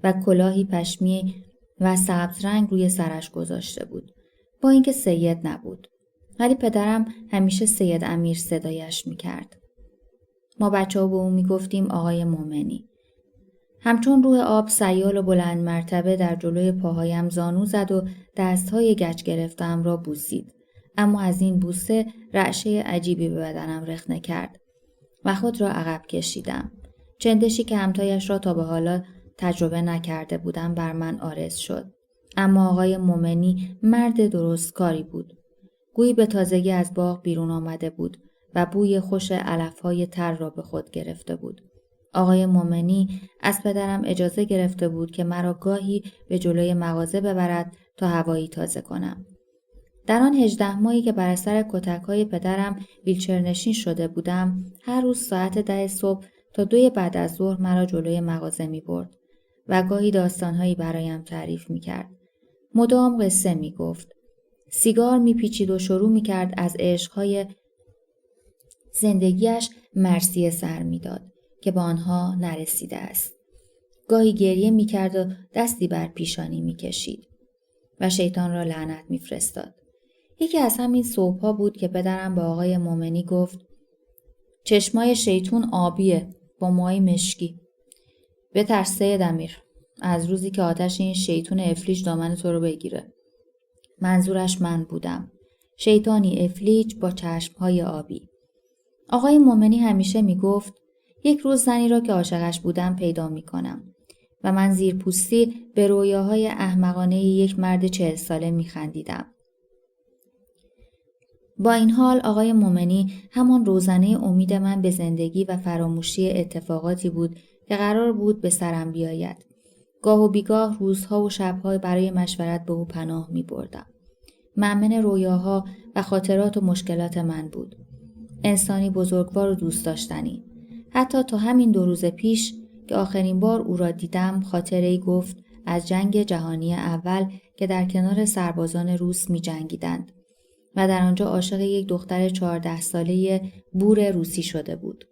و کلاهی پشمی و سبز رنگ روی سرش گذاشته بود. با اینکه سید نبود، ولی پدرم همیشه سید امیر صدایش میکرد. ما بچه‌ها به او میگفتیم آقای مومنی. همچون روح آب سیال و بلند مرتبه در جلوی پاهایم زانو زد و دستهای گچ گرفتم را بوسید. اما از این بوسه رعشه عجیبی به بدنم رخنه کرد و خود را عقب کشیدم. چندشی که همتایش را تا به حالا تجربه نکرده بودم بر من عارض شد. اما آقای مومنی مرد درست کاری بود. گویی به تازگی از باغ بیرون آمده بود و بوی خوش علف‌های تر را به خود گرفته بود. آقای مومنی از پدرم اجازه گرفته بود که مرا گاهی به جلوی مغازه ببرد تا هوایی تازه کنم. در آن 18 ماهی که بر اثر کتک‌های پدرم ویلچرنشین شده بودم، هر روز ساعت 10 صبح تا 2 بعد از ظهر مرا جلوی مغازه می برد و گاهی داستان‌هایی برایم تعریف می کرد. مدام قصه می گفت. سیگار می پیچید و شروع می کرد از عشق‌های زندگیش مرثیه سر می داد که به آنها نرسیده است. گاهی گریه می کرد و دستی بر پیشانی می کشید و شیطان را لعنت می فرستاد. یکی از همین صبح‌ها بود که پدرم به آقای مومنی گفت چشمای شیطون آبیه با موهای مشکی. بترس سید امیر، از روزی که آتش این شیطون افلیج دامن تو رو بگیره. منظورش من بودم. شیطانی افلیج با چشمهای آبی. آقای مومنی همیشه می گفت یک روز زنی را که عاشقش بودم پیدا می کنم و من زیر پوستی به رویاهای احمقانه یک مرد 40 ساله می خندیدم. با این حال آقای مومنی همان روزنه امید من به زندگی و فراموشی اتفاقاتی بود که قرار بود به سرم بیاید. گاه و بیگاه روزها و شبها برای مشورت به او پناه می بردم. مأمن رویاها و خاطرات و مشکلات من بود. انسانی بزرگوار و دوست داشتنی. حتی تا همین 2 روز پیش که آخرین بار او را دیدم خاطره‌ای گفت از جنگ جهانی اول که در کنار سربازان روس می جنگیدند و در آنجا عاشق یک دختر 14 ساله بور روسی شده بود.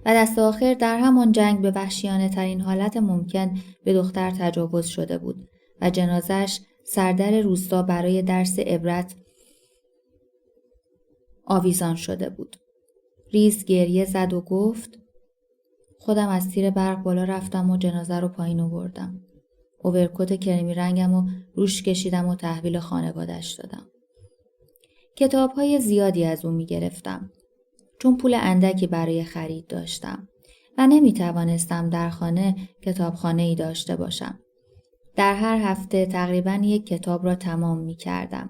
و دست آخر در همان جنگ به وحشیانه ترین حالت ممکن به دختر تجاوز شده بود و جنازش سردر روستا برای درس عبرت آویزان شده بود. ریز گریه زد و گفت خودم از تیر برق بالا رفتم و جنازه رو پایین آوردم. اوورکوت کرمی رنگم و روش کشیدم و تحویل خانواده‌اش دادم. کتاب‌های زیادی از او می‌گرفتم چون پول اندکی برای خرید داشتم و نمی‌توانستم در خانه کتابخانه‌ای داشته باشم. در هر هفته تقریباً یک کتاب را تمام می‌کردم.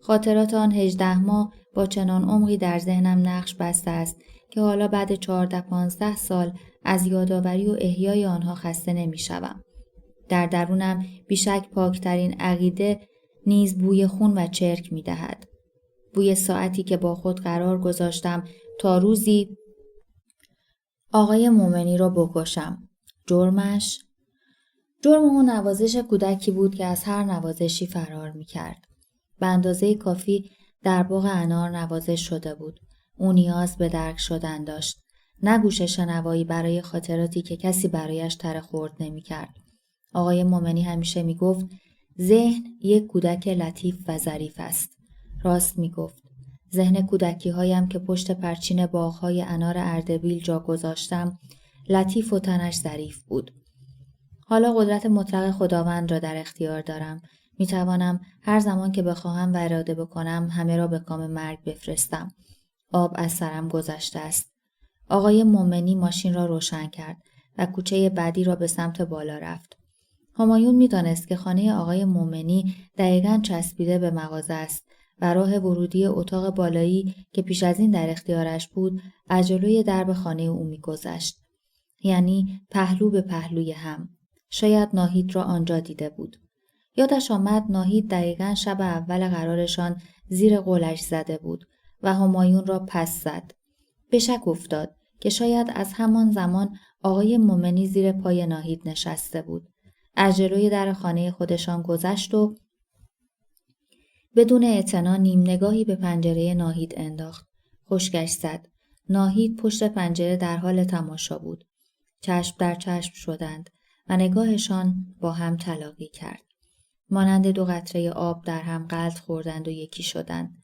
خاطرات آن 18 ماه با چنان عمقی در ذهنم نقش بسته است که حالا بعد 14-15 سال از یادآوری و احیای آنها خسته نمی‌شوم. در درونم بیشک پاکترین عقیده نیز بوی خون و چرک می‌دهد. بوی ساعتی که با خود قرار گذاشتم تا روزی آقای مومنی را بکشم. جرم او نوازش کودکی بود که از هر نوازشی فرار می‌کرد. به اندازه کافی در باغ انار نوازش شده بود. او نیاز به درک شدن داشت. نه گوش شنوایی برای خاطراتی که کسی برایش تره خورد نمی‌کرد. آقای مومنی همیشه می‌گفت ذهن یک کودک لطیف و ظریف است. راست می‌گفت. ذهن کودکی‌هایم که پشت پرچین باغ‌های انار اردبیل جا گذاشتم لطیف و تنش ظریف بود. حالا قدرت مطلق خداوند را در اختیار دارم. می‌توانم هر زمان که بخواهم و اراده بکنم همه را به کام مرگ بفرستم. آب از سرم گذشته است. آقای مومنی ماشین را روشن کرد و کوچه بعدی را به سمت بالا رفت. همایون می‌دانست که خانه آقای مومنی دقیقاً چسبیده به مغازه است و راه ورودی اتاق بالایی که پیش از این در اختیارش بود از جلوی درب خانه او می‌گذشت. یعنی پهلو به پهلوی هم. شاید ناهید را آنجا دیده بود. یادش آمد ناهید دقیقاً شب اول قرارشان زیر قولش زده بود و همایون را پس زد. به شک افتاد که شاید از همان زمان آقای مومنی زیر پای ناهید نشسته بود. از جلوی در خانه خودشان گذشت و بدون اعتنا نیم نگاهی به پنجره ناهید انداخت. خشکش زد. ناهید پشت پنجره در حال تماشا بود. چشم در چشم شدند و نگاهشان با هم تلاقی کرد. مانند 2 قطره آب در هم غلط خوردند و یکی شدند.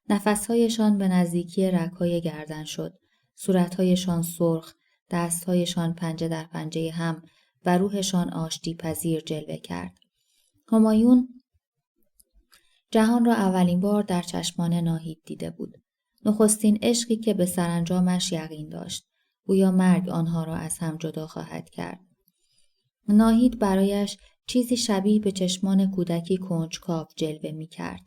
نفسهایشان به نزدیکی رگ‌های گردن شد. صورتهایشان سرخ، دستهایشان پنجه در پنجه هم و روحشان آشتی پذیر جلوه کرد. همایون جهان را اولین بار در چشمان ناهید دیده بود. نخستین عشقی که به سرانجامش یقین داشت. گویا مرگ آنها را از هم جدا خواهد کرد. ناهید برایش چیزی شبیه به چشمان کودکی کنجکاو جلوه می کرد.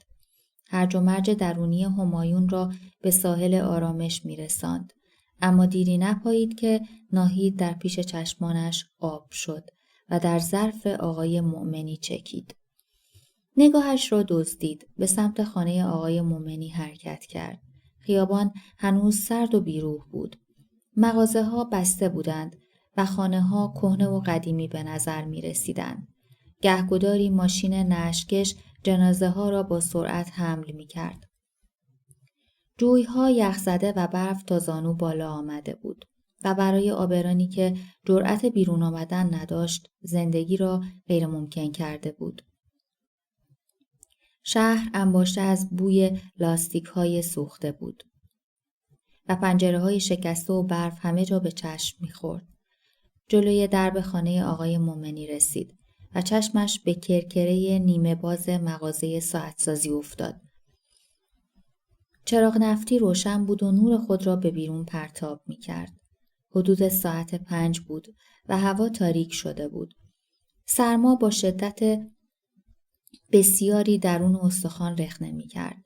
هرج و مرج درونی همایون را به ساحل آرامش می‌رساند. اما دیری نپایید که ناهید در پیش چشمانش آب شد و در ظرف آقای مؤمنی چکید. نگاهش را دزدید. به سمت خانه آقای مؤمنی حرکت کرد. خیابان هنوز سرد و بیروح بود. مغازه‌ها بسته بودند و خانه‌ها کهنه و قدیمی به نظر می‌رسیدند. گهگداری ماشین نعشکش جنازه‌ها را با سرعت حمل می‌کرد. جوی‌ها یخزده و برف تا زانو بالا آمده بود و برای آبرانی که جرأت بیرون آمدن نداشت، زندگی را غیر ممکن کرده بود. شهر انباشته از بوی لاستیک‌های سوخته بود و پنجره‌های شکسته و برف همه جا به چشم می‌خورد. جلوی درب خانه آقای مؤمنی رسید و چشمش به کرکره نیمه باز مغازه ساعتسازی افتاد. چراغ نفتی روشن بود و نور خود را به بیرون پرتاب می‌کرد. حدود ساعت 5 بود و هوا تاریک شده بود. سرما با شدت بسیاری درون استخوان رخنه می‌کرد.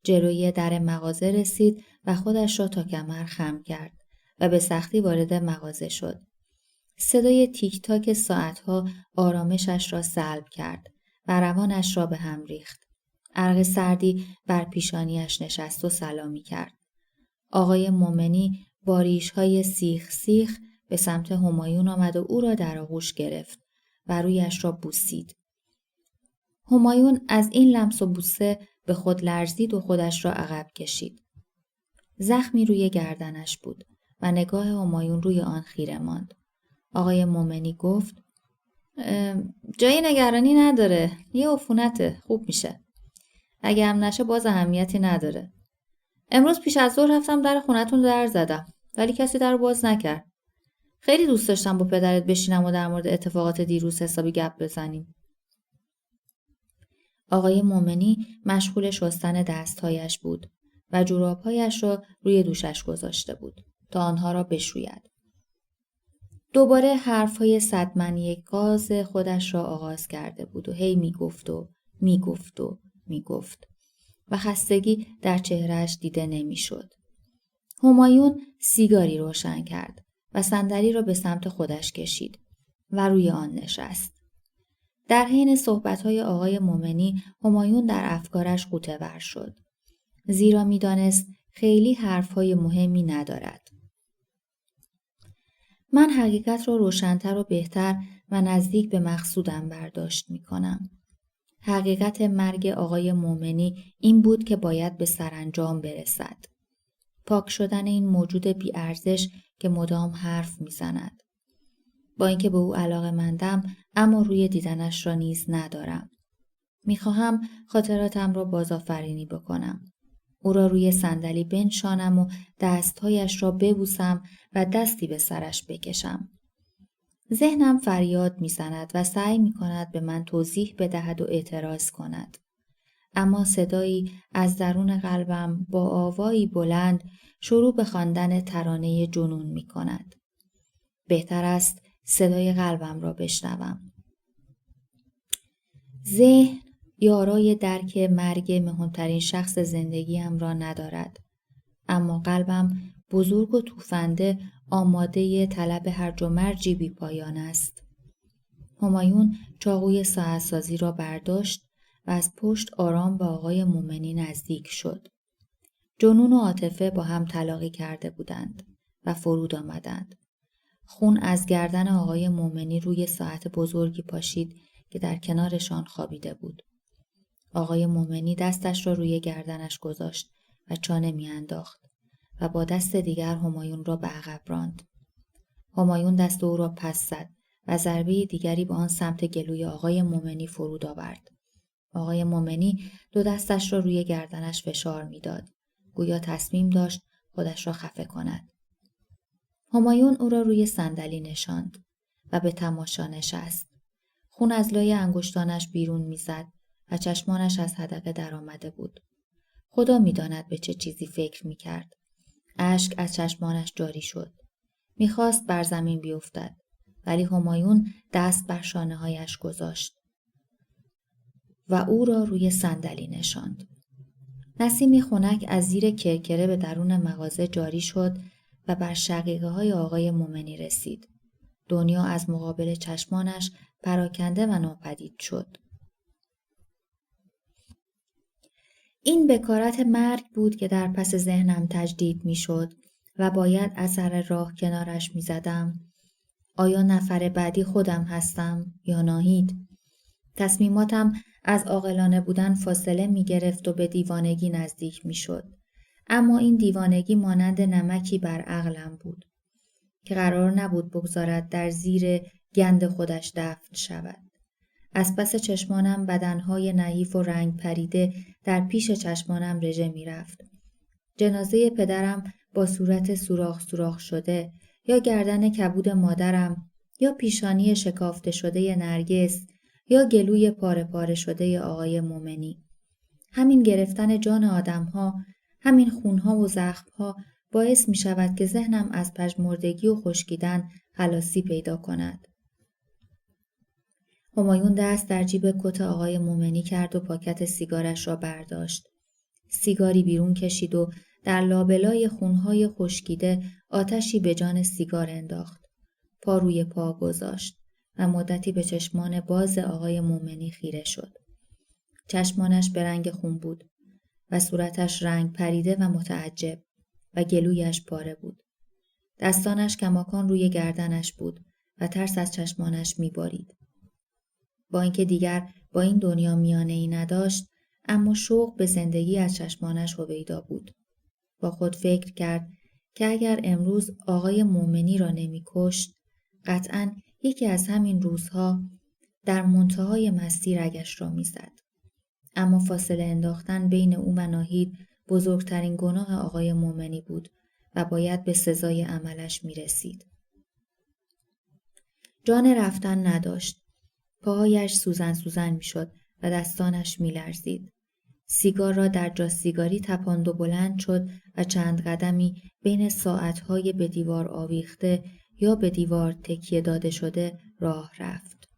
جلوی در مغازه رسید و خودش را تا کمر خم کرد و به سختی وارد مغازه شد. صدای تیک تاک ساعتها آرامشش را سلب کرد و روانش را به هم ریخت. عرق سردی بر پیشانیش نشست و سلامی کرد. آقای مؤمنی با ریش‌های سیخ سیخ به سمت همایون آمد و او را در آغوش گرفت و رویش را بوسید. همایون از این لمس و بوسه به خود لرزید و خودش را عقب کشید. زخمی روی گردنش بود و نگاه همایون روی آن خیره ماند. آقای مؤمنی گفت: جای نگرانی نداره، یه عفونته، خوب میشه. اگه هم نشه باز اهمیتی نداره. امروز پیش از ظهر رفتم در خونتون در زدم ولی کسی در باز نکرد. خیلی دوست داشتم با پدرت بشینم و در مورد اتفاقات دیروز حسابی گپ بزنیم. آقای مؤمنی مشغول شستن دستهایش بود و جورابهایش را روی دوشش گذاشته بود تا آنها را بشوید. دوباره حرفهای صدمنی گاز خودش را آغاز کرده بود و هی میگفت و خستگی در چهرهش دیده نمیشد. همایون سیگاری روشن کرد و صندلی را به سمت خودش کشید و روی آن نشست. در حین صحبت‌های آقای مؤمنی همایون در افکارش غوطه‌ور شد. زیرا می‌دانست خیلی حرف‌های مهمی ندارد. من حقیقت را روشن‌تر و بهتر و نزدیک به مقصودم برداشت می‌کنم. حقیقت مرگ آقای مؤمنی این بود که باید به سرانجام برسد. پاک شدن این موجود بی‌ارزش که مدام حرف می‌زند. با اینکه به او علاقه‌مندم اما روی دیدنش را نیز ندارم. می‌خواهم خاطراتم را بازآفرینی بکنم. او را روی صندلی بنشانم و دستهایش را ببوسم و دستی به سرش بکشم. ذهنم فریاد می‌زند و سعی می‌کند به من توضیح بدهد و اعتراض کند. اما صدایی از درون قلبم با آوایی بلند شروع به خواندن ترانه جنون می‌کند. بهتر است صدای قلبم را بشنوم. ذهن یارای درک مرگ مهمترین شخص زندگیم را ندارد. اما قلبم بزرگ و توفنده آماده طلب هرج و مرجی بی پایان است. همایون چاقوی ساعت‌سازی را برداشت و از پشت آرام به آقای مؤمنی نزدیک شد. جنون و عاطفه با هم تلاقی کرده بودند و فرود آمدند. خون از گردن آقای مؤمنی روی ساعت بزرگی پاشید که در کنارشان خوابیده بود. آقای مؤمنی دستش را روی گردنش گذاشت و چانه میانداخت و با دست دیگر همایون را به عقب راند. همایون دست او را پس زد و ضربه دیگری به آن سمت گلوی آقای مؤمنی فرود آورد. آقای مؤمنی دو دستش را روی گردنش فشار میداد، گویا تصمیم داشت خودش را خفه کند. همایون او را روی صندلی نشاند و به تماشا نشست. خون از لای انگشتانش بیرون میزد و چشمانش از حدقه در آمده بود. خدا میداند به چه چیزی فکر میکرد. اشک از چشمانش جاری شد. میخواست بر زمین بیفتد ولی همایون دست بر شانه‌هایش گذاشت و او را روی صندلی نشاند. نسیمی خنک از زیر کرکره به درون مغازه جاری شد و بر شقیقه های آقای مومنی رسید. دنیا از مقابل چشمانش پراکنده و ناپدید شد. این بکارت مرگ بود که در پس ذهنم تجدید می شد و باید اثر راه کنارش می زدم. آیا نفر بعدی خودم هستم یا ناهید؟ تصمیماتم از عاقلانه بودن فاصله می گرفت و به دیوانگی نزدیک می شد. اما این دیوانگی مانند نمکی بر عقلم بود که قرار نبود بگذارد در زیر گند خودش دفن شود. از پس چشمانم بدنهای نحیف و رنگ پریده در پیش چشمانم رژه می رفت. جنازه پدرم با صورت سوراخ شده، یا گردن کبود مادرم، یا پیشانی شکافته شده نرگس، یا گلوی پاره پاره شده آقای مومنی. همین گرفتن جان آدمها، همین خونها و زخمها باعث می شود که ذهنم از پژمردگی و خشکیدن خلاصی پیدا کند. همایون دست در جیب کت آقای مومنی کرد و پاکت سیگارش را برداشت. سیگاری بیرون کشید و در لابلای خونهای خشکیده آتشی به جان سیگار انداخت. پا روی پا گذاشت و مدتی به چشمان باز آقای مومنی خیره شد. چشمانش به رنگ خون بود و صورتش رنگ پریده و متعجب و گلویش پاره بود. دستانش کماکان روی گردنش بود و ترس از چشمانش می‌بارید. با اینکه دیگر با این دنیا میانه‌ای نداشت، اما شوق به زندگی از چشمانش هویدا بود. با خود فکر کرد که اگر امروز آقای مومنی را نمی‌کشت، قطعاً یکی از همین روزها در منتهای مستی رگش را می‌زد. اما فاصله انداختن بین او و ناهید بزرگترین گناه آقای مومنی بود و باید به سزای عملش می‌رسید. جان رفتن نداشت. پاهایش سوزن می‌شد و دستانش می‌لرزید. سیگار را در جا سیگاری تپاند و بلند شد و چند قدمی بین ساعت‌های به دیوار آویخته یا به دیوار تکیه داده شده راه رفت.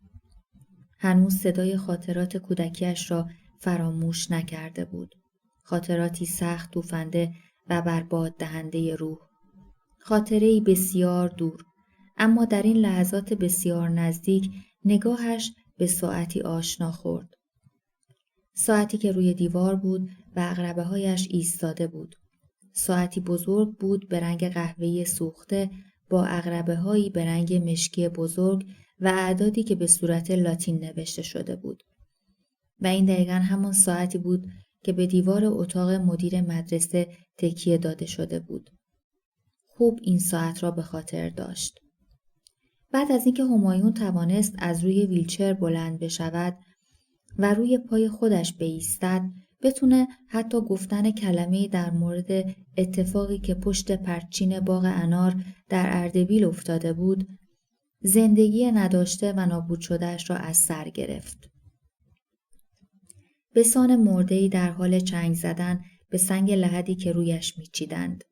هنوز صدای خاطرات کودکیش را فراموش نکرده بود. خاطراتی سخت توفنده و برباد دهنده روح. خاطره‌ای بسیار دور، اما در این لحظات بسیار نزدیک نگاهش به ساعتی آشنا خورد. ساعتی که روی دیوار بود و عقربه‌هایش ایستاده بود. ساعتی بزرگ بود به رنگ قهوه‌ای سوخته با عقربه‌هایی به رنگ مشکی بزرگ و اعدادی که به صورت لاتین نوشته شده بود. و این دقیقاً همان ساعتی بود که به دیوار اتاق مدیر مدرسه تکیه داده شده بود. خوب این ساعت را به خاطر داشت. بعد از اینکه همایون توانست از روی ویلچر بلند بشود و روی پای خودش بایستد، بتونه حتی گفتن کلمه‌ای در مورد اتفاقی که پشت پرچین باغ انار در اردبیل افتاده بود، زندگی نداشته و نابود شده‌اش را از سر گرفت. بسان مرده‌ای در حال چنگ زدن به سنگ لحدی که رویش میچیدند.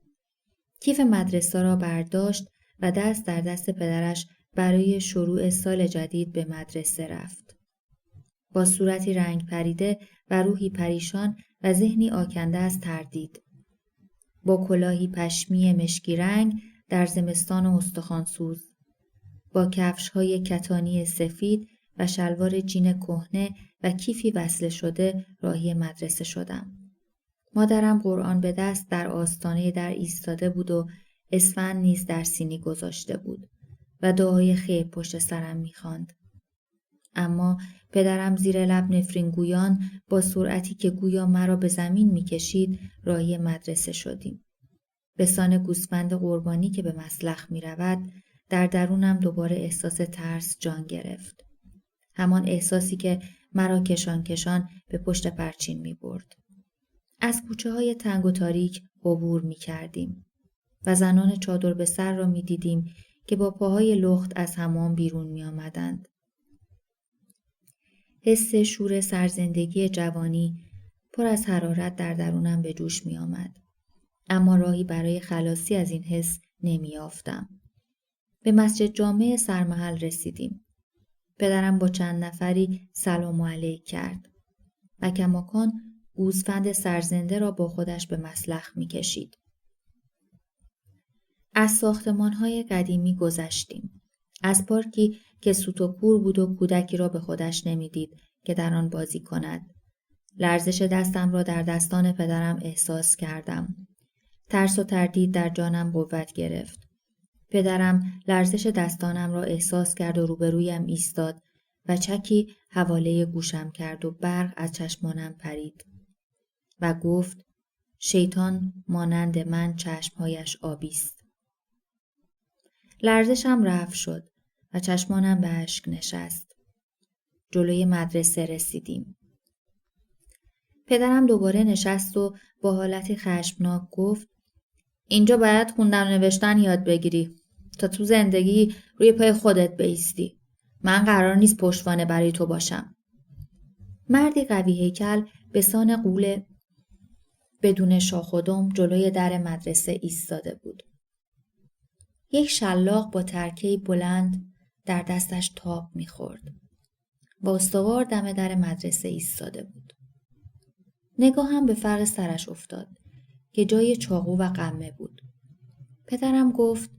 کیف مدرسه را برداشت و دست در دست پدرش برای شروع سال جدید به مدرسه رفت. با صورتی رنگ پریده و روحی پریشان و ذهنی آکنده از تردید. با کلاهی پشمی مشکی رنگ در زمستان استخوانسوز. با کفش‌های کتانی سفید و شلوار جین کهنه و کیفی وصله شده راهی مدرسه شدم. مادرم قرآن به دست در آستانه در ایستاده بود و اسفند نیز در سینی گذاشته بود و دعای خیر پشت سرم می‌خواند. اما پدرم زیر لب نفرین گویان با سرعتی که گویا مرا به زمین می‌کشید راهی مدرسه شدیم. به سان گوسفند قربانی که به مسلخ می‌رود، در درونم دوباره احساس ترس جان گرفت. همان احساسی که مرا کشان کشان به پشت پرچین می‌برد. از کوچه‌های تنگ و تاریک عبور می‌کردیم و زنان چادر به سر را می‌دیدیم که با پاهای لخت از حمام بیرون می‌آمدند. حس شور سرزندگی جوانی پر از حرارت در درونم به جوش می‌آمد. اما راهی برای خلاصی از این حس نمی‌یافتم. به مسجد جامع سرمحل رسیدیم. پدرم با چند نفری سلام علیک کرد و کماکان گوسفند سرزنده را با خودش به مسلخ می‌کشید. از ساختمان‌های قدیمی گذشتیم. از پارکی که سوت و کور بود و کودکی را به خودش نمی‌دید که در آن بازی کند. لرزش دستم را در دستان پدرم احساس کردم. ترس و تردید در جانم قوت گرفت. پدرم لرزش دستانم را احساس کرد و روبرویم ایستاد و چکی حواله گوشم کرد و برق از چشمانم پرید و گفت شیطان مانند من چشمهایش آبی است. لرزشم رفع شد و چشمانم به اشک نشست. جلوی مدرسه رسیدیم. پدرم دوباره نشست و با حالتی خشمناک گفت اینجا باید خوندن و نوشتن یاد بگیری تا تو زندگی روی پای خودت بایستی. من قرار نیست پشتوانه برای تو باشم. مردی قوی هیکل به سان غول بدون شاخ و دم جلوی در مدرسه ایستاده بود. یک شلاق با ترکه‌ای بلند در دستش تاب می‌خورد. با استوار دم در مدرسه ایستاده بود. نگاهم به فرق سرش افتاد که جای چاقو و قمه بود. پدرم گفت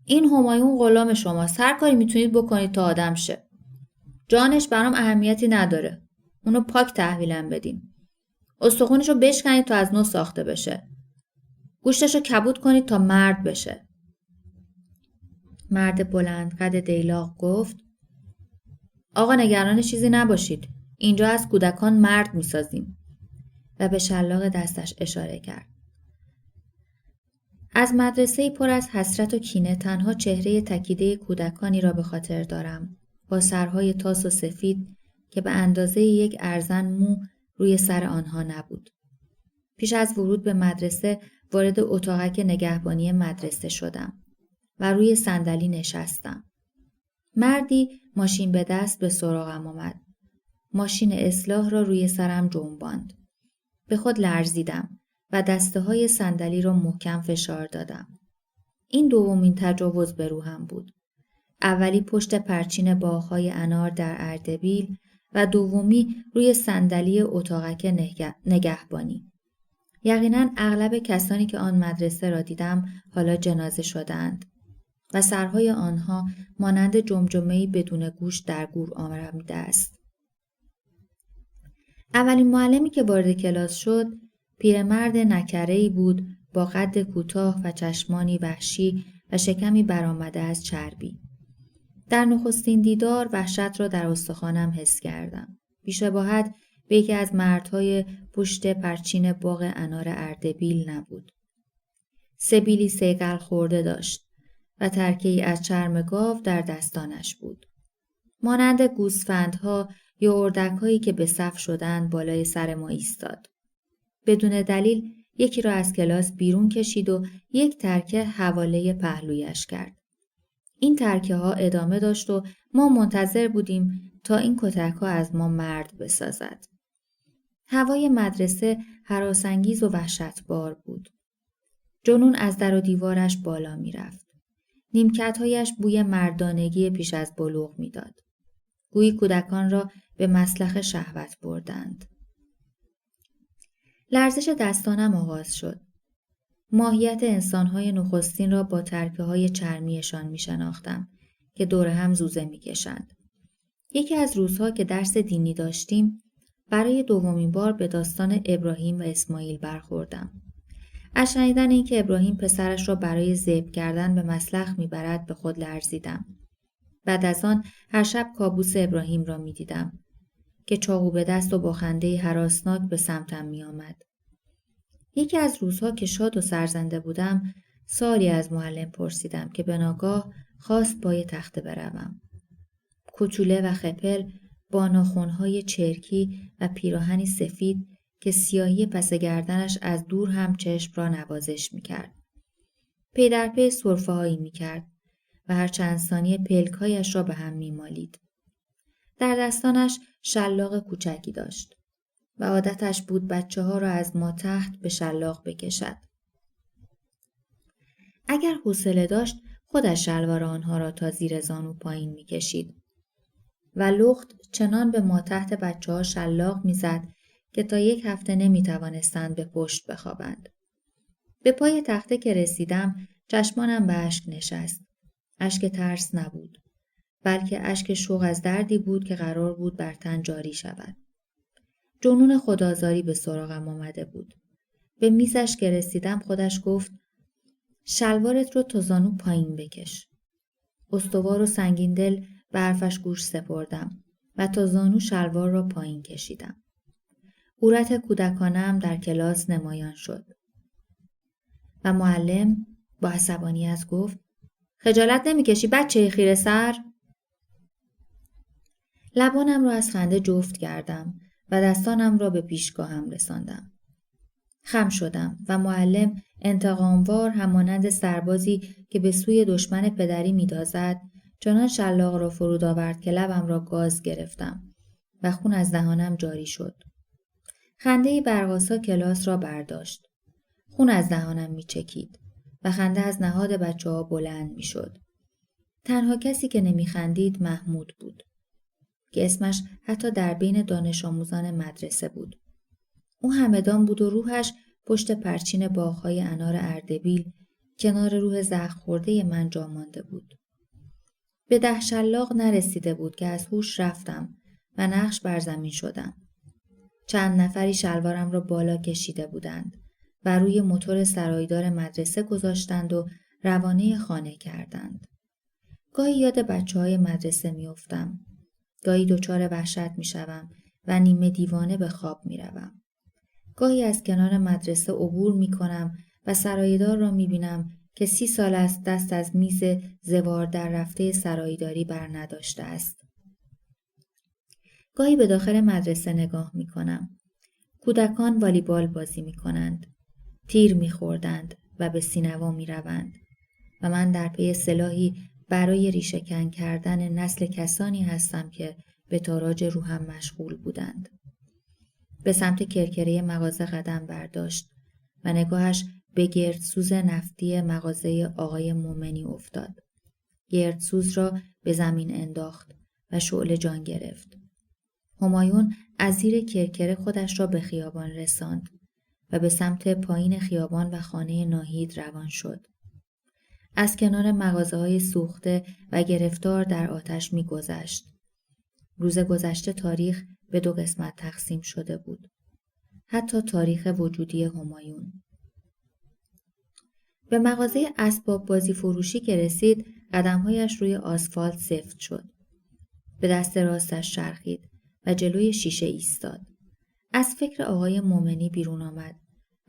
این همایون غلام شماست. هر کاری میتونید بکنید تا آدم شه. جانش برام اهمیتی نداره. اونو پاک تحویلم بدین. استخونشو بشکنید تا از نو ساخته بشه. گوشتشو کبود کنید تا مرد بشه. مرد بلند قد دیلاق گفت آقا نگران چیزی نباشید. اینجا از کودکان مرد میسازیم. و به شلاق دستش اشاره کرد. از مدرسه‌ای پر از حسرت و کینه تنها چهره تکیده کودکانی را به خاطر دارم با سرهای تاس و سفید که به اندازه یک ارزن مو روی سر آنها نبود. پیش از ورود به مدرسه وارد اتاقک نگهبانی مدرسه شدم و روی صندلی نشستم. مردی ماشین به دست به سراغم آمد. ماشین اصلاح را روی سرم جنباند. به خود لرزیدم و دسته های صندلی را محکم فشار دادم. این دومین تجاوز به روحم بود. اولی پشت پرچین باغ‌های انار در اردبیل و دومی روی صندلی اتاقک نگهبانی. یقیناً اغلب کسانی که آن مدرسه را دیدم حالا جنازه شدند و سرهای آنها مانند جمجمه‌ای بدون گوش در گور آمیخته است. اولین معلمی که وارد کلاس شد پیرمرد نکره‌ای بود با قد کوتاه و چشمانی وحشی و شکمی برآمده از چربی. در نخستین دیدار وحشت را در استخوانم حس کردم. بی‌شباهت به یکی از مردهای پشت پرچین باغ انار اردبیل نبود. سبیلی صیقل خورده داشت و ترکه‌ای از چرم گاو در دستانش بود. مانند گوسفندها یا اردک‌هایی که به صف شدند بالای سر ما ایستاد. بدون دلیل یکی را از کلاس بیرون کشید و یک ترکه حواله پهلویش کرد. این ترکه ها ادامه داشت و ما منتظر بودیم تا این کتک ها از ما مرد بسازد. هوای مدرسه هراس‌انگیز و وحشتبار بود. جنون از در و دیوارش بالا می رفت. نیمکت‌هایش بوی مردانگی پیش از بلوغ می داد. گویی کودکان را به مسلخ شهوت بردند. لرزش دستانم آغاز شد. ماهیت انسان‌های نخستین را با ترکه‌های چرمیشان می‌شناختم که دور هم زوزه می‌کشند. یکی از روزها که درس دینی داشتیم، برای دومین بار به داستان ابراهیم و اسماعیل برخوردم. از شنیدن اینکه ابراهیم پسرش را برای ذبح کردن به مسلخ می‌برد به خود لرزیدم. بعد از آن هر شب کابوس ابراهیم را می‌دیدم که چاقو به دست و با خنده‌ای هراسناک به سمتم می‌آمد. یکی از روزها که شاد و سرزنده بودم، سوالی از معلم پرسیدم که به ناگاه خواست پای تخته بروم. کوچوله و خپل با ناخن‌های چرکی و پیراهنی سفید که سیاهی پس گردنش از دور هم چشم را نوازش می‌کرد. پی در پی سرفه‌هایی می‌کرد و هر چند ثانیه پلک‌هایش را به هم می‌مالید. در دستانش شلاق کوچکی داشت و عادتش بود بچه‌ها را از ما تحت به شلاق بکشد. اگر حوصله داشت خودش شلوار آنها را تا زیر زانو پایین می‌کشید و لخت چنان به ما تحت بچه‌ها شلاق می‌زد که تا 1 هفته نمی‌توانستند به پشت بخوابند. به پای تخته که رسیدم چشمانم به اشک نشست. اشک ترس نبود، بلکه اشک شوق از دردی بود که قرار بود بر تن جاری شود. جنون خودآزاری به سراغم آمده بود. به میزش که رسیدم خودش گفت شلوارت رو تا زانو پایین بکش. استوار و سنگین دل به حرفش گوش سپردم و تا زانو شلوار را پایین کشیدم. عورت کودکانه‌ام در کلاس نمایان شد. و معلم با عصبانیت گفت خجالت نمی‌کشی بچه خیره سر؟ لبانم را از خنده جفت کردم و دستانم را به پیشگاهم رساندم. خم شدم و معلم انتقاموار همانند سربازی که به سوی دشمن پدری می‌دازد چنان شلاق را فرود آورد که لبم را گاز گرفتم و خون از دهانم جاری شد. خنده برق‌آسا کلاس را برداشت. خون از دهانم می‌چکید و خنده از نهاد بچه‌ها بلند می‌شد. تنها کسی که نمی‌خندید محمود بود که اسمش حتی در بین دانش آموزان مدرسه بود. او همدان بود و روحش پشت پرچین باغ‌های انار اردبیل کنار روح زخم خورده من جا مانده بود. به 10 شلاق نرسیده بود که از هوش رفتم و نقش بر زمین شدم. چند نفری شلوارم را بالا کشیده بودند و روی موتور سرایدار مدرسه گذاشتند و روانه خانه کردند. گاهی یاد بچه‌های مدرسه می‌افتم. گاهی دچار وحشت می‌شوم و نیمه دیوانه به خواب می‌روم. گاهی از کنار مدرسه عبور می‌کنم و سرایدار را می‌بینم که 30 سال است دست از میز زوار در رفته سرایداری بر نداشته است. گاهی به داخل مدرسه نگاه می‌کنم. کودکان والیبال بازی می‌کنند. تیر می‌خوردند و به سینما می‌روند و من در پی سلاحی برای ریشه‌کن کردن نسل کسانی هستم که به تاراج روحم مشغول بودند. به سمت کرکره مغازه قدم برداشت و نگاهش به گردسوز نفتی مغازه آقای مومنی افتاد. گردسوز را به زمین انداخت و شعله جان گرفت. همایون از زیر کرکره خودش را به خیابان رساند و به سمت پایین خیابان و خانه ناهید روان شد. از کنار مغازه‌های سوخته و گرفتار در آتش می‌گذشت. روز گذشته تاریخ به 2 قسمت تقسیم شده بود. حتی تاریخ وجودی همایون. به مغازه اسباب بازی فروشی که رسید قدم‌هایش روی آسفالت سفت شد. به دست راستش چرخید و جلوی شیشه ایستاد. از فکر آقای مومنی بیرون آمد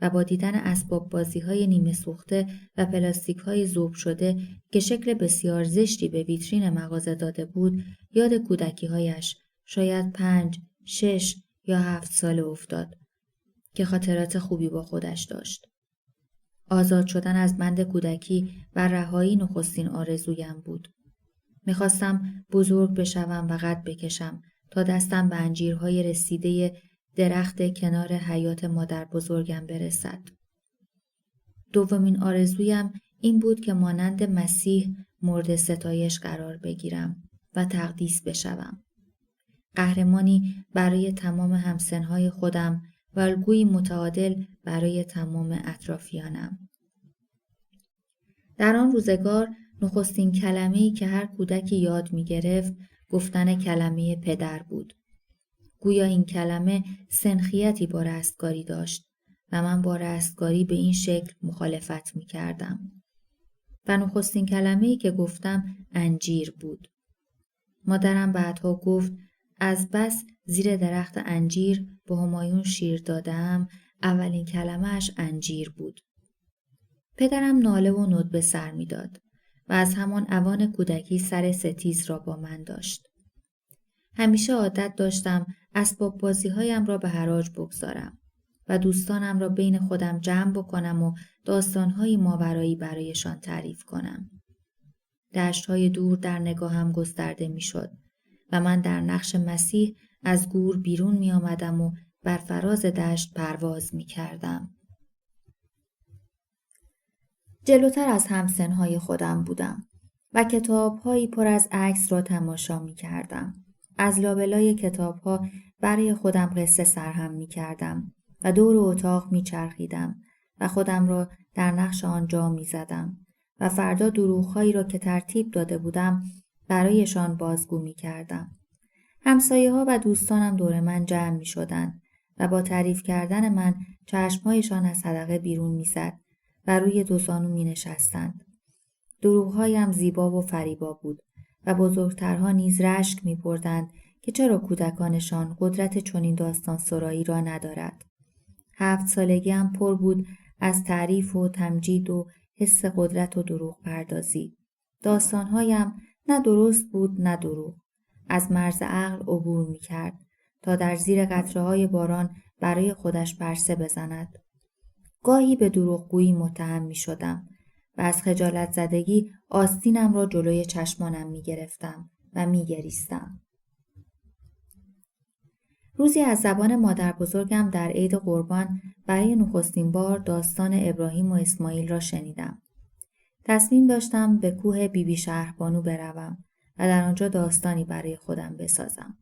و با دیدن اسباب بازی‌های نیمه سوخته و پلاستیک‌های ذوب شده که شکل بسیار زشتی به ویترین مغازه داده بود، یاد کودکی‌هایش شاید 5، 6 یا 7 ساله افتاد که خاطرات خوبی با خودش داشت. آزاد شدن از بند کودکی و رهایی نخستین آرزویم بود. می‌خواستم بزرگ بشوم و قد بکشم تا دستم به انجیرهای رسیده درخت کنار حیاط مادر بزرگم برسد. دومین آرزویم این بود که مانند مسیح مورد ستایش قرار بگیرم و تقدیس بشوم. قهرمانی برای تمام همسنهای خودم و الگویی متعادل برای تمام اطرافیانم. در آن روزگار نخستین کلمه‌ای که هر کودکی یاد می‌گرفت گفتن کلمه پدر بود. گویا این کلمه سنخیتی با رستگاری داشت و من با رستگاری به این شکل مخالفت می‌کردم. و نخستین کلمه‌ای که گفتم انجیر بود. مادرم بعدها گفت از بس زیر درخت انجیر به همایون شیر دادم، اولین کلمه‌اش انجیر بود. پدرم ناله و ندبه سر می‌داد و از همان اوان کودکی سر ستیز را با من داشت. همیشه عادت داشتم اسباب بازی‌هایم را به حراج بگذارم و دوستانم را بین خودم جمع بکنم و داستان‌های ماورایی برایشان تعریف کنم. دشت‌های دور در نگاهم گسترده می‌شد و من در نقش مسیح از گور بیرون می‌آمدم و بر فراز دشت پرواز می‌کردم. جلوتر از همسن‌های خودم بودم و کتاب‌هایی پر از عکس را تماشا می‌کردم. از لابلای کتاب‌ها برای خودم قصه سرهم می‌کردم و دور اتاق می‌چرخیدم و خودم را در نقش آن جا می‌زدم و فردا دروغ‌هایی را که ترتیب داده بودم برایشان بازگو می‌کردم. همسایه‌ها و دوستانم دور من جمع می‌شدند و با تعریف کردن من چشم‌هایشان از حدقه بیرون می‌زد و روی دو زانو می‌نشستند. دروغ‌هایم زیبا و فریبا بود و بزرگترها نیز رشک می‌بردند که چرا کودکانشان قدرت چنین داستان سرایی را ندارد. 7 سالگیم پر بود از تعریف و تمجید و حس قدرت و دروغ پردازی. داستانهایم نه درست بود نه دروغ. از مرز عقل عبور می‌کرد تا در زیر قطره‌های باران برای خودش برسه بزند. گاهی به دروغگویی متهم می‌شدم و از خجالت زدگی آستینم را جلوی چشمانم می‌گرفتم و می‌گریستم. روزی از زبان مادر بزرگم در عید قربان برای نخستین بار داستان ابراهیم و اسماعیل را شنیدم. تصمیم داشتم به کوه بیبی شهربانو بروم و در آنجا داستانی برای خودم بسازم.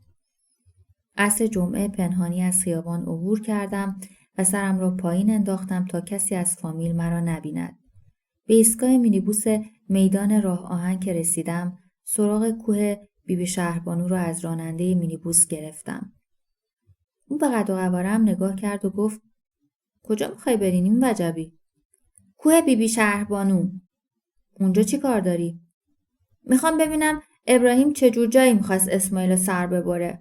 عصر جمعه پنهانی از خیابان عبور کردم و سرم را پایین انداختم تا کسی از فامیل مرا نبیند. به ایستگاه مینیبوس میدان راه آهن که رسیدم، سراغ کوه بیبی شهربانو را از راننده مینیبوس گرفتم. او به قد و قوارم نگاه کرد و گفت: کجا میخوای برین این وجبی؟ کوه بیبی شهربانو. اونجا چی کار داری؟ میخوام ببینم ابراهیم چجور جایی میخواست اسماعیل سر ببره.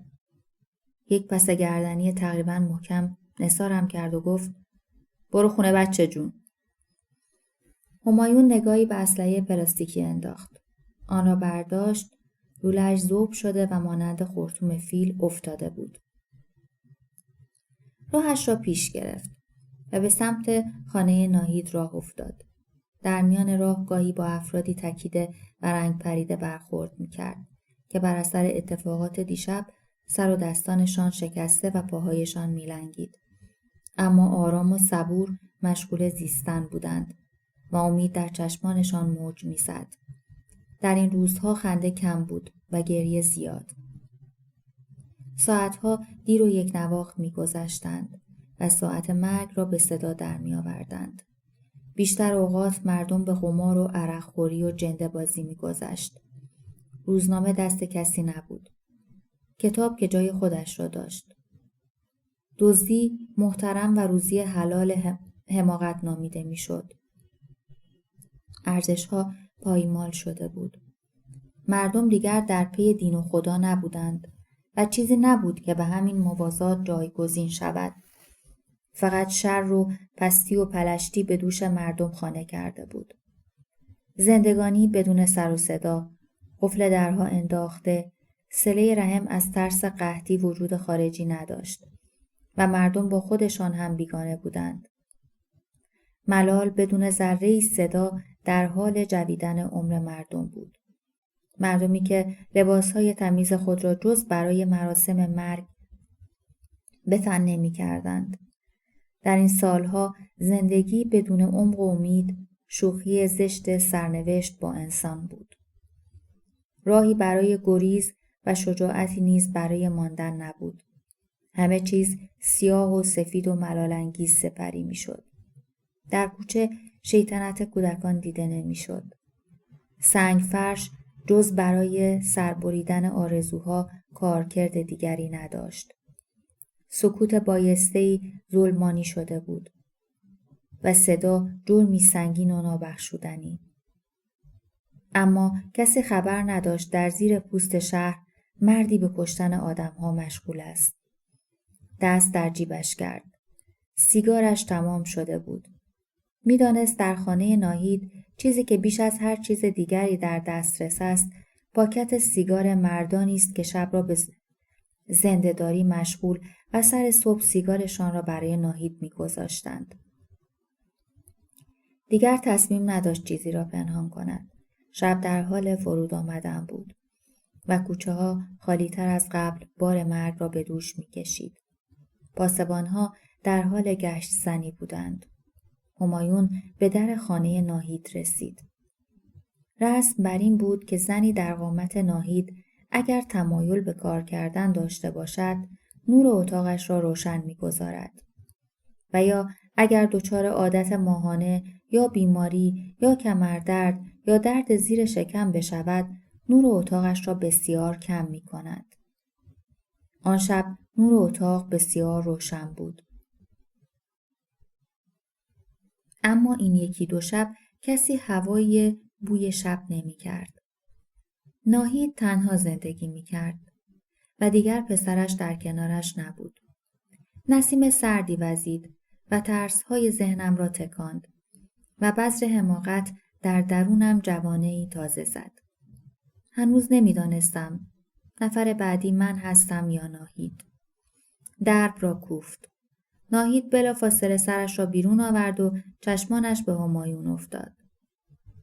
یک پس گردنی تقریبا محکم نثارم کرد و گفت: برو خونه بچه جون. همایون نگاهی به اسلحه پلاستیکی انداخت. آن را برداشت، لوله‌اش ذوب شده و مانند خرطوم فیل افتاده بود. راهش را پیش گرفت و به سمت خانه ناهید راه افتاد. در میان راه گاهی با افرادی تکیده و رنگ پریده برخورد می‌کرد که بر اثر اتفاقات دیشب سر و دستانشان شکسته و پاهایشان می‌لنگید. اما آرام و صبور مشغول زیستن بودند و امید در چشمانشان موج می‌زد. در این روزها خنده کم بود و گریه زیاد. ساعتها دیر و یک نواخت می‌گذشتند و ساعت مرگ را به صدا در می‌آوردند. بیشتر اوقات مردم به قمار و عرق‌خوری و جنده بازی می‌گذشت. روزنامه دست کسی نبود. کتاب که جای خودش را داشت. دزدی محترم و روزی حلال حماقت نامیده می‌شد. ارزش‌ها پایمال شده بود. مردم دیگر در پی دین و خدا نبودند و چیزی نبود که به همین موازات جایگزین شود. فقط شر و پستی و پلشتی به دوش مردم خانه کرده بود. زندگانی بدون سر و صدا، قفل درها انداخته، صله رحم از ترس قحطی وجود خارجی نداشت و مردم با خودشان هم بیگانه بودند. ملال بدون ذره‌ای صدا در حال جویدن عمر مردم بود. مردمی که لباسهای تمیز خود را جز برای مراسم مرگ به تن نمی کردند. در این سالها زندگی بدون عمق و امید، شوخی زشت سرنوشت با انسان بود. راهی برای گریز و شجاعتی نیز برای ماندن نبود. همه چیز سیاه و سفید و ملال‌انگیز سپری می شد. در کوچه شیطنت کودکان دیده نمی شد. سنگ فرش جز برای سربریدن آرزوها کارکرد دیگری نداشت. سکوت بایسته‌ای ظلمانی شده بود و صدا جرمی سنگین و نابخشودنی. اما کسی خبر نداشت در زیر پوست شهر مردی به کشتن آدم‌ها مشغول است. دست در جیبش کرد. سیگارش تمام شده بود. می‌دانست در خانه ناهید چیزی که بیش از هر چیز دیگری در دسترس است، پاکت سیگار مردانی است که شب را به زنده‌داری مشغول و سر صبح سیگارشان را برای ناهید می‌گذاشتند. دیگر تصمیم نداشت چیزی را پنهان کند. شب در حال فرود آمدن بود و کوچه ها خالی تر از قبل بار مرگ را به دوش می‌کشید. پاسبان‌ها در حال گشت زنی بودند. همایون به در خانه ناهید رسید. رسم بر این بود که زنی در قامت ناهید اگر تمایل به کار کردن داشته باشد، نور اتاقش را روشن می‌گذارد. و یا اگر دچار عادت ماهانه یا بیماری یا کمردرد یا درد زیر شکم بشود، نور اتاقش را بسیار کم می‌کند. آن شب نور اتاق بسیار روشن بود. اما این یکی دو شب کسی هوای بوی شب نمی کرد. ناهید تنها زندگی می کرد و دیگر پسرش در کنارش نبود. نسیم سردی وزید و ترس‌های ذهنم را تکاند و بذر حماقت در درونم جوانه‌ای تازه زد. هنوز نمی‌دانستم نفر بعدی من هستم یا ناهید. درب را کوفت. ناهید بلافاصله سرش را بیرون آورد و چشمانش به همایون افتاد.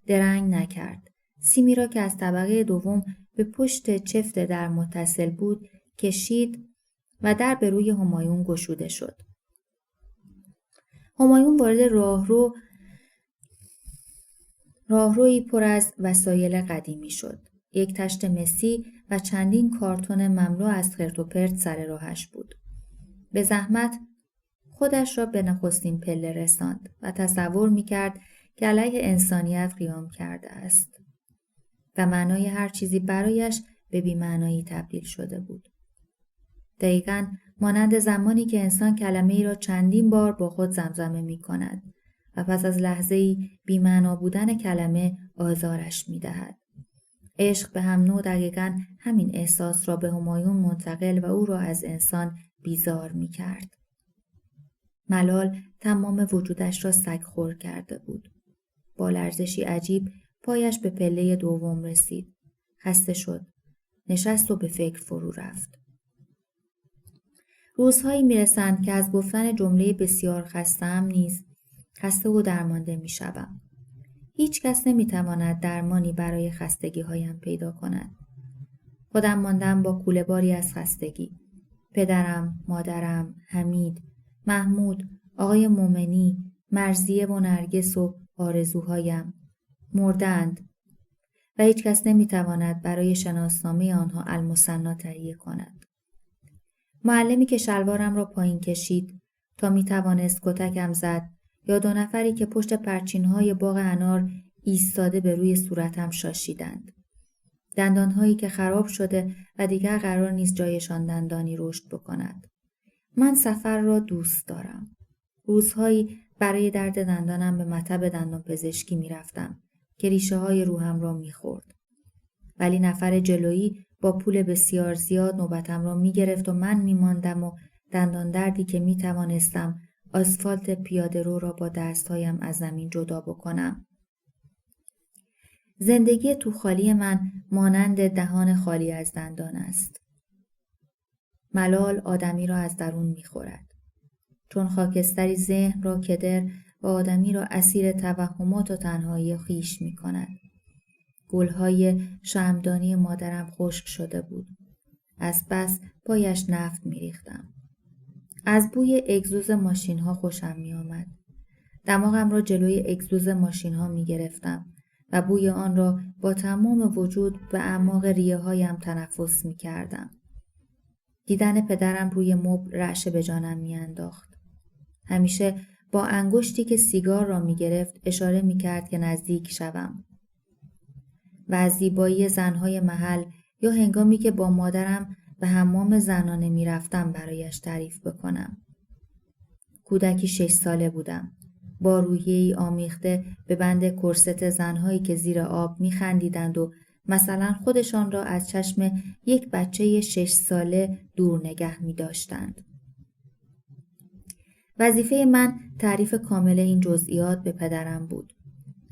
درنگ نکرد. سیمی را که از طبقه دوم به پشت چفت در متصل بود کشید و در به روی همایون گشوده شد. همایون وارد راهرویی پر از وسایل قدیمی شد. یک تشت مسی و چندین کارتون مملو از خرت و پرت سر راهش بود. به زحمت خودش را به نخستین پله رساند و تصور می‌کرد که علیه انسانیت قیام کرده است و معنای هر چیزی برایش به بی‌معنایی تبدیل شده بود. دقیقاً مانند زمانی که انسان کلمه‌ای را چندین بار با خود زمزمه می‌کند و پس از لحظه‌ای بی‌معنا بودن کلمه آزارش می‌دهد. عشق به هم نوع دقیقاً همین احساس را به همایون منتقل و او را از انسان بیزار می‌کرد. ملال تمام وجودش را سگ‌خور کرده بود. با لرزشی عجیب پایش به پله دوم رسید. خسته شد. نشست و به فکر فرو رفت. روزهایی میرسند که از گفتن جمله بسیار خسته‌ام نیز خسته و درمانده میشوم. هیچ کس نمیتواند درمانی برای خستگی هایم پیدا کند. خودم ماندم با کوله باری از خستگی. پدرم، مادرم، حمید، محمود، آقای مومنی، مرضیه و نرگس و آرزوهایم مردند و هیچ کس نمیتواند برای شناسنامه آنها المثنی تهیه کند. معلمی که شلوارم را پایین کشید تا میتوانست کتکم زد یا 2 نفری که پشت پرچین‌های باغ انار ایستاده به روی صورتم شاشیدند. دندانهایی که خراب شده و دیگر قرار نیست جایشان دندانی رشد بکند. من سفر را دوست دارم. روزهایی برای درد دندانم به مطب دندان پزشکی می رفتم که ریشه های روحم را می خورد. ولی نفر جلویی با پول بسیار زیاد نوبتم را می گرفت و من می ماندم و دندان دردی که می توانستم آسفالت پیاده رو را با دستهایم از زمین جدا بکنم. زندگی تو خالی من مانند دهان خالی از دندان است. ملال آدمی را از درون می خورد. چون خاکستری ذهن را کدر و آدمی را اسیر توهمات و تنهایی خویش می کند. گلهای شمعدانی مادرم خشک شده بود. از بس پایش نفت می ریختم. از بوی اگزوز ماشین ها خوشم می آمد. دماغم را جلوی اگزوز ماشین ها می گرفتم و بوی آن را با تمام وجود به اعماق ریه هایم تنفس می کردم. دیدن پدرم روی مبل رعشه به جانم می انداخت. همیشه با انگشتی که سیگار را می گرفت اشاره می کرد که نزدیک شوم. و از زیبایی زنهای محل یا هنگامی که با مادرم به حمام زنانه می رفتم برایش تعریف بکنم. کودکی 6 ساله بودم. با روحیه‌ای آمیخته به بند کرست زنهایی که زیر آب می خندیدند و مثلا خودشان را از چشم یک بچه 6 ساله دور نگه می داشتند. وظیفه من تعریف کامل این جزئیات به پدرم بود.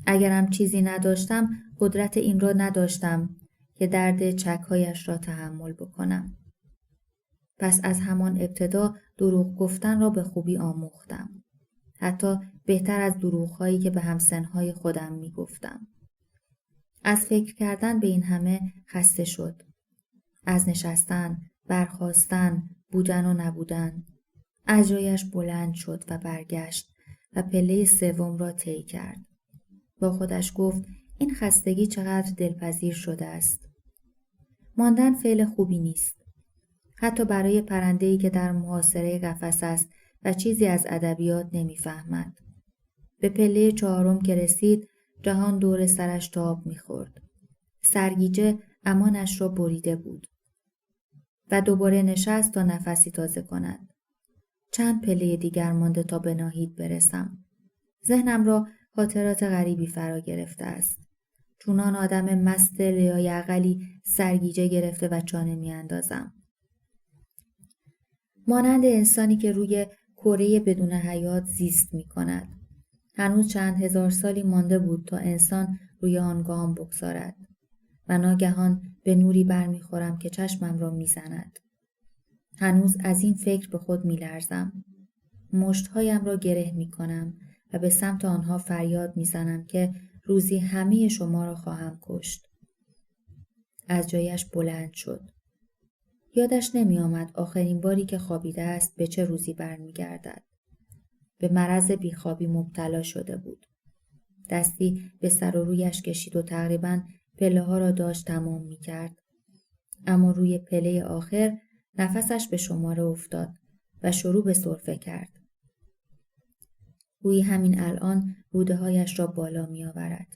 اگرم چیزی نداشتم قدرت این را نداشتم که درد چک‌هایش را تحمل بکنم. پس از همان ابتدا دروغ گفتن را به خوبی آموختم. حتی بهتر از دروغ‌هایی که به همسن‌های خودم می‌گفتم. از فکر کردن به این همه خسته شد. از نشستن، برخاستن، بودن و نبودن. از جایش بلند شد و برگشت و پله 3 را طی کرد. با خودش گفت این خستگی چقدر دلپذیر شده است. ماندن فعل خوبی نیست. حتی برای پرنده‌ای که در محاصره قفس است و چیزی از ادبیات نمی‌فهمد. به پله 4 که رسید جهان دور سرش تاب می‌خورد. سرگیجه امانش را بریده بود و دوباره نشست تا نفسی تازه کند. چند پله دیگر مانده تا به ناهید برسم. ذهنم را خاطرات غریبی فرا گرفته است. چونان آدم مست لیاقلی سرگیجه گرفته و چانه میاندازم. مانند انسانی که روی کره بدون حیات زیست می کند. هنوز چند هزار سالی مانده بود تا انسان روی آن گام بگذارد و ناگهان به نوری برمیخورم که چشمم را میزند. هنوز از این فکر به خود میلرزم. مشتهایم را گره میکنم و به سمت آنها فریاد میزنم که روزی همه شما را خواهم کشت. از جایش بلند شد. یادش نمی آمد آخرین باری که خوابیده است به چه روزی برمیگردد. به مرض بیخوابی مبتلا شده بود. دستی به سر و رویش کشید و تقریباً پله ها را داشت تمام می کرد. اما روی پله آخر نفسش به شماره افتاد و شروع به سرفه کرد. گویی همین الان روده هایش را بالا می آورد.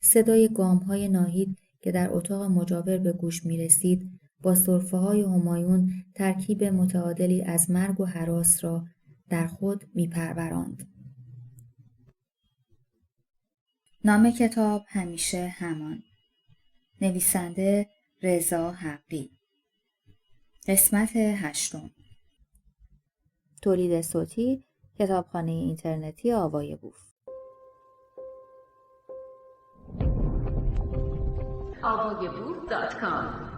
صدای گام های ناهید که در اتاق مجاور به گوش می رسید با سرفه های همایون ترکیب متعادلی از مرگ و هراس را در خود می پروراند. نام کتاب همیشه همان. نویسنده رضا حقی. قسمت 8. تولید صوتی کتابخانه اینترنتی آوای بوف. avayaboof.com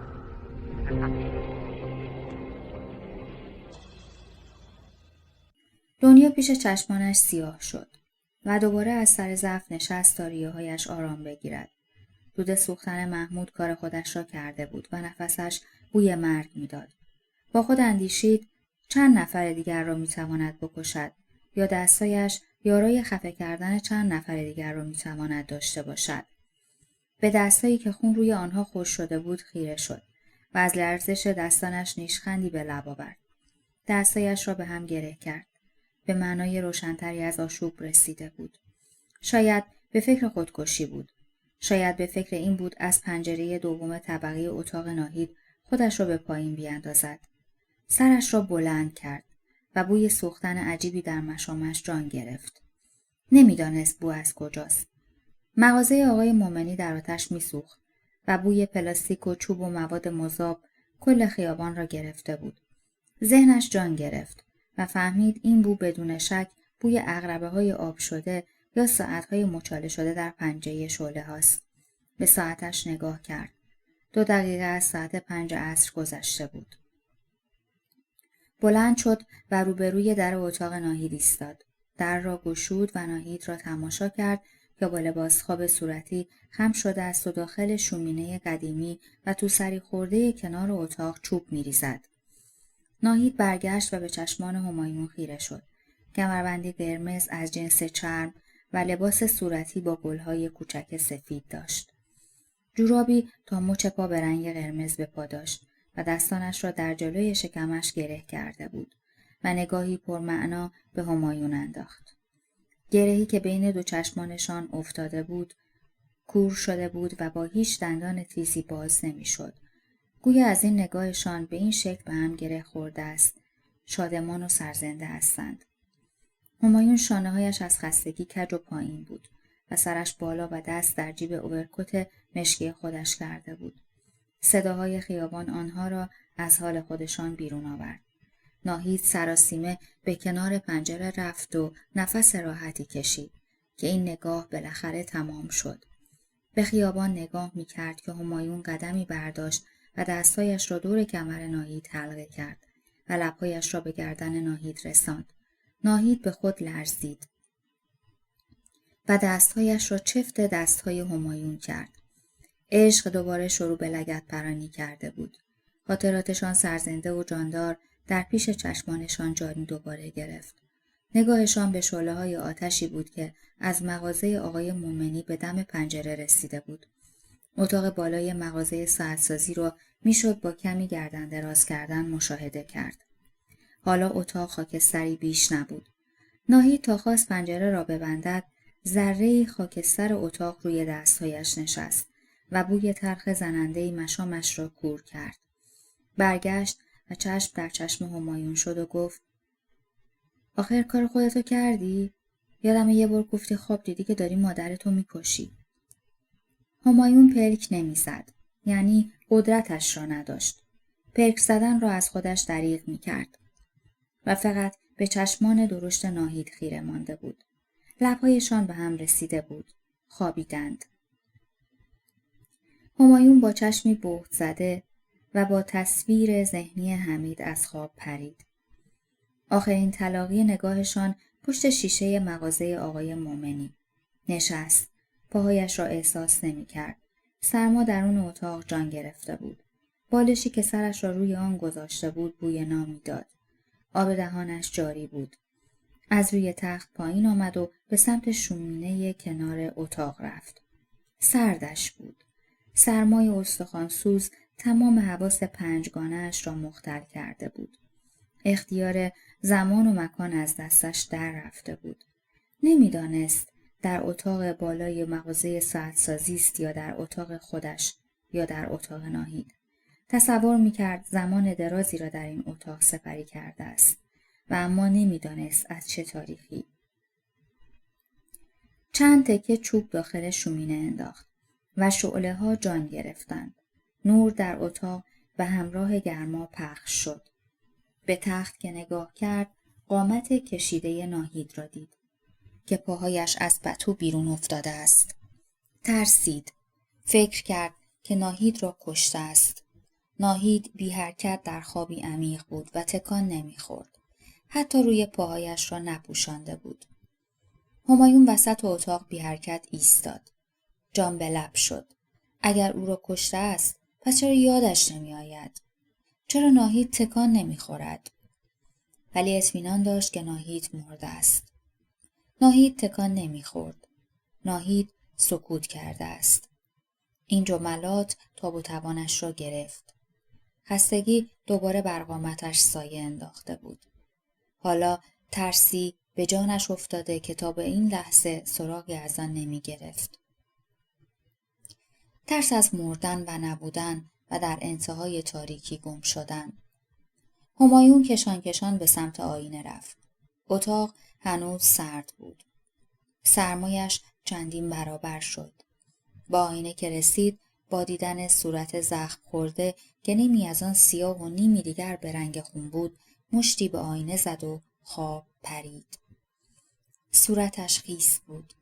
دنیا پیش چشمانش سیاه شد و دوباره از سر ضعف نشست تا ریه‌هایش آرام بگیرد. دود سوختن محمود کار خودش را کرده بود و نفسش بوی مرگ میداد. با خود اندیشید چند نفر دیگر را میتواند بکشد یا دستایش یارای خفه کردن چند نفر دیگر را میتواند داشته باشد. به دستایی که خون روی آنها خوش شده بود خیره شد و از لرزش دستانش نیشخندی به لب آورد. دستایش را به هم گره کرد. به معنای روشنتری از آشوب رسیده بود. شاید به فکر خودکشی بود. شاید به فکر این بود از پنجره دوم طبقه اتاق ناهید خودش را به پایین بیاندازد. سرش را بلند کرد و بوی سوختن عجیبی در مشامش جان گرفت. نمیدانست بو از کجاست. مغازه آقای مومنی در آتش میسوخت و بوی پلاستیک و چوب و مواد مذاب کل خیابان را گرفته بود. ذهنش جان گرفت و فهمید این بو بدون شک بوی عقربه‌های آب شده یا ساعت‌های مچاله شده در پنجه شعله هاست. به ساعتش نگاه کرد. 2 دقیقه از ساعت 5 عصر گذشته بود. بلند شد و روبروی در اتاق ناهید ایستاد. در را گشود و ناهید را تماشا کرد که با لباس خواب صورتی خم شده است و داخل شومینه قدیمی و تو سری خورده کنار اتاق چوب می‌ریزد. ناهید برگشت و به چشمان همایون خیره شد. کمربندی قرمز از جنس چرم و لباس صورتی با گل‌های کوچک سفید داشت. جورابی تا مچ پا به رنگ قرمز به پا داشت و دستانش را در جلوی شکمش گره کرده بود و نگاهی پرمعنا به همایون انداخت. گرهی که بین 2 چشمانشان افتاده بود، کور شده بود و با هیچ دندان تیزی باز نمی‌شد. گویا از این نگاهشان به این شکل به هم گره خورده است. شادمان و سرزنده هستند. همایون شانه‌هایش از خستگی کج و پایین بود و سرش بالا و دست در جیب اوورکوت مشکی خودش کرده بود. صداهای خیابان آنها را از حال خودشان بیرون آورد. ناهید سراسیمه به کنار پنجره رفت و نفس راحتی کشید که این نگاه بالاخره تمام شد. به خیابان نگاه می‌کرد که همایون قدمی برداشت و دستایش را دور کمر ناهید حلقه کرد و لبهایش را به گردن ناهید رساند. ناهید به خود لرزید و دستهایش را چفت دستهای همایون کرد. عشق دوباره شروع به لگد پرانی کرده بود. خاطراتشان سرزنده و جاندار در پیش چشمانشان جاری دوباره گرفت. نگاهشان به شعله‌های آتشی بود که از مغازه آقای مومنی به دم پنجره رسیده بود. اتاق بالای مغازه ساعت‌سازی رو میشد با کمی گردن دراز کردن مشاهده کرد. حالا اتاق خاکستری بیش نبود. ناهید تا خواست پنجره را ببندد، ذره‌ای خاکستر اتاق روی دستهایش نشست و بوی تلخ زننده‌ای مشامش را کور کرد. برگشت و چشم در چشم همایون شد و گفت: آخر کار خودتو کردی؟ یادمه یه بار گفتی خواب دیدی که داری مادرتو میکشی. همایون پلک نمیزد. یعنی قدرتش را نداشت. پلک زدن را از خودش دریغ میکرد. و فقط به چشمان درشت ناهید خیره مانده بود. لبهایشان به هم رسیده بود. خوابیدند. همایون با چشمی بهت زده و با تصویر ذهنی حمید از خواب پرید. آخرین تلاقی نگاهشان پشت شیشه مغازه آقای مومنی. نشست. پاهایش را احساس نمی کرد. سرما درون اتاق جان گرفته بود. بالشی که سرش را روی آن گذاشته بود بوی نامی داد. آب دهانش جاری بود. از روی تخت پایین آمد و به سمت شومینه کنار اتاق رفت. سردش بود. سرمای استخوان‌سوز تمام حواس پنجگانه‌اش را مختل کرده بود. اختیار زمان و مکان از دستش در رفته بود. نمیدانست در اتاق بالای مغازه ساعت‌سازی است یا در اتاق خودش یا در اتاق ناهید. تصور می‌کرد زمان درازی را در این اتاق سپری کرده است و اما نمی‌دانست از چه تاریخی. چند تکه چوب داخل شومینه انداخت و شعله‌ها جان گرفتند. نور در اتاق به همراه گرما پخش شد. به تخت که نگاه کرد، قامت کشیده ناهید را دید که پاهایش از پتو بیرون افتاده است. ترسید. فکر کرد که ناهید را کشته است. ناهید بی حرکت در خوابی عمیق بود و تکان نمیخورد. حتی روی پاهایش را نپوشانده بود. همایون وسط اتاق بی حرکت ایستاد. جان به لب شد. اگر او را کشته است، پس چرا یادش نمی آید؟ چرا ناهید تکان نمیخورد؟ ولی اطمینان داشت که ناهید مرده است. ناهید تکان نمیخورد. ناهید سکوت کرده است. این جملات تاب و توانش را گرفت. خستگی دوباره بر قامتش سایه انداخته بود. حالا ترسی به جانش افتاده که تا به این لحظه سراغی از آن نمی گرفت. ترس از مردن و نبودن و در انتهای تاریکی گم شدن. همایون کشان کشان به سمت آینه رفت. اتاق هنوز سرد بود. سرمایش چندین برابر شد. با آینه که رسید، با دیدن صورت زخم خورده که نیمی از آن سیاه و نیمی دیگر به رنگ خون بود، مشتی به آینه زد و خواب پرید. صورتش خیس بود.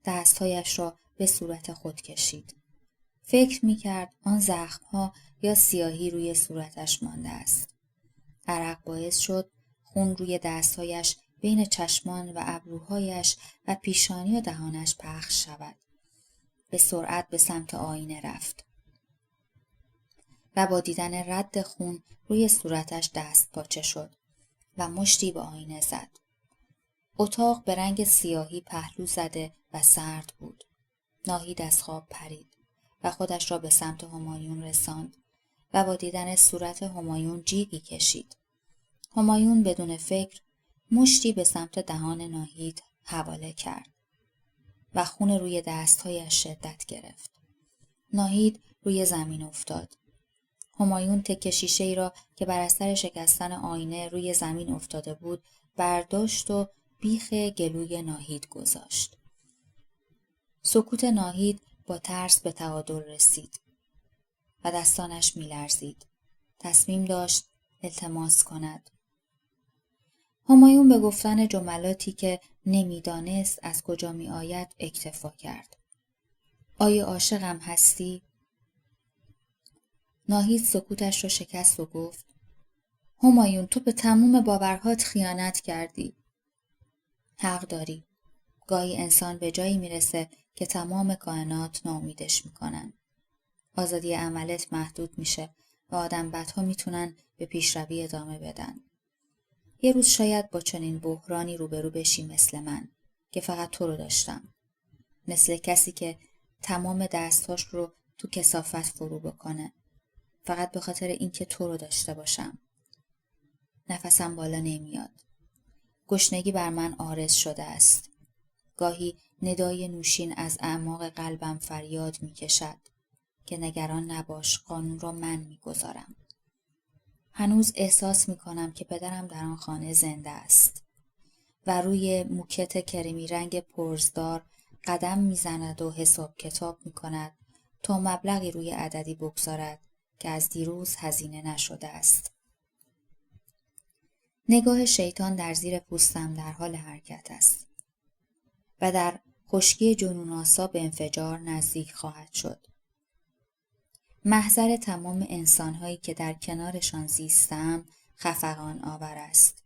دستهایش را به صورت خود کشید. فکر می‌کرد آن زخم‌ها یا سیاهی روی صورتش مانده است. عرق باعث شد خون روی دستهایش بین چشمان و ابروهایش و پیشانی و دهانش پخش شود. به سرعت به سمت آینه رفت و با دیدن رد خون روی صورتش دست پاچه شد و مشتی به آینه زد. اتاق به رنگ سیاهی پهلو زده و سرد بود. ناهید از خواب پرید و خودش را به سمت همایون رساند و با دیدن صورت همایون جیغی کشید. همایون بدون فکر مشتی به سمت دهان ناهید حواله کرد و خون روی دستهایش شدت گرفت. ناهید روی زمین افتاد. همایون تکه شیشه‌ای را که بر اثر شکستن آینه روی زمین افتاده بود برداشت و بیخ گلوی ناهید گذاشت. سکوت ناهید با ترس به تعادل رسید و دستانش می‌لرزید. تصمیم داشت التماس کند. همایون به گفتن جملاتی که نمیدانست از کجا می آید اکتفا کرد. آیا عاشقم هستی؟ ناهید سکوتش را شکست و گفت: همایون، تو به تموم باورهات خیانت کردی. حق داری. گاهی انسان به جایی میرسه که تمام کائنات ناامیدش میکنن. آزادی عملت محدود میشه و آدم بدها میتونن به پیشروی ادامه بدن. یه روز شاید با چنین بحرانی روبرو بشی مثل من که فقط تو رو داشتم. مثل کسی که تمام دستهاش رو تو کثافت فرو بکنه، فقط به خاطر اینکه تو رو داشته باشم. نفسم بالا نمیاد. گشنگی بر من عارض شده است. گاهی ندای نوشین از اعماق قلبم فریاد میکشد که نگران نباش، قانون را من میگذارم. هنوز احساس میکنم که پدرم در آن خانه زنده است و روی موکت کریمی رنگ پرزدار قدم میزند و حساب کتاب میکند تا مبلغی روی عددی بگذارد که از دیروز هزینه نشده است. نگاه شیطان در زیر پوستم در حال حرکت است و در خشکی جنون‌آسا به انفجار نزدیک خواهد شد. محضر تمام انسان‌هایی که در کنارشان زیستم خفقان آور است.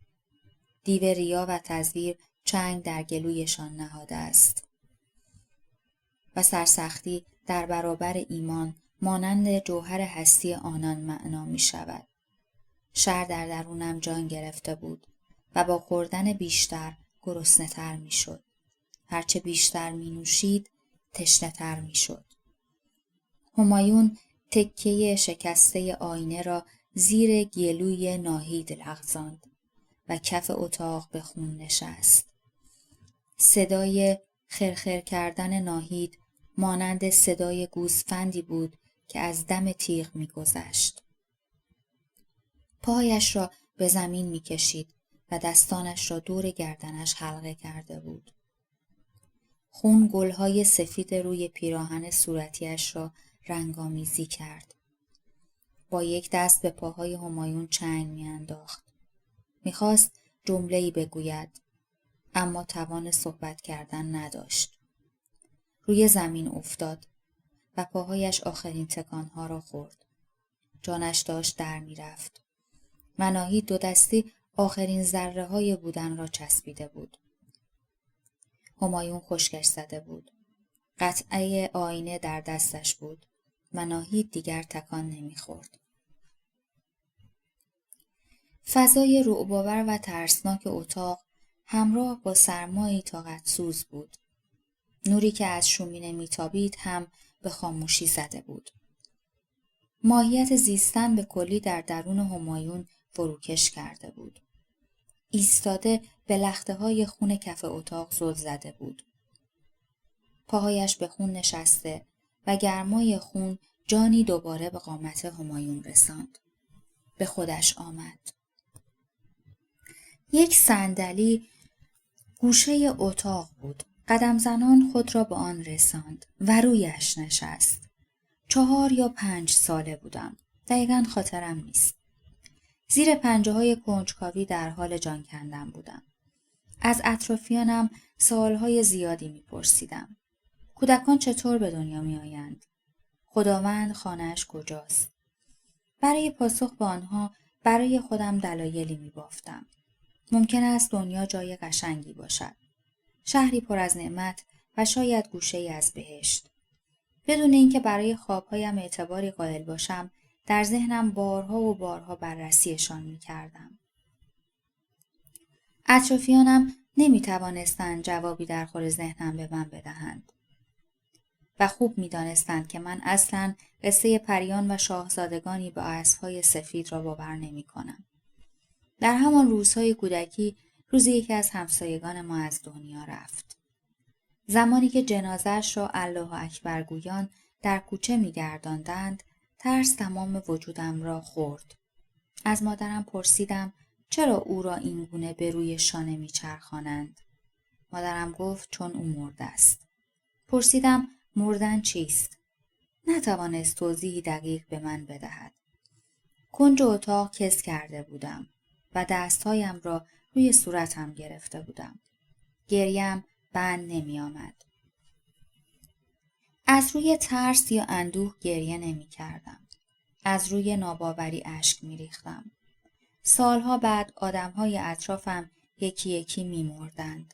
دیو ریا و تزویر چنگ در گلویشان نهاده است و سرسختی در برابر ایمان مانند جوهر هستی آنان معنا می شود. شر در درونم جان گرفته بود و با خوردن بیشتر گرسنه تر می شد. هرچه بیشتر می نوشید تشنه تر می شد. همایون تکه شکسته آینه را زیر گلوی ناهید لغزاند و کف اتاق به خون نشست. صدای خرخر کردن ناهید مانند صدای گوسفندی بود که از دم تیغ می‌گذشت. پایش را به زمین می‌کشید و دستانش را دور گردنش حلقه کرده بود. خون گلهای سفید روی پیراهن صورتیش را رنگامیزی کرد. با یک دست به پاهای همایون چنگ می‌انداخت. می‌خواست جمله‌ای بگوید، اما توان صحبت کردن نداشت. روی زمین افتاد و پاهایش آخرین تکانها را خورد. جانش داشت در می‌رفت. مناهی دو دستی آخرین ذره‌های بودن را چسبیده بود. همایون خشکش زده بود. قطعه آینه در دستش بود. مناهی دیگر تکان نمی‌خورد. فضای رعب‌آور و ترسناک اتاق همراه با سرمایی طاقت سوز بود. نوری که از شومینه میتابید هم به خاموشی زده بود. ماهیت زیستن به کلی در درون همایون فروکش کرده بود. ایستاده به لخته‌های خون کف اتاق زل زده بود. پاهایش به خون نشسته و گرمای خون جانی دوباره به قامت همایون رساند. به خودش آمد. یک صندلی گوشه اتاق بود. قدم زنان خود را به آن رساند و رویش نشست. 4 یا 5 ساله بودم. دقیقاً خاطرم نیست. زیر پنجه‌های کنجکاوی در حال جان کندن بودم. از اطرافیانم سوالهای زیادی می‌پرسیدم. کودکان چطور به دنیا می‌آیند؟ خداوند خانه‌اش کجاست؟ برای پاسخ به آنها برای خودم دلایلی می‌بافتم. ممکن است دنیا جای قشنگی باشد. شهری پر از نعمت و شاید گوشه‌ای از بهشت. بدون اینکه برای خوابهایم اعتباری قائل باشم، در ذهنم بارها و بارها بررسیشان می‌کردم. اطرافیانم نمی‌توانستند جوابی در خور ذهنم به من بدهند. و خوب می‌دانستند که من اصلاً قصه پریان و شاهزادگانی با اسب‌های سفید را باور نمی‌کنم. در همان روزهای کودکی روزی یکی از همسایگان ما از دنیا رفت. زمانی که جنازه‌اش را الله اکبر گویان در کوچه می‌گرداندند، ترس تمام وجودم را خورد. از مادرم پرسیدم چرا او را این گونه به روی شانه می‌چرخانند. مادرم گفت چون او مرده است. پرسیدم مردن چیست؟ نتوانست توضیحی دقیق به من بدهد. کنج اتاق کز کرده بودم و دستهایم را روی صورتم گرفته بودم. گریم بند نمی آمد. از روی ترس یا اندوه گریه نمی کردم. از روی ناباوری اشک می ریختم. سالها بعد آدمهای اطرافم یکی یکی می مردند.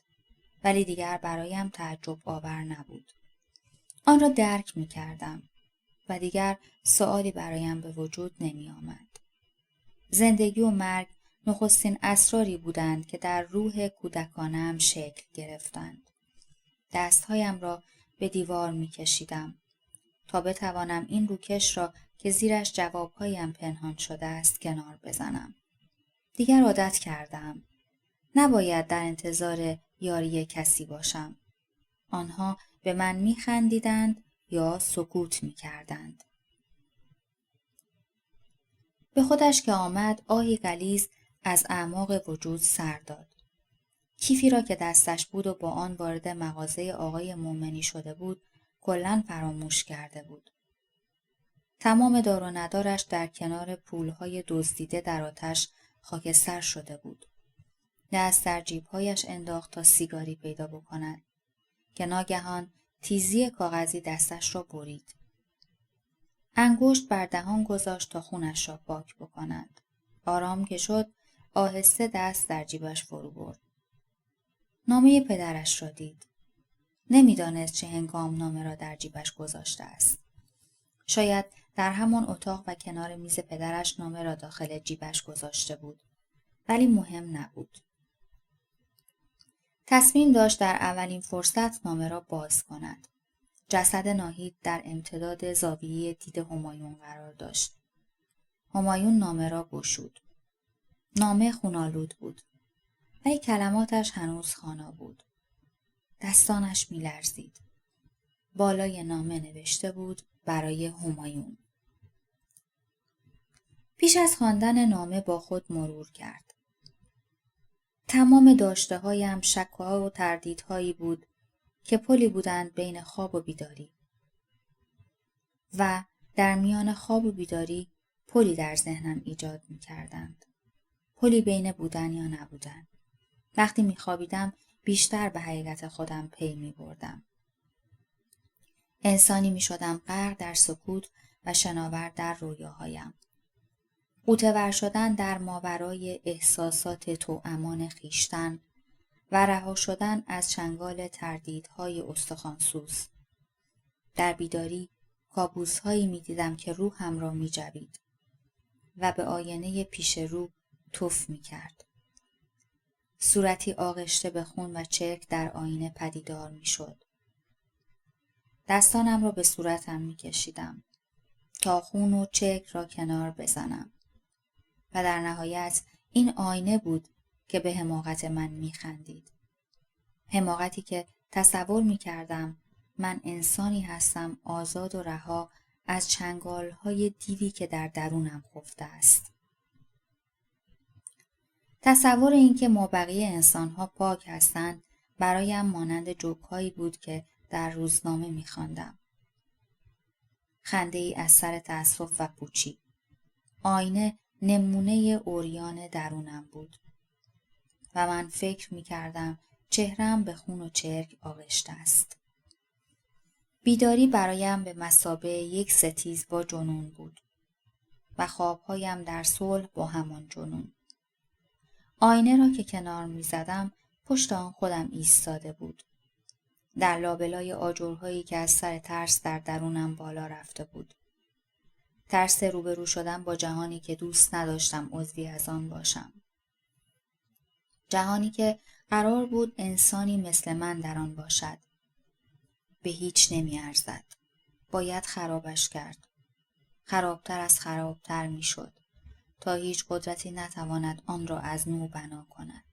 ولی دیگر برایم تعجب آور نبود. آن را درک می کردم و دیگر سؤالی برایم به وجود نمی آمد. زندگی و مرگ نخستین اسراری بودند که در روح کودکانه‌ام شکل گرفتند. دستهایم را به دیوار می کشیدم. تا بتوانم این روکش را که زیرش جوابهایم پنهان شده است کنار بزنم. دیگر عادت کردم. نباید در انتظار یاری کسی باشم. آنها به من می‌خندیدند یا سکوت می‌کردند. به خودش که آمد آهی غلیظ از اعماق وجود سر داد. کیفی را که دستش بود و با آن وارد مغازه آقای مومنی شده بود کلاً فراموش کرده بود. تمام دار و ندارش در کنار پولهای دزدیده در آتش خاکستر شده بود. دست در جیبهایش انداخت تا سیگاری پیدا بکند که ناگهان تیزی کاغذی دستش را برید. انگشت بر دهان گذاشت تا خونش را پاک بکند. آرام که شد آهسته دست در جیبش فرو برد. نامه پدرش را دید. نمیدانست چه هنگام نامه را در جیبش گذاشته است. شاید در همان اتاق و کنار میز پدرش نامه را داخل جیبش گذاشته بود. ولی مهم نبود. تصمیم داشت در اولین فرصت نامه را باز کند. جسد ناهید در امتداد زاویه دید همایون قرار داشت. همایون نامه را گشود. نامه خون‌آلود بود. ولی کلماتش هنوز خوانا بود. دستانش می‌لرزید. بالای نامه نوشته بود برای همایون. پیش از خواندن نامه با خود مرور کرد. تمام داشته‌هایم شک‌ها و تردیدهایی بود که پلی بودند بین خواب و بیداری. و در میان خواب و بیداری پلی در ذهنم ایجاد می‌کردند. پلی بین بودن یا نبودن. وقتی می‌خوابیدم بیشتر به حقیقت خودم پی می‌بردم. انسانی می‌شدم غرق در سکوت و شناور در رویاهایم. غوطه‌ور شدن در ماورای احساسات توامان خویشتن و رها شدن از چنگال تردیدهای استخوان‌سوز. در بیداری کابوس‌هایی می‌دیدم که روحم را می‌جوید و به آینه پیش رو تف می‌کرد. صورتی آغشته به خون و چرک در آینه پدیدار می‌شد. دستانم را به صورتم می‌کشیدم تا خون و چرک را کنار بزنم و در نهایت این آینه بود که به حماقت من می‌خندید. حماقتی که تصور می‌کردم من انسانی هستم آزاد و رها از چنگال‌های دیوی که در درونم خفته است. تصور اینکه مابقی انسان‌ها پاک هستند برایم مانند جوک‌هایی بود که در روزنامه می‌خواندم. خنده‌ای از سر تأسف و پوچی. آینه نمونه عریان درونم بود و من فکر می‌کردم چهره‌ام به خون و چرک آغشته است. بیداری برایم به مثابه یک ستیز با جنون بود و خوابهایم در صلح با همان جنون. آینه را که کنار می‌زدم پشت آن خودم ایستاده بود. در لابلای آجرهایی که از سر ترس در درونم بالا رفته بود. ترس روبرو شدن با جهانی که دوست نداشتم عضوی از آن باشم. جهانی که قرار بود انسانی مثل من در آن باشد. به هیچ نمی‌ارزد. باید خرابش کرد. خرابتر از خرابتر می‌شد تا هیچ قدرتی نتواند آن را از نو بنا کند.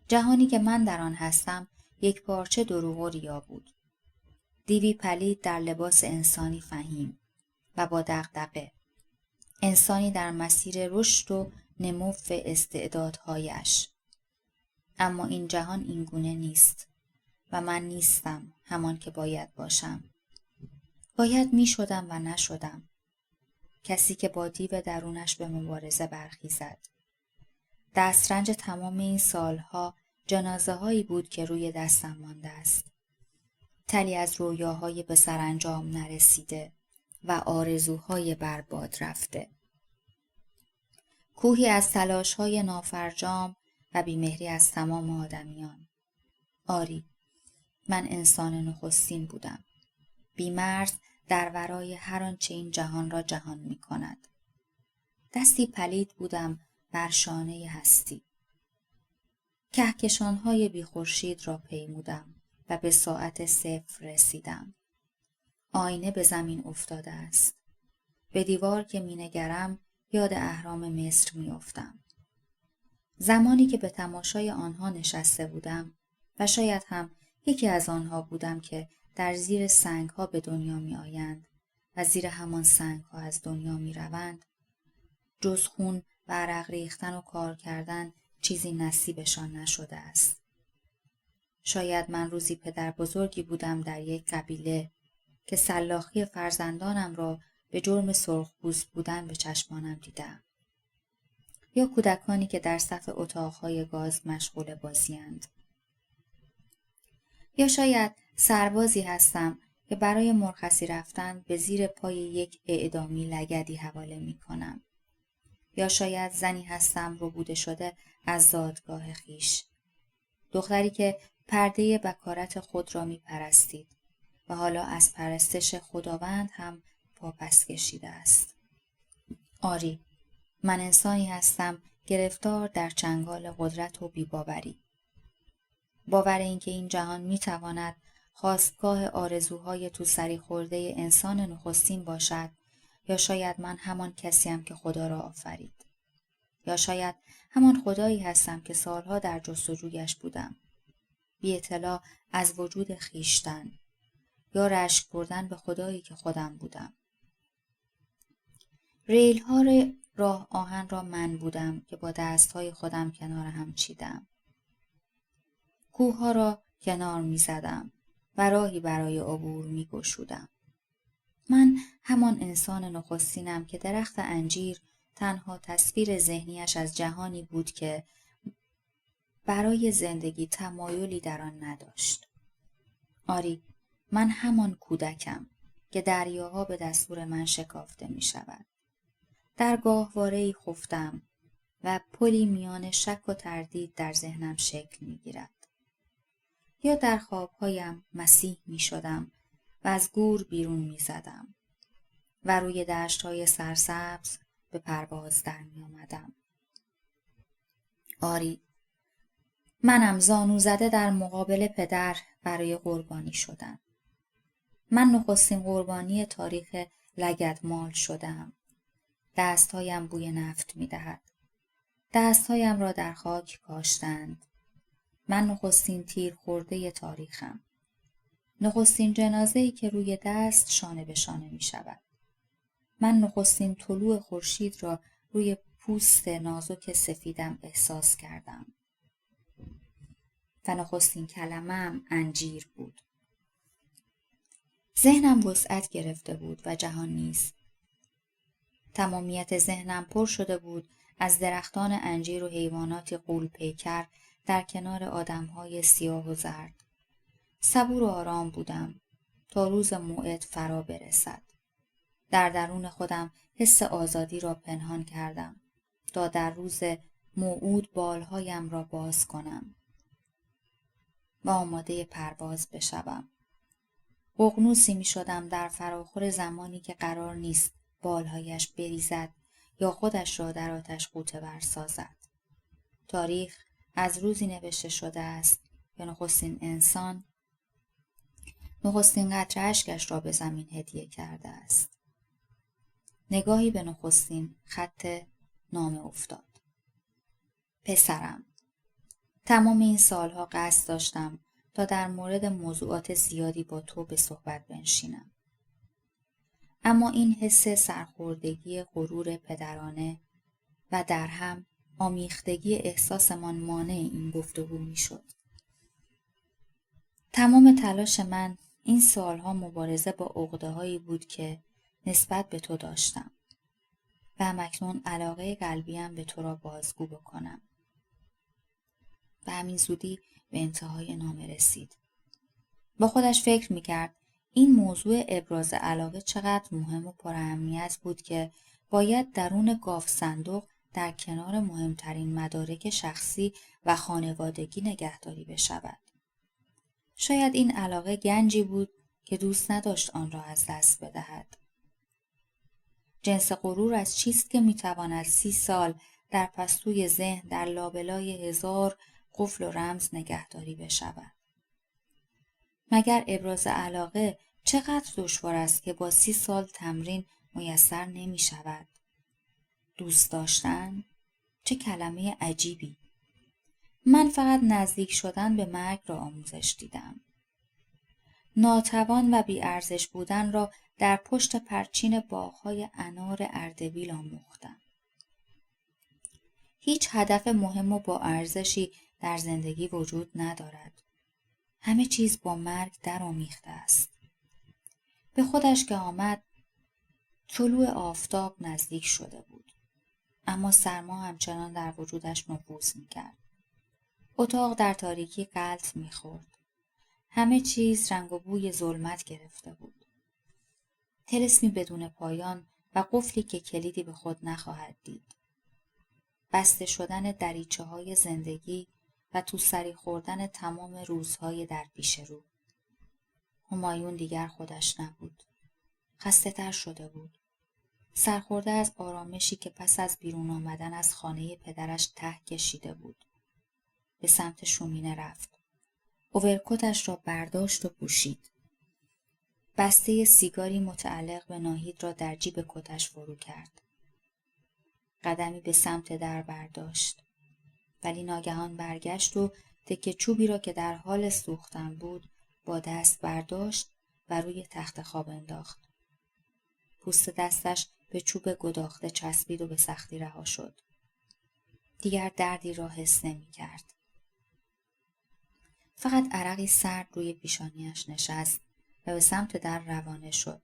جهانی که من در آن هستم یک پارچه دروغ و ریا بود. دیوی پلید در لباس انسانی فهیم و با دغدغه. انسانی در مسیر رشد و نمو استعدادهایش. اما این جهان اینگونه نیست و من نیستم همان که باید باشم. باید می شدم و نشدم. کسی که با دیو درونش به مبارزه برخیزد. دسترنج تمام این سالها جنازه هایی بود که روی دستم مانده است. تلی از رویاهای به سرانجام نرسیده و آرزوهای برباد رفته. کوهی از تلاش‌های نافرجام و بیمهری از تمام آدمیان. آری، من انسان نخستین بودم. بی‌مرز در ورای هر آنچه این جهان را جهان می کند. دستی پلید بودم بر شانه هستی. کهکشان‌های بی خورشید را پیمودم و به ساعت صفر رسیدم. آینه به زمین افتاده است. به دیوار که مینگرم یاد اهرام مصر میافتم. زمانی که به تماشای آنها نشسته بودم و شاید هم یکی از آنها بودم که در زیر سنگ‌ها به دنیا میآیند و زیر همان سنگ‌ها از دنیا میروند، جز خون و عرق ریختن و کار کردن چیزی نصیبشان نشده است. شاید من روزی پدر بزرگی بودم در یک قبیله که سلاخی فرزندانم را به جرم سرخپوست بودن به چشمانم دیدم. یا کودکانی که در صف اتاقهای گاز مشغول بازی‌اند. یا شاید سربازی هستم که برای مرخصی رفتن به زیر پای یک اعدامی لگدی حواله می کنم. یا شاید زنی هستم ربوده شده از زادگاه خیش. دختری که پرده بکارت خود را می پرستید و حالا از پرستش خداوند هم پاپس کشیده است. آری، من انسانی هستم گرفتار در چنگال قدرت و بی‌باوری. باور اینکه این جهان میتواند خاستگاه آرزوهای تو سری خورده انسان نخستین باشد، یا شاید من همان کسیم که خدا را آفرید. یا شاید همان خدایی هستم که سالها در جستجویش بودم، بی اطلاع از وجود خیشتن، یا رشک بردن به خدایی که خودم بودم. ریل‌ها راه آهن را من بودم که با دستهای خودم کنار هم چیدم. کوه‌ها را کنار می زدم و راهی برای عبور می گشودم. من همان انسان نخستینم که درخت انجیر تنها تصویر ذهنیش از جهانی بود که برای زندگی تمایلی در آن نداشت. آری، من همان کودکم که دریاها به دستور من شکافته می شود. در گاهواره‌ای خفتم و پلی میان شک و تردید در ذهنم شکل می گیرد. یا در خوابهایم مسیح می شدم و از گور بیرون می زدم و روی دشت‌های سرسبز به پرواز در می آمدم. آری، منم زانو زده در مقابل پدر برای قربانی شدن. من نخستین قربانی تاریخ لگدمال شدم. دستهایم بوی نفت می دهد. دستهایم را در خاک کاشتند. من نخستین تیر خورده تاریخم. نخستین جنازه‌ای که روی دست شانه به شانه می شود. من نخستین طلوع خورشید را روی پوست نازک سفیدم احساس کردم. و نخستین کلمه‌ام انجیر بود. ذهنم وسعت گرفته بود و جهان نیز. تمامیت ذهنم پر شده بود از درختان انجیر و حیواناتی غول پیکر در کنار آدم‌های سیاه و زرد. صبور و آرام بودم تا روز موعد فرا برسد. در درون خودم حس آزادی را پنهان کردم تا در روز موعود بالهایم را باز کنم و آماده پرواز بشوم. ققنوسی می شدم در فراخور زمانی که قرار نیست بالهایش بریزد یا خودش را در آتش غوطه ور سازد. تاریخ از روزی نوشته شده است که نخستین انسان نخستین قطره اشکش را به زمین هدیه کرده است. نگاهی به نخستین خط نامه افتاد. پسرم، تمام این سالها قصد داشتم تا در مورد موضوعات زیادی با تو به صحبت بنشینم. اما این حس سرخوردگی غرور پدرانه و در هم آمیختگی احساسمان مانع این گفتگو می شد. تمام تلاش من این سالها مبارزه با عقده‌هایی بود که نسبت به تو داشتم و همکنون علاقه قلبیم به تو را بازگو بکنم. و همین زودی به انتهای نامه رسید. با خودش فکر میکرد این موضوع ابراز علاقه چقدر مهم و پراهمیت بود که باید درون گاف صندوق در کنار مهمترین مدارک شخصی و خانوادگی نگهداری بشود. شاید این علاقه گنجی بود که دوست نداشت آن را از دست بدهد. جنس غرور از چیست که میتواند 30 سال در پستوی ذهن در لابلای 1000 قفل و رمز نگهداری بشود. مگر ابراز علاقه چقدر دشوار است که با 30 سال تمرین میسر نمی شود. دوست داشتن؟ چه کلمه عجیبی. من فقط نزدیک شدن به مرگ را آموزش دیدم. ناتوان و بی‌ارزش بودن را در پشت پرچین باغ‌های انار اردبیل آموختم. هیچ هدف مهم و با ارزشی در زندگی وجود ندارد. همه چیز با مرگ درآمیخته است. به خودش که آمد، طلوع آفتاب نزدیک شده بود. اما سرما همچنان در وجودش نفوذ می‌کرد. اتاق در تاریکی غلط می‌خورد. همه چیز رنگ و بوی ظلمت گرفته بود. طلسمی بدون پایان و قفلی که کلیدی به خود نخواهد دید. بسته شدن دریچه‌های زندگی و تو سری خوردن تمام روزهای در پیش رو. همایون دیگر خودش نبود. خسته تر شده بود. سرخورده از آرامشی که پس از بیرون آمدن از خانه پدرش ته کشیده بود. به سمت شومینه رفت. اوورکوتش را برداشت و پوشید. بسته سیگاری متعلق به ناهید را در جیب کتش فرو کرد. قدمی به سمت در برداشت. ولی ناگهان برگشت و تکه چوبی را که در حال سوختن بود با دست برداشت و روی تخت خواب انداخت. پوست دستش به چوب گداخته چسبید و به سختی رها شد. دیگر دردی را حس نمی کرد. فقط عرقی سرد روی پیشانیش نشست و به سمت در روانه شد.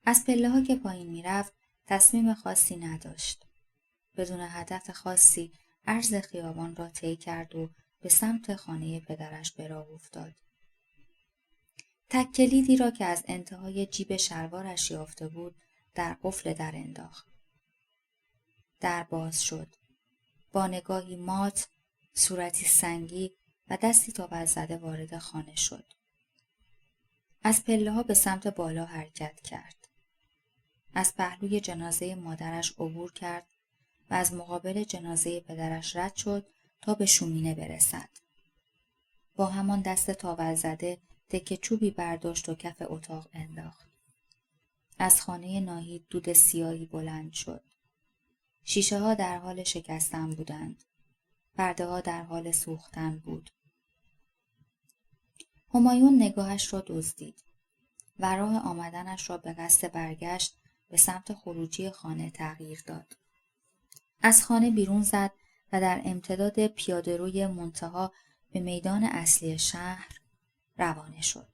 از پله‌ها که پایین می رفت تصمیم خاصی نداشت. بدون هدف خاصی عرض خیابان را طی کرد و به سمت خانه پدرش به راه افتاد. تک کلیدی را که از انتهای جیب شلوارش یافته بود در قفل در انداخت. در باز شد. با نگاهی مات، صورتی سنگی و دستی تاول زده وارد خانه شد. از پله‌ها به سمت بالا حرکت کرد. از پهلوی جنازه مادرش عبور کرد و از مقابل جنازه پدرش رد شد تا به شومینه برسد. با همان دست تاول زده تکه چوبی برداشت و کف اتاق انداخت. از خانه ناهید دود سیاهی بلند شد. شیشه ها در حال شکستن بودند. پرده ها در حال سوختن بود. همایون نگاهش را دزدید و راه آمدنش را به قصد برگشت به سمت خروجی خانه تغییر داد. از خانه بیرون زد و در امتداد پیاده‌روی منتهی به میدان اصلی شهر روانه شد.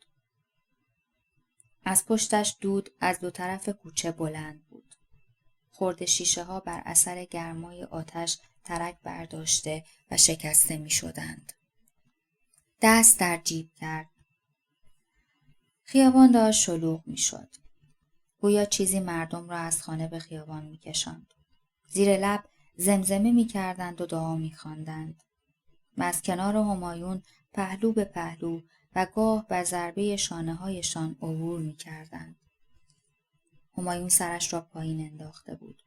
از پشتش دود از دو طرف کوچه بلند بود. خرده شیشه ها بر اثر گرمای آتش ترک برداشته و شکسته می شدند. دست در جیب کرد. خیابان داشت شلوغ می شد. گویا چیزی مردم را از خانه به خیابان می کشاند. زیر لب زمزمه می کردند و دعا می خواندند. و از کنار همایون پهلو به پهلو و گاه بر ضربه شانه هایشان عبور می کردند. همایون سرش را پایین انداخته بود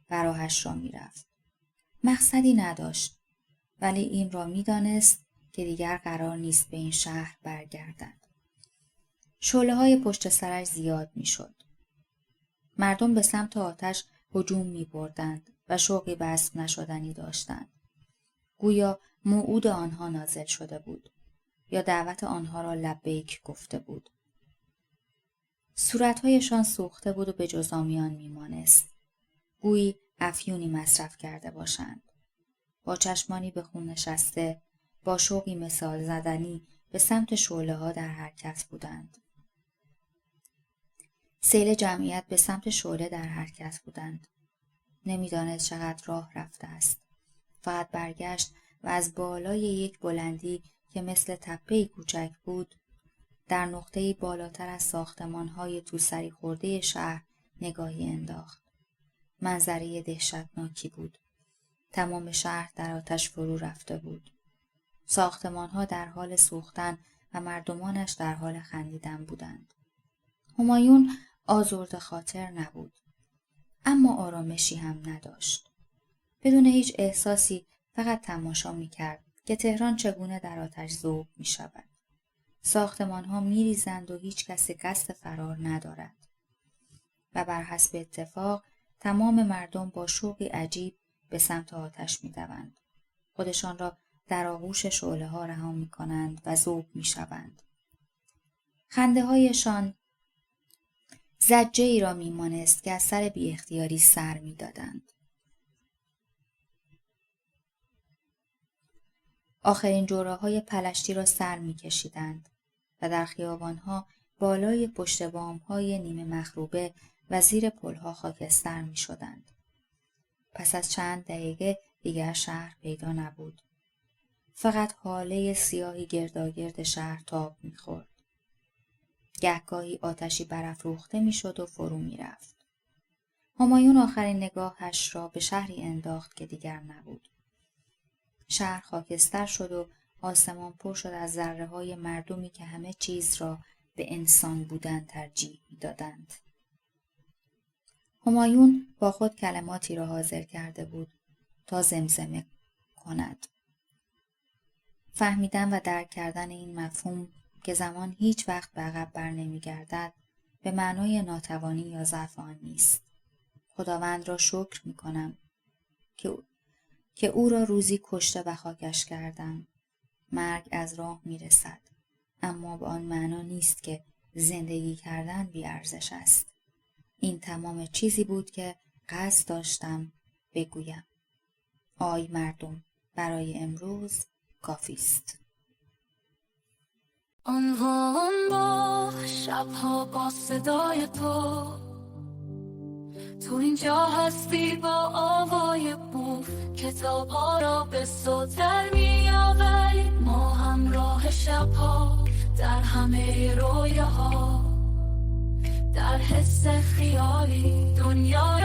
و راهش را می رفت. مقصدی نداشت ولی این را می دانست که دیگر قرار نیست به این شهر برگردد. شعله های پشت سرش زیاد می شد. مردم به سمت آتش هجوم می بردند و شوقی بسط نشدنی داشتند. گویا موعود آنها نازل شده بود یا دعوت آنها را لبیک گفته بود. صورتهایشان سوخته بود و به جز آمیان می مانست. گویی افیونی مصرف کرده باشند. با چشمانی به خون نشسته، با شوقی مثال زدنی به سمت شعله ها در حرکت بودند. سیل جمعیت به سمت شعله در حرکت بودند. نمی‌دانست چقدر راه رفته است. فقط برگشت و از بالای یک بلندی که مثل تپه‌ای کوچک بود، در نقطه‌ای بالاتر از ساختمان‌های توسری خورده شهر نگاهی انداخت. منظره دهشتناکی بود. تمام شهر در آتش فرو رفته بود. ساختمان‌ها در حال سوختن و مردمانش در حال خندیدن بودند. همایون آزرده خاطر نبود. اما آرامشی هم نداشت. بدون هیچ احساسی فقط تماشا می‌کرد که تهران چگونه در آتش ذوب می‌شود. ساختمان ها می ریزند و هیچ کسی قصد فرار ندارد. و بر حسب اتفاق تمام مردم با شوقی عجیب به سمت آتش می دوند. خودشان را در آغوش شعله ها رها می کنند و ذوب می شوند. خنده هایشان زجه ای را می مانست که از سر بی اختیاری سر می دادند. آخرین جوره های پلشتی را سر می کشیدند و در خیابان ها بالای پشت بام های نیمه مخروبه و زیر پلها خاکستر می شدند. پس از چند دقیقه دیگر شهر پیدا نبود. فقط حاله سیاهی گرداگرد شهر تاب می خورد. گهگاهی آتشی برافروخته می شد و فرو می رفت. همایون آخرین نگاهش را به شهری انداخت که دیگر نبود. شهر خاکستر شد و آسمان پر شد از ذره‌های مردمی که همه چیز را به انسان بودن ترجیح می دادند. همایون با خود کلماتی را حاضر کرده بود تا زمزمه کند. فهمیدن و درک کردن این مفهوم که زمان هیچ وقت به عقب بر نمی گردد به معنای ناتوانی یا ضعف آن نیست. خداوند را شکر می کنم که او را روزی کشته و خاکش کردم. مرگ از راه می رسد، اما به آن معنا نیست که زندگی کردن بی ارزش است. این تمام چیزی بود که قصد داشتم بگویم. آی مردم، برای امروز کافی است. آن با شبها با صدای تو اینجا هستی با آوای بوف، کتاب ها را به صوت در می آوری، ما همراه شبها در همه رویاها، در حس خیالی دنیا